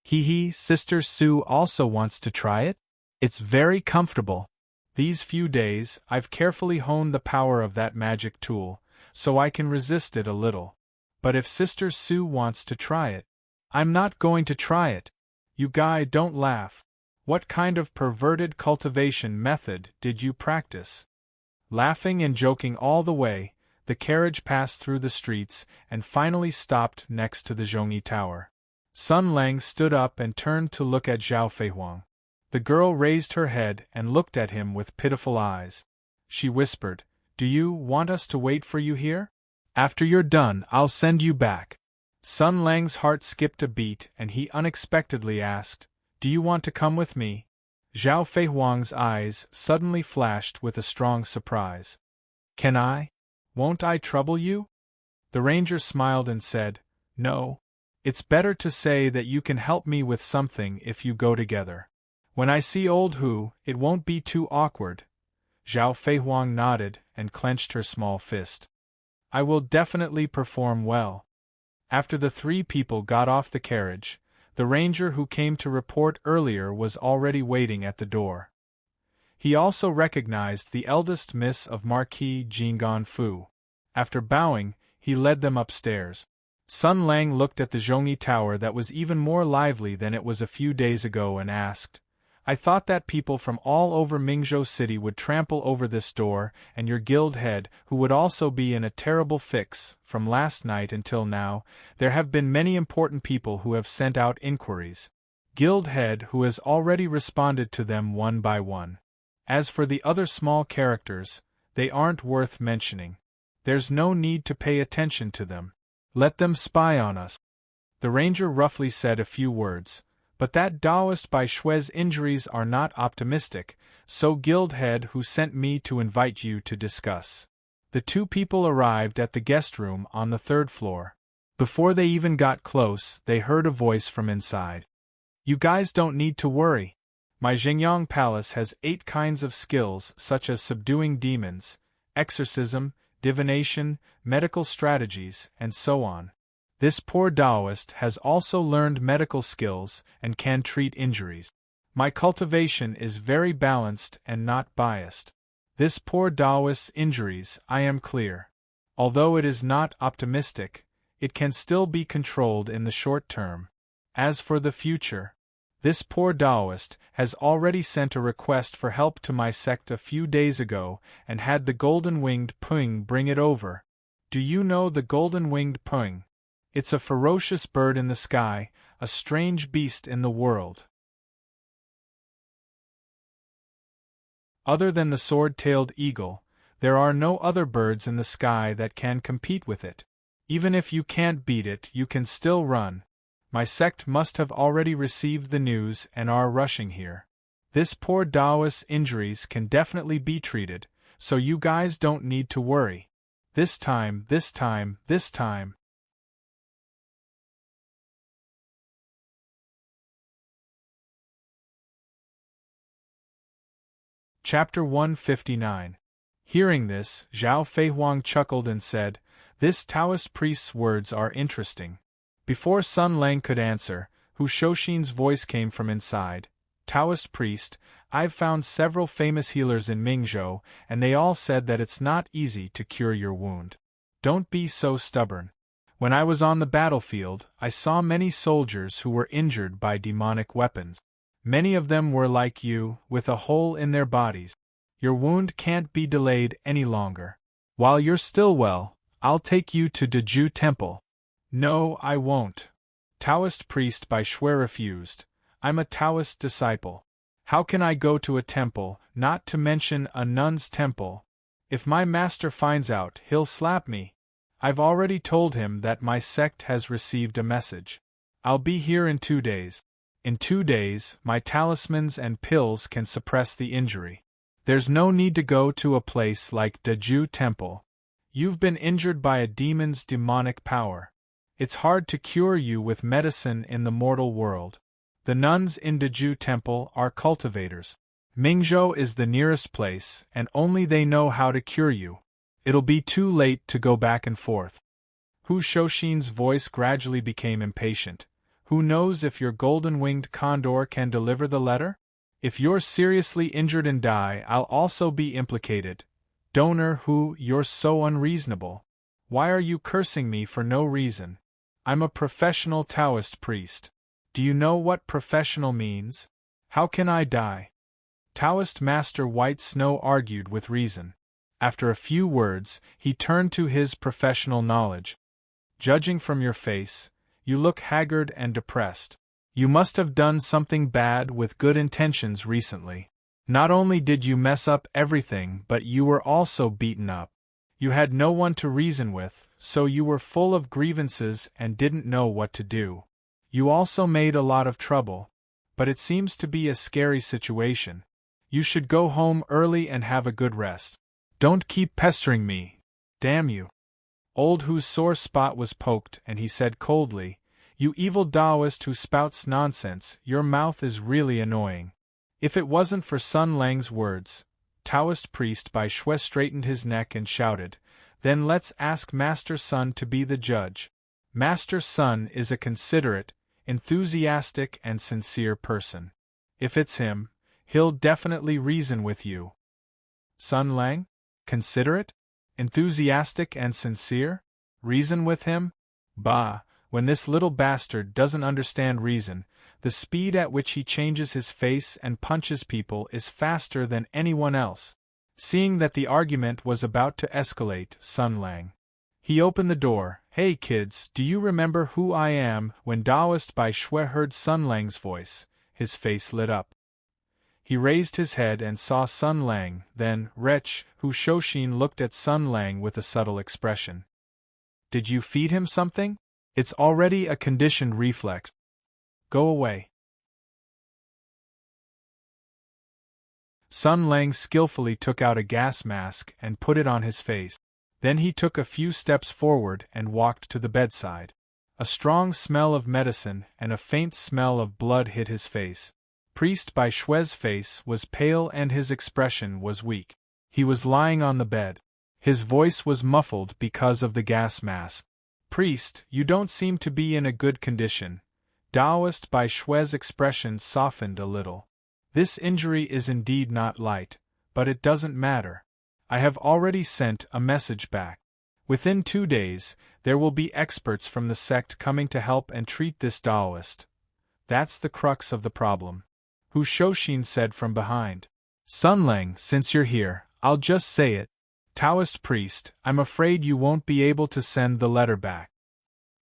Hee, Sister Su also wants to try it? It's very comfortable. These few days, I've carefully honed the power of that magic tool, so I can resist it a little. But if Sister Su wants to try it, I'm not going to try it. You guy, don't laugh. What kind of perverted cultivation method did you practice?" Laughing and joking all the way, the carriage passed through the streets and finally stopped next to the Zhongyi Tower. Sun Lang stood up and turned to look at Zhao Feihuang. The girl raised her head and looked at him with pitiful eyes. She whispered, "Do you want us to wait for you here? After you're done, I'll send you back." Sun Lang's heart skipped a beat and he unexpectedly asked, "Do you want to come with me?" Zhao Feihuang's eyes suddenly flashed with a strong surprise. "Can I? Won't I trouble you?" The ranger smiled and said, "No. It's better to say that you can help me with something if you go together. When I see old Hu, it won't be too awkward." Zhao Feihuang nodded and clenched her small fist. "I will definitely perform well." After the three people got off the carriage, the ranger who came to report earlier was already waiting at the door. He also recognized the eldest miss of Marquis Jinggan Fu. After bowing, he led them upstairs. Sun Lang looked at the Zhongyi Tower that was even more lively than it was a few days ago and asked, "I thought that people from all over Mingzhou City would trample over this door, and your guild head, who would also be in a terrible fix. From last night until now, there have been many important people who have sent out inquiries. Guild head who has already responded to them one by one. As for the other small characters, they aren't worth mentioning. There's no need to pay attention to them. Let them spy on us. The ranger roughly said a few words, but that Taoist by Shui's injuries are not optimistic, so guild head who sent me to invite you to discuss. The two people arrived at the guest room on the 3rd floor. Before they even got close, they heard a voice from inside. You guys don't need to worry. My Xingyang Palace has 8 kinds of skills such as subduing demons, exorcism, divination, medical strategies, and so on. This poor Taoist has also learned medical skills and can treat injuries. My cultivation is very balanced and not biased. This poor Taoist's injuries, I am clear. Although it is not optimistic, it can still be controlled in the short term. As for the future, this poor Taoist has already sent a request for help to my sect a few days ago and had the golden-winged Puing bring it over. Do you know the golden-winged Puing? It's a ferocious bird in the sky, a strange beast in the world. Other than the sword-tailed eagle, there are no other birds in the sky that can compete with it. Even if you can't beat it, you can still run. My sect must have already received the news and are rushing here. This poor Taoist's injuries can definitely be treated, so you guys don't need to worry. This time. Chapter 159. Hearing this, Zhao Feihuang chuckled and said, "This Taoist priest's words are interesting." Before Sun Lang could answer, Hu Shouxin's voice came from inside. "Taoist priest, I've found several famous healers in Mingzhou, and they all said that it's not easy to cure your wound. Don't be so stubborn. When I was on the battlefield, I saw many soldiers who were injured by demonic weapons. Many of them were like you, with a hole in their bodies. Your wound can't be delayed any longer. While you're still well, I'll take you to Deju Temple." "No, I won't." Taoist priest by Shui refused. "I'm a Taoist disciple. How can I go to a temple, not to mention a nun's temple? If my master finds out, he'll slap me. I've already told him that my sect has received a message. I'll be here in 2 days. In 2 days, my talismans and pills can suppress the injury. There's no need to go to a place like Deju Temple. You've been injured by a demon's demonic power. It's hard to cure you with medicine in the mortal world. The nuns in Deju Temple are cultivators. Mingzhou is the nearest place, and only they know how to cure you. It'll be too late to go back and forth." Hu Shouxin's voice gradually became impatient. "Who knows if your golden-winged condor can deliver the letter? If you're seriously injured and die, I'll also be implicated. Donor Hu, you're so unreasonable. Why are you cursing me for no reason? I'm a professional Taoist priest. Do you know what professional means? How can I die?" Taoist Master White Snow argued with reason. After a few words, he turned to his professional knowledge. "Judging from your face, you look haggard and depressed. You must have done something bad with good intentions recently. Not only did you mess up everything, but you were also beaten up. You had no one to reason with, so you were full of grievances and didn't know what to do. You also made a lot of trouble. But it seems to be a scary situation. You should go home early and have a good rest. Don't keep pestering me. Damn you." Old Hu's sore spot was poked, and he said coldly, "You evil Taoist who spouts nonsense, your mouth is really annoying." If it wasn't for Sun Lang's words, Taoist priest by Shui straightened his neck and shouted, "Then let's ask Master Sun to be the judge. Master Sun is a considerate, enthusiastic and sincere person. If it's him, he'll definitely reason with you." Sun Lang? Considerate? Enthusiastic and sincere? Reason with him? Bah, when this little bastard doesn't understand reason, the speed at which he changes his face and punches people is faster than anyone else. Seeing that the argument was about to escalate, Sun Lang. He opened the door, Hey kids, do you remember who I am? When Taoist Bai Shui heard Sun Lang's voice, his face lit up. He raised his head and saw Sun Lang, then, wretch, Hu Shouxin looked at Sun Lang with a subtle expression. Did you feed him something? It's already a conditioned reflex. Go away. Sun Lang skillfully took out a gas mask and put it on his face. Then he took a few steps forward and walked to the bedside. A strong smell of medicine and a faint smell of blood hit his face. Priest Bai Shui's face was pale and his expression was weak. He was lying on the bed. His voice was muffled because of the gas mask. Priest, you don't seem to be in a good condition. Taoist Bai Shui's expression softened a little. This injury is indeed not light, but it doesn't matter. I have already sent a message back. Within 2 days, there will be experts from the sect coming to help and treat this Taoist. That's the crux of the problem. Hu Shouxin said from behind. Sun Lang, since you're here, I'll just say it. Taoist priest, I'm afraid you won't be able to send the letter back.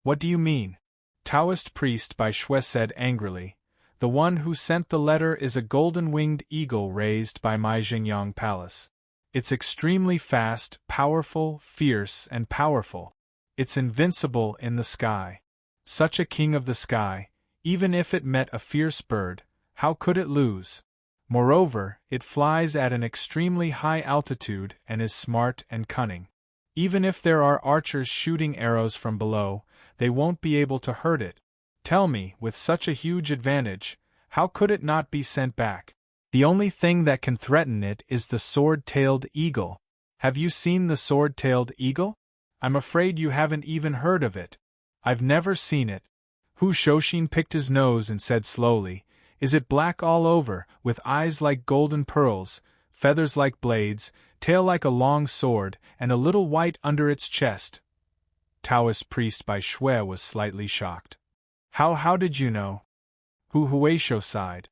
What do you mean? Taoist priest Bai Shui said angrily. The one who sent the letter is a golden-winged eagle raised by my Xingyang palace. It's extremely fast, powerful, fierce, and powerful. It's invincible in the sky. Such a king of the sky, even if it met a fierce bird, how could it lose? Moreover, it flies at an extremely high altitude and is smart and cunning. Even if there are archers shooting arrows from below, they won't be able to hurt it. Tell me, with such a huge advantage, how could it not be sent back? The only thing that can threaten it is the sword-tailed eagle. Have you seen the sword-tailed eagle? I'm afraid you haven't even heard of it. I've never seen it. Hu Shouxin picked his nose and said slowly, Is it black all over, with eyes like golden pearls, feathers like blades, tail like a long sword, and a little white under its chest? Taoist priest Bai Shui was slightly shocked. How did you know? Hu Huaishou sighed.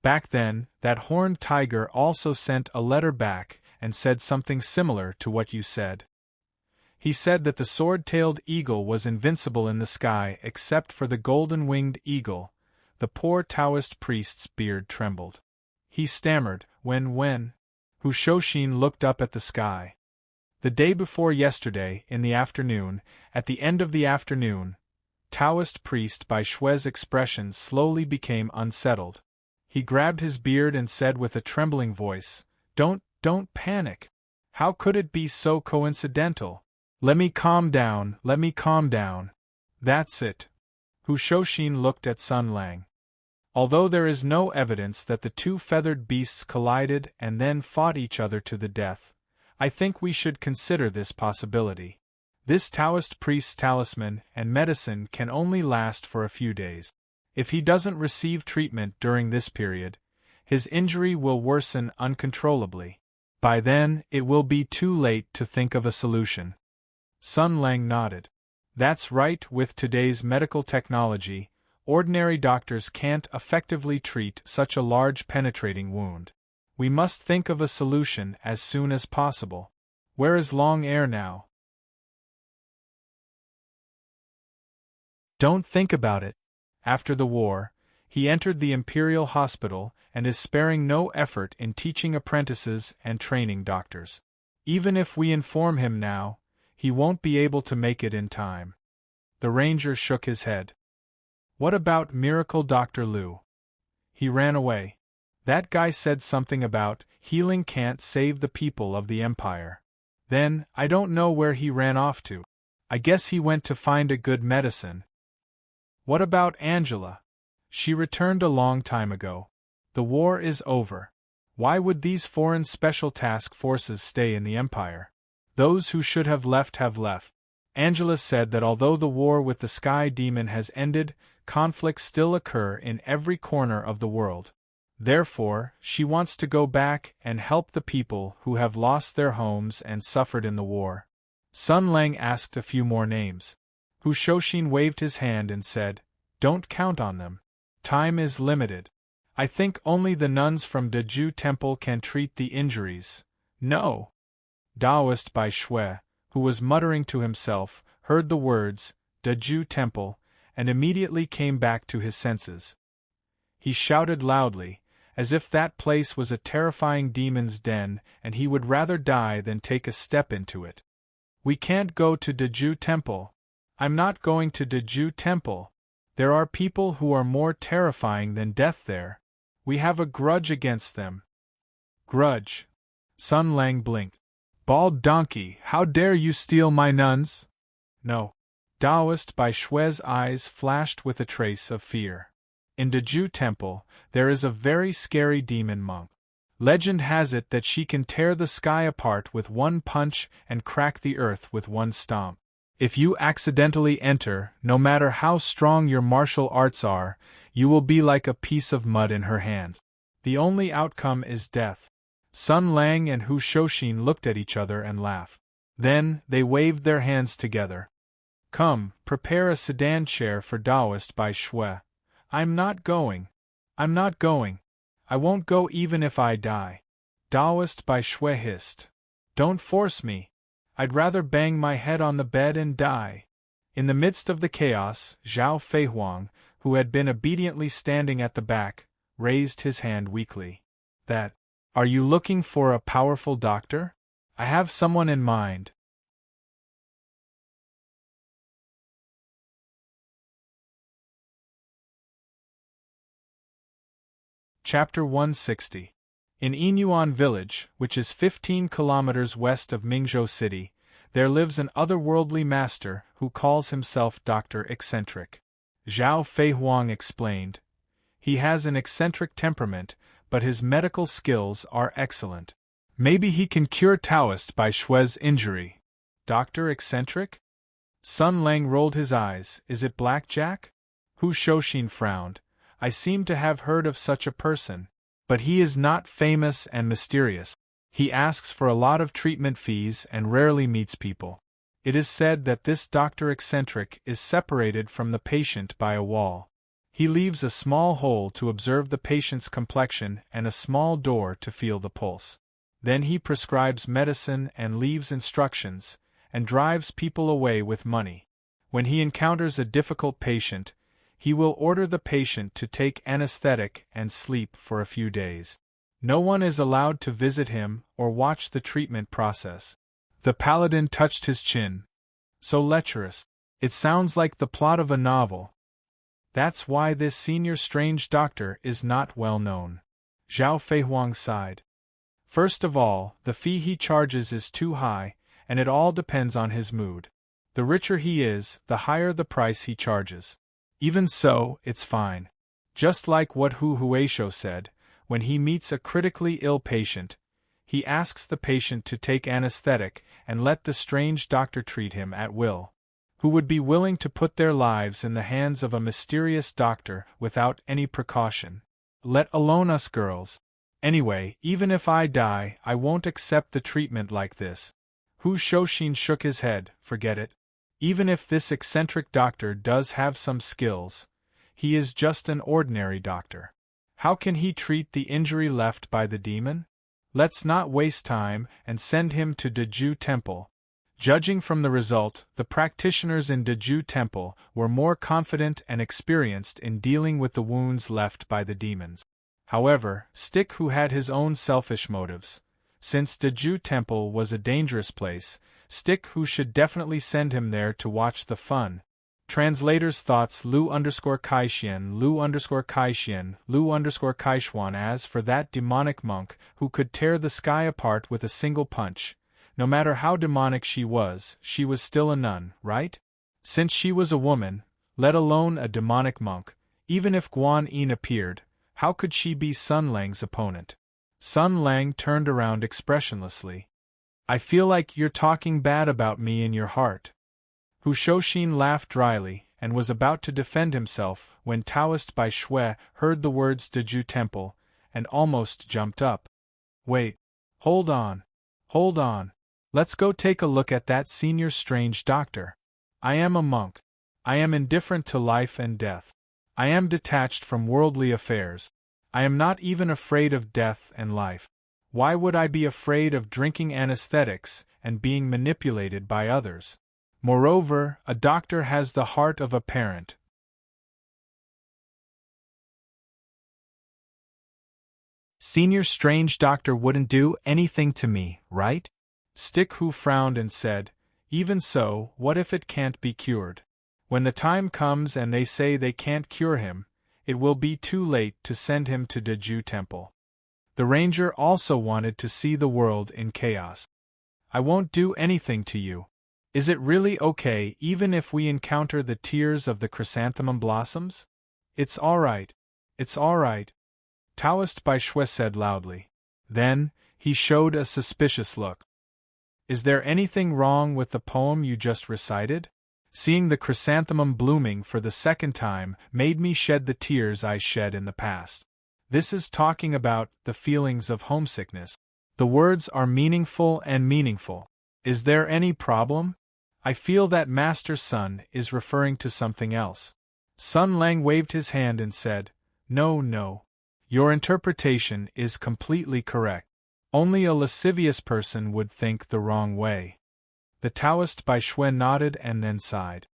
Back then, that horned tiger also sent a letter back and said something similar to what you said. He said that the sword-tailed eagle was invincible in the sky except for the golden-winged eagle. The poor Taoist priest's beard trembled. He stammered, when? Hu Shouxin looked up at the sky. The day before yesterday, in the afternoon, at the end of the afternoon, Taoist priest Bai Shui's expression slowly became unsettled. He grabbed his beard and said with a trembling voice, Don't panic. How could it be so coincidental? Let me calm down. That's it. Hu Shouxin looked at Sun Lang. Although there is no evidence that the two feathered beasts collided and then fought each other to the death, I think we should consider this possibility. This Taoist priest's talisman and medicine can only last for a few days. If he doesn't receive treatment during this period, his injury will worsen uncontrollably. By then, it will be too late to think of a solution. Sun Lang nodded. That's right, with today's medical technology, ordinary doctors can't effectively treat such a large penetrating wound. We must think of a solution as soon as possible. Where is Long Air now? Don't think about it. After the war, he entered the Imperial Hospital and is sparing no effort in teaching apprentices and training doctors. Even if we inform him now, he won't be able to make it in time. The ranger shook his head. What about Miracle Dr. Liu? He ran away. That guy said something about healing can't save the people of the Empire. Then, I don't know where he ran off to. I guess he went to find a good medicine. What about Angela? She returned a long time ago. The war is over. Why would these foreign special task forces stay in the Empire? Those who should have left have left. Angela said that although the war with the Sky Demon has ended, conflicts still occur in every corner of the world. Therefore, she wants to go back and help the people who have lost their homes and suffered in the war. Sun Lang asked a few more names. Hu Shouxin waved his hand and said, Don't count on them. Time is limited. I think only the nuns from Deju Temple can treat the injuries. No. Taoist Bai Shui, who was muttering to himself, heard the words, Daju Temple, and immediately came back to his senses. He shouted loudly, as if that place was a terrifying demon's den and he would rather die than take a step into it. We can't go to Daju Temple. I'm not going to Daju Temple. There are people who are more terrifying than death there. We have a grudge against them. Grudge? Sun Lang blinked. Bald donkey, how dare you steal my nuns? No. Taoist Bai Shui's eyes flashed with a trace of fear. In Daju Temple, there is a very scary demon monk. Legend has it that she can tear the sky apart with one punch and crack the earth with one stomp. If you accidentally enter, no matter how strong your martial arts are, you will be like a piece of mud in her hands. The only outcome is death. Sun Lang and Hu Shouxin looked at each other and laughed. Then, they waved their hands together. Come, prepare a sedan chair for Taoist Bai Shui. I'm not going. I'm not going. I won't go even if I die. Taoist Bai Shui hissed. Don't force me. I'd rather bang my head on the bed and die. In the midst of the chaos, Zhao Feihuang, who had been obediently standing at the back, raised his hand weakly. That. Are you looking for a powerful doctor? I have someone in mind. Chapter 160. In Yinyuan village, which is 15 kilometers west of Mingzhou City, there lives an otherworldly master who calls himself Dr. Eccentric. Zhao Feihuang explained. He has an eccentric temperament, but his medical skills are excellent. Maybe he can cure Taoist Bai Shui's injury. Dr. Eccentric? Sun Lang rolled his eyes. Is it blackjack? Hu Shouxin frowned. I seem to have heard of such a person. But he is not famous and mysterious. He asks for a lot of treatment fees and rarely meets people. It is said that this Dr. Eccentric is separated from the patient by a wall. He leaves a small hole to observe the patient's complexion and a small door to feel the pulse. Then he prescribes medicine and leaves instructions, and drives people away with money. When he encounters a difficult patient, he will order the patient to take anesthetic and sleep for a few days. No one is allowed to visit him or watch the treatment process. The paladin touched his chin. So lecherous. It sounds like the plot of a novel. That's why this senior strange doctor is not well known. Zhao Feihuang sighed. First of all, the fee he charges is too high, and it all depends on his mood. The richer he is, the higher the price he charges. Even so, it's fine. Just like what Hu Huaishou said, when he meets a critically ill patient, he asks the patient to take anesthetic and let the strange doctor treat him at will. Who would be willing to put their lives in the hands of a mysterious doctor without any precaution? Let alone us girls. Anyway, even if I die, I won't accept the treatment like this. Hu Shouxin shook his head. Forget it. Even if this eccentric doctor does have some skills, he is just an ordinary doctor. How can he treat the injury left by the demon? Let's not waste time and send him to Daju Temple. Judging from the result, the practitioners in Daju Temple were more confident and experienced in dealing with the wounds left by the demons. However, Stick, who had his own selfish motives, since Daju Temple was a dangerous place, Stick, who should definitely send him there to watch the fun. Translators thoughts Lu_Kaixien, Lu_Kaixien, Lu_Kaixuan. As for that demonic monk who could tear the sky apart with a single punch, no matter how demonic she was still a nun, right? Since she was a woman, let alone a demonic monk, even if Guan Yin appeared, how could she be Sun Lang's opponent? Sun Lang turned around expressionlessly. I feel like you're talking bad about me in your heart. Hu Shouxin laughed dryly, and was about to defend himself when Taoist Bai Shui heard the words Daju Temple, and almost jumped up. Wait. Hold on. Hold on. Let's go take a look at that senior strange doctor. I am a monk. I am indifferent to life and death. I am detached from worldly affairs. I am not even afraid of death and life. Why would I be afraid of drinking anesthetics and being manipulated by others? Moreover, a doctor has the heart of a parent. Senior Strange Doctor wouldn't do anything to me, right? Stick Who frowned and said, even so, what if it can't be cured? When the time comes and they say they can't cure him, it will be too late to send him to Deju Temple. The ranger also wanted to see the world in chaos. I won't do anything to you. Is it really okay even if we encounter the tears of the chrysanthemum blossoms? It's all right. It's all right, Taoist Bai Shui said loudly. Then, he showed a suspicious look. Is there anything wrong with the poem you just recited? Seeing the chrysanthemum blooming for the second time made me shed the tears I shed in the past. This is talking about the feelings of homesickness. The words are meaningful and meaningful. Is there any problem? I feel that Master Sun is referring to something else. Sun Lang waved his hand and said, No, no. Your interpretation is completely correct. Only a lascivious person would think the wrong way. The Taoist Bai Shui nodded and then sighed.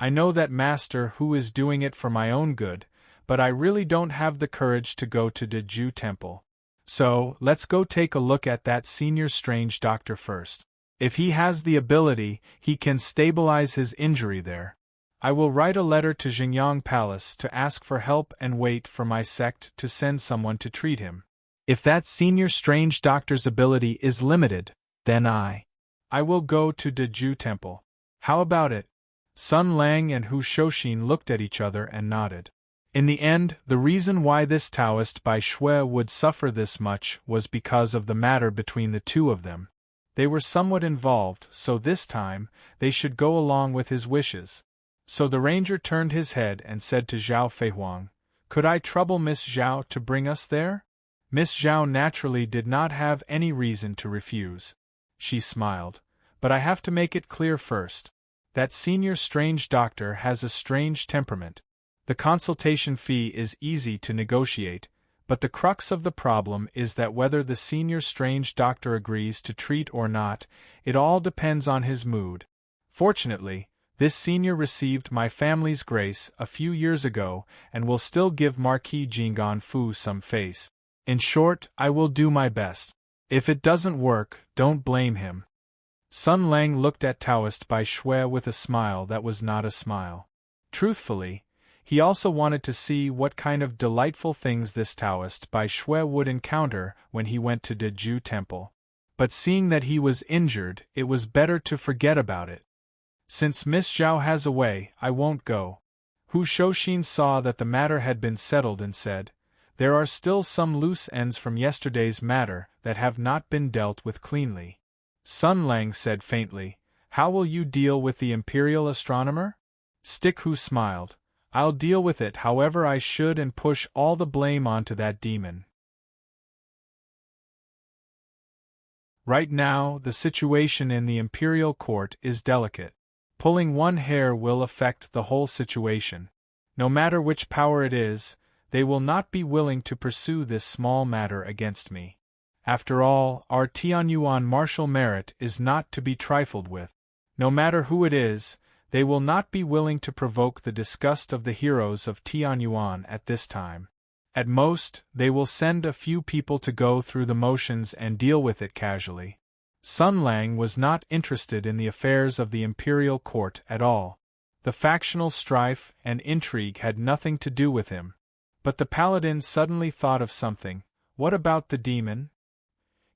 I know that Master Hu is doing it for my own good, but I really don't have the courage to go to Deju Temple. So, let's go take a look at that Senior Strange Doctor first. If he has the ability, he can stabilize his injury there. I will write a letter to Xingyang Palace to ask for help and wait for my sect to send someone to treat him. If that Senior Strange Doctor's ability is limited, then I will go to Deju Temple. How about it? Sun Lang and Hu Shouxin looked at each other and nodded. In the end, the reason why this Taoist Bai Shui would suffer this much was because of the matter between the two of them. They were somewhat involved, so this time, they should go along with his wishes. So the ranger turned his head and said to Zhao Feihuang, Could I trouble Miss Zhao to bring us there? Miss Zhao naturally did not have any reason to refuse. She smiled. But I have to make it clear first. That Senior Strange Doctor has a strange temperament. The consultation fee is easy to negotiate, but the crux of the problem is that whether the Senior Strange Doctor agrees to treat or not, it all depends on his mood. Fortunately, this senior received my family's grace a few years ago and will still give Marquis Jinggan Fu some face. In short, I will do my best. If it doesn't work, don't blame him. Sun Lang looked at Taoist Bai Shui with a smile that was not a smile. Truthfully, he also wanted to see what kind of delightful things this Taoist Bai Shui would encounter when he went to Deju Temple. But seeing that he was injured, it was better to forget about it. Since Miss Zhao has a way, I won't go. Hu Shouxin saw that the matter had been settled and said, There are still some loose ends from yesterday's matter that have not been dealt with cleanly. Sun Lang said faintly, How will you deal with the Imperial Astronomer? Stick Hu smiled, I'll deal with it however I should and push all the blame onto that demon. Right now, the situation in the Imperial Court is delicate. Pulling one hair will affect the whole situation. No matter which power it is, they will not be willing to pursue this small matter against me. After all, our Tianyuan martial merit is not to be trifled with. No matter who it is, they will not be willing to provoke the disgust of the heroes of Tianyuan at this time. At most, they will send a few people to go through the motions and deal with it casually. Sun Lang was not interested in the affairs of the imperial court at all. The factional strife and intrigue had nothing to do with him. But the paladin suddenly thought of something. What about the demon?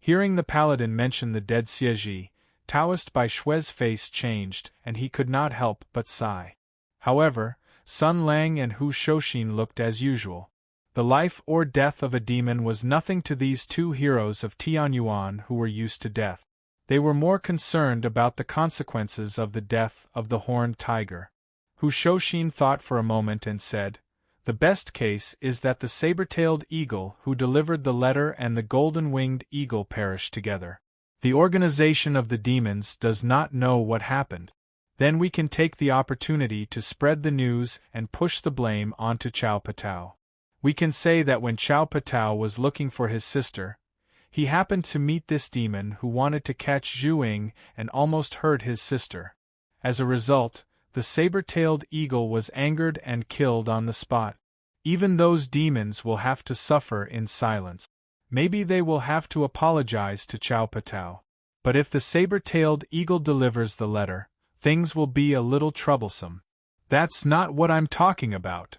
Hearing the paladin mention the dead Xieji, Taoist Bai Shui's face changed, and he could not help but sigh. However, Sun Lang and Hu Shouxin looked as usual. The life or death of a demon was nothing to these two heroes of Tianyuan who were used to death. They were more concerned about the consequences of the death of the horned tiger. Hu Shouxin thought for a moment and said, The best case is that the saber-tailed eagle who delivered the letter and the golden-winged eagle perish together. The organization of the demons does not know what happened. Then we can take the opportunity to spread the news and push the blame onto Chao Patao. We can say that when Chao Patao was looking for his sister, he happened to meet this demon who wanted to catch Zhu Ying and almost hurt his sister. As a result, the saber-tailed eagle was angered and killed on the spot. Even those demons will have to suffer in silence. Maybe they will have to apologize to Chow Patao. But if the saber-tailed eagle delivers the letter, things will be a little troublesome. That's not what I'm talking about.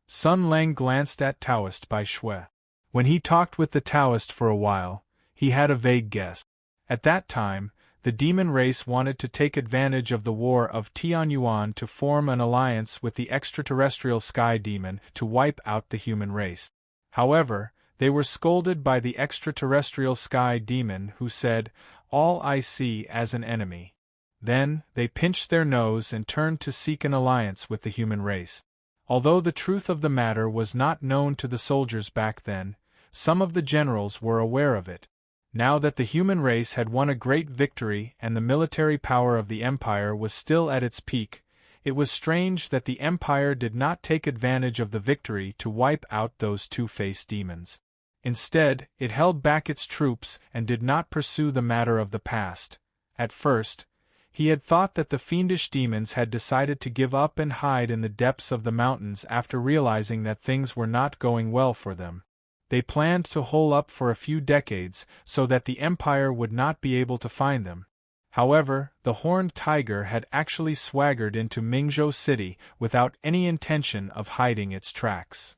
Sun Lang glanced at Taoist Bai Shui. When he talked with the Taoist for a while, he had a vague guess. At that time, the demon race wanted to take advantage of the war of Tianyuan to form an alliance with the extraterrestrial sky demon to wipe out the human race. However, they were scolded by the extraterrestrial sky demon who said, "All I see as an enemy." Then, they pinched their nose and turned to seek an alliance with the human race. Although the truth of the matter was not known to the soldiers back then, some of the generals were aware of it. Now that the human race had won a great victory and the military power of the Empire was still at its peak, it was strange that the Empire did not take advantage of the victory to wipe out those two-faced demons. Instead, it held back its troops and did not pursue the matter of the past. At first, he had thought that the fiendish demons had decided to give up and hide in the depths of the mountains after realizing that things were not going well for them. They planned to hole up for a few decades so that the Empire would not be able to find them. However, the horned tiger had actually swaggered into Mingzhou City without any intention of hiding its tracks.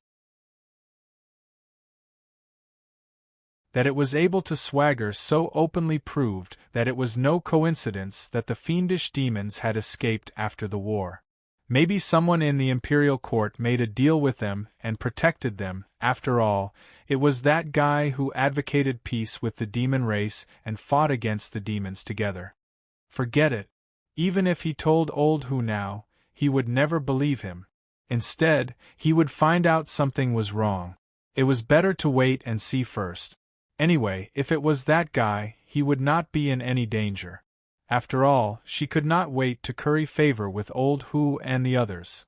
That it was able to swagger so openly proved that it was no coincidence that the fiendish demons had escaped after the war. Maybe someone in the imperial court made a deal with them and protected them. After all, it was that guy who advocated peace with the demon race and fought against the demons together. Forget it. Even if he told old Hu now, he would never believe him. Instead, he would find out something was wrong. It was better to wait and see first. Anyway, if it was that guy, he would not be in any danger. After all, she could not wait to curry favor with old Hu and the others.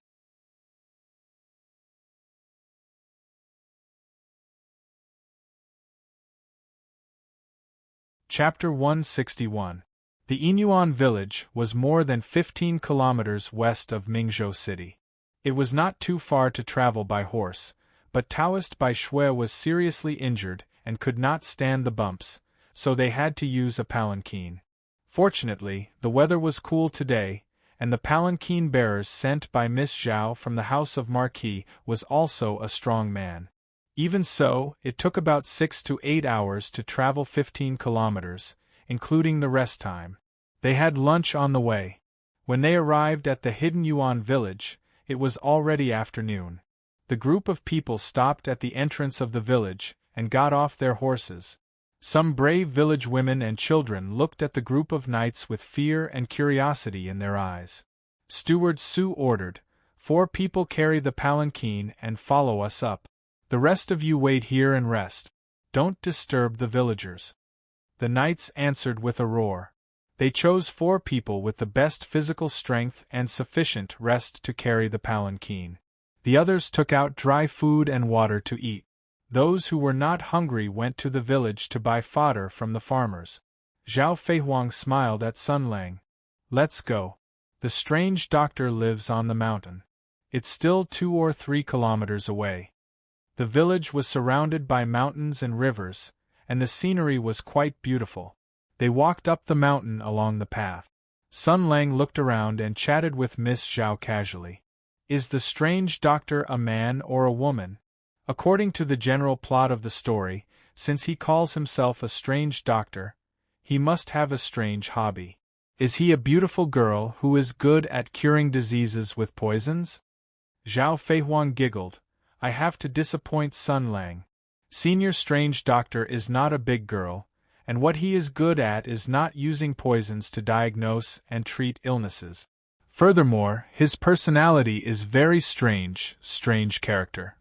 Chapter 161. The Inyuan village was more than 15 kilometers west of Mingzhou City. It was not too far to travel by horse, but Taoist Bai Shui was seriously injured and could not stand the bumps, so they had to use a palanquin. Fortunately, the weather was cool today, and the palanquin bearers sent by Miss Zhao from the house of Marquis was also a strong man. Even so, it took about 6 to 8 hours to travel 15 kilometers, including the rest time. They had lunch on the way. When they arrived at the hidden Yuan village, it was already afternoon. The group of people stopped at the entrance of the village and got off their horses. Some brave village women and children looked at the group of knights with fear and curiosity in their eyes. Steward Su ordered, 4 people carry the palanquin and follow us up. The rest of you wait here and rest. Don't disturb the villagers. The knights answered with a roar. They chose 4 people with the best physical strength and sufficient rest to carry the palanquin. The others took out dry food and water to eat. Those who were not hungry went to the village to buy fodder from the farmers. Zhao Feihuang smiled at Sun Lang. Let's go. The strange doctor lives on the mountain. It's still 2 or 3 kilometers away. The village was surrounded by mountains and rivers, and the scenery was quite beautiful. They walked up the mountain along the path. Sun Lang looked around and chatted with Miss Zhao casually. Is the strange doctor a man or a woman? According to the general plot of the story, since he calls himself a strange doctor, he must have a strange hobby. Is he a beautiful girl who is good at curing diseases with poisons? Zhao Feihuang giggled. I have to disappoint Sun Lang. Senior Strange Doctor is not a big girl, and what he is good at is not using poisons to diagnose and treat illnesses. Furthermore, his personality is very strange character.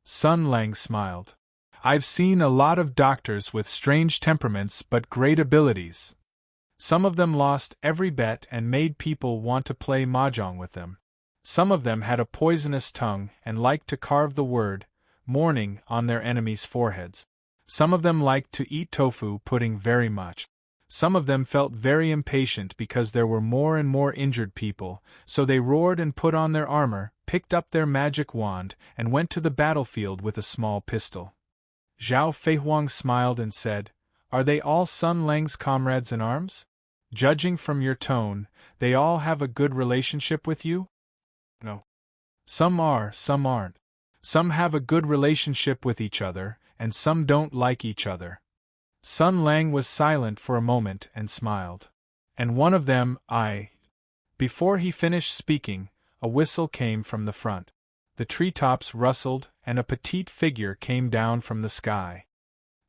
Sun Lang smiled. I've seen a lot of doctors with strange temperaments but great abilities. Some of them lost every bet and made people want to play mahjong with them. Some of them had a poisonous tongue and liked to carve the word morning on their enemies' foreheads. Some of them liked to eat tofu pudding very much. Some of them felt very impatient because there were more and more injured people, so they roared and put on their armor, picked up their magic wand, and went to the battlefield with a small pistol. Zhao Feihuang smiled and said, "Are they all Sun Lang's comrades in arms? Judging from your tone, they all have a good relationship with you?" "No. Some are, some aren't. Some have a good relationship with each other, and some don't like each other." Sun Lang was silent for a moment and smiled. "And one of them, I—" Before he finished speaking, a whistle came from the front. The treetops rustled, and a petite figure came down from the sky.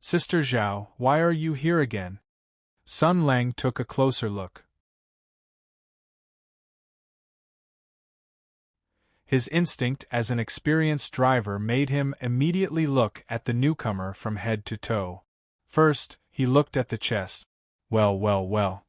"Sister Zhao, why are you here again?" Sun Lang took a closer look. His instinct as an experienced driver made him immediately look at the newcomer from head to toe. First, he looked at the chest. Well, well, well.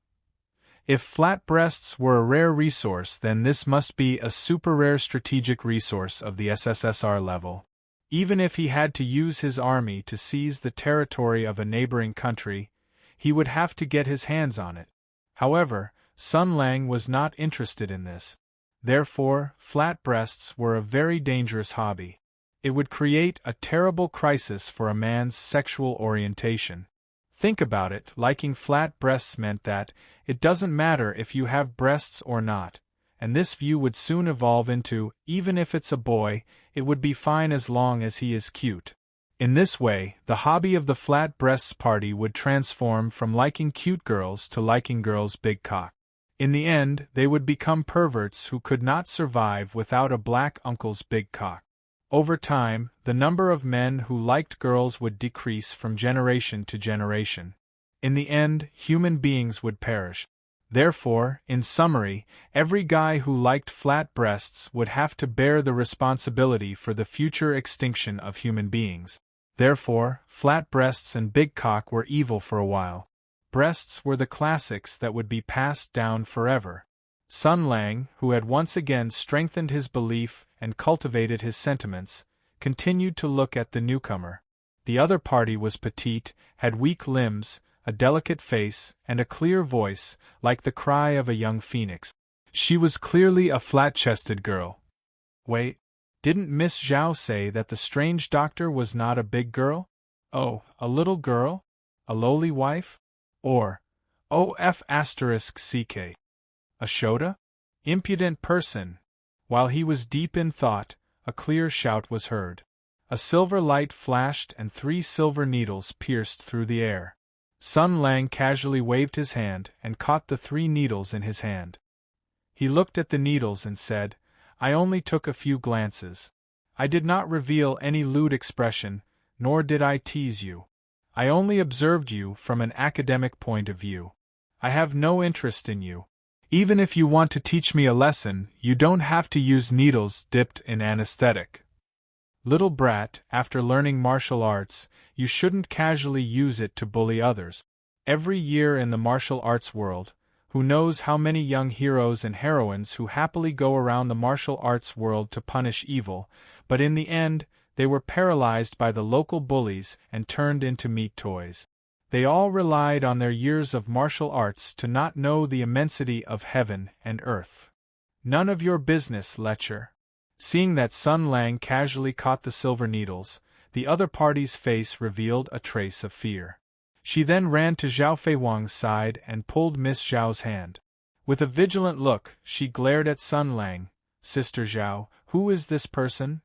If flat breasts were a rare resource, then this must be a super-rare strategic resource of the SSSR level. Even if he had to use his army to seize the territory of a neighboring country, he would have to get his hands on it. However, Sun Lang was not interested in this. Therefore, flat breasts were a very dangerous hobby. It would create a terrible crisis for a man's sexual orientation. Think about it, liking flat breasts meant that it doesn't matter if you have breasts or not, and this view would soon evolve into, even if it's a boy, it would be fine as long as he is cute. In this way, the hobby of the flat breasts party would transform from liking cute girls to liking girls' big cock. In the end, they would become perverts who could not survive without a black uncle's big cock. Over time, the number of men who liked girls would decrease from generation to generation. In the end, human beings would perish. Therefore, in summary, every guy who liked flat breasts would have to bear the responsibility for the future extinction of human beings. Therefore, flat breasts and big cock were evil for a while. Breasts were the classics that would be passed down forever. Sun Lang, who had once again strengthened his belief and cultivated his sentiments, continued to look at the newcomer. The other party was petite, had weak limbs, a delicate face, and a clear voice, like the cry of a young phoenix. She was clearly a flat-chested girl. Wait, didn't Miss Zhao say that the strange doctor was not a big girl? Oh, a little girl? A lowly wife? Or, OF*CK, a Shota? Impudent person! While he was deep in thought, a clear shout was heard. A silver light flashed and 3 silver needles pierced through the air. Sun Lang casually waved his hand and caught the 3 needles in his hand. He looked at the needles and said, "I only took a few glances. I did not reveal any lewd expression, nor did I tease you. I only observed you from an academic point of view. I have no interest in you. Even if you want to teach me a lesson, you don't have to use needles dipped in anesthetic. Little brat, after learning martial arts, you shouldn't casually use it to bully others. Every year in the martial arts world, who knows how many young heroes and heroines who happily go around the martial arts world to punish evil, but in the end, they were paralyzed by the local bullies and turned into meat toys. They all relied on their years of martial arts to not know the immensity of heaven and earth. None of your business, lecher." Seeing that Sun Lang casually caught the silver needles, the other party's face revealed a trace of fear. She then ran to Zhao Feihuang's side and pulled Miss Zhao's hand. With a vigilant look, she glared at Sun Lang. "Sister Zhao, who is this person?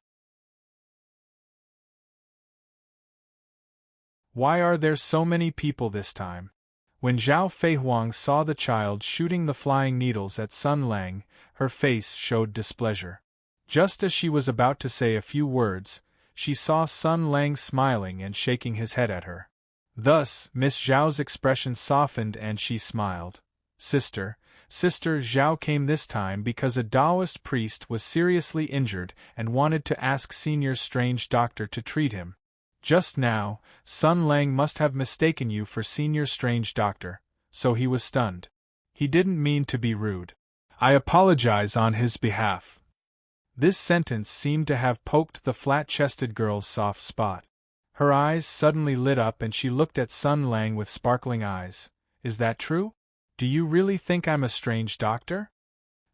Why are there so many people this time?" When Zhao Feihuang saw the child shooting the flying needles at Sun Lang, her face showed displeasure. Just as she was about to say a few words, she saw Sun Lang smiling and shaking his head at her. Thus, Miss Zhao's expression softened and she smiled. Sister Zhao came this time because a Taoist priest was seriously injured and wanted to ask Senior Strange Doctor to treat him. Just now, Sun Lang must have mistaken you for Senior Strange Doctor, so he was stunned. He didn't mean to be rude. I apologize on his behalf." This sentence seemed to have poked the flat-chested girl's soft spot. Her eyes suddenly lit up and she looked at Sun Lang with sparkling eyes. Is that true? Do you really think I'm a strange doctor?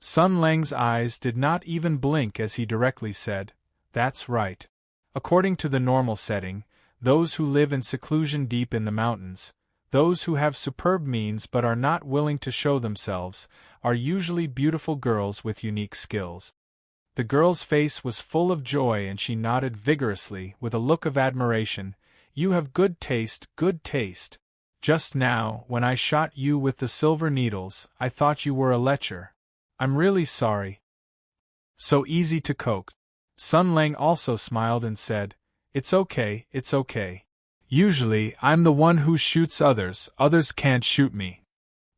Sun Lang's eyes did not even blink as he directly said, That's right. According to the normal setting, those who live in seclusion deep in the mountains, those who have superb means but are not willing to show themselves, are usually beautiful girls with unique skills. The girl's face was full of joy and she nodded vigorously with a look of admiration. You have good taste, good taste. Just now, when I shot you with the silver needles, I thought you were a lecher. I'm really sorry. So easy to coax. Sun Lang also smiled and said, It's okay, it's okay. Usually, I'm the one who shoots others can't shoot me.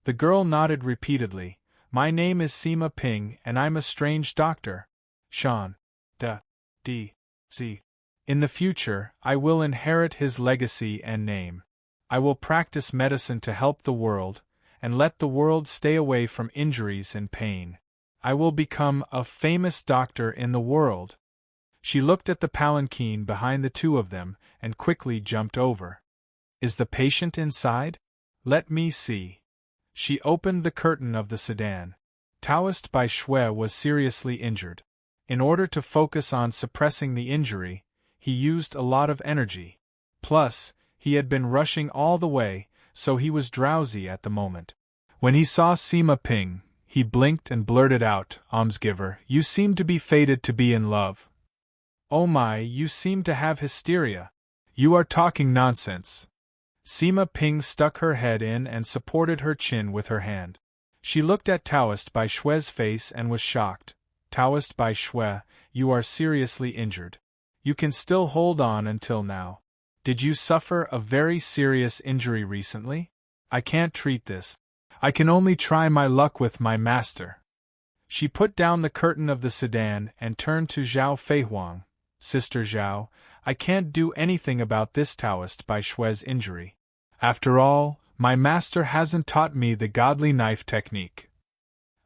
The girl nodded repeatedly. My name is Sima Ping and I'm a strange doctor. Shan. D. In the future, I will inherit his legacy and name. I will practice medicine to help the world, and let the world stay away from injuries and pain. I will become a famous doctor in the world. She looked at the palanquin behind the two of them, and quickly jumped over. Is the patient inside? Let me see. She opened the curtain of the sedan. Taoist Bai Shui was seriously injured. In order to focus on suppressing the injury, he used a lot of energy. Plus, he had been rushing all the way, so he was drowsy at the moment. When he saw Sima Ping, he blinked and blurted out, Almsgiver, you seem to be fated to be in love. Oh my, you seem to have hysteria. You are talking nonsense. Sima Ping stuck her head in and supported her chin with her hand. She looked at Taoist Bai Shui's face and was shocked. Taoist Bai Shui, you are seriously injured. You can still hold on until now. Did you suffer a very serious injury recently? I can't treat this. I can only try my luck with my master. She put down the curtain of the sedan and turned to Zhao Feihuang. Sister Zhao, I can't do anything about this Taoist Bai Shui's injury. After all, my master hasn't taught me the godly knife technique.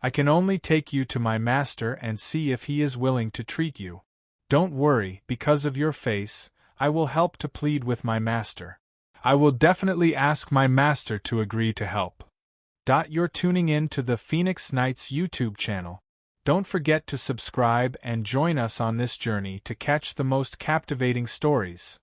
I can only take you to my master and see if he is willing to treat you. Don't worry, because of your face, I will help to plead with my master. I will definitely ask my master to agree to help. You're tuning in to the Phoenix Knights YouTube channel. Don't forget to subscribe and join us on this journey to catch the most captivating stories.